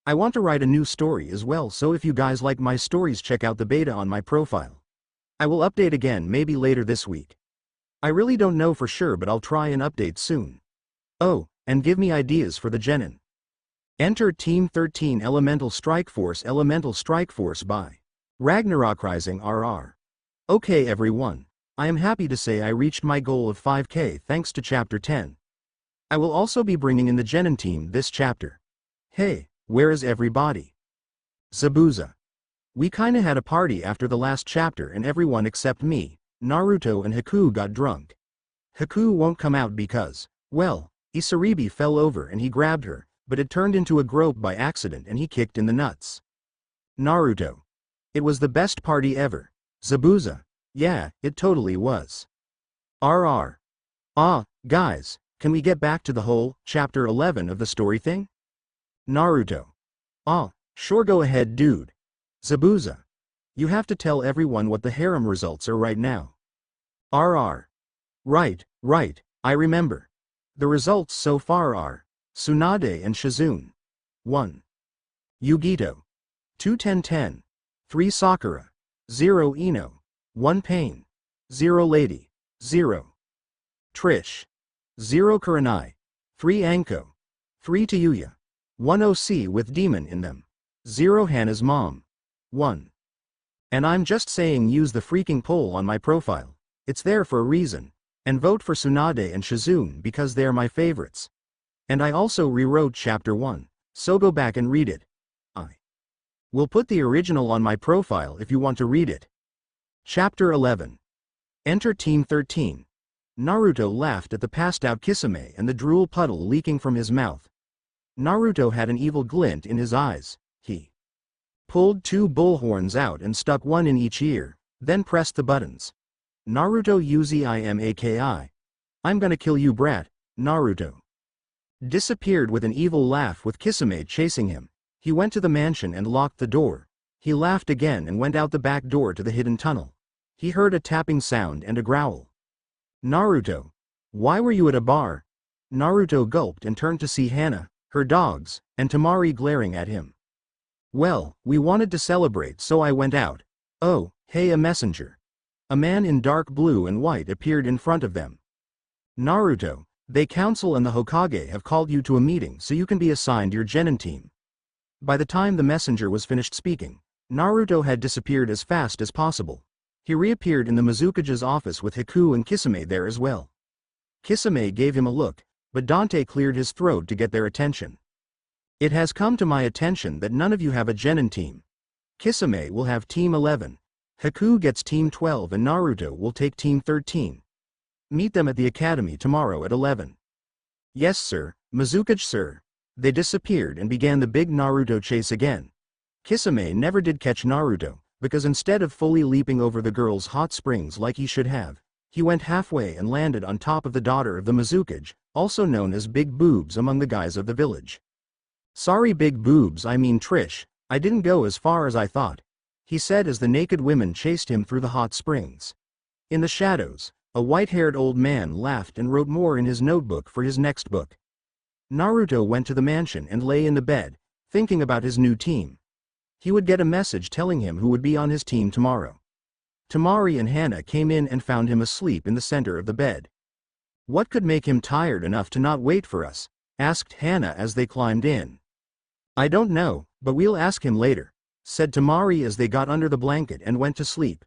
I want to write a new story as well, so if you guys like my stories, check out the beta on my profile. I will update again maybe later this week. I really don't know for sure, but I'll try and update soon. Oh, and give me ideas for the Genin. Enter Team 13 Elemental Strike Force by Ragnarok Rising RR. Okay everyone, I am happy to say I reached my goal of 5k thanks to chapter 10. I will also be bringing in the Genin team this chapter. Hey, where is everybody? Zabuza. We kinda had a party after the last chapter and everyone except me, Naruto and Haku got drunk. Haku won't come out because, well, Isaribi fell over and he grabbed her, but it turned into a grope by accident and he kicked in the nuts. Naruto. It was the best party ever. Zabuza. Yeah, it totally was. RR. Ah, guys, Can we get back to the whole, chapter 11 of the story thing? Naruto. Ah, sure, go ahead dude. Zabuza. You have to tell everyone what the harem results are right now. RR. Right, I remember. The results so far are Tsunade and Shizune. 1. Yugito. 2 10-10. 3 Sakura. 0 Ino. 1 Pain. 0 Lady. 0. Trish. 0 Kurenai. 3 Anko. 3 Tayuya. 1 OC with demon in them. 0 Hana's mom. 1. And I'm just saying use the freaking poll on my profile. It's there for a reason. And vote for Tsunade and Shizune because they're my favorites. And I also rewrote chapter 1, so go back and read it. I will put the original on my profile if you want to read it. Chapter 11. Enter Team 13. Naruto laughed at the passed-out Kisame and the drool puddle leaking from his mouth. Naruto had an evil glint in his eyes. He pulled 2 bullhorns out and stuck one in each ear, then pressed the buttons. Naruto Uzimaki. I'm gonna kill you brat, Naruto. Disappeared with an evil laugh with Kisame chasing him. He went to the mansion and locked the door. He laughed again and went out the back door to the hidden tunnel. He heard a tapping sound and a growl. Naruto. Why were you at a bar? Naruto gulped and turned to see Hana, her dogs, and Temari glaring at him. Well, we wanted to celebrate so I went out. Oh, hey, a messenger. A man in dark blue and white appeared in front of them. Naruto, the council and the Hokage have called you to a meeting so you can be assigned your genin team. By the time the messenger was finished speaking, Naruto had disappeared as fast as possible. He reappeared in the Mizukage's office with Haku and Kisame there as well. Kisame gave him a look, but Dante cleared his throat to get their attention. It has come to my attention that none of you have a genin team. Kisame will have Team 11. Haku gets Team 12 and Naruto will take Team 13. Meet them at the academy tomorrow at 11. Yes sir, Mizukage sir. They disappeared and began the big Naruto chase again. Kisame never did catch Naruto, because instead of fully leaping over the girl's hot springs like he should have, he went halfway and landed on top of the daughter of the Mizukage, also known as Big Boobs among the guys of the village. Sorry Big Boobs, I mean Trish, I didn't go as far as I thought, he said as the naked women chased him through the hot springs. In the shadows, a white-haired old man laughed and wrote more in his notebook for his next book. Naruto went to the mansion and lay in the bed, thinking about his new team. He would get a message telling him who would be on his team tomorrow. Temari and Hana came in and found him asleep in the center of the bed. What could make him tired enough to not wait for us? Asked Hana as they climbed in. I don't know, but we'll ask him later, said Temari as they got under the blanket and went to sleep.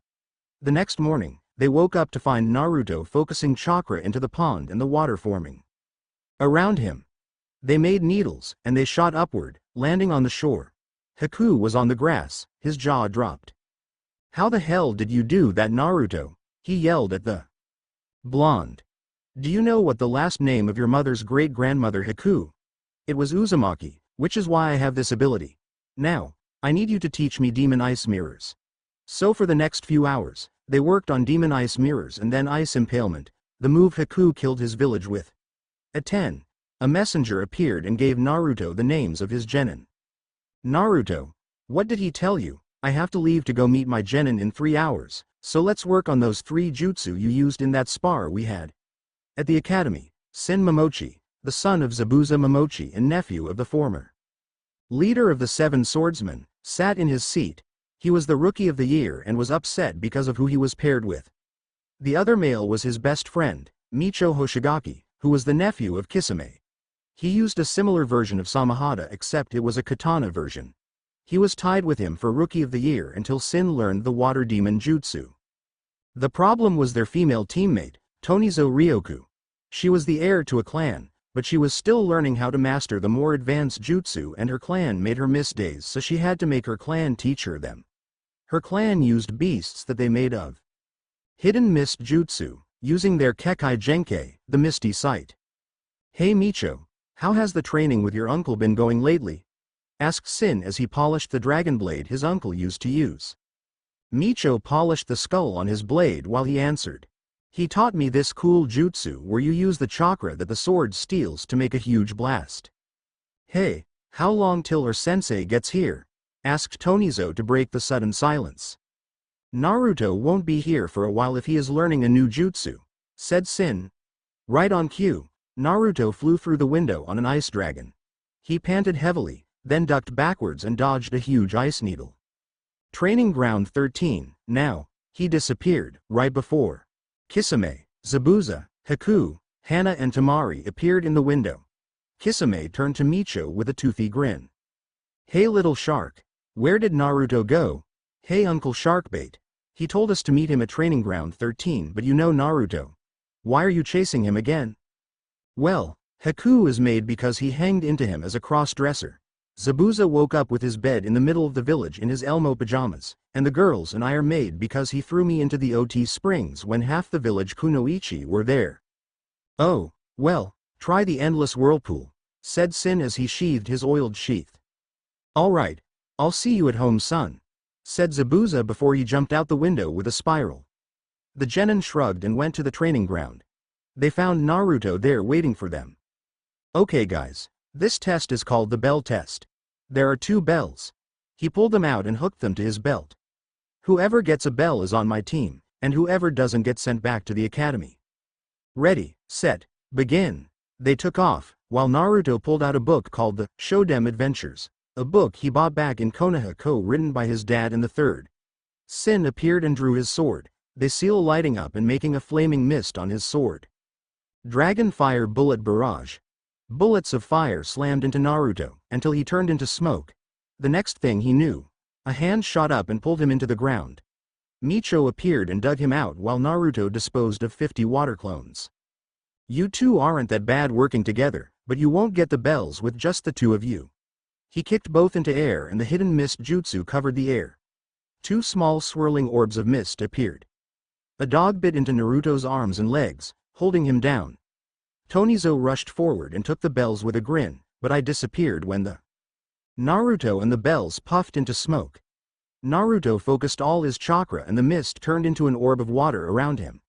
The next morning, they woke up to find Naruto focusing chakra into the pond and the water forming around him. They made needles, and they shot upward, landing on the shore. Haku was on the grass, his jaw dropped. How the hell did you do that, Naruto? He yelled at the blonde. Do you know what the last name of your mother's great-grandmother Haku? It was Uzumaki, which is why I have this ability. Now, I need you to teach me demon ice mirrors. So for the next few hours, they worked on demon ice mirrors and then ice impalement, the move Haku killed his village with. At 10, a messenger appeared and gave Naruto the names of his genin. Naruto, what did he tell you? I have to leave to go meet my genin in 3 hours, so let's work on those 3 jutsu you used in that spar we had. At the academy, Sin Momochi, the son of Zabuza Momochi and nephew of the former leader of the 7 swordsmen, sat in his seat. He was the rookie of the year and was upset because of who he was paired with. The other male was his best friend, Micho Hoshigaki, who was the nephew of Kisame. He used a similar version of Samahada except it was a katana version. He was tied with him for Rookie of the Year until Sin learned the Water Demon Jutsu. The problem was their female teammate, Tonizo Ryoku. She was the heir to a clan, but she was still learning how to master the more advanced jutsu and her clan made her miss days so she had to make her clan teach her them. Her clan used beasts that they made of hidden mist jutsu, using their Kekai Genkei, the misty sight. Hey Micho, how has the training with your uncle been going lately? Asked Sin as he polished the dragon blade his uncle used to use. Micho polished the skull on his blade while he answered. He taught me this cool jutsu where you use the chakra that the sword steals to make a huge blast. Hey, how long till our sensei gets here? Asked Tonizo to break the sudden silence. Naruto won't be here for a while if he is learning a new jutsu, said Sin. Right on cue, Naruto flew through the window on an ice dragon. He panted heavily, then ducked backwards and dodged a huge ice needle. Training ground 13, now, he disappeared, right before Kisame, Zabuza, Haku, Hana and Temari appeared in the window. Kisame turned to Micho with a toothy grin. Hey little shark, where did Naruto go? Hey Uncle Sharkbait. He told us to meet him at training ground 13 but you know Naruto. Why are you chasing him again? Well, Haku is made because he hanged into him as a cross-dresser. Zabuza woke up with his bed in the middle of the village in his Elmo pajamas, and the girls and I are made because he threw me into the OT springs when half the village Kunoichi were there. Oh, well, try the endless whirlpool, said Sin as he sheathed his oiled sheath. Alright, I'll see you at home son, said Zabuza before he jumped out the window with a spiral. The genin shrugged and went to the training ground. They found Naruto there waiting for them. Okay guys, this test is called the bell test. There are 2 bells. He pulled them out and hooked them to his belt. Whoever gets a bell is on my team, and whoever doesn't get sent back to the academy. Ready, set, begin. They took off, while Naruto pulled out a book called the Shoden Adventures, a book he bought back in Konoha written by his dad in the 3rd. Sin appeared and drew his sword, the seal lighting up and making a flaming mist on his sword. Dragon Fire Bullet Barrage. Bullets of fire slammed into Naruto, until he turned into smoke. The next thing he knew, a hand shot up and pulled him into the ground. Micho appeared and dug him out while Naruto disposed of 50 water clones. You two aren't that bad working together, but you won't get the bells with just the 2 of you. He kicked both into air and the hidden mist jutsu covered the air. 2 small swirling orbs of mist appeared. A dog bit into Naruto's arms and legs, holding him down. Tonizo rushed forward and took the bells with a grin, but I disappeared when the Naruto and the bells puffed into smoke. Naruto focused all his chakra and the mist turned into an orb of water around him.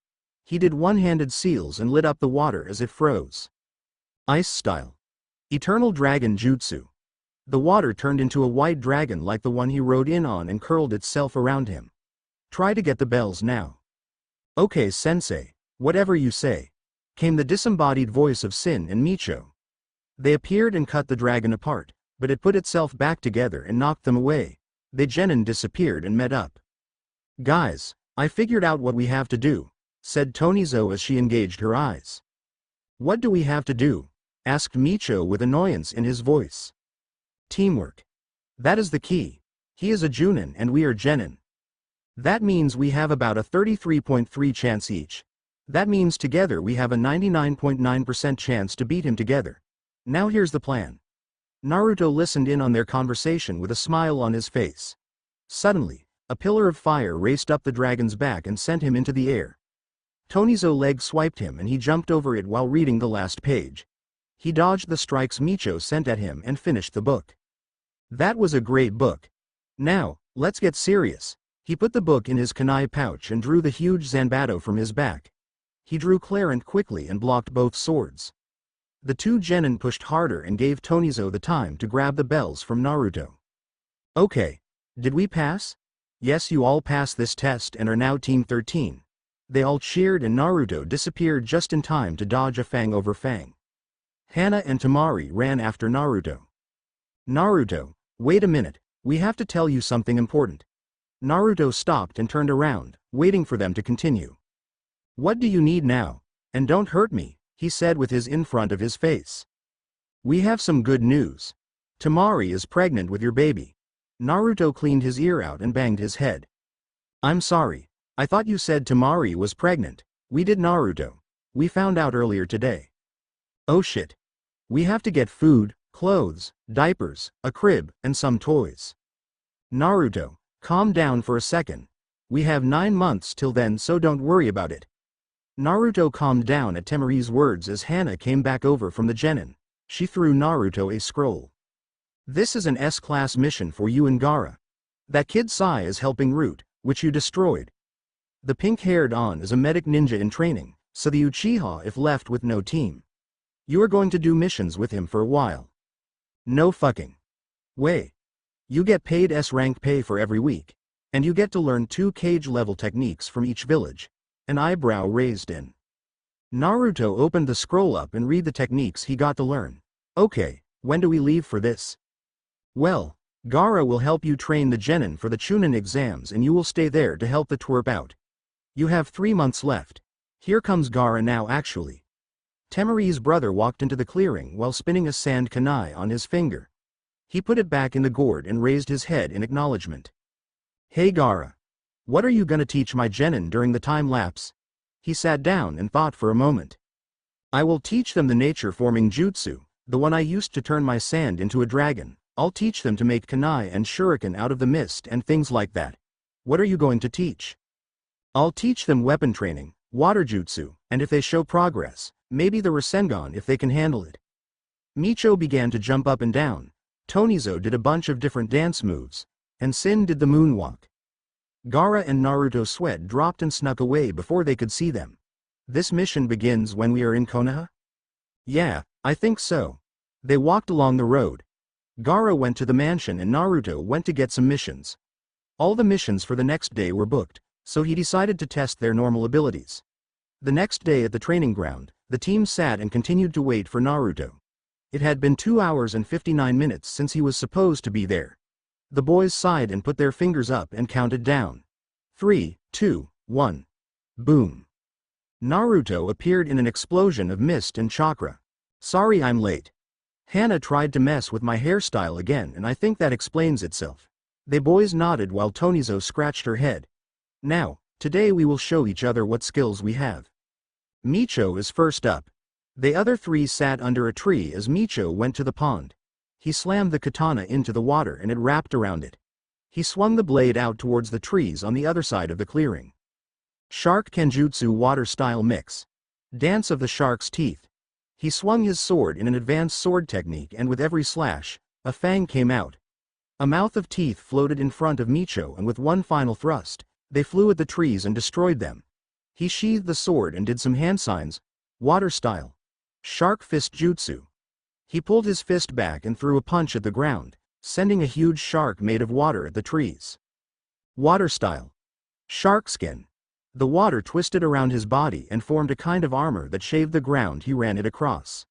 He did one-handed seals and lit up the water as it froze. Ice style. Eternal Dragon Jutsu. The water turned into a white dragon like the one he rode in on and curled itself around him. Try to get the bells now. Okay sensei, whatever you say, came the disembodied voice of Sin and Micho. They appeared and cut the dragon apart, but it put itself back together and knocked them away. The genin disappeared and met up. Guys, I figured out what we have to do, said Tonizo as she engaged her eyes. What do we have to do? Asked Micho with annoyance in his voice. Teamwork. That is the key. He is a Chunin and we are genin. That means we have about a 33.3 chance each. That means together we have a 99.9% chance to beat him together. Now here's the plan. Naruto listened in on their conversation with a smile on his face. Suddenly, a pillar of fire raced up the dragon's back and sent him into the air. Tonizo's leg swiped him and he jumped over it while reading the last page. He dodged the strikes Micho sent at him and finished the book. That was a great book. Now, let's get serious. He put the book in his kunai pouch and drew the huge zanbato from his back. He drew Clarent quickly and blocked both swords. The 2 genin pushed harder and gave Tonizo the time to grab the bells from Naruto. Okay. Did we pass? Yes, you all passed this test and are now Team 13. They all cheered and Naruto disappeared just in time to dodge a fang over fang. Hana and Temari ran after Naruto. Naruto, wait a minute, we have to tell you something important. Naruto stopped and turned around, waiting for them to continue. What do you need now? And don't hurt me, he said with his in front of his face. We have some good news. Temari is pregnant with your baby. Naruto cleaned his ear out and banged his head. I'm sorry, I thought you said Temari was pregnant. We did Naruto. We found out earlier today. Oh shit. We have to get food, clothes, diapers, a crib, and some toys. Naruto, calm down for a second. We have 9 months till then so don't worry about it. Naruto calmed down at Temari's words as Hana came back over from the genin. She threw Naruto a scroll. This is an S-class mission for you and Gaara. That kid Sai is helping Root, which you destroyed. The pink-haired An is a medic ninja in training, so the Uchiha if left with no team. You are going to do missions with him for a while. No fucking way. You get paid S-rank pay for every week, and you get to learn 2 cage-level techniques from each village. An eyebrow raised in. Naruto opened the scroll up and read the techniques he got to learn. Okay, when do we leave for this? Well, Gaara will help you train the genin for the Chunin exams and you will stay there to help the twerp out. You have 3 months left. Here comes Gaara now actually. Temari's brother walked into the clearing while spinning a sand kunai on his finger. He put it back in the gourd and raised his head in acknowledgement. Hey Gaara. What are you gonna teach my genin during the time lapse? He sat down and thought for a moment. I will teach them the nature-forming jutsu, the one I used to turn my sand into a dragon. I'll teach them to make kunai and shuriken out of the mist and things like that. What are you going to teach? I'll teach them weapon training, water jutsu, and if they show progress, maybe the Rasengan if they can handle it. Micho began to jump up and down. Tonizo did a bunch of different dance moves, and Sin did the moonwalk. Gaara and Naruto sweat dropped and snuck away before they could see them. This mission begins when we are in Konoha? Yeah, I think so. They walked along the road. Gaara went to the mansion and Naruto went to get some missions. All the missions for the next day were booked, so he decided to test their normal abilities. The next day at the training ground, the team sat and continued to wait for Naruto. It had been 2 hours and 59 minutes since he was supposed to be there. The boys sighed and put their fingers up and counted down. 3, 2, 1. Boom. Naruto appeared in an explosion of mist and chakra. Sorry I'm late. Hana tried to mess with my hairstyle again and I think that explains itself. They boys nodded while Tonizo scratched her head. Now, today we will show each other what skills we have. Micho is first up. The other 3 sat under a tree as Micho went to the pond. He slammed the katana into the water and it wrapped around it. He swung the blade out towards the trees on the other side of the clearing. Shark Kenjutsu water style mix. Dance of the shark's teeth. He swung his sword in an advanced sword technique and with every slash, a fang came out. A mouth of teeth floated in front of Micho and with one final thrust, they flew at the trees and destroyed them. He sheathed the sword and did some hand signs. Water style. Shark fist jutsu. He pulled his fist back and threw a punch at the ground, sending a huge shark made of water at the trees. Water style. Shark skin. The water twisted around his body and formed a kind of armor that shaved the ground he ran it across.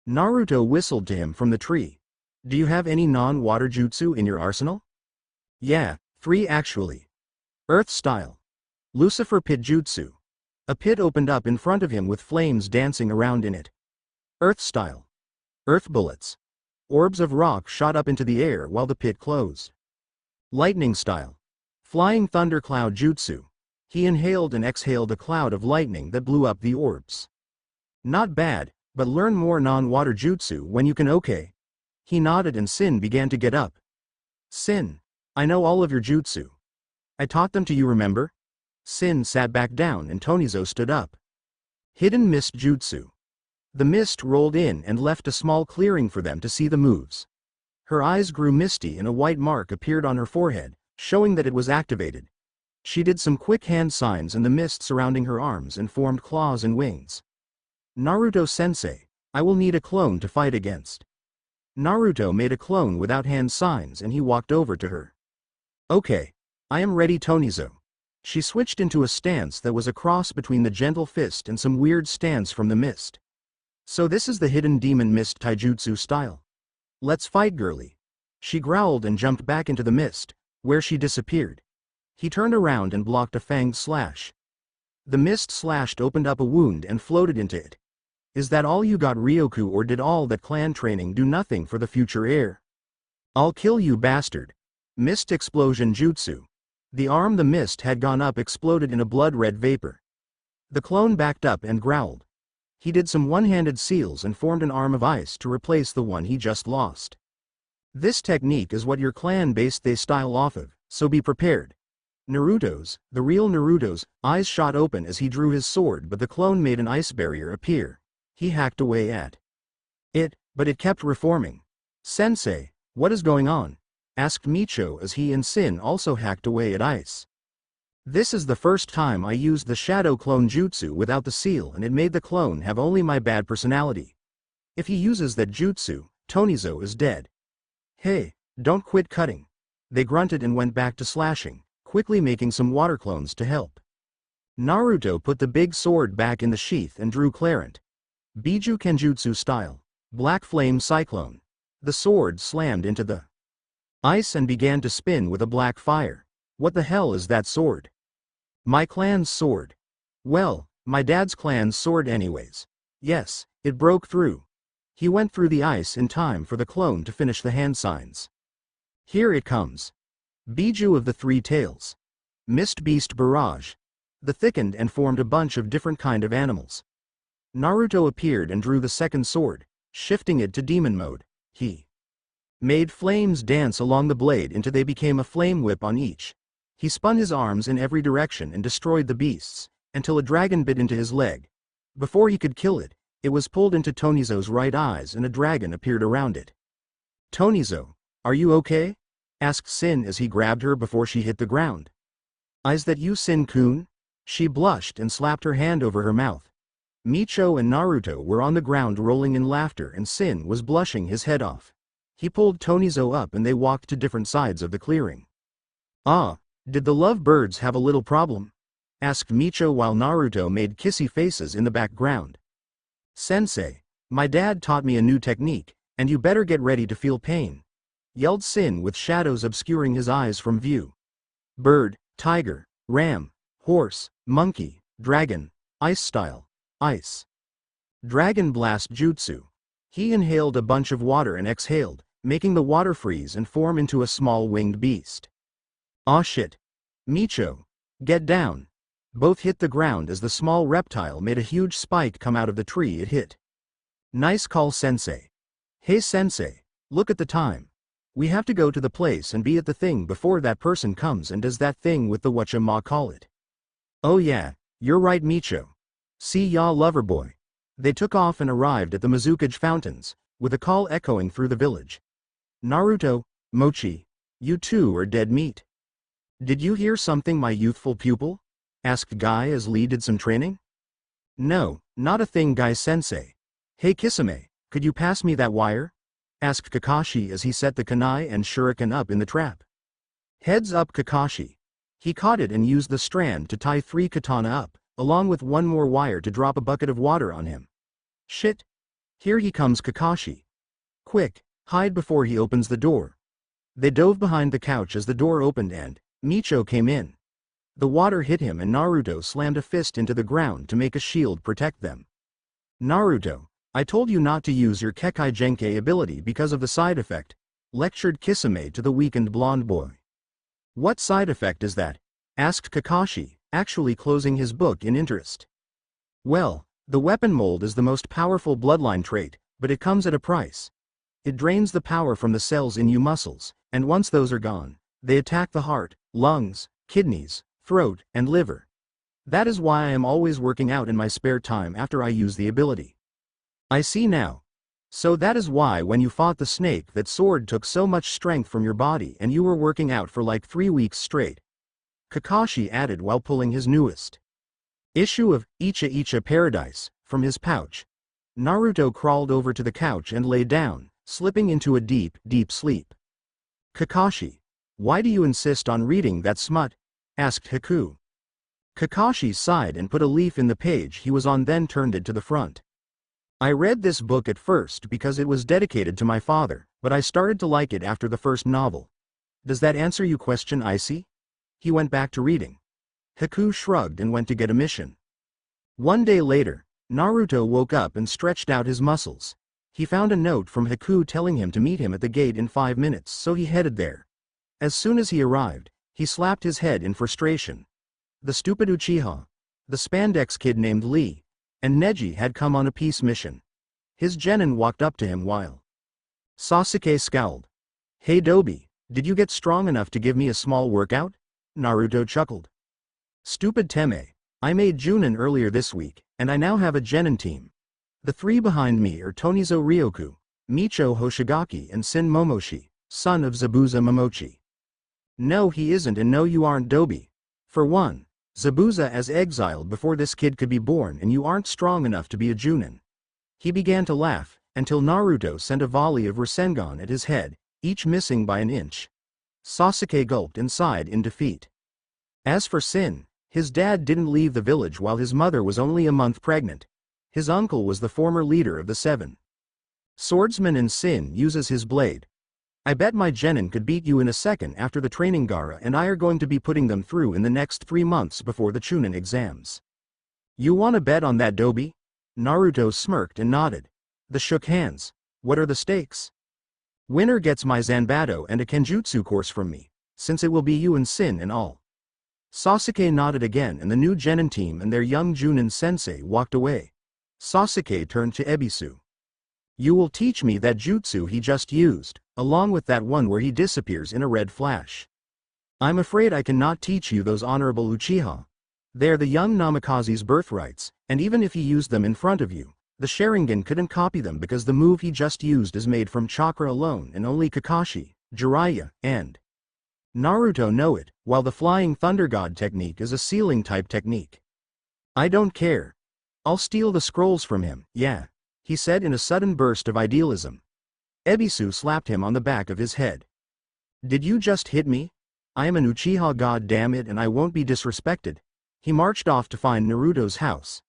Naruto whistled to him from the tree. Do you have any non-water jutsu in your arsenal? Yeah, 3 actually. Earth style. Lucifer pit jutsu. A pit opened up in front of him with flames dancing around in it. Earth style. Earth bullets. Orbs of rock shot up into the air while the pit closed. Lightning style. Flying thundercloud jutsu. He inhaled and exhaled a cloud of lightning that blew up the orbs. Not bad, but learn more non-water jutsu when you can. Okay. He nodded and Sin began to get up. Sin. I know all of your jutsu. I taught them to you, remember? Sin sat back down and Tonizo stood up. Hidden mist jutsu. The mist rolled in and left a small clearing for them to see the moves. Her eyes grew misty and a white mark appeared on her forehead, showing that it was activated. She did some quick hand signs and the mist surrounding her arms and formed claws and wings. Naruto-sensei, I will need a clone to fight against. Naruto made a clone without hand signs and he walked over to her. Okay. I am ready, Tonizo. She switched into a stance that was a cross between the gentle fist and some weird stance from the mist. So this is the hidden demon mist taijutsu style. Let's fight, girly. She growled and jumped back into the mist, where she disappeared. He turned around and blocked a fanged slash. The mist slashed opened up a wound and floated into it. Is that all you got, Ryoku, or did all that clan training do nothing for the future heir? I'll kill you, bastard. Mist explosion jutsu. The arm the mist had gone up exploded in a blood-red vapor. The clone backed up and growled. He did some one-handed seals and formed an arm of ice to replace the one he just lost. This technique is what your clan based their style off of, so be prepared. Naruto's, the real Naruto's, eyes shot open as he drew his sword, but the clone made an ice barrier appear. He hacked away at it, but it kept reforming. Sensei, what is going on? Asked Micho as he and Sin also hacked away at ice. This is the first time I used the shadow clone jutsu without the seal, and it made the clone have only my bad personality. If he uses that jutsu, Tonizo is dead. Hey, don't quit cutting. They grunted and went back to slashing, quickly making some water clones to help. Naruto put the big sword back in the sheath and drew Clarent. Biju Kenjutsu style. Black flame cyclone. The sword slammed into the ice and began to spin with a black fire. What the hell is that sword? My clan's sword. Well, my dad's clan's sword anyways. Yes, it broke through. He went through the ice in time for the clone to finish the hand signs. Here it comes. Biju of the Three Tails. Mist Beast Barrage. The thickened and formed a bunch of different kind of animals. Naruto appeared and drew the second sword, shifting it to demon mode. He made flames dance along the blade until they became a flame whip on each. He spun his arms in every direction and destroyed the beasts, until a dragon bit into his leg. Before he could kill it, it was pulled into Tonizo's right eyes and a dragon appeared around it. Tonizo, are you okay? Asked Sin as he grabbed her before she hit the ground. Is that you, Sin-kun? She blushed and slapped her hand over her mouth. Micho and Naruto were on the ground rolling in laughter and Sin was blushing his head off. He pulled Tonizo up and they walked to different sides of the clearing. Ah, did the love birds have a little problem? Asked Micho while Naruto made kissy faces in the background. Sensei, my dad taught me a new technique, and you better get ready to feel pain. Yelled Sin with shadows obscuring his eyes from view. Bird, tiger, ram, horse, monkey, dragon, ice style, ice. Dragon blast jutsu. He inhaled a bunch of water and exhaled, making the water freeze and form into a small winged beast. Aw shit. Micho. Get down. Both hit the ground as the small reptile made a huge spike come out of the tree it hit. Nice call, Sensei. Hey Sensei, look at the time. We have to go to the place and be at the thing before that person comes and does that thing with the whatchamacallit. Oh yeah, you're right, Micho. See ya, lover boy. They took off and arrived at the Mizukage fountains, with a call echoing through the village. Naruto, Mochi, you two are dead meat. Did you hear something, my youthful pupil? Asked Guy as Lee did some training. No, not a thing, Guy Sensei. Hey Kisame, could you pass me that wire? Asked Kakashi as he set the kunai and shuriken up in the trap. Heads up, Kakashi. He caught it and used the strand to tie 3 katana up, along with one more wire to drop a bucket of water on him. Shit. Here he comes, Kakashi. Quick, hide before he opens the door. They dove behind the couch as the door opened and Micho came in. The water hit him and Naruto slammed a fist into the ground to make a shield protect them. Naruto, I told you not to use your Kekai Genkai ability because of the side effect, lectured Kisame to the weakened blonde boy. What side effect is that? Asked Kakashi, actually closing his book in interest. Well, the weapon mold is the most powerful bloodline trait, but it comes at a price. It drains the power from the cells in you muscles, and once those are gone, they attack the heart, lungs, kidneys, throat, and liver. That is why I am always working out in my spare time after I use the ability. I see now. So that is why when you fought the snake that sword took so much strength from your body and you were working out for like 3 weeks straight. Kakashi added while pulling his newest issue of Icha Icha Paradise from his pouch. Naruto crawled over to the couch and lay down, slipping into a deep, deep sleep. Kakashi, why do you insist on reading that smut? Asked Haku. Kakashi sighed and put a leaf in the page he was on, then turned it to the front. I read this book at first because it was dedicated to my father, but I started to like it after the first novel. Does that answer your question, Icy? He went back to reading. Haku shrugged and went to get a mission. One day later, Naruto woke up and stretched out his muscles. He found a note from Haku telling him to meet him at the gate in 5 minutes, so he headed there. As soon as he arrived, he slapped his head in frustration. The stupid Uchiha, the spandex kid named Lee, and Neji had come on a peace mission. His genin walked up to him while Sasuke scowled. Hey Dobi, did you get strong enough to give me a small workout? Naruto chuckled. Stupid Teme, I made Chunin earlier this week, and I now have a genin team. The 3 behind me are Tonizo Ryoku, Micho Hoshigaki and Sin Momoshi, son of Zabuza Momochi. No he isn't, and no you aren't, Dobi. For one, Zabuza is exiled before this kid could be born and you aren't strong enough to be a Chunin. He began to laugh, until Naruto sent a volley of Rasengan at his head, each missing by an inch. Sasuke gulped and sighed in defeat. As for Sin, his dad didn't leave the village while his mother was only a month pregnant. His uncle was the former leader of the Seven Swordsmen and Sin uses his blade. I bet my genin could beat you in a second after the training Gaara and I are going to be putting them through in the next 3 months before the Chunin exams. You wanna bet on that, Dobi? Naruto smirked and nodded. They shook hands. What are the stakes? Winner gets my Zanbato and a Kenjutsu course from me, since it will be you and Sin and all. Sasuke nodded again and the new genin team and their young Chunin sensei walked away. Sasuke turned to Ebisu. You will teach me that jutsu he just used, along with that one where he disappears in a red flash. I'm afraid I cannot teach you those, honorable Uchiha. They're the young Namikaze's birthrights, and even if he used them in front of you, the Sharingan couldn't copy them because the move he just used is made from chakra alone and only Kakashi, Jiraiya, and Naruto know it, while the Flying Thunder God technique is a ceiling-type technique. I don't care. I'll steal the scrolls from him, yeah, he said in a sudden burst of idealism. Ebisu slapped him on the back of his head. Did you just hit me? I am an Uchiha, god damn it, and I won't be disrespected. He marched off to find Naruto's house.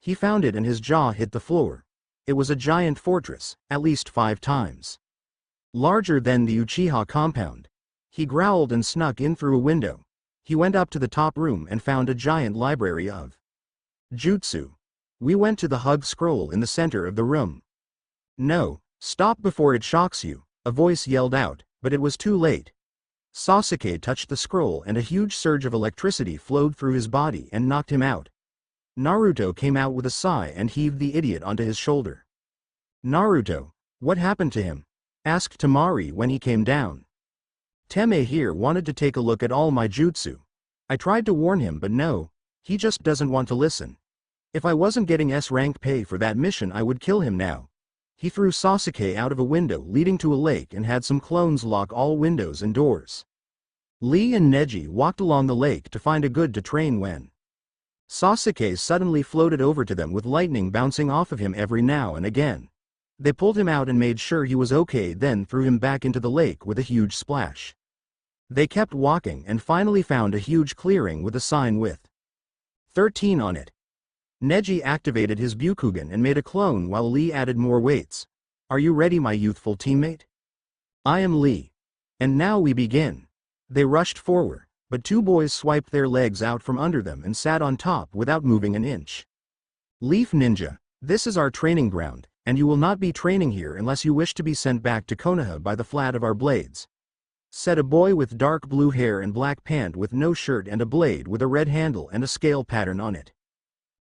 He found it and his jaw hit the floor. It was a giant fortress, at least 5 times larger than the Uchiha compound. He growled and snuck in through a window. He went up to the top room and found a giant library of jutsu. We went to the hug scroll in the center of the room. No, stop before it shocks you, a voice yelled out, but it was too late. Sasuke touched the scroll and a huge surge of electricity flowed through his body and knocked him out. Naruto came out with a sigh and heaved the idiot onto his shoulder. Naruto, what happened to him? Asked Temari when he came down. Teme here wanted to take a look at all my jutsu. I tried to warn him but no, he just doesn't want to listen. If I wasn't getting S-rank pay for that mission I would kill him now. He threw Sasuke out of a window leading to a lake and had some clones lock all windows and doors. Lee and Neji walked along the lake to find a good to train when Sasuke suddenly floated over to them with lightning bouncing off of him every now and again. They pulled him out and made sure he was okay, then threw him back into the lake with a huge splash. They kept walking and finally found a huge clearing with a sign with 13 on it. Neji activated his Byukugan and made a clone while Lee added more weights. Are you ready, my youthful teammate? I am Lee. And now we begin. They rushed forward, but 2 boys swiped their legs out from under them and sat on top without moving an inch. Leaf Ninja, this is our training ground, and you will not be training here unless you wish to be sent back to Konoha by the flat of our blades, said a boy with dark blue hair and black pant with no shirt and a blade with a red handle and a scale pattern on it.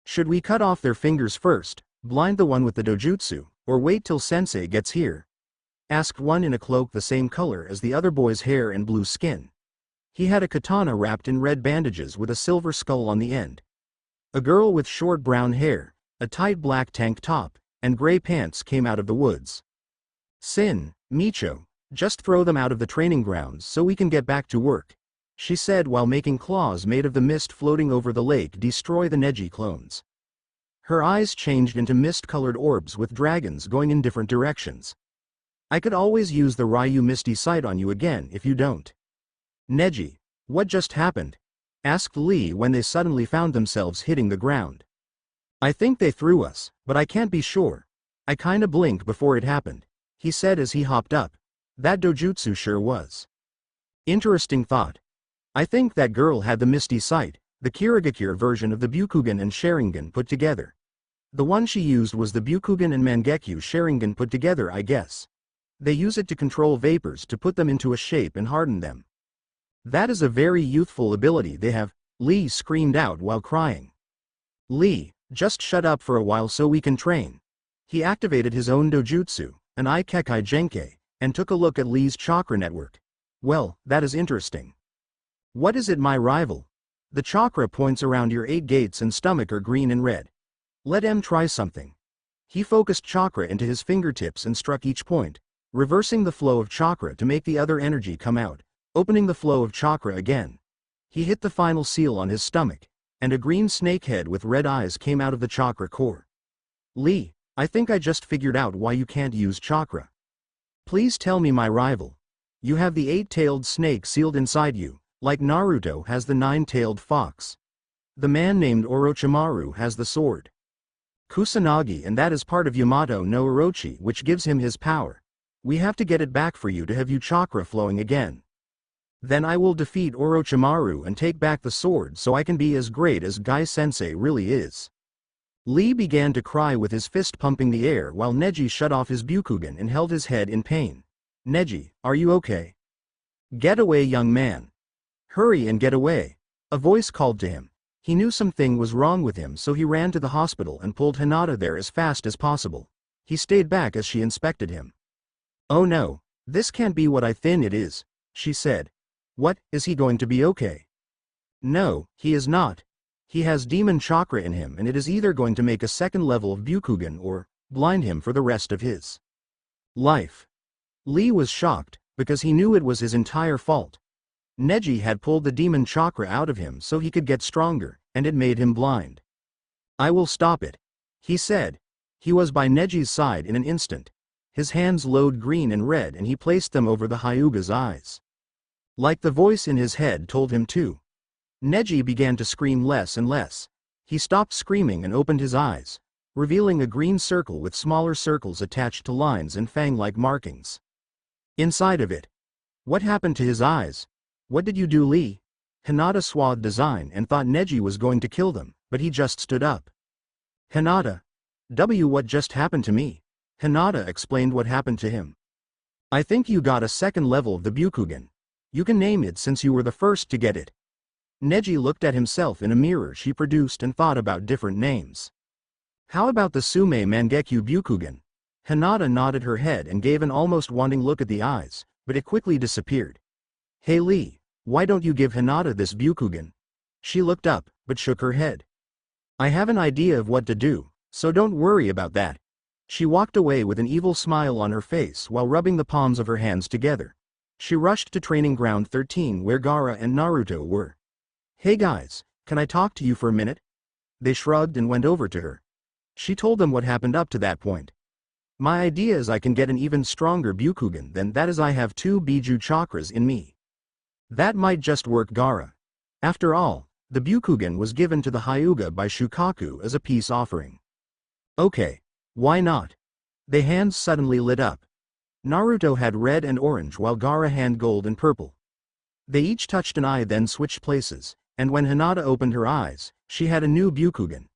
Should we cut off their fingers first, blind the one with the dojutsu, or wait till sensei gets here? Asked one in a cloak the same color as the other boy's hair and blue skin. He had a katana wrapped in red bandages with a silver skull on the end. A girl with short brown hair, a tight black tank top, and gray pants came out of the woods. Sin, Micho, just throw them out of the training grounds so we can get back to work, she said while making claws made of the mist floating over the lake destroy the Neji clones. Her eyes changed into mist-colored orbs with dragons going in different directions. I could always use the Ryu Misty Sight on you again if you don't. Neji, what just happened? Asked Lee when they suddenly found themselves hitting the ground. I think they threw us, but I can't be sure. I kinda blinked before it happened, he said as he hopped up. That dojutsu sure was. Interesting thought. I think that girl had the Misty Sight, the Kirigakure version of the Byukugan and Sharingan put together. The one she used was the Byukugan and Mangekyu Sharingan put together, I guess. They use it to control vapors to put them into a shape and harden them. That is a very youthful ability they have, Lee screamed out while crying. Lee, just shut up for a while so we can train. He activated his own dojutsu, an Ikekai Genkai, and took a look at Lee's chakra network. Well, that is interesting. What is it, my rival? The chakra points around your 8 gates and stomach are green and red. Let him try something. He focused chakra into his fingertips and struck each point, reversing the flow of chakra to make the other energy come out, opening the flow of chakra again. He hit the final seal on his stomach, and a green snake head with red eyes came out of the chakra core. Lee, I think I just figured out why you can't use chakra. Please tell me, my rival. You have the 8-tailed snake sealed inside you, like Naruto has the 9-tailed fox. The man named Orochimaru has the sword Kusanagi, and that is part of Yamato no Orochi, which gives him his power. We have to get it back for you to have you chakra flowing again. Then I will defeat Orochimaru and take back the sword so I can be as great as Gai-sensei really is. Lee began to cry with his fist pumping the air while Neji shut off his Byakugan and held his head in pain. Neji, are you okay? Get away, young man. Hurry and get away. A voice called to him. He knew something was wrong with him, so he ran to the hospital and pulled Hinata there as fast as possible. He stayed back as she inspected him. Oh no, this can't be what I think it is, she said. What, is he going to be okay? No, he is not. He has demon chakra in him, and it is either going to make a second level of Byakugan or blind him for the rest of his life. Lee was shocked, because he knew it was his entire fault. Neji had pulled the demon chakra out of him so he could get stronger, and it made him blind. I will stop it, he said. He was by Neji's side in an instant. His hands glowed green and red, and he placed them over the Hyuga's eyes. Like the voice in his head told him to. Neji began to scream less and less. He stopped screaming and opened his eyes, revealing a green circle with smaller circles attached to lines and fang-like markings inside of it. What happened to his eyes? What did you do, Lee? Hinata swathed design and thought Neji was going to kill them, but he just stood up. Hinata. What just happened to me? Hinata explained what happened to him. I think you got a second level of the Byakugan. You can name it since you were the first to get it. Neji looked at himself in a mirror she produced and thought about different names. How about the Sume Mangekyo Byakugan? Hinata nodded her head and gave an almost wanting look at the eyes, but it quickly disappeared. Hey Lee, why don't you give Hinata this Byakugan? She looked up, but shook her head. I have an idea of what to do, so don't worry about that. She walked away with an evil smile on her face while rubbing the palms of her hands together. She rushed to Training Ground 13 where Gaara and Naruto were. Hey guys, can I talk to you for a minute? They shrugged and went over to her. She told them what happened up to that point. My idea is I can get an even stronger Byakugan than that, as I have 2 Biju chakras in me. That might just work, Gaara. After all, the Byakugan was given to the Hyuga by Shukaku as a peace offering. Okay, why not? Their hands suddenly lit up. Naruto had red and orange while Gaara had gold and purple. They each touched an eye, then switched places, and when Hinata opened her eyes, she had a new Byakugan.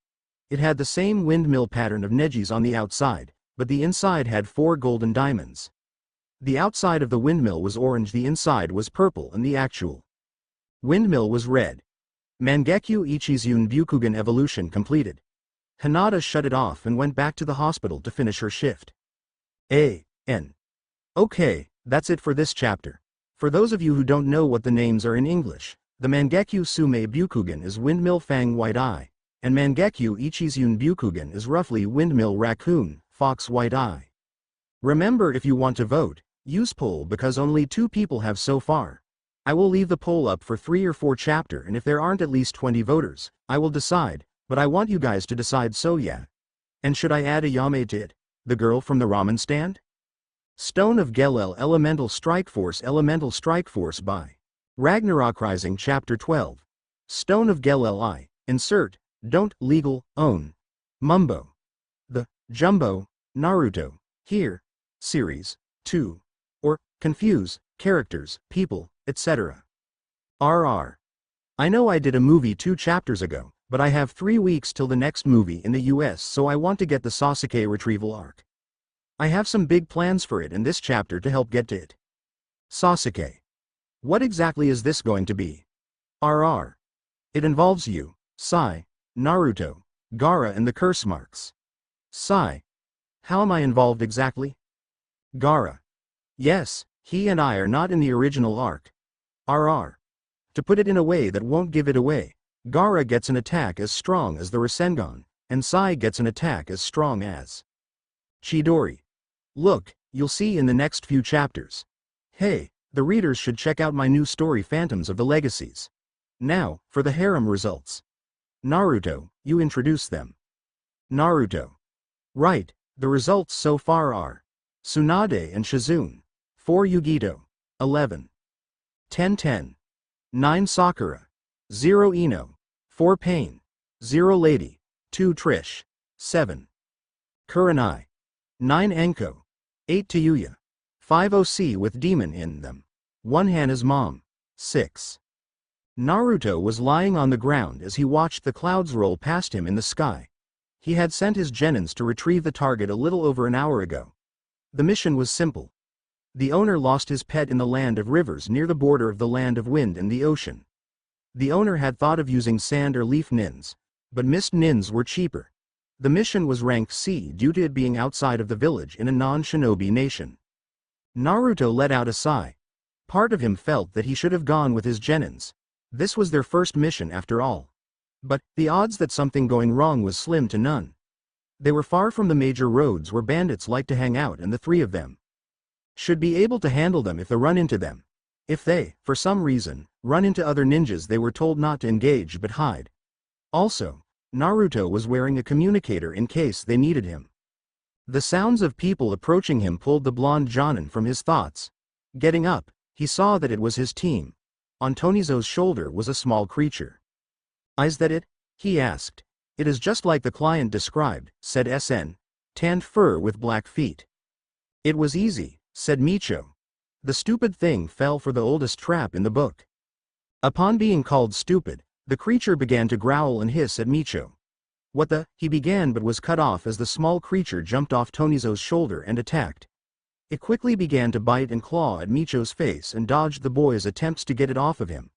It had the same windmill pattern of Neji's on the outside, but the inside had 4 golden diamonds. The outside of the windmill was orange, the inside was purple, and the actual windmill was red. Mangekyo Ichizun Byakugan evolution completed. Hinata shut it off and went back to the hospital to finish her shift. Okay, that's it for this chapter. For those of you who don't know what the names are in English, the Mangekyo Sume Byakugan is Windmill Fang White Eye, and Mangekyo Ichizun Byakugan is roughly Windmill Raccoon, Fox White Eye. Remember, if you want to vote, use poll because only 2 people have so far. I will leave the poll up for 3 or 4 chapter, and if there aren't at least 20 voters, I will decide, but I want you guys to decide, so yeah. And should I add a Yame to it? The girl from the ramen stand? Stone of Galel Elemental Strike Force by Ragnarok Rising Chapter 12. Stone of Galel I. Insert, don't, legal, own. Mumbo. The, Jumbo, Naruto, here, Series, 2. Or, confuse, characters, people, etc. RR. I know I did a movie 2 chapters ago, but I have 3 weeks till the next movie in the US, so I want to get the Sasuke Retrieval arc. I have some big plans for it in this chapter to help get to it. Sasuke. What exactly is this going to be? RR. It involves you, Sai, Naruto, Gaara and the curse marks. Sai. How am I involved exactly? Gaara. Yes, he and I are not in the original arc. RR. To put it in a way that won't give it away, Gaara gets an attack as strong as the Rasengan, and Sai gets an attack as strong as Chidori. Look, you'll see in the next few chapters. Hey, the readers should check out my new story Phantoms of the Legacies. Now, for the harem results. Naruto, you introduce them. Naruto. Right, the results so far are Tsunade and Shizune. 4 Yugito. 11. 10-10. 9 Sakura. 0 Ino. 4 Pain. 0 Lady. 2 Trish. 7. Kurenai. 9 Enko. 8 Tayuya. 5 OC with demon in them. 1 Hana's mom. 6. Naruto was lying on the ground as he watched the clouds roll past him in the sky. He had sent his genins to retrieve the target a little over an hour ago. The mission was simple. The owner lost his pet in the land of rivers near the border of the land of wind and the ocean. The owner had thought of using sand or leaf nins, but mist nins were cheaper. The mission was ranked C due to it being outside of the village in a non-shinobi nation. Naruto let out a sigh. Part of him felt that he should have gone with his genins. This was their first mission after all. But, the odds that something going wrong was slim to none. They were far from the major roads where bandits like to hang out, and the three of them should be able to handle them if they run into them. If they, for some reason, run into other ninjas, they were told not to engage but hide. Also, Naruto was wearing a communicator in case they needed him. The sounds of people approaching him pulled the blonde Jonin from his thoughts. Getting up, he saw that it was his team. On Tonizo's shoulder was a small creature. "Is that it?" he asked. "It is just like the client described," said SN. "Tanned fur with black feet." "It was easy," said Micho. "The stupid thing fell for the oldest trap in the book." Upon being called stupid, the creature began to growl and hiss at Micho. "What the?" he began, but was cut off as the small creature jumped off Tonizo's shoulder and attacked. It quickly began to bite and claw at Micho's face and dodged the boy's attempts to get it off of him.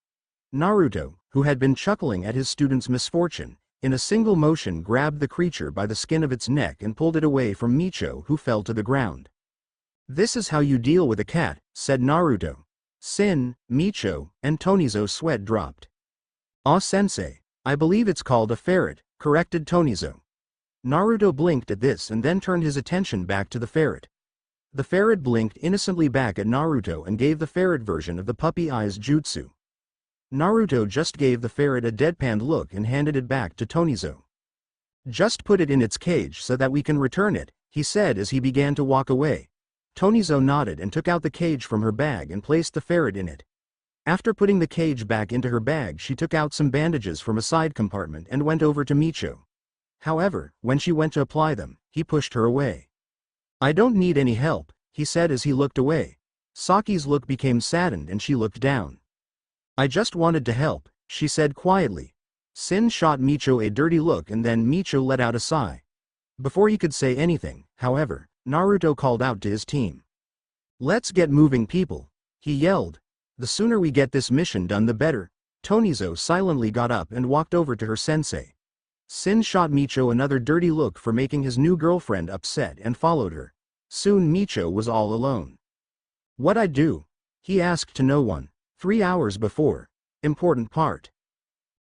Naruto, who had been chuckling at his student's misfortune, in a single motion grabbed the creature by the skin of its neck and pulled it away from Micho, who fell to the ground. "This is how you deal with a cat," said Naruto. Sin, Micho, and Tonizo's sweat dropped. "Ah, sensei, I believe it's called a ferret," corrected Tonizo. Naruto blinked at this and then turned his attention back to the ferret. The ferret blinked innocently back at Naruto and gave the ferret version of the puppy eyes jutsu. Naruto just gave the ferret a deadpanned look and handed it back to Tonizo. "Just put it in its cage so that we can return it," he said as he began to walk away. Tonizo nodded and took out the cage from her bag and placed the ferret in it. After putting the cage back into her bag, she took out some bandages from a side compartment and went over to Micho. However, when she went to apply them, he pushed her away. "I don't need any help," he said as he looked away. Saki's look became saddened and she looked down. "I just wanted to help," she said quietly. Sin shot Micho a dirty look and then Micho let out a sigh. Before he could say anything, however, Naruto called out to his team. "Let's get moving, people," he yelled. "The sooner we get this mission done the better." Tonizo silently got up and walked over to her sensei. Sin shot Micho another dirty look for making his new girlfriend upset and followed her. Soon Micho was all alone. "What I do?" he asked to no one. 3 hours before. Important part.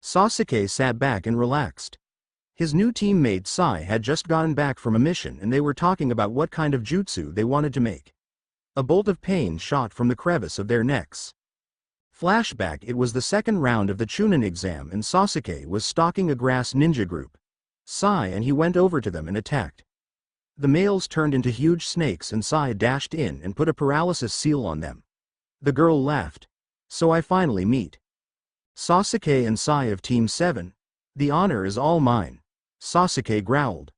Sasuke sat back and relaxed. His new teammate Sai had just gotten back from a mission and they were talking about what kind of jutsu they wanted to make. A bolt of pain shot from the crevice of their necks. Flashback: it was the second round of the Chunin exam and Sasuke was stalking a grass ninja group. Sai and he went over to them and attacked. The males turned into huge snakes and Sai dashed in and put a paralysis seal on them. The girl laughed. "So I finally meet Sasuke and Sai of Team 7. The honor is all mine." Sasuke growled.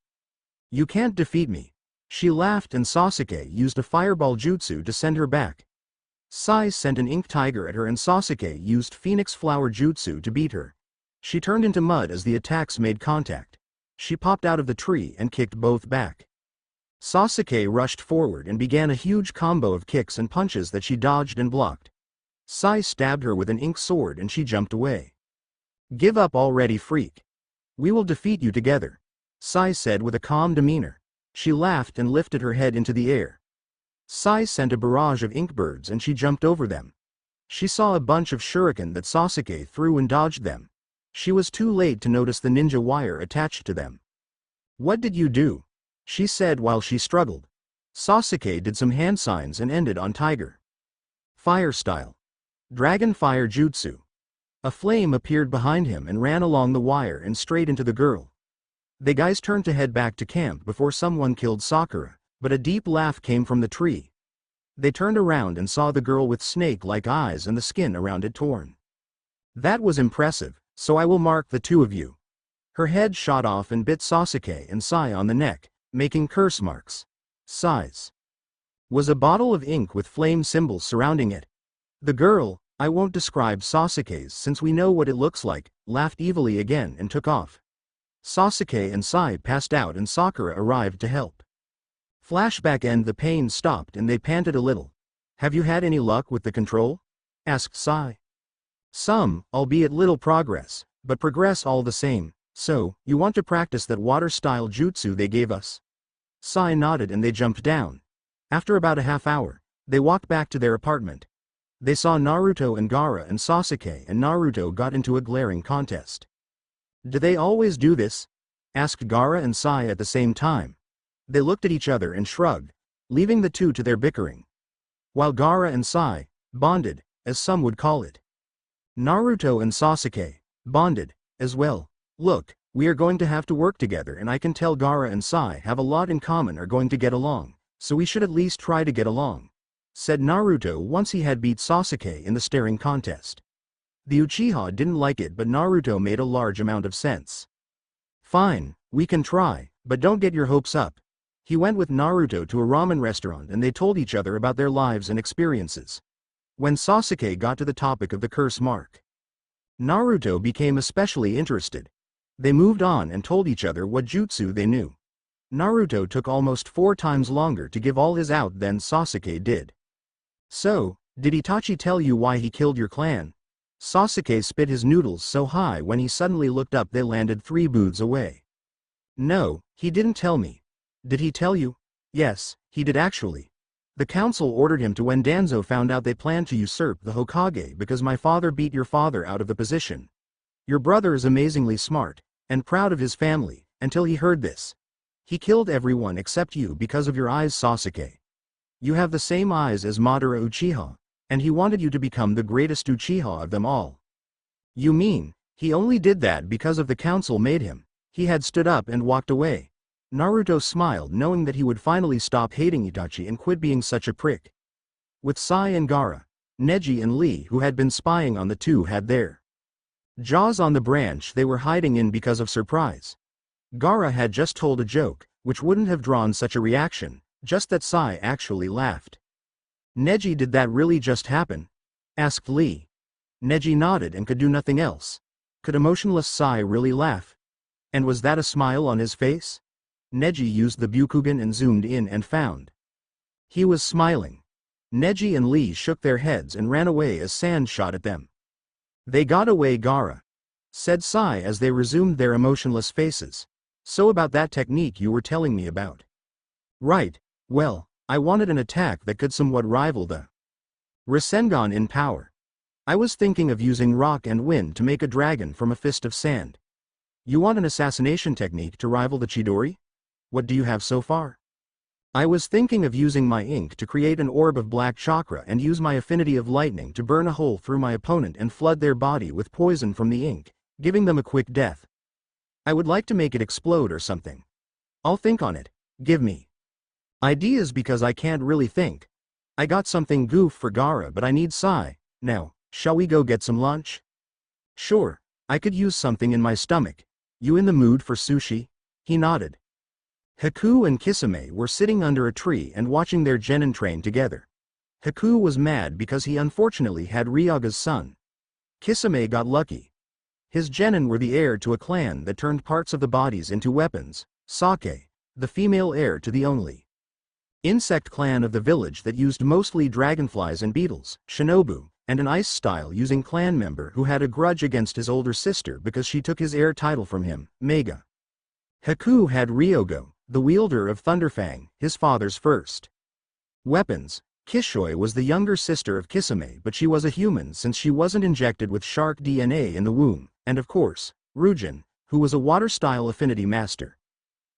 "You can't defeat me." She laughed and Sasuke used a fireball jutsu to send her back. Sai sent an ink tiger at her and Sasuke used phoenix flower jutsu to beat her. She turned into mud as the attacks made contact. She popped out of the tree and kicked both back. Sasuke rushed forward and began a huge combo of kicks and punches that she dodged and blocked. Sai stabbed her with an ink sword and she jumped away. "Give up already, freak. We will defeat you together," Sai said with a calm demeanor. She laughed and lifted her head into the air. Sai sent a barrage of ink birds and she jumped over them. She saw a bunch of shuriken that Sasuke threw and dodged them. She was too late to notice the ninja wire attached to them. "What did you do?" she said while she struggled. Sasuke did some hand signs and ended on tiger. Fire style. Dragon fire jutsu. A flame appeared behind him and ran along the wire and straight into the girl. The guys turned to head back to camp before someone killed Sakura, but a deep laugh came from the tree. They turned around and saw the girl with snake-like eyes and the skin around it torn. That was impressive, so I will mark the two of you. Her head shot off and bit Sasuke and Sai on the neck, making curse marks. Sai's was a bottle of ink with flame symbols surrounding it. The girl, I won't describe Sasuke's since we know what it looks like, laughed evilly again and took off. Sasuke and Sai passed out and Sakura arrived to help. Flashback end. The pain stopped and they panted a little. Have you had any luck with the control? Asked Sai. Some, albeit little progress, but progress all the same. So, you want to practice that water-style jutsu they gave us? Sai nodded and they jumped down. After about a half hour, they walked back to their apartment. They saw Naruto and Gaara and Sasuke and Naruto got into a glaring contest. Do they always do this? Asked Gaara and Sai at the same time. They looked at each other and shrugged, leaving the two to their bickering. While Gaara and Sai bonded, as some would call it. Naruto and Sasuke bonded, as well. Look, we are going to have to work together and I can tell Gaara and Sai have a lot in common, are going to get along, so we should at least try to get along, said Naruto once he had beat Sasuke in the staring contest. The Uchiha didn't like it but Naruto made a large amount of sense. Fine, we can try, but don't get your hopes up. He went with Naruto to a ramen restaurant and they told each other about their lives and experiences. When Sasuke got to the topic of the curse mark, Naruto became especially interested. They moved on and told each other what jutsu they knew. Naruto took almost 4 times longer to give all his out than Sasuke did. So, did Itachi tell you why he killed your clan? Sasuke spit his noodles so high when he suddenly looked up they landed 3 booths away. No, he didn't tell me. Did he tell you? Yes, he did actually. The council ordered him to when Danzo found out they planned to usurp the Hokage because my father beat your father out of the position. Your brother is amazingly smart, and proud of his family, until he heard this. He killed everyone except you because of your eyes, Sasuke. You have the same eyes as Madara Uchiha, and he wanted you to become the greatest Uchiha of them all. You mean, he only did that because of the council made him? He had stood up and walked away. Naruto smiled knowing that he would finally stop hating Itachi and quit being such a prick. With Sai and Gaara, Neji and Lee who had been spying on the two had their jaws on the branch they were hiding in because of surprise. Gaara had just told a joke, which wouldn't have drawn such a reaction, just that Sai actually laughed. Neji, did that really just happen? Asked Lee. Neji nodded and could do nothing else. Could emotionless Sai really laugh? And was that a smile on his face? Neji used the Byukugan and zoomed in and found he was smiling. Neji and Lee shook their heads and ran away as sand shot at them. They got away, Gaara, said Sai as they resumed their emotionless faces. So about that technique you were telling me about. Right, well, I wanted an attack that could somewhat rival the Rasengan in power. I was thinking of using rock and wind to make a dragon from a fist of sand. You want an assassination technique to rival the Chidori? What do you have so far? I was thinking of using my ink to create an orb of black chakra and use my affinity of lightning to burn a hole through my opponent and flood their body with poison from the ink, giving them a quick death. I would like to make it explode or something. I'll think on it. Give me ideas because I can't really think. I got something goof for Gaara but I need Sai. Now, shall we go get some lunch? Sure, I could use something in my stomach. You in the mood for sushi? He nodded. Haku and Kisame were sitting under a tree and watching their genin train together. Haku was mad because he unfortunately had Ryaga's son. Kisame got lucky. His genin were the heir to a clan that turned parts of the bodies into weapons, Sake, the female heir to the only insect clan of the village that used mostly dragonflies and beetles, Shinobu, and an ice style using clan member who had a grudge against his older sister because she took his heir title from him, Mega. Haku had Ryogo, the wielder of Thunderfang, his father's first weapons. Kishoi was the younger sister of Kisame but she was a human since she wasn't injected with shark DNA in the womb, and of course, Ryujin, who was a water-style affinity master.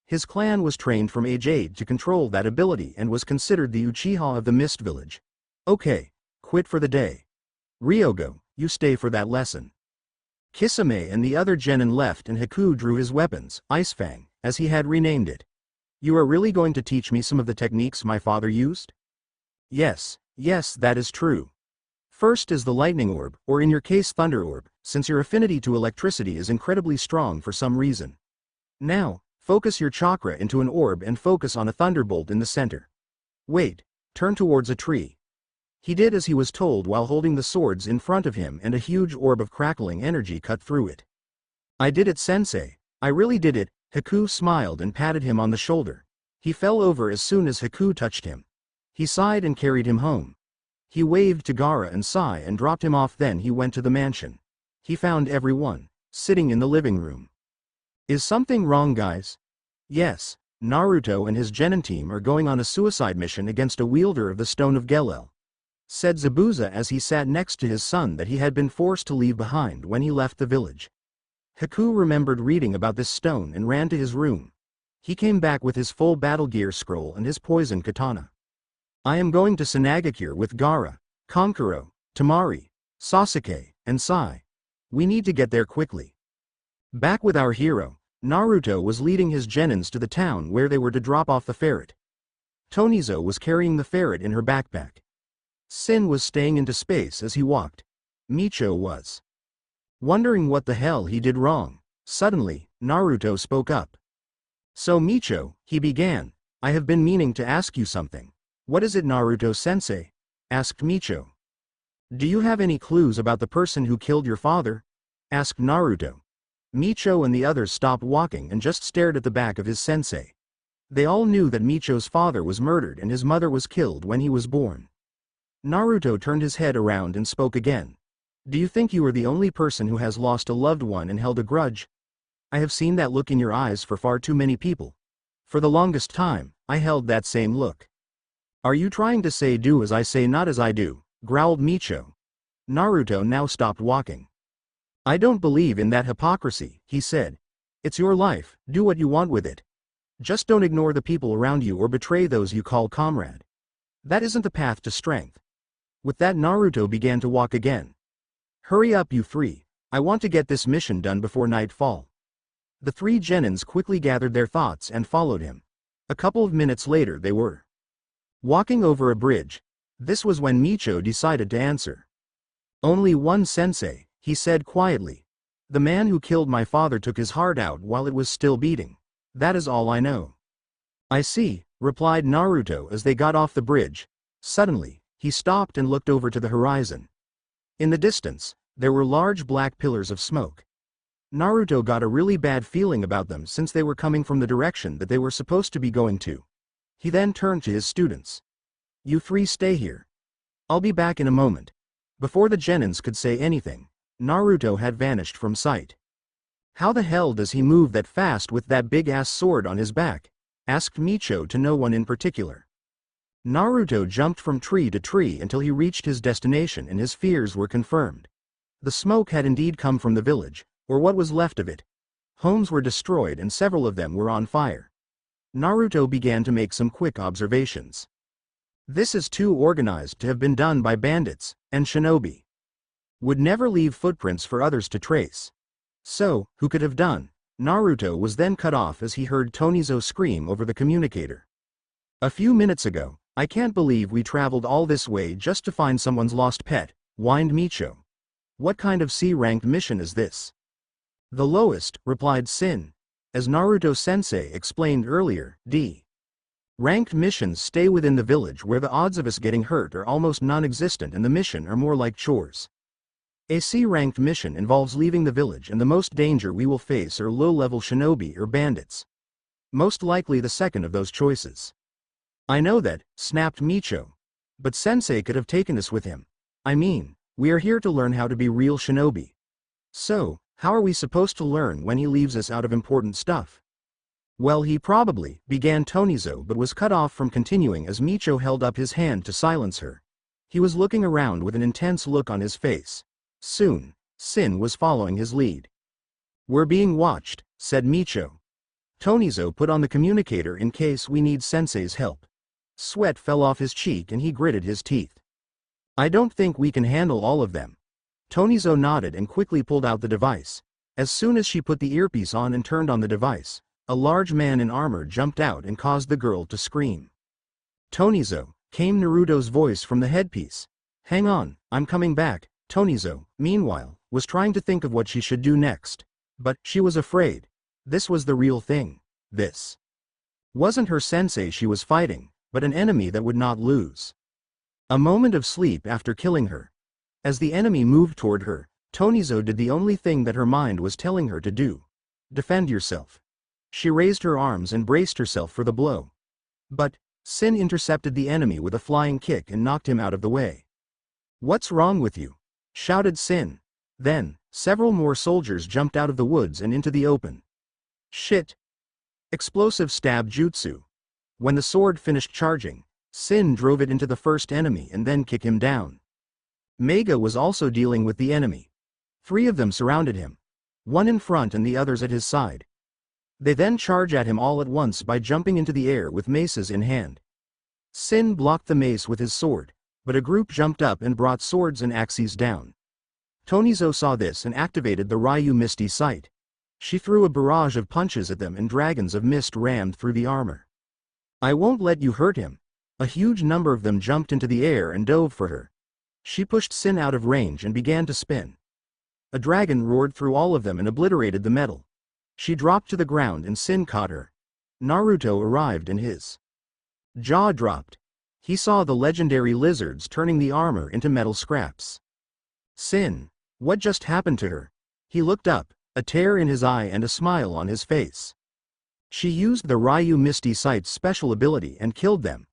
His clan was trained from age 8 to control that ability and was considered the Uchiha of the Mist Village. Okay, quit for the day. Ryogo, you stay for that lesson. Kisame and the other genin left and Haku drew his weapons, Ice Fang, as he had renamed it. You are really going to teach me some of the techniques my father used? Yes, that is true. First is the lightning orb, or in your case thunder orb, since your affinity to electricity is incredibly strong for some reason. Now, focus your chakra into an orb and focus on a thunderbolt in the center. Wait, turn towards a tree. He did as he was told while holding the swords in front of him and a huge orb of crackling energy cut through it. I did it, sensei. I really did it. Haku smiled and patted him on the shoulder. He fell over as soon as Haku touched him. He sighed and carried him home. He waved to Gaara and Sai and dropped him off. Then he went to the mansion. He found everyone sitting in the living room. Is something wrong, guys? Yes, Naruto and his genin team are going on a suicide mission against a wielder of the Stone of Galel, said Zabuza as he sat next to his son that he had been forced to leave behind when he left the village. Haku remembered reading about this stone and ran to his room. He came back with his full battle gear scroll and his poison katana. I am going to Sanagakure with Gaara, Kankuro, Temari, Sasuke, and Sai. We need to get there quickly. Back with our hero, Naruto was leading his genins to the town where they were to drop off the ferret. Tonizo was carrying the ferret in her backpack. Sin was staying into space as he walked. Micho was wondering what the hell he did wrong. Suddenly, Naruto spoke up. So Micho, he began, I have been meaning to ask you something. What is it, Naruto-sensei? Asked Micho. Do you have any clues about the person who killed your father? Asked Naruto. Micho and the others stopped walking and just stared at the back of his sensei. They all knew that Micho's father was murdered and his mother was killed when he was born. Naruto turned his head around and spoke again. Do you think you are the only person who has lost a loved one and held a grudge? I have seen that look in your eyes for far too many people. For the longest time, I held that same look. Are you trying to say do as I say not as I do? Growled Micho. Naruto now stopped walking. I don't believe in that hypocrisy, he said. It's your life, do what you want with it. Just don't ignore the people around you or betray those you call comrade. That isn't the path to strength. With that, Naruto began to walk again. Hurry up, you three. I want to get this mission done before nightfall. The three genins quickly gathered their thoughts and followed him. A couple of minutes later they were walking over a bridge. This was when Micho decided to answer. Only one, sensei, he said quietly. The man who killed my father took his heart out while it was still beating. That is all I know. I see, replied Naruto as they got off the bridge. Suddenly, he stopped and looked over to the horizon. In the distance, there were large black pillars of smoke. Naruto got a really bad feeling about them since they were coming from the direction that they were supposed to be going to. He then turned to his students. You three stay here. I'll be back in a moment. Before the genins could say anything, Naruto had vanished from sight. How the hell does he move that fast with that big-ass sword on his back? Asked Micho to no one in particular. Naruto jumped from tree to tree until he reached his destination and his fears were confirmed. The smoke had indeed come from the village, or what was left of it. Homes were destroyed and several of them were on fire. Naruto began to make some quick observations. This is too organized to have been done by bandits, and shinobi would never leave footprints for others to trace. So, who could have done? Naruto was then cut off as he heard Tonizo scream over the communicator. A few minutes ago, I can't believe we traveled all this way just to find someone's lost pet, whined Micho. What kind of C-ranked mission is this? The lowest, replied Sin. As Naruto-sensei explained earlier, D-ranked missions stay within the village where the odds of us getting hurt are almost non-existent and the mission are more like chores. A C-ranked mission involves leaving the village and the most danger we will face are low-level shinobi or bandits. Most likely the second of those choices. I know that, snapped Micho. But sensei could have taken us with him. I mean, we are here to learn how to be real shinobi. So, how are we supposed to learn when he leaves us out of important stuff? Well, he probably, began Tonizo but was cut off from continuing as Micho held up his hand to silence her. He was looking around with an intense look on his face. Soon, Sin was following his lead. We're being watched, said Micho. Tonizo put on the communicator in case we need sensei's help. Sweat fell off his cheek and he gritted his teeth. I don't think we can handle all of them. Tonizo nodded and quickly pulled out the device. As soon as she put the earpiece on and turned on the device, a large man in armor jumped out and caused the girl to scream. Tonizo, came Naruto's voice from the headpiece. Hang on, I'm coming back. Tonizo, meanwhile, was trying to think of what she should do next. But she was afraid. This was the real thing. This wasn't her sensei she was fighting, but an enemy that would not lose. A moment of sleep after killing her. As the enemy moved toward her, Tonizo did the only thing that her mind was telling her to do. Defend yourself. She raised her arms and braced herself for the blow. But Sin intercepted the enemy with a flying kick and knocked him out of the way. What's wrong with you? Shouted Sin. Then, several more soldiers jumped out of the woods and into the open. Shit! Explosive stab jutsu. When the sword finished charging, Sin drove it into the first enemy and then kicked him down. Mega was also dealing with the enemy. 3 of them surrounded him. 1 in front and the others at his side. They then charge at him all at once by jumping into the air with maces in hand. Sin blocked the mace with his sword, but a group jumped up and brought swords and axes down. Tonizo saw this and activated the Ryu Misty Sight. She threw a barrage of punches at them and dragons of mist rammed through the armor. I won't let you hurt him. A huge number of them jumped into the air and dove for her. She pushed Sin out of range and began to spin. A dragon roared through all of them and obliterated the metal. She dropped to the ground and Sin caught her. Naruto arrived and his jaw dropped. He saw the legendary lizards turning the armor into metal scraps. Sin, what just happened to her? He looked up, a tear in his eye and a smile on his face. She used the Ryu Misty Sight's special ability and killed them.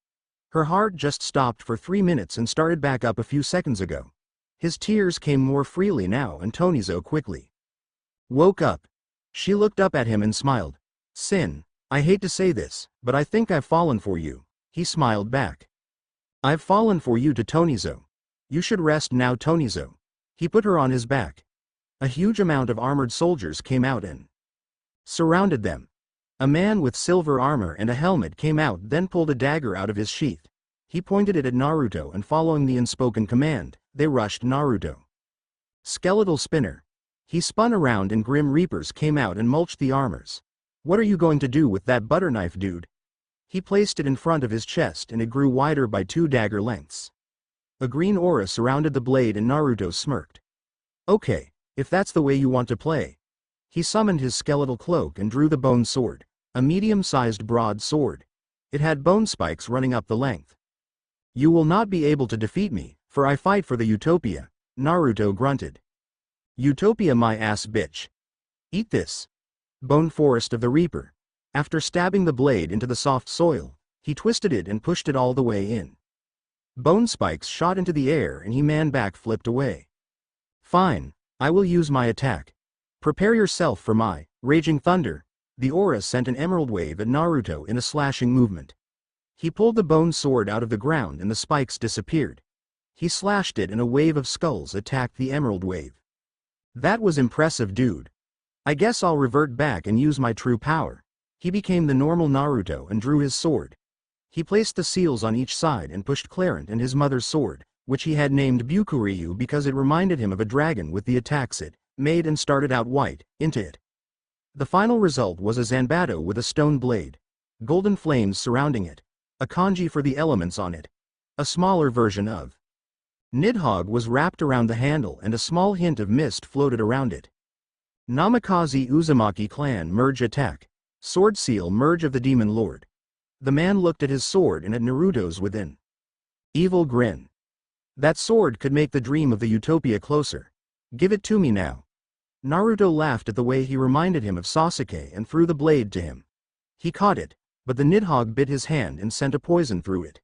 Her heart just stopped for 3 minutes and started back up a few seconds ago. His tears came more freely now and Tonizo quickly woke up. She looked up at him and smiled. Sin, I hate to say this, but I think I've fallen for you. He smiled back. I've fallen for you to Tonizo. You should rest now Tonizo. He put her on his back. A huge amount of armored soldiers came out and surrounded them. A man with silver armor and a helmet came out then pulled a dagger out of his sheath. He pointed it at Naruto and following the unspoken command, they rushed Naruto. Skeletal spinner. He spun around and Grim Reapers came out and mulched the armors. What are you going to do with that butter knife, dude? He placed it in front of his chest and it grew wider by 2 dagger lengths. A green aura surrounded the blade and Naruto smirked. Okay, if that's the way you want to play. He summoned his skeletal cloak and drew the bone sword, a medium-sized broad sword. It had bone spikes running up the length. You will not be able to defeat me, for I fight for the Utopia, Naruto grunted. Utopia my ass bitch. Eat this. Bone Forest of the Reaper. After stabbing the blade into the soft soil, he twisted it and pushed it all the way in. Bone spikes shot into the air and he man-back flipped away. Fine, I will use my attack. Prepare yourself for my Raging Thunder. The aura sent an emerald wave at Naruto in a slashing movement. He pulled the bone sword out of the ground and the spikes disappeared. He slashed it and a wave of skulls attacked the emerald wave. That was impressive, dude. I guess I'll revert back and use my true power. He became the normal Naruto and drew his sword. He placed the seals on each side and pushed Clarent and his mother's sword, which he had named Bukuryu because it reminded him of a dragon with the attacks it made and started out white, into it. The final result was a Zanbato with a stone blade. Golden flames surrounding it. A kanji for the elements on it. A smaller version of Nidhogg was wrapped around the handle and a small hint of mist floated around it. Namikaze Uzumaki clan merge attack. Sword seal merge of the demon lord. The man looked at his sword and at Naruto's within. Evil grin. That sword could make the dream of the Utopia closer. Give it to me now. Naruto laughed at the way he reminded him of Sasuke and threw the blade to him. He caught it, but the Nidhogg bit his hand and sent a poison through it.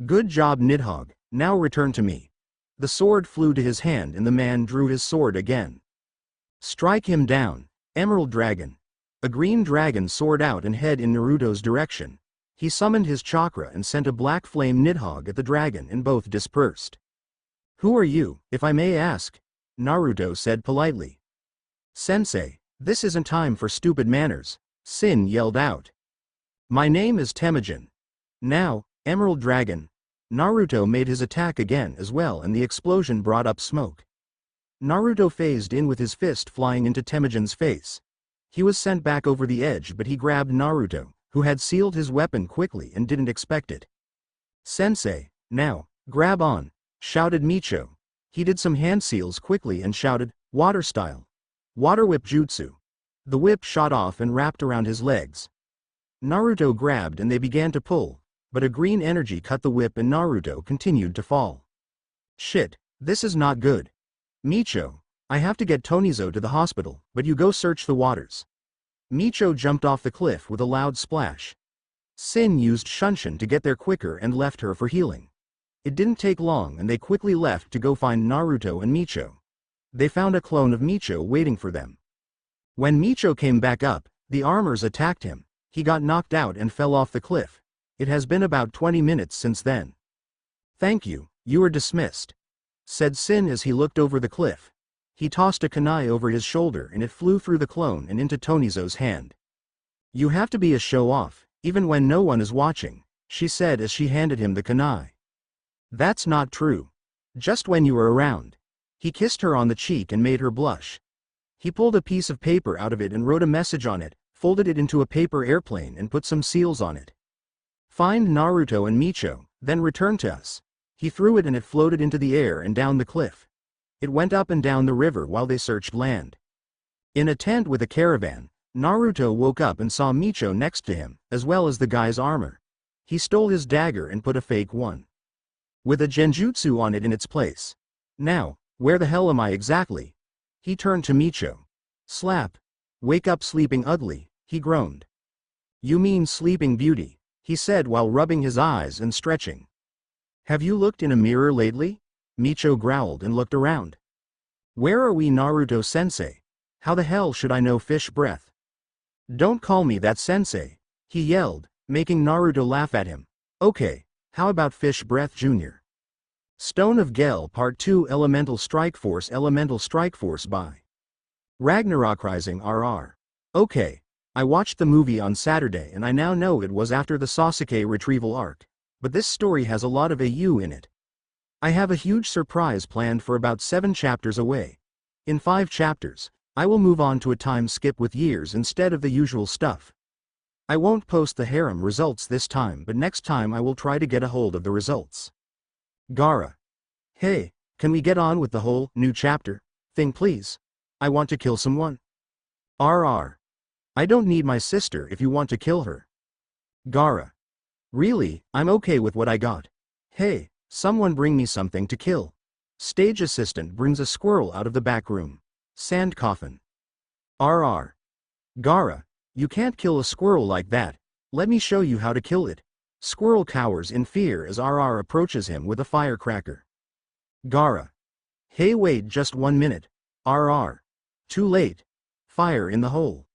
Good job Nidhogg, now return to me. The sword flew to his hand and the man drew his sword again. Strike him down, Emerald Dragon. A green dragon soared out and head in Naruto's direction. He summoned his chakra and sent a black flame Nidhogg at the dragon and both dispersed. Who are you, if I may ask? Naruto said politely. Sensei, this isn't time for stupid manners, Sin yelled out. My name is Temujin. Now, Emerald Dragon. Naruto made his attack again as well and the explosion brought up smoke. Naruto phased in with his fist flying into Temujin's face. He was sent back over the edge, but he grabbed Naruto, who had sealed his weapon quickly and didn't expect it. "Sensei, now, grab on," shouted Micho. He did some hand seals quickly and shouted, "Water style. Water whip jutsu." The whip shot off and wrapped around his legs. Naruto grabbed and they began to pull, but a green energy cut the whip and Naruto continued to fall. "Shit, this is not good. Micho, I have to get Tonizo to the hospital, but you go search the waters." Micho jumped off the cliff with a loud splash. Sin used Shunshin to get there quicker and left her for healing. It didn't take long and they quickly left to go find Naruto and Micho. They found a clone of Micho waiting for them. When Micho came back up, the armors attacked him. He got knocked out and fell off the cliff. It has been about 20 minutes since then. "Thank you, you are dismissed," said Sin as he looked over the cliff. He tossed a kunai over his shoulder and it flew through the clone and into Tonizo's hand. "You have to be a show-off, even when no one is watching," she said as she handed him the kunai. "That's not true. Just when you are around." He kissed her on the cheek and made her blush. He pulled a piece of paper out of it and wrote a message on it, folded it into a paper airplane and put some seals on it. "Find Naruto and Micho, then return to us." He threw it and it floated into the air and down the cliff. It went up and down the river while they searched land. In a tent with a caravan, Naruto woke up and saw Micho next to him, as well as the guy's armor. He stole his dagger and put a fake one with a genjutsu on it in its place. "Now, where the hell am I exactly?" He turned to Micho. "Slap. Wake up sleeping ugly," he groaned. "You mean sleeping beauty," he said while rubbing his eyes and stretching. "Have you looked in a mirror lately?" Micho growled and looked around. "Where are we, Naruto-sensei? How the hell should I know fish breath?" "Don't call me that, sensei," he yelled, making Naruto laugh at him. "Okay, how about fish breath Jr.? Stone of Gel Part 2 Elemental Strike Force by Ragnarok Rising RR. Okay, I watched the movie on Saturday and I now know it was after the Sasuke Retrieval arc, but this story has a lot of AU in it. I have a huge surprise planned for about 7 chapters away. In 5 chapters, I will move on to a time skip with years instead of the usual stuff. I won't post the harem results this time, but next time I will try to get a hold of the results. Gaara. Hey, can we get on with the whole new chapter thing please? I want to kill someone. RR. I don't need my sister if you want to kill her. Gaara. Really, I'm okay with what I got. Hey, someone bring me something to kill. Stage assistant brings a squirrel out of the back room. Sand coffin. RR. Gaara, you can't kill a squirrel like that. Let me show you how to kill it. Squirrel cowers in fear as RR approaches him with a firecracker. Gaara. Hey, wait just 1 minute. RR. Too late. Fire in the hole.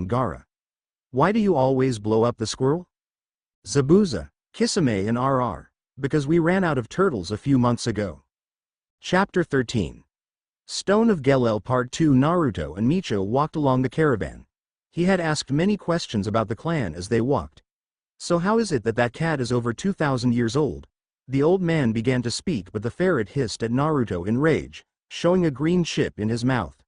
Gaara. Why do you always blow up the squirrel? Zabuza, Kisame and RR. Because we ran out of turtles a few months ago. Chapter 13. Stone of Galel Part 2. Naruto and Micho walked along the caravan. He had asked many questions about the clan as they walked. So how is it that that cat is over 2,000 years old? The old man began to speak but the ferret hissed at Naruto in rage, showing a green chip in his mouth.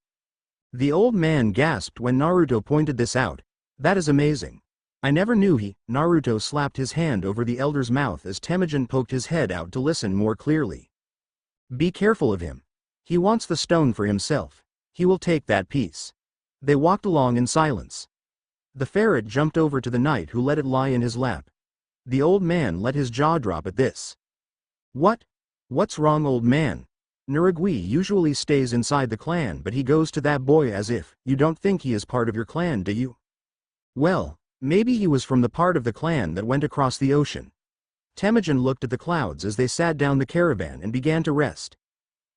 The old man gasped when Naruto pointed this out. That is amazing. I never knew he. Naruto slapped his hand over the elder's mouth as Temujin poked his head out to listen more clearly. Be careful of him. He wants the stone for himself. He will take that piece. They walked along in silence. The ferret jumped over to the knight who let it lie in his lap. The old man let his jaw drop at this. What? What's wrong, old man? Niragui usually stays inside the clan, but he goes to that boy as if. You don't think he is part of your clan, do you? Well, maybe he was from the part of the clan that went across the ocean. Temujin looked at the clouds as they sat down the caravan and began to rest.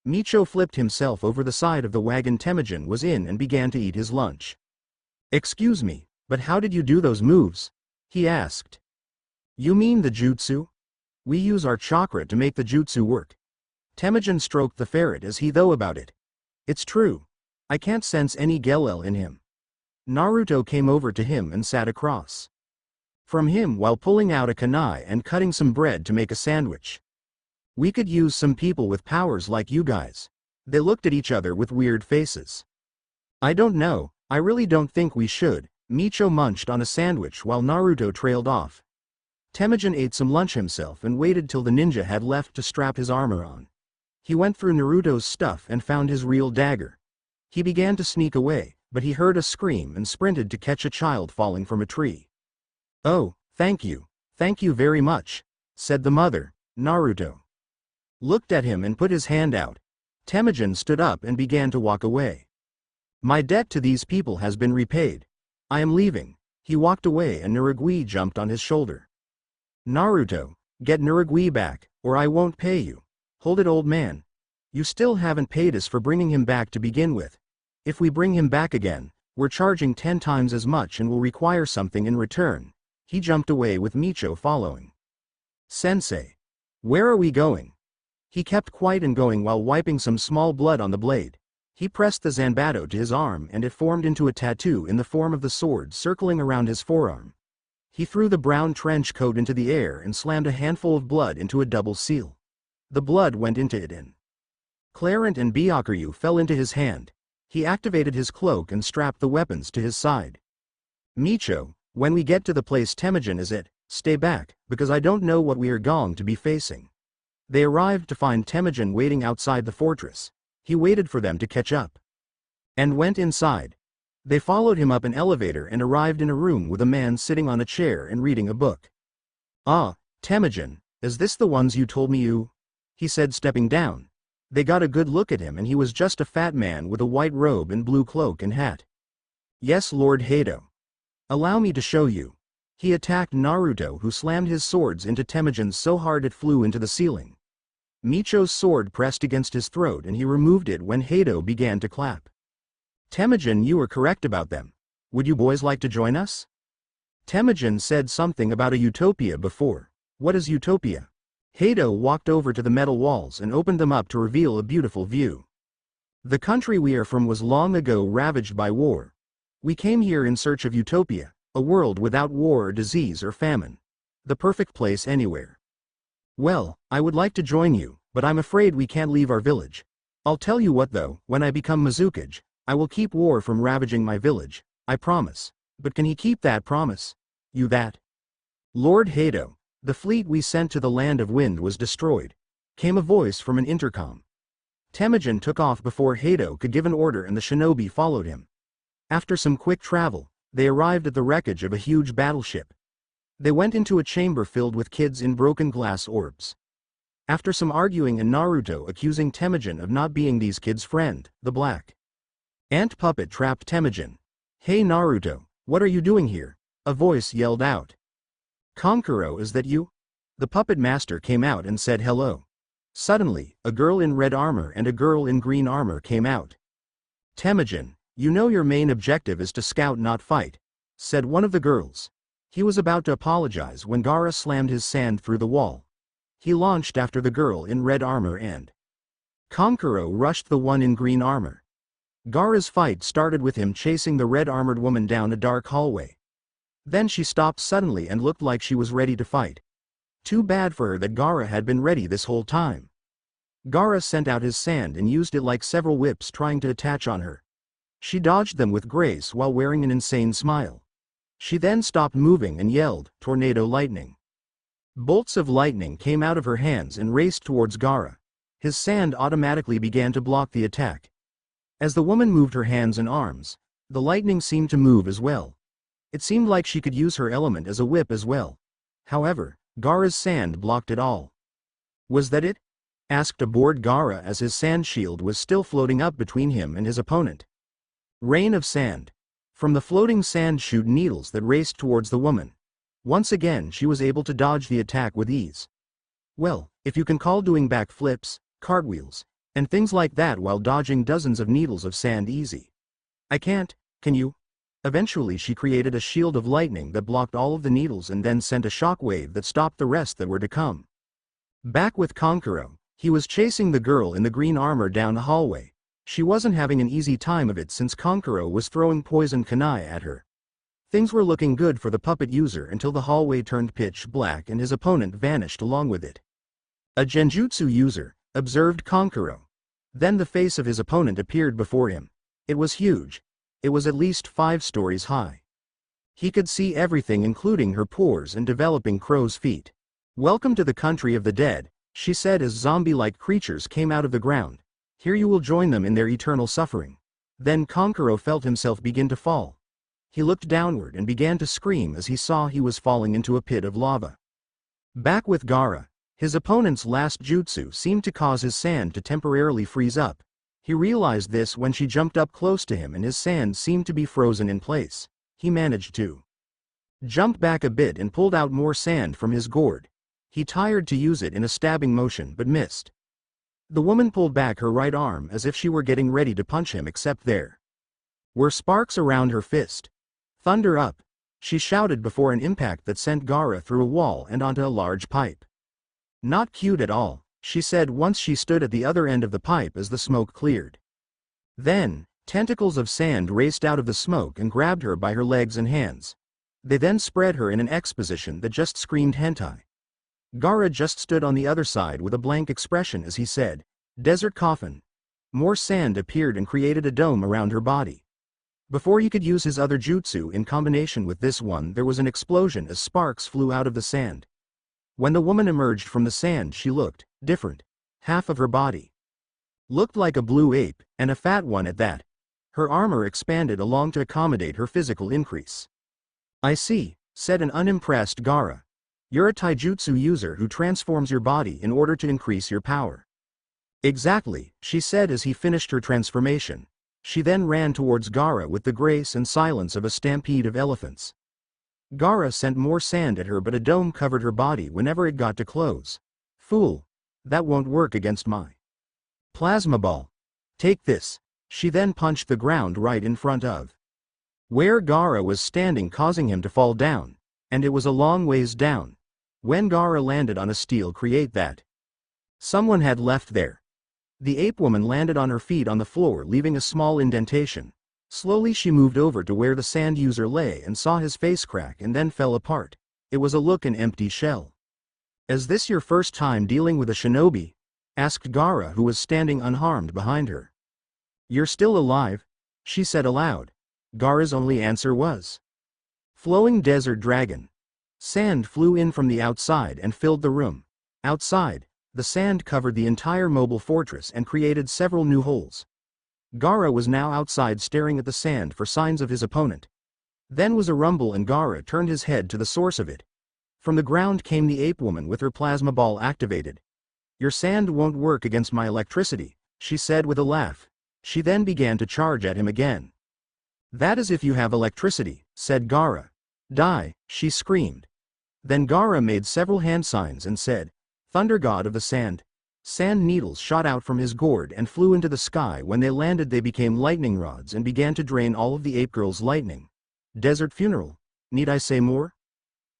Micho flipped himself over the side of the wagon Temujin was in and began to eat his lunch. Excuse me, but how did you do those moves? He asked. You mean the jutsu? We use our chakra to make the jutsu work. Temujin stroked the ferret as he though about it. It's true. I can't sense any galel in him. Naruto came over to him and sat across from him while pulling out a kunai and cutting some bread to make a sandwich. We could use some people with powers like you guys. They looked at each other with weird faces. I don't know, I really don't think we should. Micho munched on a sandwich while Naruto trailed off. Temujin ate some lunch himself and waited till the ninja had left to strap his armor on. He went through Naruto's stuff and found his real dagger. He began to sneak away, but he heard a scream and sprinted to catch a child falling from a tree. Oh, thank you very much, said the mother. Naruto looked at him and put his hand out. Temujin stood up and began to walk away. My debt to these people has been repaid. I am leaving. He walked away and Nuragui jumped on his shoulder. Naruto, get Nuragui back, or I won't pay you. Hold it, old man. You still haven't paid us for bringing him back to begin with. If we bring him back again, we're charging 10 times as much and will require something in return. He jumped away with Micho following. Sensei. Where are we going? He kept quiet and going while wiping some small blood on the blade. He pressed the Zanbato to his arm and it formed into a tattoo in the form of the sword circling around his forearm. He threw the brown trench coat into the air and slammed a handful of blood into a double seal. The blood went into it in. Clarent and Byakuya fell into his hand. He activated his cloak and strapped the weapons to his side. Micho, when we get to the place Temujin is at, stay back, because I don't know what we are going to be facing. They arrived to find Temujin waiting outside the fortress. He waited for them to catch up and went inside. They followed him up an elevator and arrived in a room with a man sitting on a chair and reading a book. Ah, Temujin, is this the ones you told me you? He said, stepping down. They got a good look at him and he was just a fat man with a white robe and blue cloak and hat. Yes, Lord Hado. Allow me to show you. He attacked Naruto, who slammed his swords into Temujin's so hard it flew into the ceiling. Micho's sword pressed against his throat and he removed it when Hado began to clap. Temujin, you were correct about them. Would you boys like to join us? Temujin said something about a utopia before. What is utopia? Hado walked over to the metal walls and opened them up to reveal a beautiful view. The country we are from was long ago ravaged by war. We came here in search of utopia, a world without war or disease or famine. The perfect place anywhere. Well, I would like to join you, but I'm afraid we can't leave our village. I'll tell you what though, when I become Mizukage, I will keep war from ravaging my village, I promise. But can he keep that promise? You that? Lord Hado, the fleet we sent to the land of wind was destroyed. Came a voice from an intercom. Temujin took off before Hado could give an order and the shinobi followed him. After some quick travel, they arrived at the wreckage of a huge battleship. They went into a chamber filled with kids in broken glass orbs. After some arguing and Naruto accusing Temujin of not being these kids' friend, the black ant puppet trapped Temujin. Hey Naruto, what are you doing here? A voice yelled out. Kankuro, is that you? The puppet master came out and said hello. Suddenly, a girl in red armor and a girl in green armor came out. Temujin, you know your main objective is to scout not fight, said one of the girls. He was about to apologize when Gaara slammed his sand through the wall. He launched after the girl in red armor and Kankuro rushed the one in green armor. Gaara's fight started with him chasing the red-armored woman down a dark hallway. Then she stopped suddenly and looked like she was ready to fight. Too bad for her that Gaara had been ready this whole time. Gaara sent out his sand and used it like several whips trying to attach on her. She dodged them with grace while wearing an insane smile. She then stopped moving and yelled, "Tornado lightning." Bolts of lightning came out of her hands and raced towards Gaara. His sand automatically began to block the attack. As the woman moved her hands and arms, the lightning seemed to move as well. It seemed like she could use her element as a whip as well. However, Gaara's sand blocked it all. Was that it? Asked a bored Gaara as his sand shield was still floating up between him and his opponent. Rain of sand. From the floating sand shoot needles that raced towards the woman. Once again she was able to dodge the attack with ease. Well, if you can call doing backflips, cartwheels, and things like that while dodging dozens of needles of sand easy. I can't, can you? Eventually she created a shield of lightning that blocked all of the needles and then sent a shockwave that stopped the rest that were to come. Back with Kankuro, he was chasing the girl in the green armor down the hallway. She wasn't having an easy time of it since Kankuro was throwing poison kunai at her. Things were looking good for the puppet user until the hallway turned pitch black and his opponent vanished along with it. A genjutsu user, observed Kankuro. Then the face of his opponent appeared before him. It was huge. It was at least 5 stories high. He could see everything including her pores and developing crow's feet. "Welcome to the country of the dead," she said as zombie-like creatures came out of the ground. "Here you will join them in their eternal suffering." Then Kankuro felt himself begin to fall. He looked downward and began to scream as he saw he was falling into a pit of lava. Back with Gaara. His opponent's last jutsu seemed to cause his sand to temporarily freeze up. He realized this when she jumped up close to him and his sand seemed to be frozen in place. He managed to jump back a bit and pulled out more sand from his gourd. He tried to use it in a stabbing motion but missed. The woman pulled back her right arm as if she were getting ready to punch him, except there were sparks around her fist. "Thunder up!" she shouted before an impact that sent Gaara through a wall and onto a large pipe. "Not cute at all," she said once she stood at the other end of the pipe as the smoke cleared. Then, tentacles of sand raced out of the smoke and grabbed her by her legs and hands. They then spread her in an X position that just screamed hentai. Gaara just stood on the other side with a blank expression as he said, "Desert coffin." More sand appeared and created a dome around her body. Before he could use his other jutsu in combination with this one, there was an explosion as sparks flew out of the sand. When the woman emerged from the sand, she looked different. Half of her body looked like a blue ape, and a fat one at that. Her armor expanded along to accommodate her physical increase. "I see," said an unimpressed Gaara. "You're a taijutsu user who transforms your body in order to increase your power." "Exactly," she said as he finished her transformation. She then ran towards Gaara with the grace and silence of a stampede of elephants. Gaara sent more sand at her, but a dome covered her body whenever it got too close. "Fool. That won't work against my plasma ball. Take this." She then punched the ground right in front of where Gaara was standing, causing him to fall down, and it was a long ways down. When Gaara landed on a steel crate that someone had left there, the ape woman landed on her feet on the floor, leaving a small indentation. Slowly she moved over to where the sand user lay and saw his face crack and then fell apart. It was a look an empty shell. "Is this your first time dealing with a shinobi?" asked Gaara, who was standing unharmed behind her. "You're still alive?" she said aloud. Gaara's only answer was flowing desert dragon. Sand flew in from the outside and filled the room. Outside, the sand covered the entire mobile fortress and created several new holes. Gaara was now outside staring at the sand for signs of his opponent. Then was a rumble and Gaara turned his head to the source of it. From the ground came the ape woman with her plasma ball activated. "Your sand won't work against my electricity," she said with a laugh. She then began to charge at him again. "That is if you have electricity," said Gaara. "Die," she screamed. Then Gaara made several hand signs and said, "Thunder god of the sand." Sand needles shot out from his gourd and flew into the sky. When they landed, they became lightning rods and began to drain all of the ape girl's lightning. Desert funeral. Need I say more?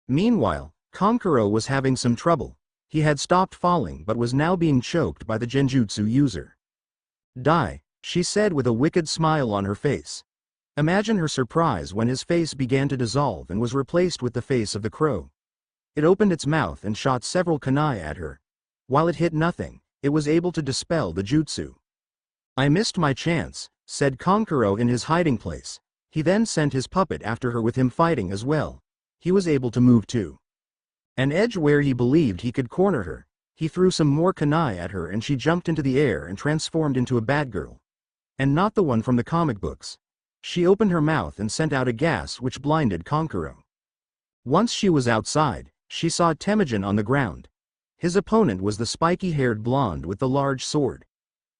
Meanwhile, Kankuro was having some trouble. He had stopped falling but was now being choked by the genjutsu user. "Die," she said with a wicked smile on her face. Imagine her surprise when his face began to dissolve and was replaced with the face of the crow. It opened its mouth and shot several kunai at her. While it hit nothing, it was able to dispel the jutsu. "I missed my chance," said Kankuro in his hiding place. He then sent his puppet after her with him fighting as well. He was able to move to an edge where he believed he could corner her. He threw some more kunai at her and she jumped into the air and transformed into a Batgirl. And not the one from the comic books. She opened her mouth and sent out a gas which blinded Kankuro. Once she was outside, she saw Temujin on the ground. His opponent was the spiky-haired blonde with the large sword.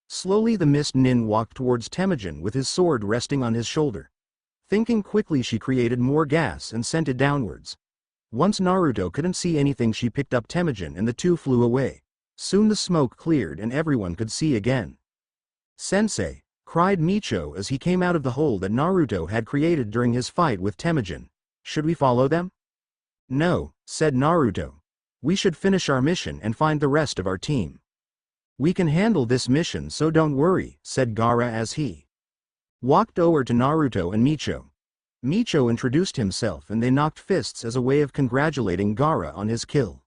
Slowly the Mist Nin walked towards Temujin with his sword resting on his shoulder. Thinking quickly, she created more gas and sent it downwards. Once Naruto couldn't see anything, she picked up Temujin and the two flew away. Soon the smoke cleared and everyone could see again. "Sensei," cried Micho as he came out of the hole that Naruto had created during his fight with Temujin. "Should we follow them?" "No," said Naruto. "We should finish our mission and find the rest of our team." We can handle this mission, so don't worry, said Gaara as he walked over to Naruto and Micho. Micho introduced himself and they knocked fists as a way of congratulating Gaara on his kill.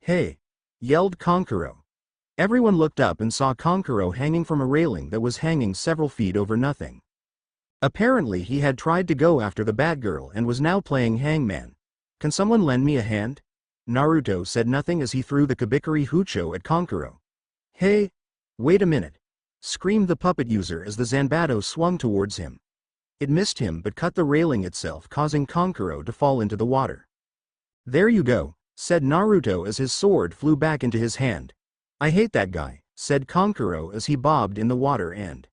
Hey! Yelled Kankuro. Everyone looked up and saw Kankuro hanging from a railing that was hanging several feet over nothing. Apparently he had tried to go after the Batgirl and was now playing hangman. Can someone lend me a hand? Naruto said nothing as he threw the Kabikari Hucho at Kankuro. Hey! Wait a minute! Screamed the puppet user as the Zanbato swung towards him. It missed him but cut the railing itself, causing Kankuro to fall into the water. There you go, said Naruto as his sword flew back into his hand. I hate that guy, said Kankuro as he bobbed in the water and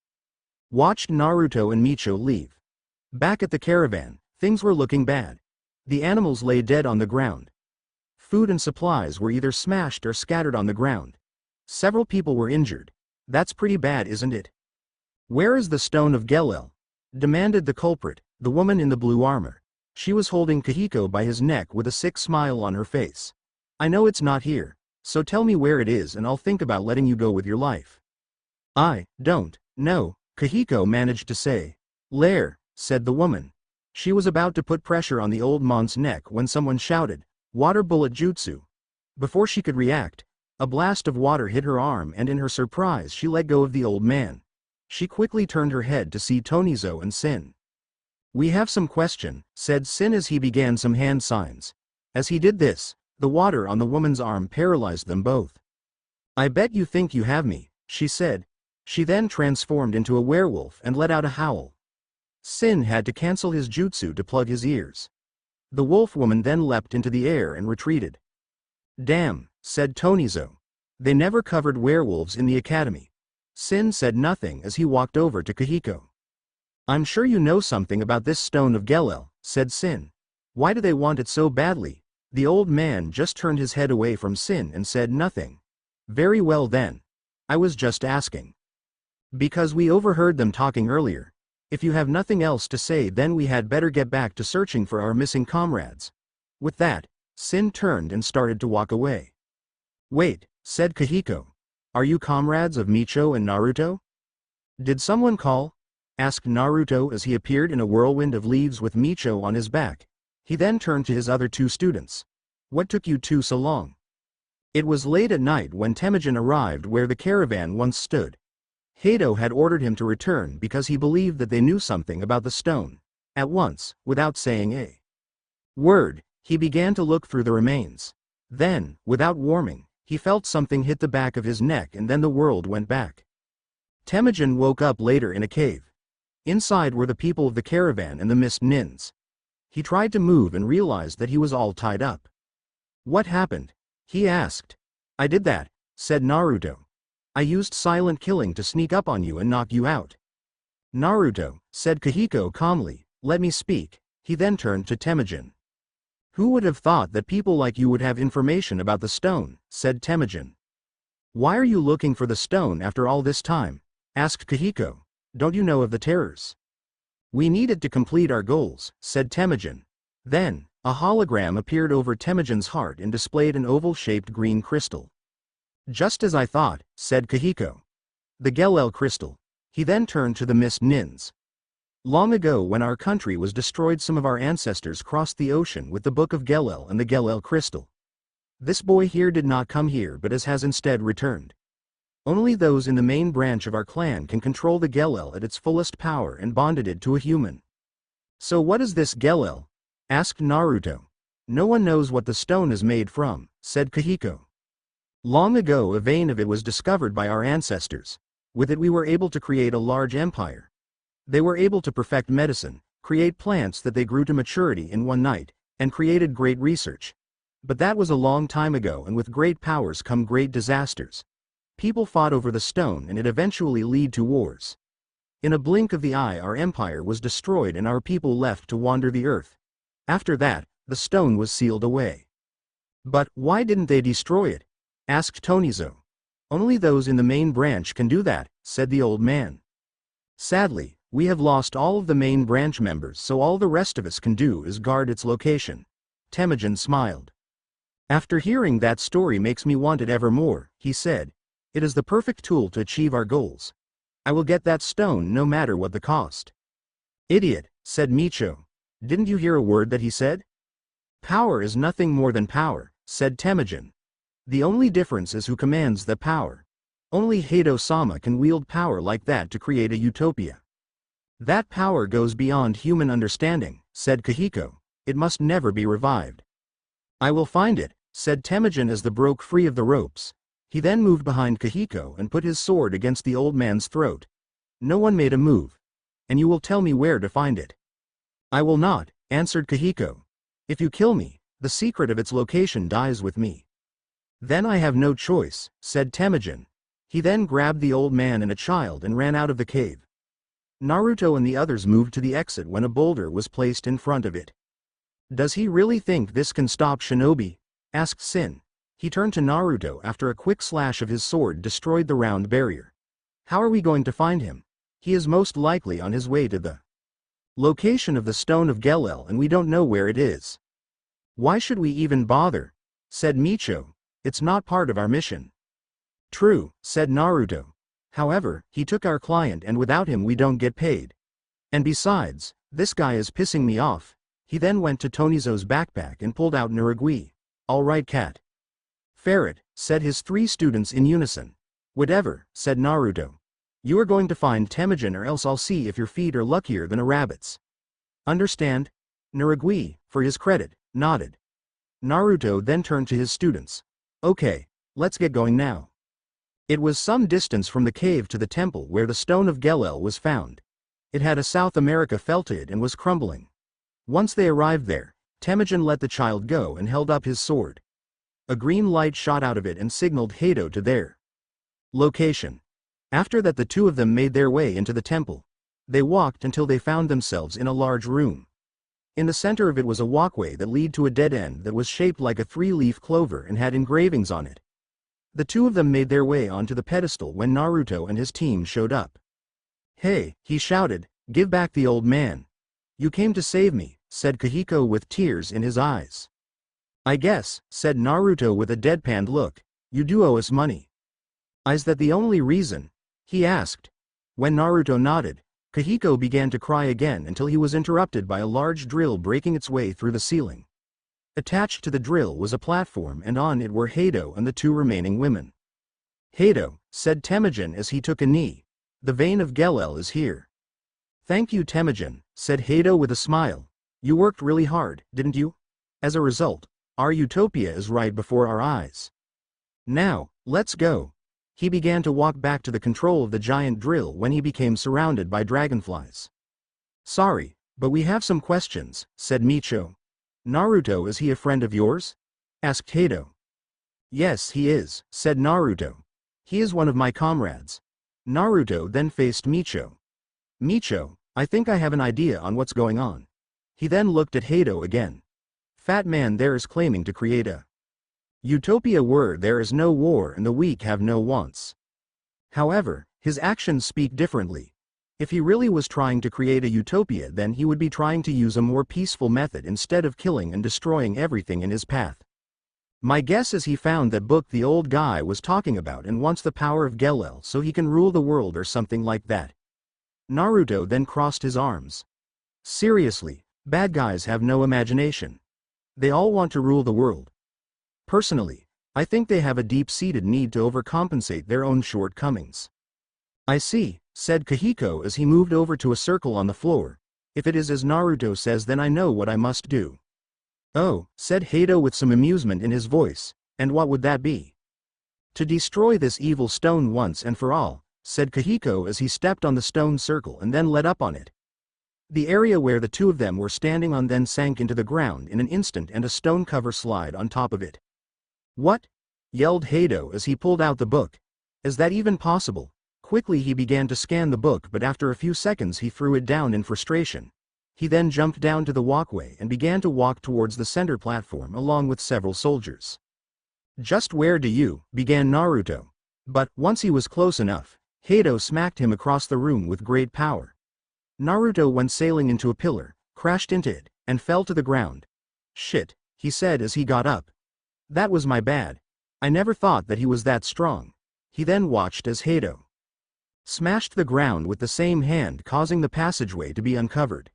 watched Naruto and Micho leave. Back at the caravan, things were looking bad. The animals lay dead on the ground. Food and supplies were either smashed or scattered on the ground. Several people were injured. That's pretty bad, isn't it? Where is the stone of Galel? Demanded the culprit, the woman in the blue armor. She was holding Kahiko by his neck with a sick smile on her face. I know it's not here, so tell me where it is and I'll think about letting you go with your life. I don't know, Kahiko managed to say. Lair, said the woman. She was about to put pressure on the old man's neck when someone shouted, Water bullet jutsu. Before she could react, a blast of water hit her arm and in her surprise she let go of the old man. She quickly turned her head to see Tonizo and Sin. We have some question, said Sin as he began some hand signs. As he did this, the water on the woman's arm paralyzed them both. I bet you think you have me, she said. She then transformed into a werewolf and let out a howl. Sin had to cancel his jutsu to plug his ears. The wolf woman then leapt into the air and retreated. Damn, said Tonizo. They never covered werewolves in the academy. Sin said nothing as he walked over to Kahiko. I'm sure you know something about this stone of Galel, said Sin. Why do they want it so badly? The old man just turned his head away from Sin and said nothing. Very well then. I was just asking. Because we overheard them talking earlier. If you have nothing else to say, then we had better get back to searching for our missing comrades. With that, Sin turned and started to walk away. Wait, said Kahiko. Are you comrades of Micho and Naruto? Did someone call? Asked Naruto as he appeared in a whirlwind of leaves with Micho on his back. He then turned to his other two students. What took you two so long? It was late at night when Temujin arrived where the caravan once stood. Hato had ordered him to return because he believed that they knew something about the stone. At once, without saying a word, he began to look through the remains. Then, without warning, he felt something hit the back of his neck and then the world went back. Temujin woke up later in a cave. Inside were the people of the caravan and the mist nins. He tried to move and realized that he was all tied up. What happened? He asked. I did that, said Naruto. I used silent killing to sneak up on you and knock you out. Naruto, said Kahiko calmly, let me speak. He then turned to Temujin. Who would have thought that people like you would have information about the stone, said Temujin. Why are you looking for the stone after all this time? Asked Kahiko. Don't you know of the terrors? We need it to complete our goals, said Temujin. Then, a hologram appeared over Temujin's heart and displayed an oval-shaped green crystal. Just as I thought, said Kahiko. The Galel crystal. He then turned to the mist nins. Long ago when our country was destroyed, some of our ancestors crossed the ocean with the Book of Galel and the Galel crystal. This boy here did not come here but has instead returned. Only those in the main branch of our clan can control the Galel at its fullest power and bonded it to a human. So what is this Galel? Asked Naruto. No one knows what the stone is made from, said Kahiko. Long ago a vein of it was discovered by our ancestors. With it we were able to create a large empire. They were able to perfect medicine, create plants that they grew to maturity in one night, and created great research. But that was a long time ago, and with great powers come great disasters. People fought over the stone and it eventually led to wars. In a blink of the eye our empire was destroyed and our people left to wander the earth. After that, the stone was sealed away. But why didn't they destroy it? Asked Tonizo. Only those in the main branch can do that, said the old man. Sadly, we have lost all of the main branch members, so all the rest of us can do is guard its location. Temujin smiled. After hearing that story makes me want it ever more, he said. It is the perfect tool to achieve our goals. I will get that stone no matter what the cost. Idiot, said Micho. Didn't you hear a word that he said? Power is nothing more than power, said Temujin. The only difference is who commands the power. Only Hado-sama can wield power like that to create a utopia. That power goes beyond human understanding, said Kahiko. It must never be revived. I will find it, said Temujin as the broke free of the ropes. He then moved behind Kahiko and put his sword against the old man's throat. No one made a move. And you will tell me where to find it. I will not, answered Kahiko. If you kill me, the secret of its location dies with me. Then I have no choice, said Temujin. He then grabbed the old man and a child and ran out of the cave. Naruto and the others moved to the exit when a boulder was placed in front of it. Does he really think this can stop Shinobi? Asked Sin. He turned to Naruto after a quick slash of his sword destroyed the round barrier. How are we going to find him? He is most likely on his way to the location of the Stone of Galel and we don't know where it is. Why should we even bother? Said Micho. It's not part of our mission. True, said Naruto. However, he took our client and without him we don't get paid. And besides, this guy is pissing me off. He then went to Tonizo's backpack and pulled out Niragui. All right, cat. Ferret, said his three students in unison. Whatever, said Naruto. You are going to find Temujin or else I'll see if your feet are luckier than a rabbit's. Understand? Niragui, for his credit, nodded. Naruto then turned to his students. Okay, let's get going now. It was some distance from the cave to the temple where the Stone of Galel was found. It had a South America felted and was crumbling. Once they arrived there, Temujin let the child go and held up his sword. A green light shot out of it and signaled Hado to their location. After that the two of them made their way into the temple. They walked until they found themselves in a large room. In the center of it was a walkway that led to a dead end that was shaped like a three-leaf clover and had engravings on it. The two of them made their way onto the pedestal when Naruto and his team showed up. Hey, he shouted, give back the old man. You came to save me, said Kahiko with tears in his eyes. I guess, said Naruto with a deadpanned look, you do owe us money. Is that the only reason? He asked. When Naruto nodded, Kahiko began to cry again until he was interrupted by a large drill breaking its way through the ceiling. Attached to the drill was a platform and on it were Hado and the two remaining women. Hado, said Temujin as he took a knee. The vein of Galel is here. Thank you Temujin, said Hado with a smile. You worked really hard, didn't you? As a result, our utopia is right before our eyes. Now, let's go. He began to walk back to the control of the giant drill when he became surrounded by dragonflies. Sorry, but we have some questions, said Micho. Naruto, is he a friend of yours? Asked Hado. Yes, he is, said Naruto. He is one of my comrades. Naruto then faced Micho. Micho, I think I have an idea on what's going on. He then looked at Hado again. Fat man there is claiming to create a utopia where there is no war and the weak have no wants. However, his actions speak differently. If he really was trying to create a utopia, then he would be trying to use a more peaceful method instead of killing and destroying everything in his path. My guess is he found that book the old guy was talking about and wants the power of Galel so he can rule the world or something like that. Naruto then crossed his arms. Seriously, bad guys have no imagination. They all want to rule the world. Personally, I think they have a deep-seated need to overcompensate their own shortcomings. I see, said Kahiko as he moved over to a circle on the floor. If it is as Naruto says, then I know what I must do. Oh, said Hado with some amusement in his voice, and what would that be? To destroy this evil stone once and for all, said Kahiko as he stepped on the stone circle and then let up on it. The area where the two of them were standing on then sank into the ground in an instant and a stone cover slid on top of it. What? Yelled Hado as he pulled out the book. Is that even possible? Quickly he began to scan the book, but after a few seconds he threw it down in frustration. He then jumped down to the walkway and began to walk towards the center platform along with several soldiers. Just where do you, began Naruto. But, once he was close enough, Hado smacked him across the room with great power. Naruto went sailing into a pillar, crashed into it, and fell to the ground. Shit, he said as he got up. That was my bad. I never thought that he was that strong. He then watched as Hado smashed the ground with the same hand, causing the passageway to be uncovered.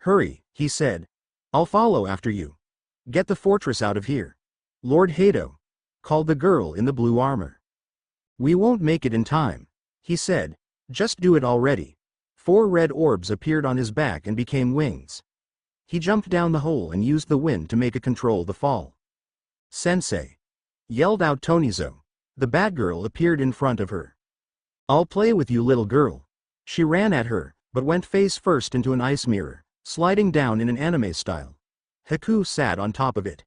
"Hurry," he said. "I'll follow after you. Get the fortress out of here." "Lord Hado," called the girl in the blue armor. "We won't make it in time," he said. "Just do it already." 4 red orbs appeared on his back and became wings. He jumped down the hole and used the wind to make it control the fall. "Sensei!" yelled out Tonizo. The Batgirl appeared in front of her. "I'll play with you, little girl." She ran at her, but went face first into an ice mirror, sliding down in an anime style. Haku sat on top of it.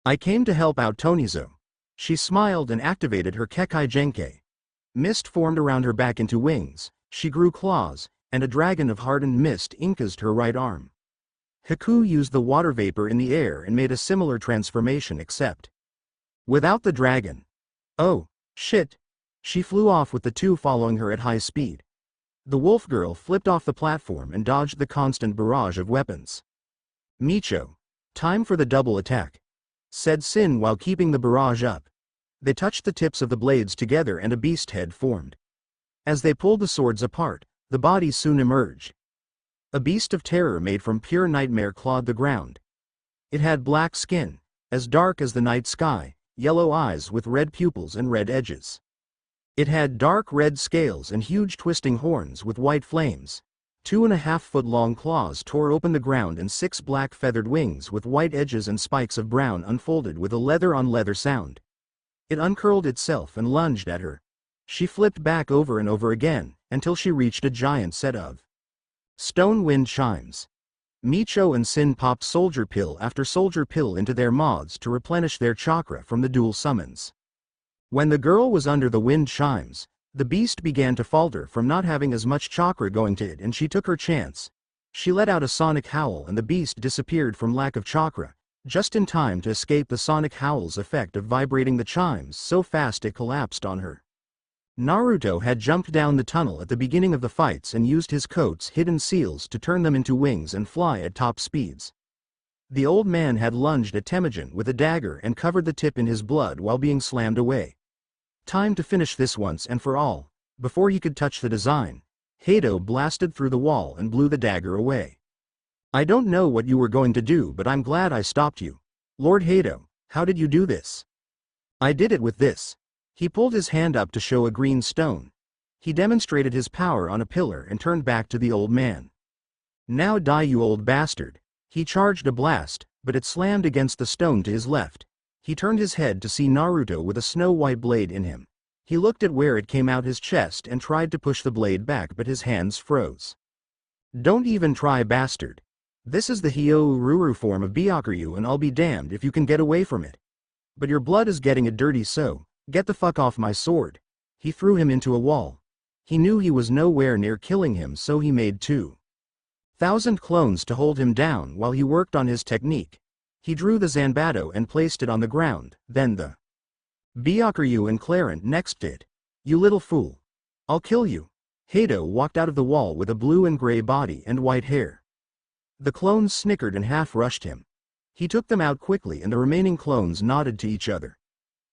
"I came to help out Tonizo." She smiled and activated her Kekai Genkai. Mist formed around her back into wings, she grew claws, and a dragon of hardened mist inked her right arm. Haku used the water vapor in the air and made a similar transformation except without the dragon. "Oh, shit." She flew off with the two following her at high speed. The wolf girl flipped off the platform and dodged the constant barrage of weapons. "Micho, time for the double attack," said Sin while keeping the barrage up. They touched the tips of the blades together and a beast head formed. As they pulled the swords apart, the bodies soon emerged. A beast of terror made from pure nightmare clawed the ground. It had black skin, as dark as the night sky, yellow eyes with red pupils and red edges. It had dark red scales and huge twisting horns with white flames. 2.5-foot-long claws tore open the ground, and 6 black feathered wings with white edges and spikes of brown unfolded with a leather-on-leather sound. It uncurled itself and lunged at her. She flipped back over and over again, until she reached a giant set of stone wind chimes. Micho and Sin popped soldier pill after soldier pill into their mods to replenish their chakra from the dual summons. When the girl was under the wind chimes, the beast began to falter from not having as much chakra going to it, and she took her chance. She let out a sonic howl and the beast disappeared from lack of chakra, just in time to escape the sonic howl's effect of vibrating the chimes so fast it collapsed on her. Naruto had jumped down the tunnel at the beginning of the fights and used his coat's hidden seals to turn them into wings and fly at top speeds. The old man had lunged at Temujin with a dagger and covered the tip in his blood while being slammed away. Time to finish this once and for all. Before he could touch the design, Hado blasted through the wall and blew the dagger away. "I don't know what you were going to do, but I'm glad I stopped you. Lord Hado, how did you do this?" "I did it with this." He pulled his hand up to show a green stone. He demonstrated his power on a pillar and turned back to the old man. "Now die, you old bastard." He charged a blast, but it slammed against the stone to his left. He turned his head to see Naruto with a snow-white blade in him. He looked at where it came out his chest and tried to push the blade back, but his hands froze. "Don't even try, bastard. This is the Hyoururu form of Byakuryu, and I'll be damned if you can get away from it. But your blood is getting it dirty, so get the fuck off my sword." He threw him into a wall. He knew he was nowhere near killing him, so he made 2,000 clones to hold him down while he worked on his technique. He drew the Zanbato and placed it on the ground, then the Byakuryu and Clarent next to it. "You little fool. I'll kill you." Hado walked out of the wall with a blue and gray body and white hair. The clones snickered and half-rushed him. He took them out quickly and the remaining clones nodded to each other.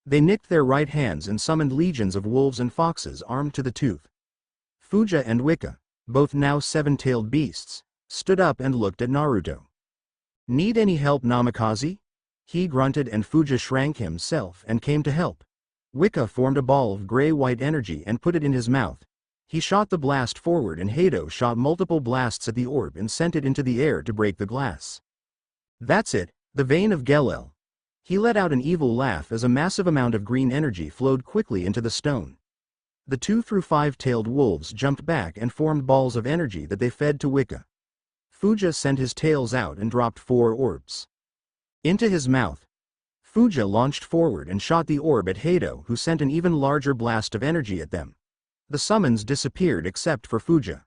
They nicked their right hands and summoned legions of wolves and foxes armed to the tooth. Fuja and Wicca, both now 7-tailed beasts, stood up and looked at Naruto. "Need any help, Namikaze?" He grunted and Fuja shrank himself and came to help. Wicca formed a ball of gray-white energy and put it in his mouth. He shot the blast forward and Hado shot multiple blasts at the orb and sent it into the air to break the glass. "That's it, the vein of Galel." He let out an evil laugh as a massive amount of green energy flowed quickly into the stone. The 2 through 5-tailed wolves jumped back and formed balls of energy that they fed to Wicca. Fuja sent his tails out and dropped 4 orbs into his mouth. Fuja launched forward and shot the orb at Hado, who sent an even larger blast of energy at them. The summons disappeared except for Fuja.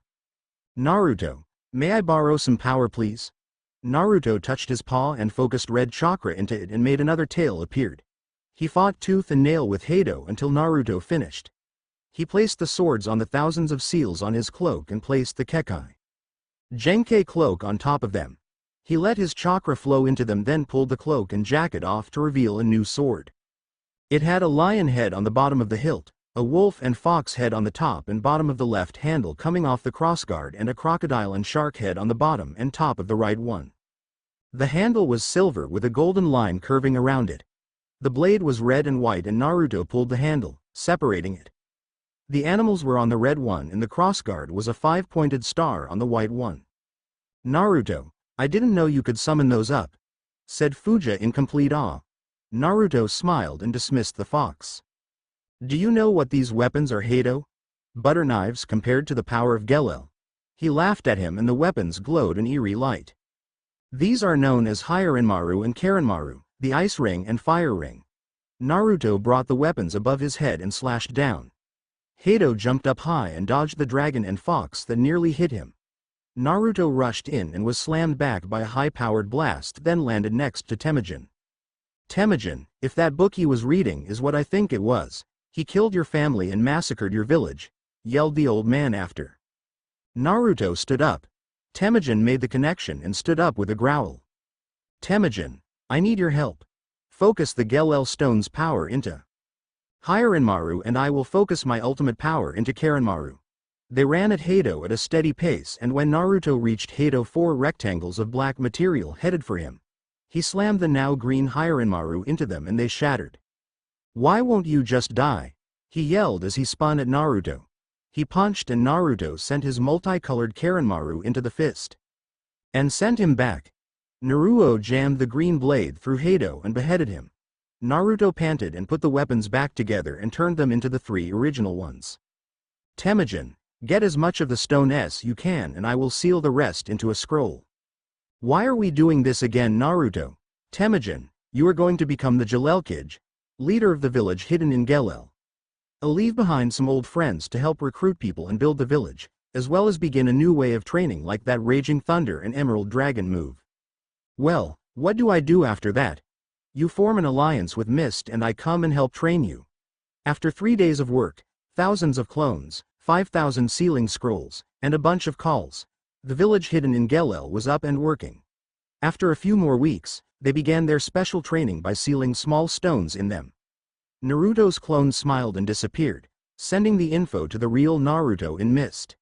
"Naruto, may I borrow some power, please?" Naruto touched his paw and focused red chakra into it and made another tail appeared. He fought tooth and nail with Hado until Naruto finished. He placed the swords on the thousands of seals on his cloak and placed the Kekai Genkai cloak on top of them. He let his chakra flow into them, then pulled the cloak and jacket off to reveal a new sword. It had a lion head on the bottom of the hilt, A wolf and fox head on the top and bottom of the left handle coming off the crossguard and a crocodile and shark head on the bottom and top of the right one. The handle was silver with a golden line curving around it. The blade was red and white and Naruto pulled the handle, separating it. The animals were on the red one and the crossguard was a 5-pointed star on the white one. Naruto, I didn't know you could summon those up, said Fuja in complete awe. Naruto smiled and dismissed the fox. Do you know what these weapons are, Hado? Butter knives compared to the power of Galel. He laughed at him and the weapons glowed an eerie light. These are known as Hirenmaru and Karenmaru, the ice ring and fire ring. Naruto brought the weapons above his head and slashed down. Hado jumped up high and dodged the dragon and fox that nearly hit him. Naruto rushed in and was slammed back by a high-powered blast, then landed next to Temujin. Temujin, if that book he was reading is what I think it was, he killed your family and massacred your village, yelled the old man after. Naruto stood up. Temujin made the connection and stood up with a growl. Temujin, I need your help. Focus the Galel stone's power into Hirenmaru and I will focus my ultimate power into Karenmaru. They ran at Hado at a steady pace and when Naruto reached Hado 4 rectangles of black material headed for him. He slammed the now green Hirenmaru into them and they shattered. Why won't you just die? He yelled as he spun at Naruto. He punched and Naruto sent his multicolored Karenmaru into the fist. And sent him back. Naruto jammed the green blade through Hado and beheaded him. Naruto panted and put the weapons back together and turned them into the 3 original ones. Temujin, get as much of the stone as you can and I will seal the rest into a scroll. Why are we doing this again, Naruto? Temujin, you are going to become the Jalelkage, leader of the village hidden in Galel. I'll leave behind some old friends to help recruit people and build the village, as well as begin a new way of training like that Raging Thunder and Emerald Dragon move. Well, what do I do after that? You form an alliance with Mist and I come and help train you. After 3 days of work, thousands of clones, 5,000 sealing scrolls, and a bunch of calls, the village hidden in Galel was up and working. After a few more weeks, they began their special training by sealing small stones in them. Naruto's clone smiled and disappeared, sending the info to the real Naruto in Mist.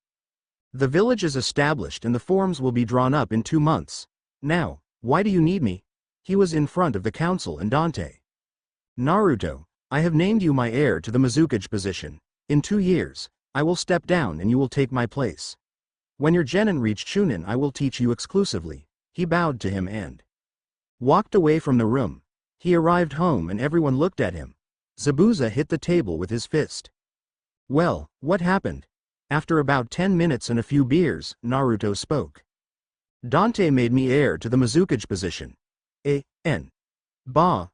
The village is established and the forms will be drawn up in 2 months. Now, why do you need me? He was in front of the council and Dante. Naruto, I have named you my heir to the Mizukage position. In 2 years, I will step down and you will take my place. When your genin reach Chunin I will teach you exclusively. He bowed to him and walked away from the room. He arrived home and everyone looked at him. Zabuza hit the table with his fist. Well, what happened? After about 10 minutes and a few beers, Naruto spoke. Dante made me heir to the Mizukage position. Ba,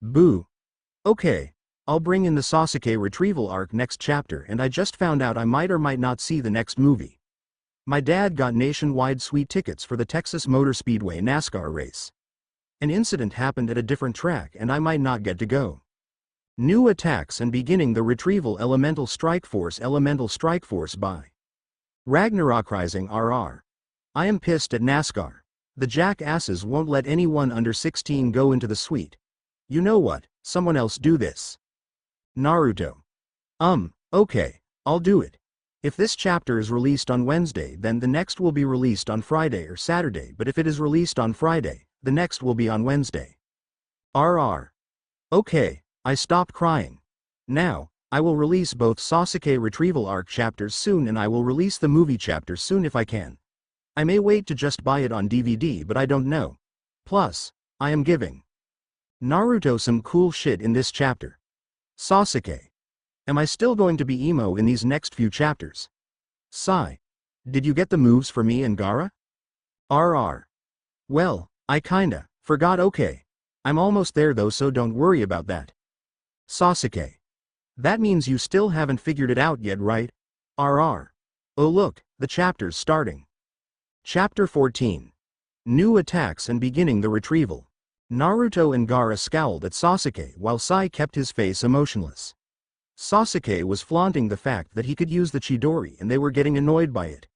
boo. Okay, I'll bring in the Sasuke Retrieval arc next chapter and I just found out I might or might not see the next movie. My dad got nationwide sweet tickets for the Texas Motor Speedway NASCAR race. An incident happened at a different track and I might not get to go. New attacks and beginning the Retrieval Elemental Strike Force by Ragnarok Rising RR. I am pissed at NASCAR. The jackasses won't let anyone under 16 go into the suite. You know what, someone else do this. Naruto. Okay, I'll do it. If this chapter is released on Wednesday then the next will be released on Friday or Saturday, but if it is released on Friday, the next will be on Wednesday. RR. Okay, I stopped crying. Now, I will release both Sasuke Retrieval arc chapters soon and I will release the movie chapter soon if I can. I may wait to just buy it on DVD but I don't know. Plus, I am giving Naruto some cool shit in this chapter. Sasuke. Am I still going to be emo in these next few chapters? Sigh. Did you get the moves for me and Gaara? RR. Well, I kinda forgot. Okay. I'm almost there though so don't worry about that. Sasuke. That means you still haven't figured it out yet, right? RR. Oh look, the chapter's starting. Chapter 14. New attacks and beginning the retrieval. Naruto and Gaara scowled at Sasuke while Sai kept his face emotionless. Sasuke was flaunting the fact that he could use the Chidori and they were getting annoyed by it.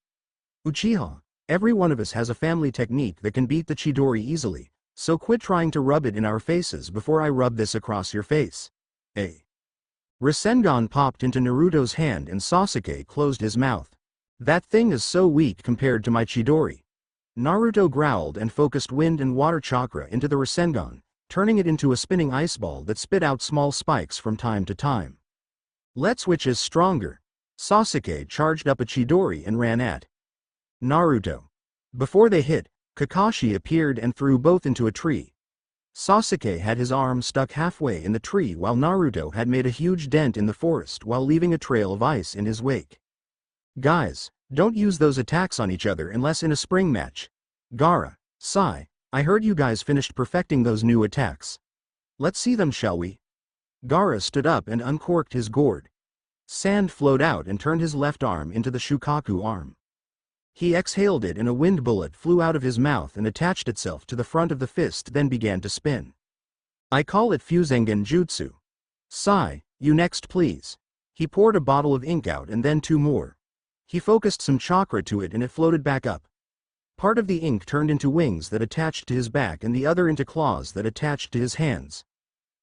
Uchiha, every one of us has a family technique that can beat the Chidori easily, so quit trying to rub it in our faces before I rub this across your face. Rasengan popped into Naruto's hand and Sasuke closed his mouth. That thing is so weak compared to my Chidori. Naruto growled and focused wind and water chakra into the Rasengan, turning it into a spinning ice ball that spit out small spikes from time to time. Let's which is stronger. Sasuke charged up a Chidori and ran at Naruto. Before they hit, Kakashi appeared and threw both into a tree. Sasuke had his arm stuck halfway in the tree while Naruto had made a huge dent in the forest while leaving a trail of ice in his wake. Guys, don't use those attacks on each other unless in a spring match. Gaara, Sai, I heard you guys finished perfecting those new attacks. Let's see them, shall we? Gaara stood up and uncorked his gourd. Sand flowed out and turned his left arm into the Shukaku arm. He exhaled it and a wind bullet flew out of his mouth and attached itself to the front of the fist, then began to spin. I call it Fusengen Jutsu. Sai, you next please. He poured a bottle of ink out and then 2 more. He focused some chakra to it and it floated back up. Part of the ink turned into wings that attached to his back and the other into claws that attached to his hands.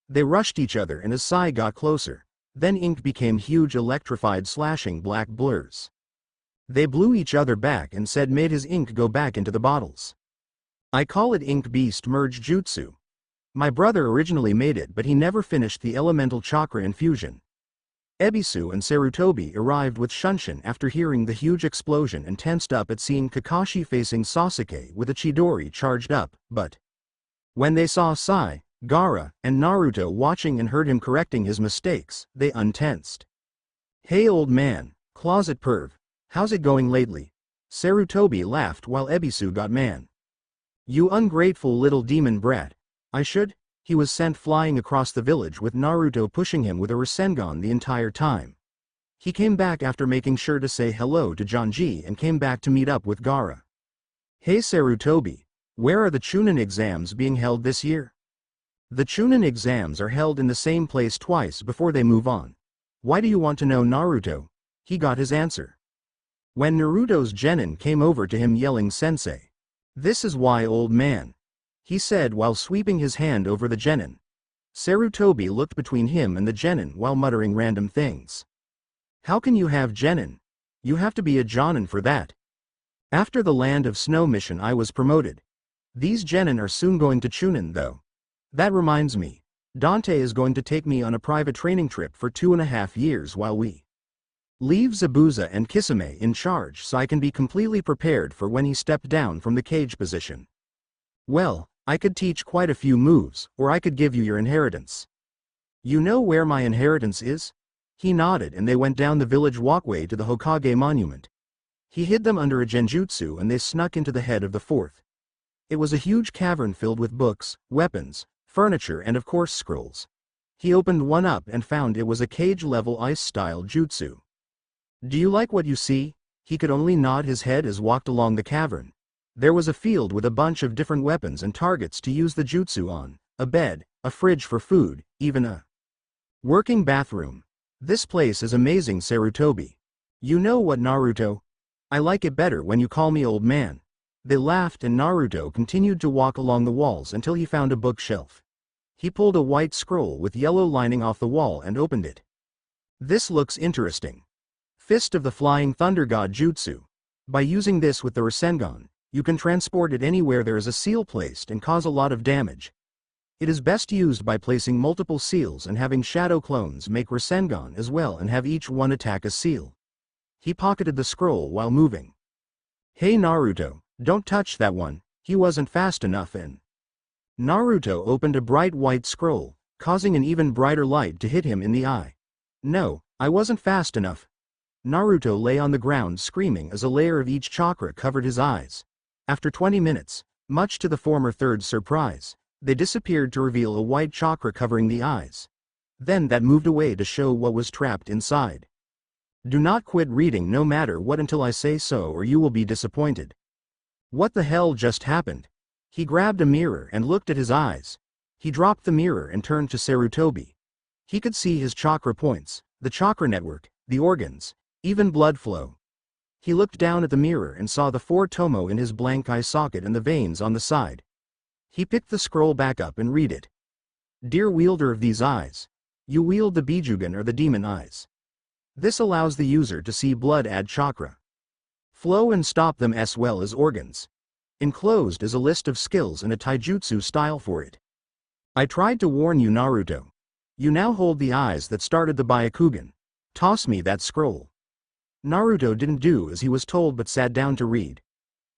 They rushed each other and as Sai got closer, then ink became huge electrified slashing black blurs. They blew each other back and said made his ink go back into the bottles. I call it Ink Beast Merge Jutsu. My brother originally made it but he never finished the elemental chakra infusion. Ebisu and Sarutobi arrived with Shunshin after hearing the huge explosion and tensed up at seeing Kakashi facing Sasuke with a Chidori charged up, but when they saw Sai, Gaara, and Naruto watching and heard him correcting his mistakes, they untensed. Hey old man, closet perv. How's it going lately? Sarutobi laughed while Ebisu got man. You ungrateful little demon brat. I should? He was sent flying across the village with Naruto pushing him with a Rasengan the entire time. He came back after making sure to say hello to Janji and came back to meet up with Gaara. Hey Sarutobi, where are the Chunin exams being held this year? The Chunin exams are held in the same place twice before they move on. Why do you want to know, Naruto? He got his answer. When Naruto's genin came over to him yelling sensei. This is why, old man. He said while sweeping his hand over the genin. Sarutobi looked between him and the genin while muttering random things. How can you have genin? You have to be a jonin for that. After the Land of Snow mission I was promoted. These genin are soon going to Chunin though. That reminds me. Dante is going to take me on a private training trip for 2.5 years while we leave Zabuza and Kisame in charge so I can be completely prepared for when he stepped down from the cage position. Well, I could teach quite a few moves, or I could give you your inheritance. You know where my inheritance is? He nodded and they went down the village walkway to the Hokage monument. He hid them under a genjutsu and they snuck into the head of the fort. It was a huge cavern filled with books, weapons, furniture and of course scrolls. He opened one up and found it was a cage-level ice-style jutsu. Do you like what you see? He could only nod his head as walked along the cavern. There was a field with a bunch of different weapons and targets to use the jutsu on, a bed, a fridge for food, even a working bathroom. This place is amazing, Sarutobi. You know what, Naruto? I like it better when you call me old man. They laughed and Naruto continued to walk along the walls until he found a bookshelf. He pulled a white scroll with yellow lining off the wall and opened it. This looks interesting. Fist of the Flying Thunder God Jutsu. By using this with the Rasengan, you can transport it anywhere there is a seal placed and cause a lot of damage. It is best used by placing multiple seals and having shadow clones make Rasengan as well and have each one attack a seal. He pocketed the scroll while moving. Hey Naruto, don't touch that one, he wasn't fast enough and Naruto opened a bright white scroll, causing an even brighter light to hit him in the eye. No, I wasn't fast enough. Naruto lay on the ground screaming as a layer of each chakra covered his eyes. After 20 minutes, much to the former third's surprise, they disappeared to reveal a white chakra covering the eyes. Then that moved away to show what was trapped inside. Do not quit reading no matter what until I say so or you will be disappointed. What the hell just happened? He grabbed a mirror and looked at his eyes. He dropped the mirror and turned to Sarutobi. He could see his chakra points, the chakra network, the organs, even blood flow. He looked down at the mirror and saw the 4 tomo in his blank eye socket and the veins on the side. He picked the scroll back up and read it. Dear wielder of these eyes, You wield the Bijugan or the demon eyes. This allows the user to see blood add chakra flow and stop them as well as organs. Enclosed is a list of skills and a taijutsu style for it. I tried to warn you, Naruto. You now hold the eyes that started the Byakugan. Toss me that scroll. Naruto didn't do as he was told but sat down to read.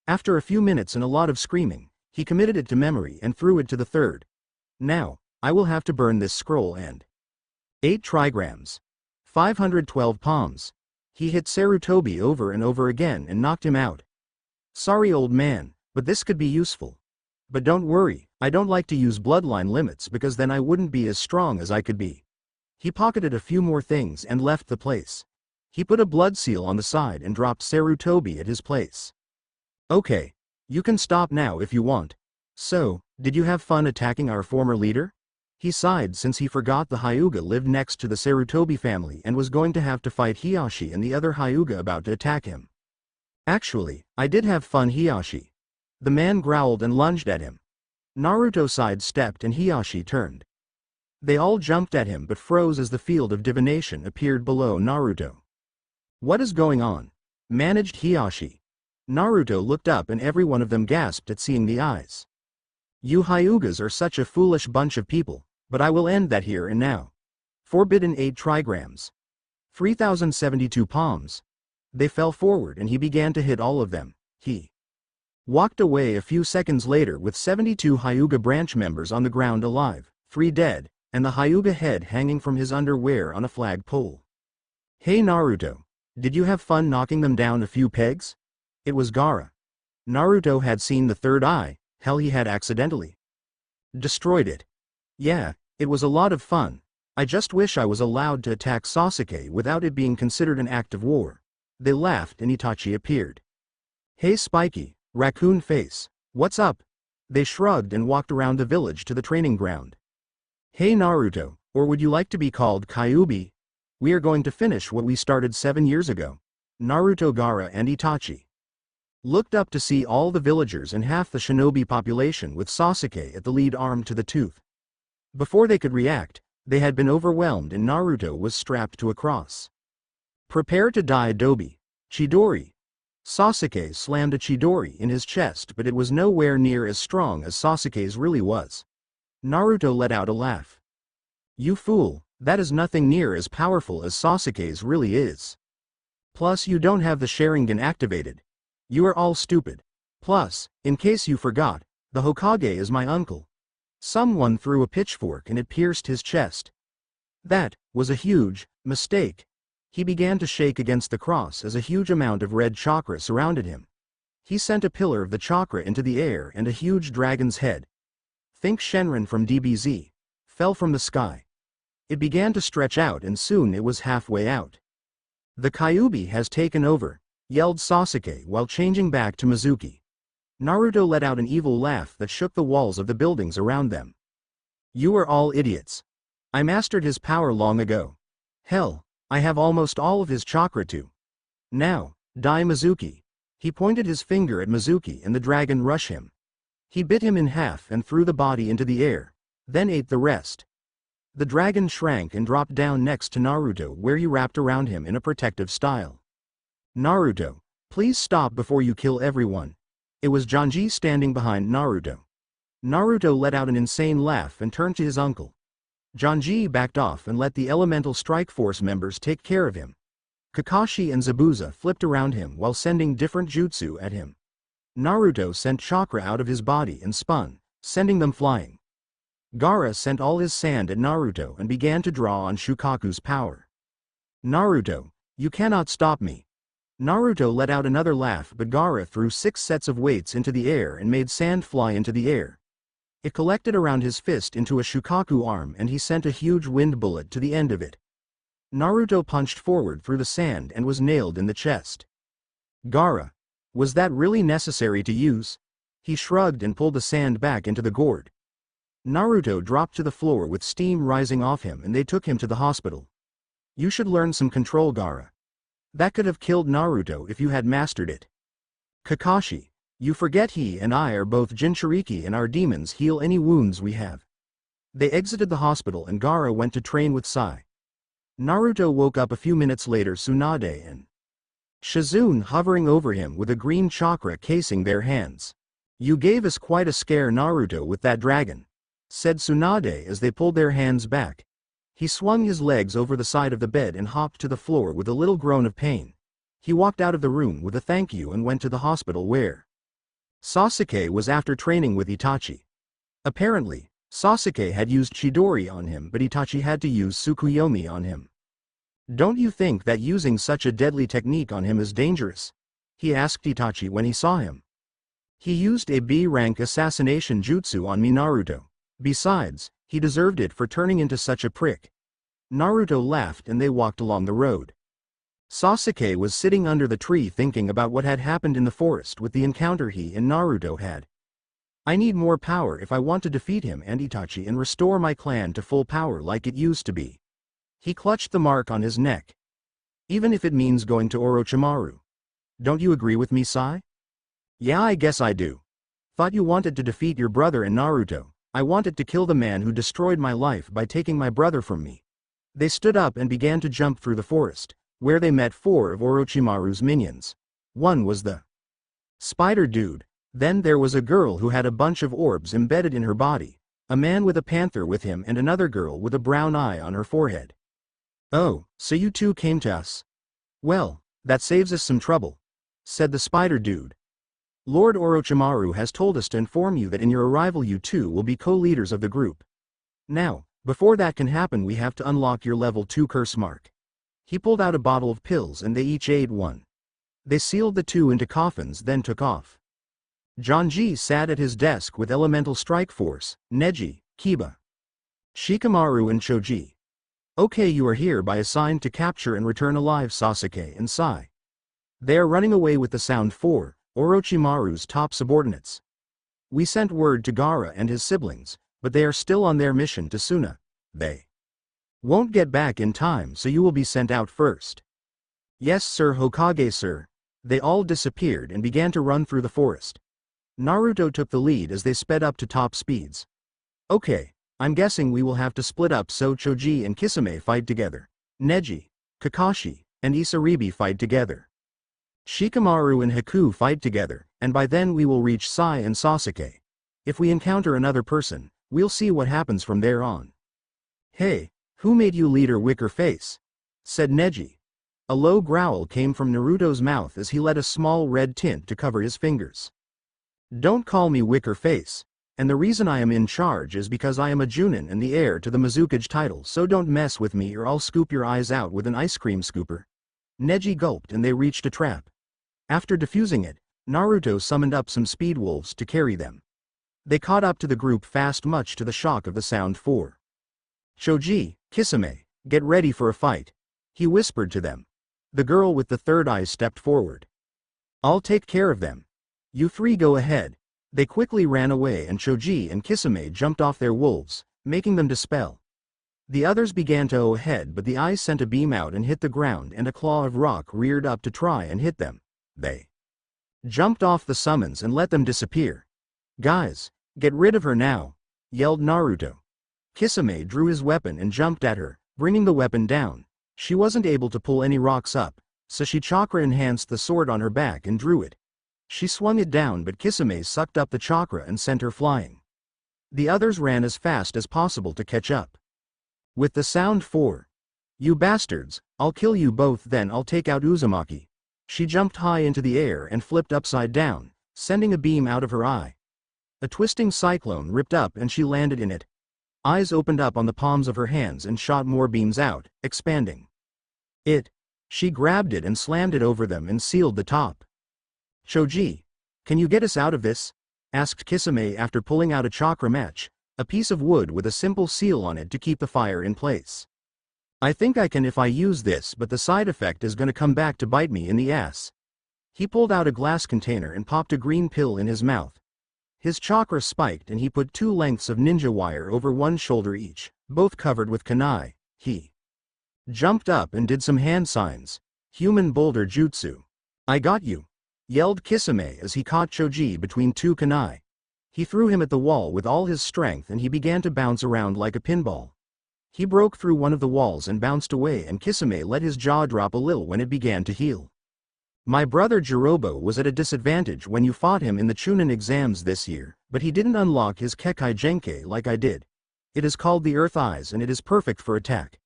After a few minutes and a lot of screaming, he committed it to memory and threw it to the third. Now, I will have to burn this scroll and 8 trigrams. 512 palms. He hit Sarutobi over and over again and knocked him out. Sorry, old man, but this could be useful. But don't worry, I don't like to use bloodline limits because then I wouldn't be as strong as I could be. He pocketed a few more things and left the place. He put a blood seal on the side and dropped Sarutobi at his place. Okay. You can stop now if you want. So, did you have fun attacking our former leader? He sighed since he forgot the Hyuga lived next to the Sarutobi family and was going to have to fight Hiyashi and the other Hyuga about to attack him. Actually, I did have fun, Hiyashi. The man growled and lunged at him. Naruto sidestepped and Hiyashi turned. They all jumped at him but froze as the field of divination appeared below Naruto. What is going on? Managed Hiyashi. Naruto looked up and every one of them gasped at seeing the eyes. You Hyugas are such a foolish bunch of people, but I will end that here and now. Forbidden 8 trigrams. 3072 palms. They fell forward and he began to hit all of them. He walked away a few seconds later with 72 Hyuga branch members on the ground alive, 3 dead, and the Hyuga head hanging from his underwear on a flagpole. Hey Naruto, did you have fun knocking them down a few pegs? It was Gaara. Naruto had seen the third eye. Hell, he had accidentally destroyed it. Yeah, it was a lot of fun. I just wish I was allowed to attack Sasuke without it being considered an act of war. They laughed and Itachi appeared. Hey Spiky, raccoon face, what's up? They shrugged and walked around the village to the training ground. Hey Naruto, or would you like to be called Kyuubi? We are going to finish what we started 7 years ago. Naruto, Gaara and Itachi looked up to see all the villagers and half the shinobi population with Sasuke at the lead armed to the tooth. Before they could react, they had been overwhelmed and Naruto was strapped to a cross. Prepare to die, Dobi. Chidori. Sasuke slammed a Chidori in his chest, but it was nowhere near as strong as Sasuke's really was. Naruto let out a laugh. You fool, that is nothing near as powerful as Sasuke's really is. Plus you don't have the Sharingan activated. You are all stupid. Plus, in case you forgot, the Hokage is my uncle. Someone threw a pitchfork and it pierced his chest. That was a huge mistake. He began to shake against the cross as a huge amount of red chakra surrounded him. He sent a pillar of the chakra into the air and a huge dragon's head. Think Shenron from DBZ. Fell from the sky. It began to stretch out and soon it was halfway out. The Kyuubi has taken over, yelled Sasuke while changing back to Mizuki. Naruto let out an evil laugh that shook the walls of the buildings around them. You are all idiots. I mastered his power long ago. Hell, I have almost all of his chakra too. Now, die Mizuki. He pointed his finger at Mizuki and the dragon rushed him. He bit him in half and threw the body into the air, then ate the rest. The dragon shrank and dropped down next to Naruto where he wrapped around him in a protective style. Naruto, please stop before you kill everyone. It was Janji standing behind Naruto. Naruto let out an insane laugh and turned to his uncle. Janji backed off and let the elemental strike force members take care of him. Kakashi and Zabuza flipped around him while sending different jutsu at him. Naruto sent chakra out of his body and spun, sending them flying. Gaara sent all his sand at Naruto and began to draw on Shukaku's power. Naruto, you cannot stop me. Naruto let out another laugh but Gaara threw 6 sets of weights into the air and made sand fly into the air. It collected around his fist into a Shukaku arm and he sent a huge wind bullet to the end of it. Naruto punched forward through the sand and was nailed in the chest. Gaara, was that really necessary to use? He shrugged and pulled the sand back into the gourd. Naruto dropped to the floor with steam rising off him and they took him to the hospital. You should learn some control, Gaara. That could have killed Naruto if you had mastered it. Kakashi, you forget he and I are both Jinchuriki and our demons heal any wounds we have. They exited the hospital and Gaara went to train with Sai. Naruto woke up a few minutes later, Tsunade and Shizune hovering over him with a green chakra casing their hands. "You gave us quite a scare, Naruto, with that dragon," said Tsunade as they pulled their hands back. He swung his legs over the side of the bed and hopped to the floor with a little groan of pain. He walked out of the room with a thank you and went to the hospital where Sasuke was after training with Itachi. Apparently, Sasuke had used Chidori on him, but Itachi had to use Tsukuyomi on him. "Don't you think that using such a deadly technique on him is dangerous?" he asked Itachi when he saw him. "He used a B-rank assassination jutsu on me, Naruto. Besides, he deserved it for turning into such a prick." Naruto laughed and they walked along the road. Sasuke was sitting under the tree thinking about what had happened in the forest with the encounter he and Naruto had. "I need more power if I want to defeat him and Itachi and restore my clan to full power like it used to be." He clutched the mark on his neck. "Even if it means going to Orochimaru. Don't you agree with me, Sai?" "Yeah, I guess I do. Thought you wanted to defeat your brother and Naruto. I wanted to kill the man who destroyed my life by taking my brother from me." They stood up and began to jump through the forest, where they met 4 of Orochimaru's minions. One was the spider dude. Then there was a girl who had a bunch of orbs embedded in her body, a man with a panther with him and another girl with a brown eye on her forehead. "Oh, so you two came to us? Well, that saves us some trouble," said the spider dude. "Lord Orochimaru has told us to inform you that in your arrival you two will be co-leaders of the group. Now, before that can happen we have to unlock your level 2 curse mark." He pulled out a bottle of pills and they each ate one. They sealed the 2 into coffins then took off. Janji sat at his desk with Elemental Strike Force, Neji, Kiba, Shikamaru and Choji. "Okay, you are hereby assigned to capture and return alive Sasuke and Sai. They are running away with the Sound 4, Orochimaru's top subordinates. We sent word to Gaara and his siblings, but they are still on their mission to Suna. They won't get back in time, so you will be sent out first." "Yes sir, Hokage sir." They all disappeared and began to run through the forest. Naruto took the lead as they sped up to top speeds. "Okay, I'm guessing we will have to split up so Choji and Kisame fight together. Neji, Kakashi, and Isaribi fight together. Shikamaru and Haku fight together, and by then we will reach Sai and Sasuke. If we encounter another person, we'll see what happens from there on." "Hey, who made you leader, Wicker Face?" said Neji. A low growl came from Naruto's mouth as he let a small red tint to cover his fingers. "Don't call me Wicker Face, and the reason I am in charge is because I am a Chunin and the heir to the Mizukage title, so don't mess with me or I'll scoop your eyes out with an ice cream scooper." Neji gulped and they reached a trap. After defusing it, Naruto summoned up some speed wolves to carry them. They caught up to the group fast, much to the shock of the Sound 4. "Choji, Kisame, get ready for a fight," he whispered to them. The girl with the third eye stepped forward. "I'll take care of them. You 3 go ahead." They quickly ran away and Choji and Kisame jumped off their wolves, making them dispel. The others began to go ahead, but the eyes sent a beam out and hit the ground and a claw of rock reared up to try and hit them. They jumped off the summons and let them disappear. "Guys, get rid of her now," yelled Naruto. Kisame drew his weapon and jumped at her, bringing the weapon down. She wasn't able to pull any rocks up, so she chakra enhanced the sword on her back and drew it. She swung it down, but Kisame sucked up the chakra and sent her flying. The others ran as fast as possible to catch up. With the Sound 4. "You bastards, I'll kill you both, then I'll take out Uzumaki." She jumped high into the air and flipped upside down, sending a beam out of her eye. A twisting cyclone ripped up and she landed in it. Eyes opened up on the palms of her hands and shot more beams out, expanding. She grabbed it and slammed it over them and sealed the top. "Choji, can you get us out of this?" asked Kisame after pulling out a chakra match, a piece of wood with a simple seal on it to keep the fire in place. "I think I can if I use this, but the side effect is gonna come back to bite me in the ass." He pulled out a glass container and popped a green pill in his mouth. His chakra spiked and he put 2 lengths of ninja wire over one shoulder each, both covered with kunai. He jumped up and did some hand signs. Human boulder jutsu. "I got you," yelled Kisame as he caught Choji between 2 kunai. He threw him at the wall with all his strength and he began to bounce around like a pinball. He broke through one of the walls and bounced away, and Kisame let his jaw drop a little when it began to heal. My brother Jirobo was at a disadvantage when you fought him in the Chunin exams this year, but he didn't unlock his Kekai Genkai like I did. It is called the Earth Eyes and it is perfect for attack.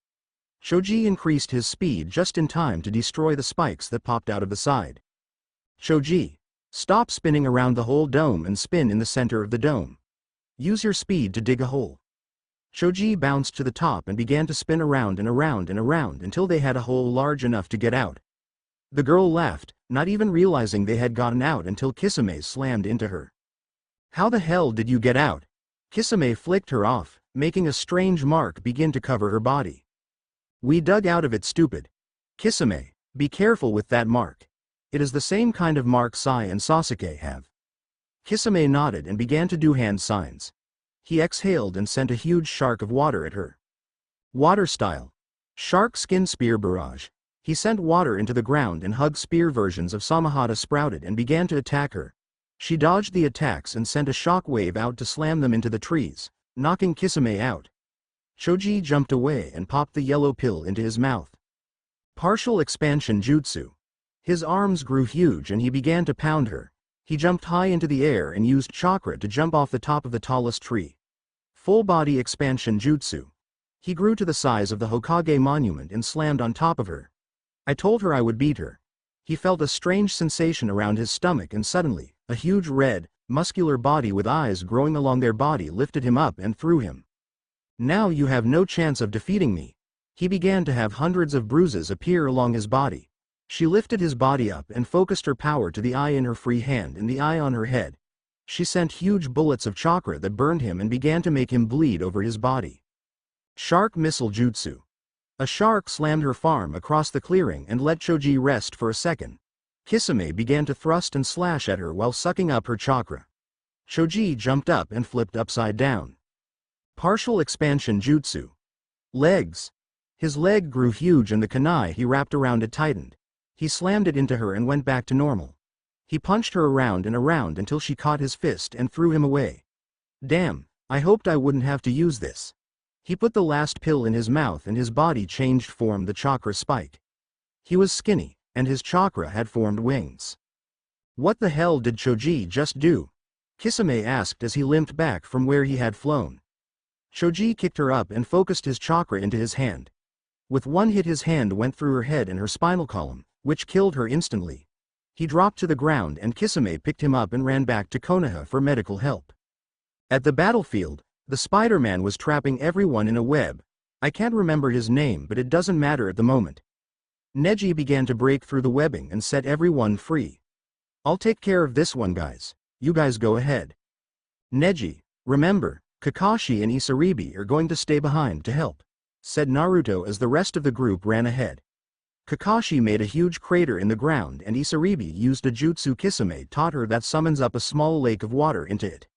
Shoji increased his speed just in time to destroy the spikes that popped out of the side. Shoji, stop spinning around the whole dome and spin in the center of the dome. Use your speed to dig a hole. Shoji bounced to the top and began to spin around and around and around until they had a hole large enough to get out. The girl laughed, not even realizing they had gotten out until Kisame slammed into her. How the hell did you get out? Kisame flicked her off, making a strange mark begin to cover her body. We dug out of it, stupid. Kisame, be careful with that mark. It is the same kind of mark Sai and Sasuke have. Kisame nodded and began to do hand signs. He exhaled and sent a huge shark of water at her. Water style. Shark skin spear barrage. He sent water into the ground and hug spear versions of Samahata sprouted and began to attack her. She dodged the attacks and sent a shock wave out to slam them into the trees, knocking Kisame out. Shoji jumped away and popped the yellow pill into his mouth. Partial expansion jutsu. His arms grew huge and he began to pound her. He jumped high into the air and used chakra to jump off the top of the tallest tree. Full body expansion jutsu. He grew to the size of the Hokage monument and slammed on top of her. I told her I would beat her. He felt a strange sensation around his stomach and suddenly, a huge red, muscular body with eyes growing along their body lifted him up and threw him. Now you have no chance of defeating me. He began to have hundreds of bruises appear along his body. She lifted his body up and focused her power to the eye in her free hand and the eye on her head. She sent huge bullets of chakra that burned him and began to make him bleed over his body. Shark missile jutsu. A shark slammed her farm across the clearing and let Shoji rest for a second. Kisame began to thrust and slash at her while sucking up her chakra. Shoji jumped up and flipped upside down. Partial expansion jutsu. Legs. His leg grew huge and the kunai he wrapped around it tightened. He slammed it into her and went back to normal. He punched her around and around until she caught his fist and threw him away. Damn, I hoped I wouldn't have to use this. He put the last pill in his mouth and his body changed form, the chakra spike. He was skinny, and his chakra had formed wings. What the hell did Shoji just do? Kisame asked as he limped back from where he had flown. Shoji kicked her up and focused his chakra into his hand. With one hit his hand went through her head and her spinal column, which killed her instantly. He dropped to the ground and Kisame picked him up and ran back to Konoha for medical help. At the battlefield, the Spider-Man was trapping everyone in a web. I can't remember his name, but it doesn't matter at the moment. Neji began to break through the webbing and set everyone free. I'll take care of this one, guys. You guys go ahead. Neji, remember, Kakashi and Isaribi are going to stay behind to help, said Naruto as the rest of the group ran ahead. Kakashi made a huge crater in the ground and Isaribi used a jutsu Kisame taught her that summons up a small lake of water into it.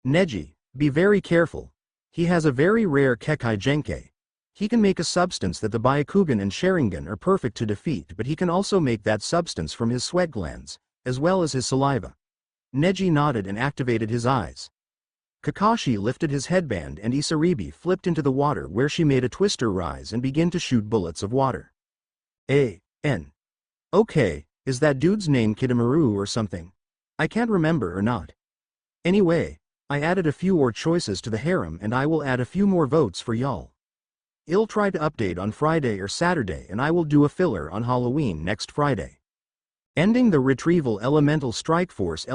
Neji, be very careful. He has a very rare Kekai Genkai. He can make a substance that the Byakugan and Sharingan are perfect to defeat, but he can also make that substance from his sweat glands, as well as his saliva. Neji nodded and activated his eyes. Kakashi lifted his headband and Isaribi flipped into the water where she made a twister rise and began to shoot bullets of water. A.N. Okay, is that dude's name Kidomaru or something? I can't remember or not. Anyway, I added a few more choices to the harem and I will add a few more votes for y'all. I'll try to update on Friday or Saturday and I will do a filler on Halloween next Friday. Ending the Retrieval Elemental Strike Force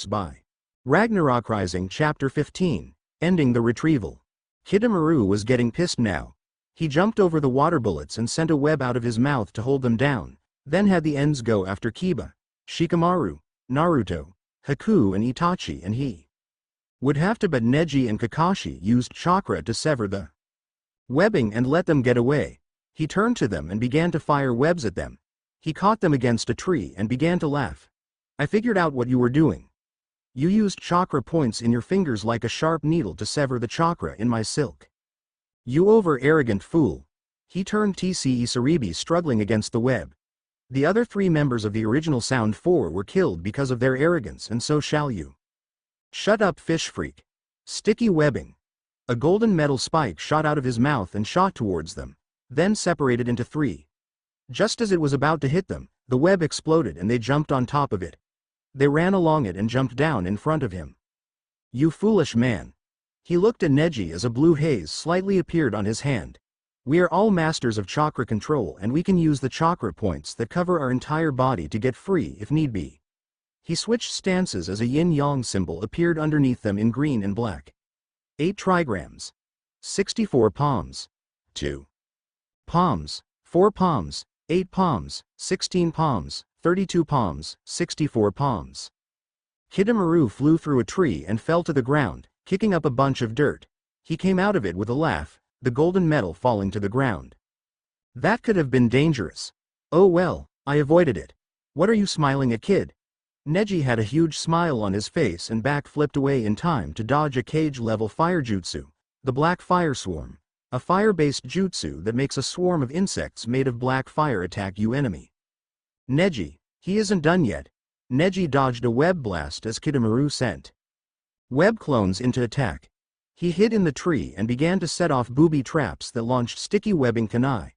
by Ragnarok Rising Chapter 15, Ending the Retrieval. Kidomaru was getting pissed now. He jumped over the water bullets and sent a web out of his mouth to hold them down, then had the ends go after Kiba, Shikamaru, Naruto, Haku and Itachi and he would have to, but Neji and Kakashi used chakra to sever the webbing and let them get away. He turned to them and began to fire webs at them. He caught them against a tree and began to laugh. I figured out what you were doing. You used chakra points in your fingers like a sharp needle to sever the chakra in my silk. You over-arrogant fool. He turned TC Isaribi struggling against the web. The other 3 members of the original Sound 4 were killed because of their arrogance and so shall you. Shut up, fish freak. Sticky webbing. A golden metal spike shot out of his mouth and shot towards them, then separated into three. Just as it was about to hit them, the web exploded and they jumped on top of it. They ran along it and jumped down in front of him. You foolish man. He looked at Neji as a blue haze slightly appeared on his hand. We are all masters of chakra control and we can use the chakra points that cover our entire body to get free if need be. He switched stances as a yin-yang symbol appeared underneath them in green and black. 8 trigrams. 64 palms. 2 palms. 4 palms. 8 palms. 16 palms. 32 palms. 64 palms. Kidomaru flew through a tree and fell to the ground, kicking up a bunch of dirt. He came out of it with a laugh, the golden metal falling to the ground. That could have been dangerous. Oh well, I avoided it. What are you smiling at, kid? Neji had a huge smile on his face and back flipped away in time to dodge a cage-level fire jutsu, the Black Fire Swarm, a fire-based jutsu that makes a swarm of insects made of black fire attack you enemy. Neji, he isn't done yet. Neji dodged a web blast as Kidomaru sent web clones into attack. He hid in the tree and began to set off booby traps that launched sticky webbing kunai.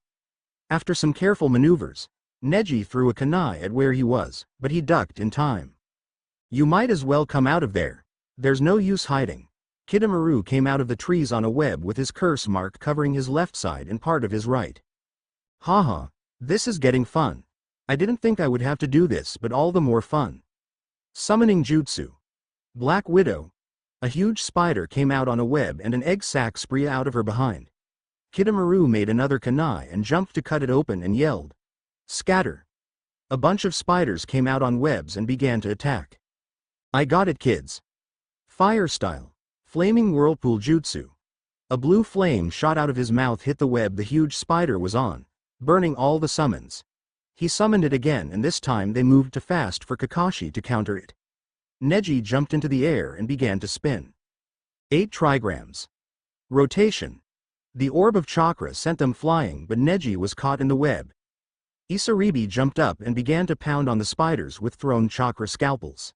After some careful maneuvers, Neji threw a kunai at where he was, but he ducked in time. You might as well come out of there. There's no use hiding. Kidomaru came out of the trees on a web with his curse mark covering his left side and part of his right. Haha, this is getting fun. I didn't think I would have to do this, but all the more fun. Summoning jutsu. Black Widow. A huge spider came out on a web and an egg sac sprayed out of her behind. Kidomaru made another kunai and jumped to cut it open and yelled. Scatter. A bunch of spiders came out on webs and began to attack. I got it, kids. Fire style. Flaming whirlpool jutsu. A blue flame shot out of his mouth hit the web the huge spider was on, burning all the summons. He summoned it again and this time they moved too fast for Kakashi to counter it. Neji jumped into the air and began to spin. 8 trigrams. Rotation. The orb of chakra sent them flying but Neji was caught in the web. Isaribi jumped up and began to pound on the spiders with thrown chakra scalpels.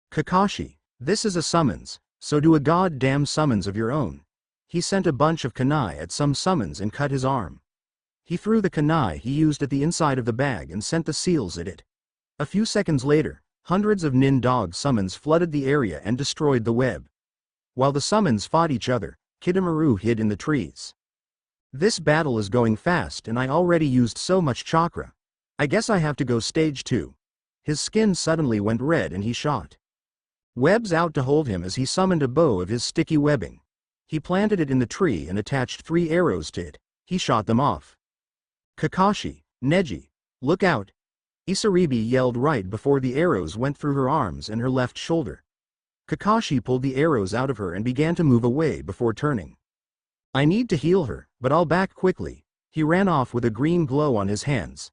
Kakashi, this is a summons, so do a goddamn summons of your own. He sent a bunch of kunai at some summons and cut his arm. He threw the kunai he used at the inside of the bag and sent the seals at it. A few seconds later, hundreds of nin dog summons flooded the area and destroyed the web. While the summons fought each other, Kidomaru hid in the trees. This battle is going fast and I already used so much chakra. I guess I have to go stage 2. His skin suddenly went red and he shot webs out to hold him as he summoned a bow of his sticky webbing. He planted it in the tree and attached 3 arrows to it. He shot them off. Kakashi, Neji, look out. Isaribi yelled right before the arrows went through her arms and her left shoulder. Kakashi pulled the arrows out of her and began to move away before turning. I need to heal her, but I'll back quickly. He ran off with a green glow on his hands.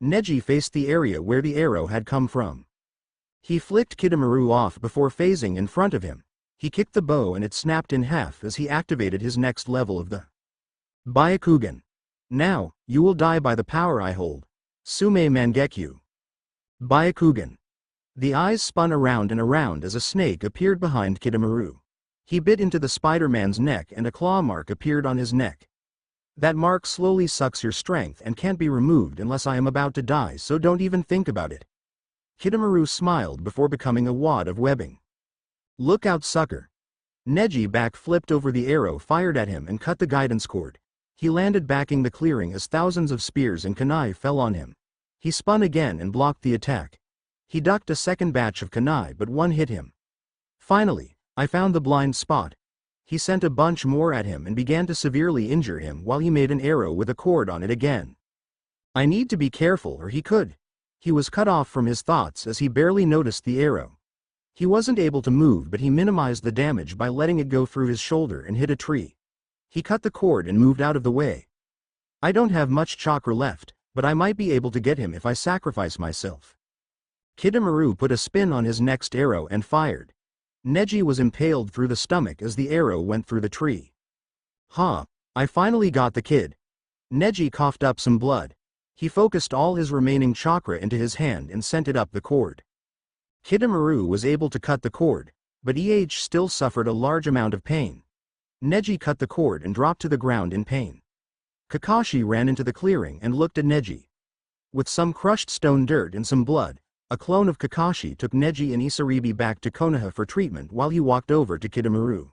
Neji faced the area where the arrow had come from. He flicked Kidomaru off before phasing in front of him. He kicked the bow and it snapped in half as he activated his next level of the Byakugan. Now, you will die by the power I hold. Sume Mangekyu. Byakugan. The eyes spun around and around as a snake appeared behind Kidomaru. He bit into the Spider-Man's neck and a claw mark appeared on his neck. That mark slowly sucks your strength and can't be removed unless I am about to die, so don't even think about it. Kidomaru smiled before becoming a wad of webbing. Look out, sucker. Neji back flipped over the arrow fired at him and cut the guidance cord. He landed backing the clearing as thousands of spears and kunai fell on him. He spun again and blocked the attack. He ducked a second batch of kunai but one hit him. Finally, I found the blind spot. He sent a bunch more at him and began to severely injure him while he made an arrow with a cord on it again. I need to be careful or he could. He was cut off from his thoughts as he barely noticed the arrow. He wasn't able to move but he minimized the damage by letting it go through his shoulder and hit a tree. He cut the cord and moved out of the way. I don't have much chakra left, but I might be able to get him if I sacrifice myself. Kidomaru put a spin on his next arrow and fired. Neji was impaled through the stomach as the arrow went through the tree. I finally got the kid. Neji coughed up some blood. He focused all his remaining chakra into his hand and sent it up the cord. Kidomaru was able to cut the cord, but still suffered a large amount of pain. Neji cut the cord and dropped to the ground in pain. Kakashi ran into the clearing and looked at Neji. With some crushed stone dirt and some blood, a clone of Kakashi took Neji and Isaribi back to Konoha for treatment while he walked over to Kidomaru.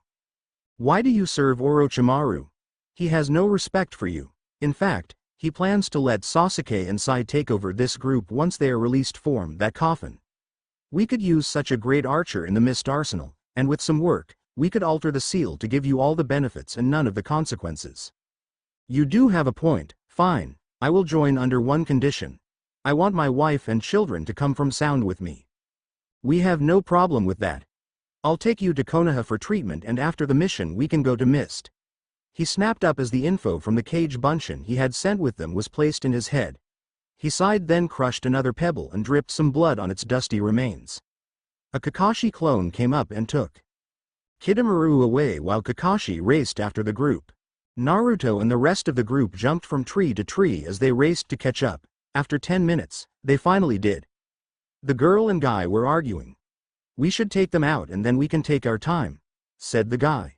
Why do you serve Orochimaru? He has no respect for you. In fact, he plans to let Sasuke and Sai take over this group once they are released from that coffin. We could use such a great archer in the Mist Arsenal, and with some work, we could alter the seal to give you all the benefits and none of the consequences. You do have a point. Fine, I will join under one condition. I want my wife and children to come from Sound with me. We have no problem with that. I'll take you to Konoha for treatment and after the mission we can go to Mist. He snapped up as the info from the cage bunchen he had sent with them was placed in his head. He sighed, then crushed another pebble and dripped some blood on its dusty remains. A Kakashi clone came up and took Kidomaru away while Kakashi raced after the group. Naruto and the rest of the group jumped from tree to tree as they raced to catch up. After 10 minutes, they finally did. The girl and guy were arguing. We should take them out and then we can take our time, said the guy.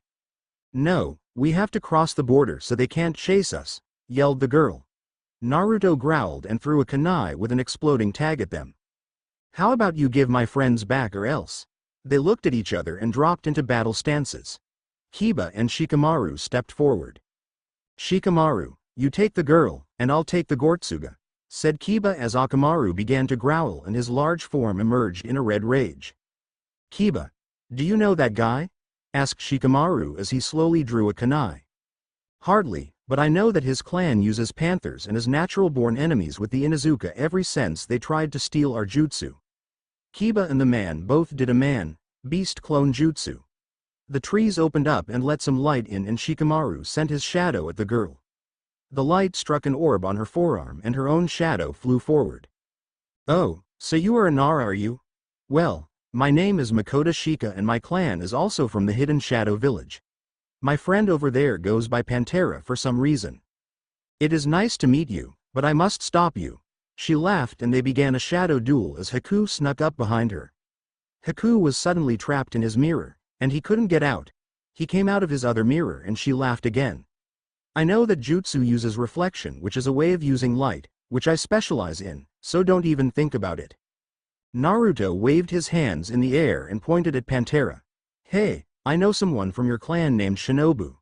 No, we have to cross the border so they can't chase us, yelled the girl. Naruto growled and threw a kunai with an exploding tag at them. How about you give my friends back or else? They looked at each other and dropped into battle stances. Kiba and Shikamaru stepped forward. Shikamaru, you take the girl, and I'll take the Gortsuga, said Kiba as Akamaru began to growl and his large form emerged in a red rage. Kiba, do you know that guy? Asked Shikamaru as he slowly drew a kunai. Hardly, but I know that his clan uses panthers and is natural-born enemies with the Inuzuka ever since they tried to steal our jutsu. Kiba and the man both did a man-beast clone jutsu. The trees opened up and let some light in and Shikamaru sent his shadow at the girl. The light struck an orb on her forearm and her own shadow flew forward. Oh, so you are a Nara, are you? Well, my name is Makoto Shika and my clan is also from the Hidden Shadow Village. My friend over there goes by Pantera for some reason. It is nice to meet you, but I must stop you. She laughed and they began a shadow duel as Haku snuck up behind her. Haku was suddenly trapped in his mirror, and he couldn't get out. He came out of his other mirror and she laughed again. I know that jutsu uses reflection, which is a way of using light, which I specialize in, so don't even think about it. Naruto waved his hands in the air and pointed at Pantera. Hey, I know someone from your clan named Shinobu.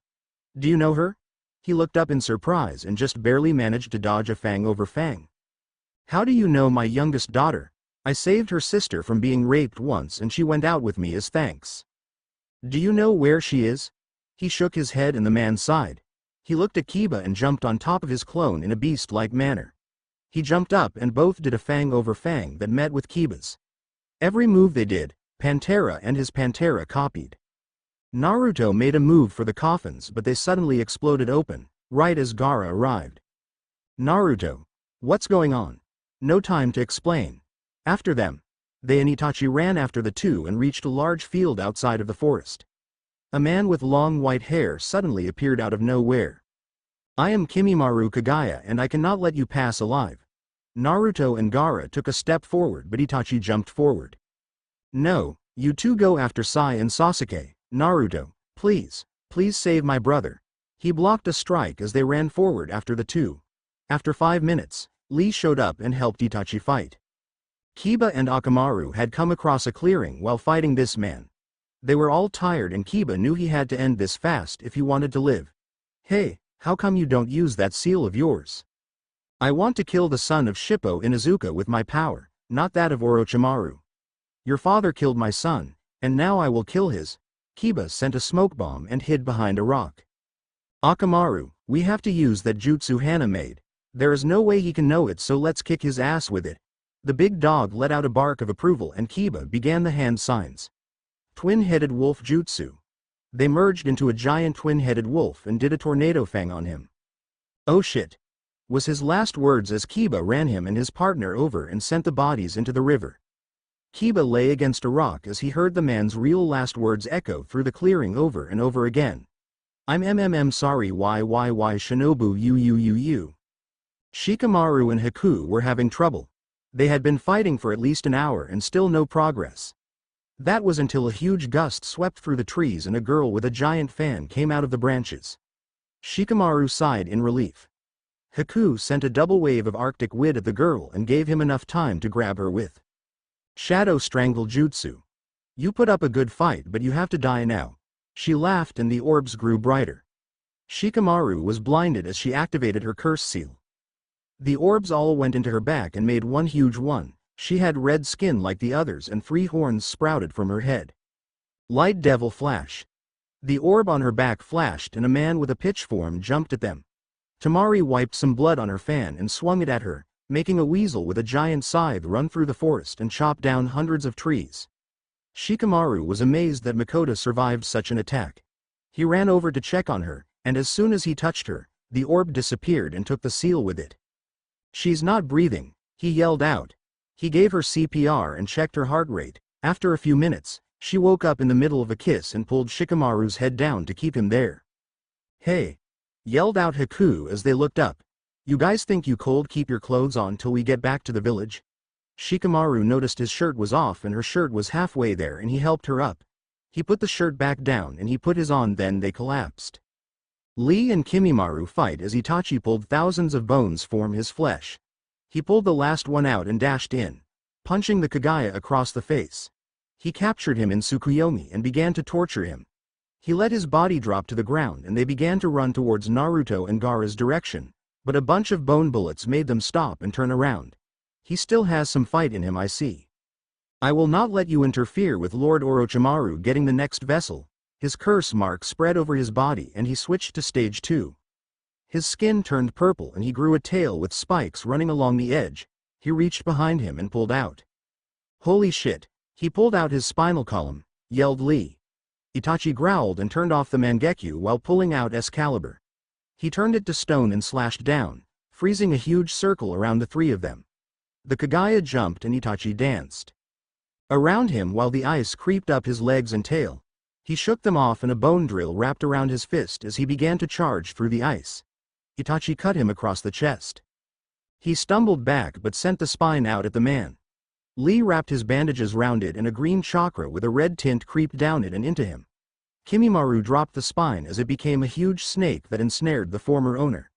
Do you know her? He looked up in surprise and just barely managed to dodge a fang over fang. How do you know my youngest daughter? I saved her sister from being raped once and she went out with me as thanks. Do you know where she is? He shook his head and the man sighed. He looked at Kiba and jumped on top of his clone in a beast-like manner. He jumped up and both did a fang over fang that met with Kiba's. Every move they did, Pantera and his Pantera copied. Naruto made a move for the coffins but they suddenly exploded open, right as Gaara arrived. Naruto, what's going on? No time to explain. After them. They and Itachi ran after the two and reached a large field outside of the forest. A man with long white hair suddenly appeared out of nowhere. I am Kimimaru Kagaya and I cannot let you pass alive. Naruto and Gaara took a step forward but Itachi jumped forward. No, you two go after Sai and Sasuke. Naruto, please save my brother. He blocked a strike as they ran forward after the two. After 5 minutes, Lee showed up and helped Itachi fight. Kiba and Akamaru had come across a clearing while fighting this man. They were all tired and Kiba knew he had to end this fast if he wanted to live. Hey, how come you don't use that seal of yours? I want to kill the son of Shippo Inuzuka with my power, not that of Orochimaru. Your father killed my son, and now I will kill his. Kiba sent a smoke bomb and hid behind a rock. Akamaru, we have to use that jutsu Hana made. There is no way he can know it, so let's kick his ass with it. The big dog let out a bark of approval and Kiba began the hand signs. Twin-headed wolf jutsu. They merged into a giant twin-headed wolf and did a tornado fang on him. Oh shit, was his last words as Kiba ran him and his partner over and sent the bodies into the river. Kiba lay against a rock as he heard the man's real last words echo through the clearing over and over again. I'm sorry why Shinobu you. Shikamaru and Haku were having trouble. They had been fighting for at least an hour and still no progress. That was until a huge gust swept through the trees and a girl with a giant fan came out of the branches. Shikamaru sighed in relief. Haku sent a double wave of Arctic wind at the girl and gave him enough time to grab her with Shadow Strangle Jutsu. You put up a good fight, but you have to die now. She laughed and the orbs grew brighter. Shikamaru was blinded as she activated her curse seal. The orbs all went into her back and made one huge one. She had red skin like the others and 3 horns sprouted from her head. Light Devil Flash. The orb on her back flashed and a man with a pitchfork jumped at them. Temari wiped some blood on her fan and swung it at her, making a weasel with a giant scythe run through the forest and chop down hundreds of trees. Shikamaru was amazed that Makoto survived such an attack. He ran over to check on her, and as soon as he touched her, the orb disappeared and took the seal with it. She's not breathing, he yelled out. He gave her CPR and checked her heart rate. After a few minutes, she woke up in the middle of a kiss and pulled Shikamaru's head down to keep him there. Hey! Yelled out Haku as they looked up. You guys think you cold keep your clothes on till we get back to the village? Shikamaru noticed his shirt was off and her shirt was halfway there and he helped her up. He put the shirt back down and he put his on, then they collapsed. Lee and Kimimaru fight as Itachi pulled thousands of bones from his flesh. He pulled the last one out and dashed in, punching the Kagaya across the face. He captured him in Tsukuyomi and began to torture him. He let his body drop to the ground and they began to run towards Naruto and Gaara's direction, but a bunch of bone bullets made them stop and turn around. He still has some fight in him, I see. I will not let you interfere with Lord Orochimaru getting the next vessel. His curse mark spread over his body and he switched to stage 2. His skin turned purple and he grew a tail with spikes running along the edge. He reached behind him and pulled out. Holy shit! He pulled out his spinal column, yelled Lee. Itachi growled and turned off the Mangekyu while pulling out Excalibur. He turned it to stone and slashed down, freezing a huge circle around the 3 of them. The Kagaya jumped and Itachi danced around him while the ice creeped up his legs and tail. He shook them off and a bone drill wrapped around his fist as he began to charge through the ice. Itachi cut him across the chest. He stumbled back but sent the spine out at the man. Lee wrapped his bandages round it and a green chakra with a red tint creeped down it and into him. Kimimaru dropped the spine as it became a huge snake that ensnared the former owner.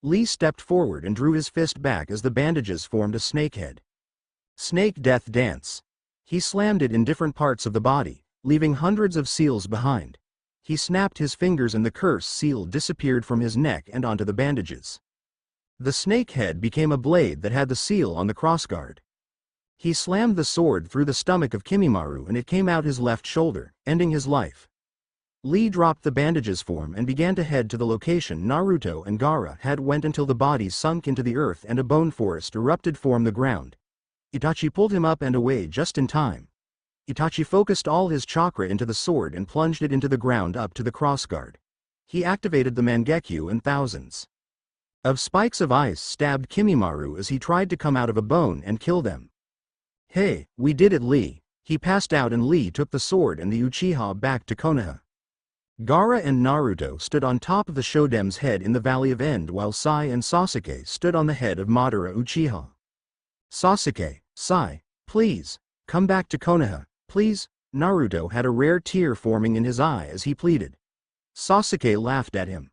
Lee stepped forward and drew his fist back as the bandages formed a snake head. Snake Death Dance. He slammed it in different parts of the body, leaving hundreds of seals behind. He snapped his fingers and the curse seal disappeared from his neck and onto the bandages. The snake head became a blade that had the seal on the crossguard. He slammed the sword through the stomach of Kimimaru and it came out his left shoulder, ending his life. Lee dropped the bandages for him and began to head to the location Naruto and Gaara had went until the bodies sunk into the earth and a bone forest erupted from the ground. Itachi pulled him up and away just in time. Itachi focused all his chakra into the sword and plunged it into the ground up to the crossguard. He activated the Mangekyu and thousands of spikes of ice stabbed Kimimaru as he tried to come out of a bone and kill them. Hey, we did it, Lee. He passed out and Lee took the sword and the Uchiha back to Konoha. Gaara and Naruto stood on top of the Shoden's head in the Valley of End while Sai and Sasuke stood on the head of Madara Uchiha. Sasuke, Sai, please, come back to Konoha, please. Naruto had a rare tear forming in his eye as he pleaded. Sasuke laughed at him.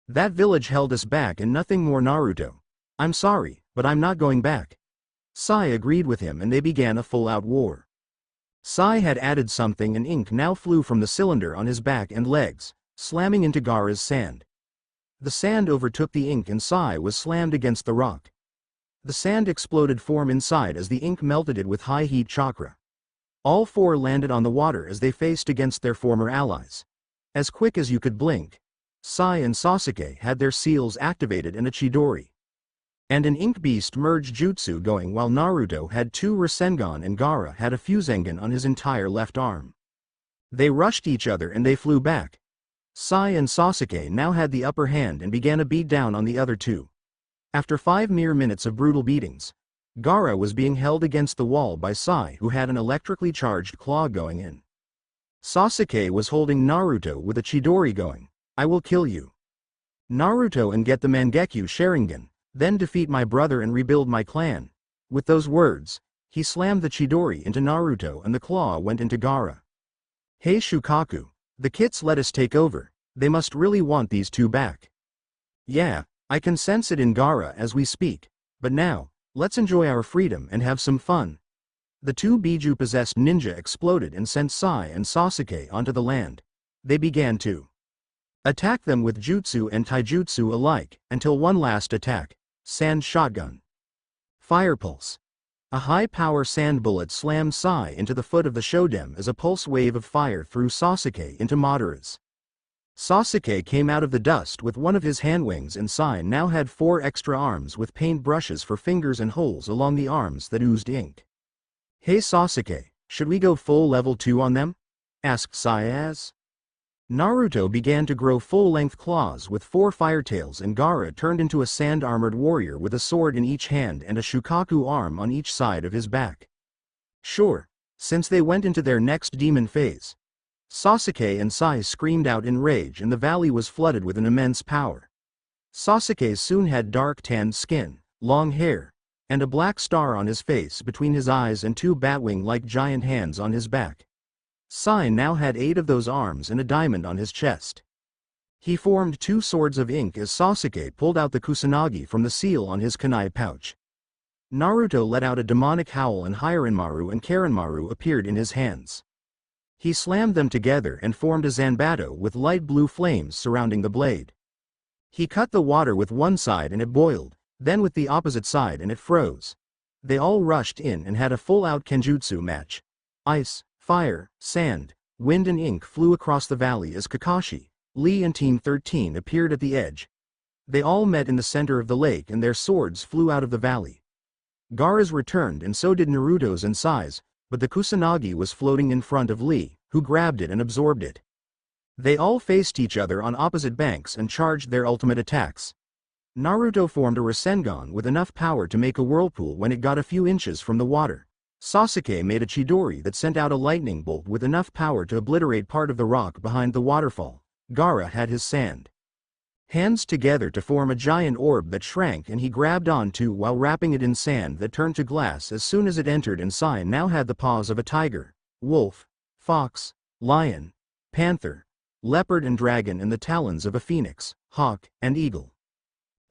That village held us back and nothing more, Naruto. I'm sorry, but I'm not going back. Sai agreed with him and they began a full-out war. Sai had added something and ink now flew from the cylinder on his back and legs, slamming into Gaara's sand. The sand overtook the ink and Sai was slammed against the rock. The sand exploded from inside as the ink melted it with high heat chakra. All 4 landed on the water as they faced against their former allies. As quick as you could blink, Sai and Sasuke had their seals activated and a Chidori and an ink beast merge jutsu going while Naruto had 2 Rasengan and Gaara had a Fusengan on his entire left arm. They rushed each other and they flew back. Sai and Sasuke now had the upper hand and began a beat down on the other 2. After 5 mere minutes of brutal beatings, Gaara was being held against the wall by Sai who had an electrically charged claw going in. Sasuke was holding Naruto with a Chidori going, I will kill you, Naruto, and get the Mangekyu Sharingan, then defeat my brother and rebuild my clan. With those words, He slammed the Chidori into Naruto and the claw went into Gaara. Hey Shukaku. The kits let us take over. They must really want these two back. Yeah, I can sense it in Gaara as we speak. But now, let's enjoy our freedom and have some fun. The two Biju-possessed ninja exploded and sent Sai and Sasuke onto the land. They began to attack them with jutsu and taijutsu alike, until one last attack. Sand shotgun. Fire pulse. A high-power sand bullet slammed Sai into the foot of the Shodem as a pulse wave of fire threw Sasuke into Madara's. Sasuke came out of the dust with one of his handwings and Sai now had 4 extra arms with paint brushes for fingers and holes along the arms that oozed ink. Hey Sasuke, should we go full level 2 on them? Asked Sai as Naruto began to grow full-length claws with 4 fire tails and Gaara turned into a sand-armored warrior with a sword in each hand and a Shukaku arm on each side of his back. Sure, since they went into their next demon phase. Sasuke and Sai screamed out in rage and the valley was flooded with an immense power. Sasuke soon had dark tanned skin, long hair, and a black star on his face between his eyes and 2 batwing-like giant hands on his back. Sai now had 8 of those arms and a diamond on his chest. He formed 2 swords of ink as Sasuke pulled out the kusanagi from the seal on his kunai pouch. Naruto let out a demonic howl and Hiranmaru and Karenmaru appeared in his hands. He slammed them together and formed a zanbato with light blue flames surrounding the blade. He cut the water with one side and it boiled, then with the opposite side and it froze. They all rushed in and had a full-out kenjutsu match. Ice, fire, sand, wind and ink flew across the valley as Kakashi, Lee and Team 13 appeared at the edge. They all met in the center of the lake and their swords flew out of the valley. Gaara's returned and so did Naruto's and Sai's, but the kusanagi was floating in front of Lee, who grabbed it and absorbed it. They all faced each other on opposite banks and charged their ultimate attacks. Naruto formed a Rasengan with enough power to make a whirlpool when it got a few inches from the water. Sasuke made a Chidori that sent out a lightning bolt with enough power to obliterate part of the rock behind the waterfall. Gaara had his sand hands together to form a giant orb that shrank and he grabbed onto while wrapping it in sand that turned to glass as soon as it entered and Sai now had the paws of a tiger, wolf, fox, lion, panther, leopard and dragon and the talons of a phoenix, hawk, and eagle.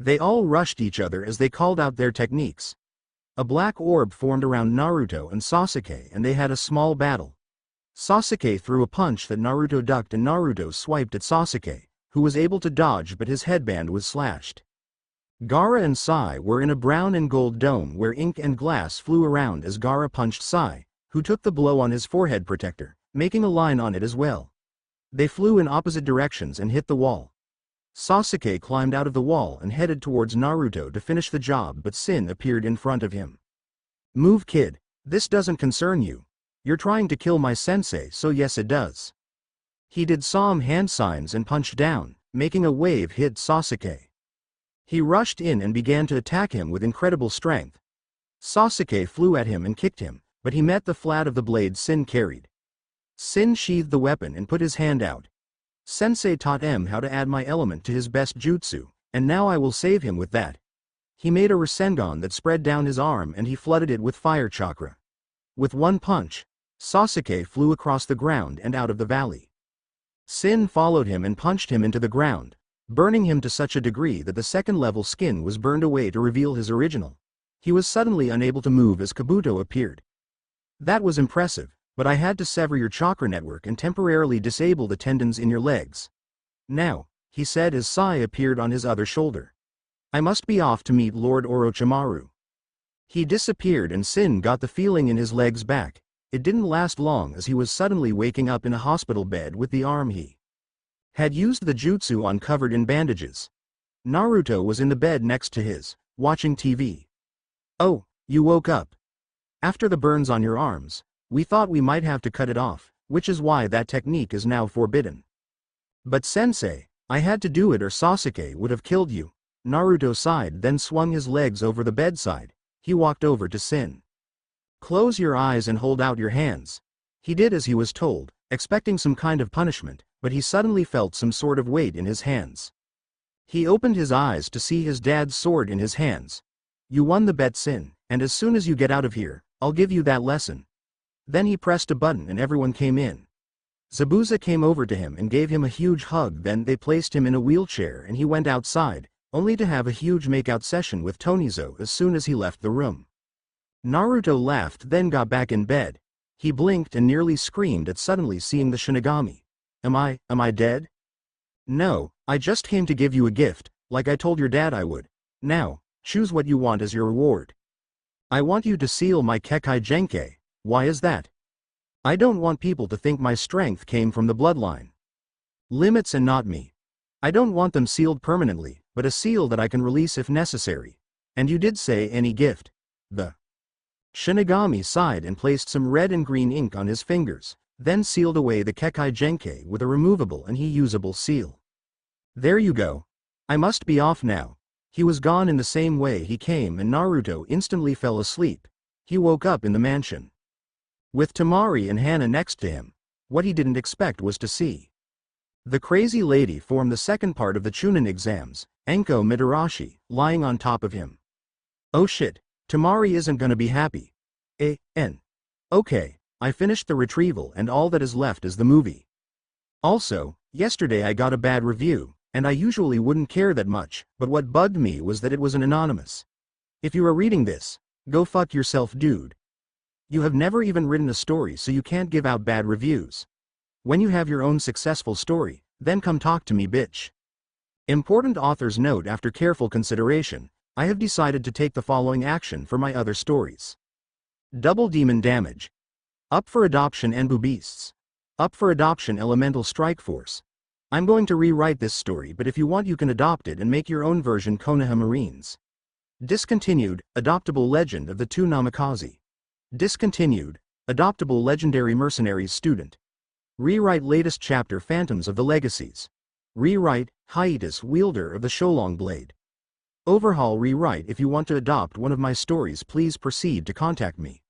They all rushed each other as they called out their techniques. A black orb formed around Naruto and Sasuke and they had a small battle. Sasuke threw a punch that Naruto ducked and Naruto swiped at Sasuke, who was able to dodge but his headband was slashed. Gaara and Sai were in a brown and gold dome where ink and glass flew around as Gaara punched Sai, who took the blow on his forehead protector, making a line on it as well. They flew in opposite directions and hit the wall. Sasuke climbed out of the wall and headed towards Naruto to finish the job but Sin appeared in front of him. Move kid, this doesn't concern you. You're trying to kill my sensei so yes it does. He did some hand signs and punched down, making a wave hit Sasuke. He rushed in and began to attack him with incredible strength. Sasuke flew at him and kicked him, but he met the flat of the blade Sin carried. Sin sheathed the weapon and put his hand out. Sensei taught him how to add my element to his best jutsu, and now I will save him with that. He made a Rasengan that spread down his arm and he flooded it with fire chakra. With one punch, Sasuke flew across the ground and out of the valley. Sin followed him and punched him into the ground, burning him to such a degree that the second-level skin was burned away to reveal his original. He was suddenly unable to move as Kabuto appeared. That was impressive, but I had to sever your chakra network and temporarily disable the tendons in your legs. Now, he said as Sai appeared on his other shoulder. I must be off to meet Lord Orochimaru. He disappeared and Sin got the feeling in his legs back. It didn't last long as he was suddenly waking up in a hospital bed with the arm he had used the jutsu on covered in bandages. Naruto was in the bed next to his, watching TV. Oh, you woke up. After the burns on your arms, we thought we might have to cut it off, which is why that technique is now forbidden. But sensei, I had to do it or Sasuke would have killed you. Naruto sighed then swung his legs over the bedside. He walked over to Sin. Close your eyes and hold out your hands. He did as he was told, expecting some kind of punishment, but he suddenly felt some sort of weight in his hands. He opened his eyes to see his dad's sword in his hands. You won the bet Sin, and as soon as you get out of here, I'll give you that lesson. Then he pressed a button and everyone came in. Zabuza came over to him and gave him a huge hug. Then they placed him in a wheelchair and he went outside, only to have a huge makeout session with Tonizo as soon as he left the room. Naruto laughed, then got back in bed. He blinked and nearly screamed at suddenly seeing the Shinigami. Am I dead? No, I just came to give you a gift, like I told your dad I would. Now, choose what you want as your reward. I want you to seal my Kekai Genkai. Why is that? I don't want people to think my strength came from the bloodline. Limits and not me. I don't want them sealed permanently, but a seal that I can release if necessary. And you did say any gift. The Shinigami sighed and placed some red and green ink on his fingers, then sealed away the Kekai Genkai with a removable and usable seal. There you go. I must be off now. He was gone in the same way he came and Naruto instantly fell asleep. He woke up in the mansion, with Temari and Hana next to him. What he didn't expect was to see the crazy lady form the second part of the Chunin exams, Enko Mitarashi, lying on top of him. Oh shit, Temari isn't gonna be happy. Okay, I finished the Retrieval and all that is left is the movie. Also, yesterday I got a bad review, and I usually wouldn't care that much, but what bugged me was that it was an anonymous. If you are reading this, go fuck yourself, dude. You have never even written a story, so you can't give out bad reviews. When you have your own successful story, then come talk to me, bitch. Important author's note: after careful consideration, I have decided to take the following action for my other stories. Double Demon Damage. Up for adoption Enbu Beasts. Up for adoption Elemental Strike Force. I'm going to rewrite this story, but if you want you can adopt it and make your own version. Konoha Marines. Discontinued, Adoptable Legend of the Two Namikaze. Discontinued, Adoptable Legendary Mercenaries Student. Rewrite latest chapter Phantoms of the Legacies. Rewrite, Hiatus Wielder of the Sholong Blade. Overhaul rewrite. If you want to adopt one of my stories, please proceed to contact me.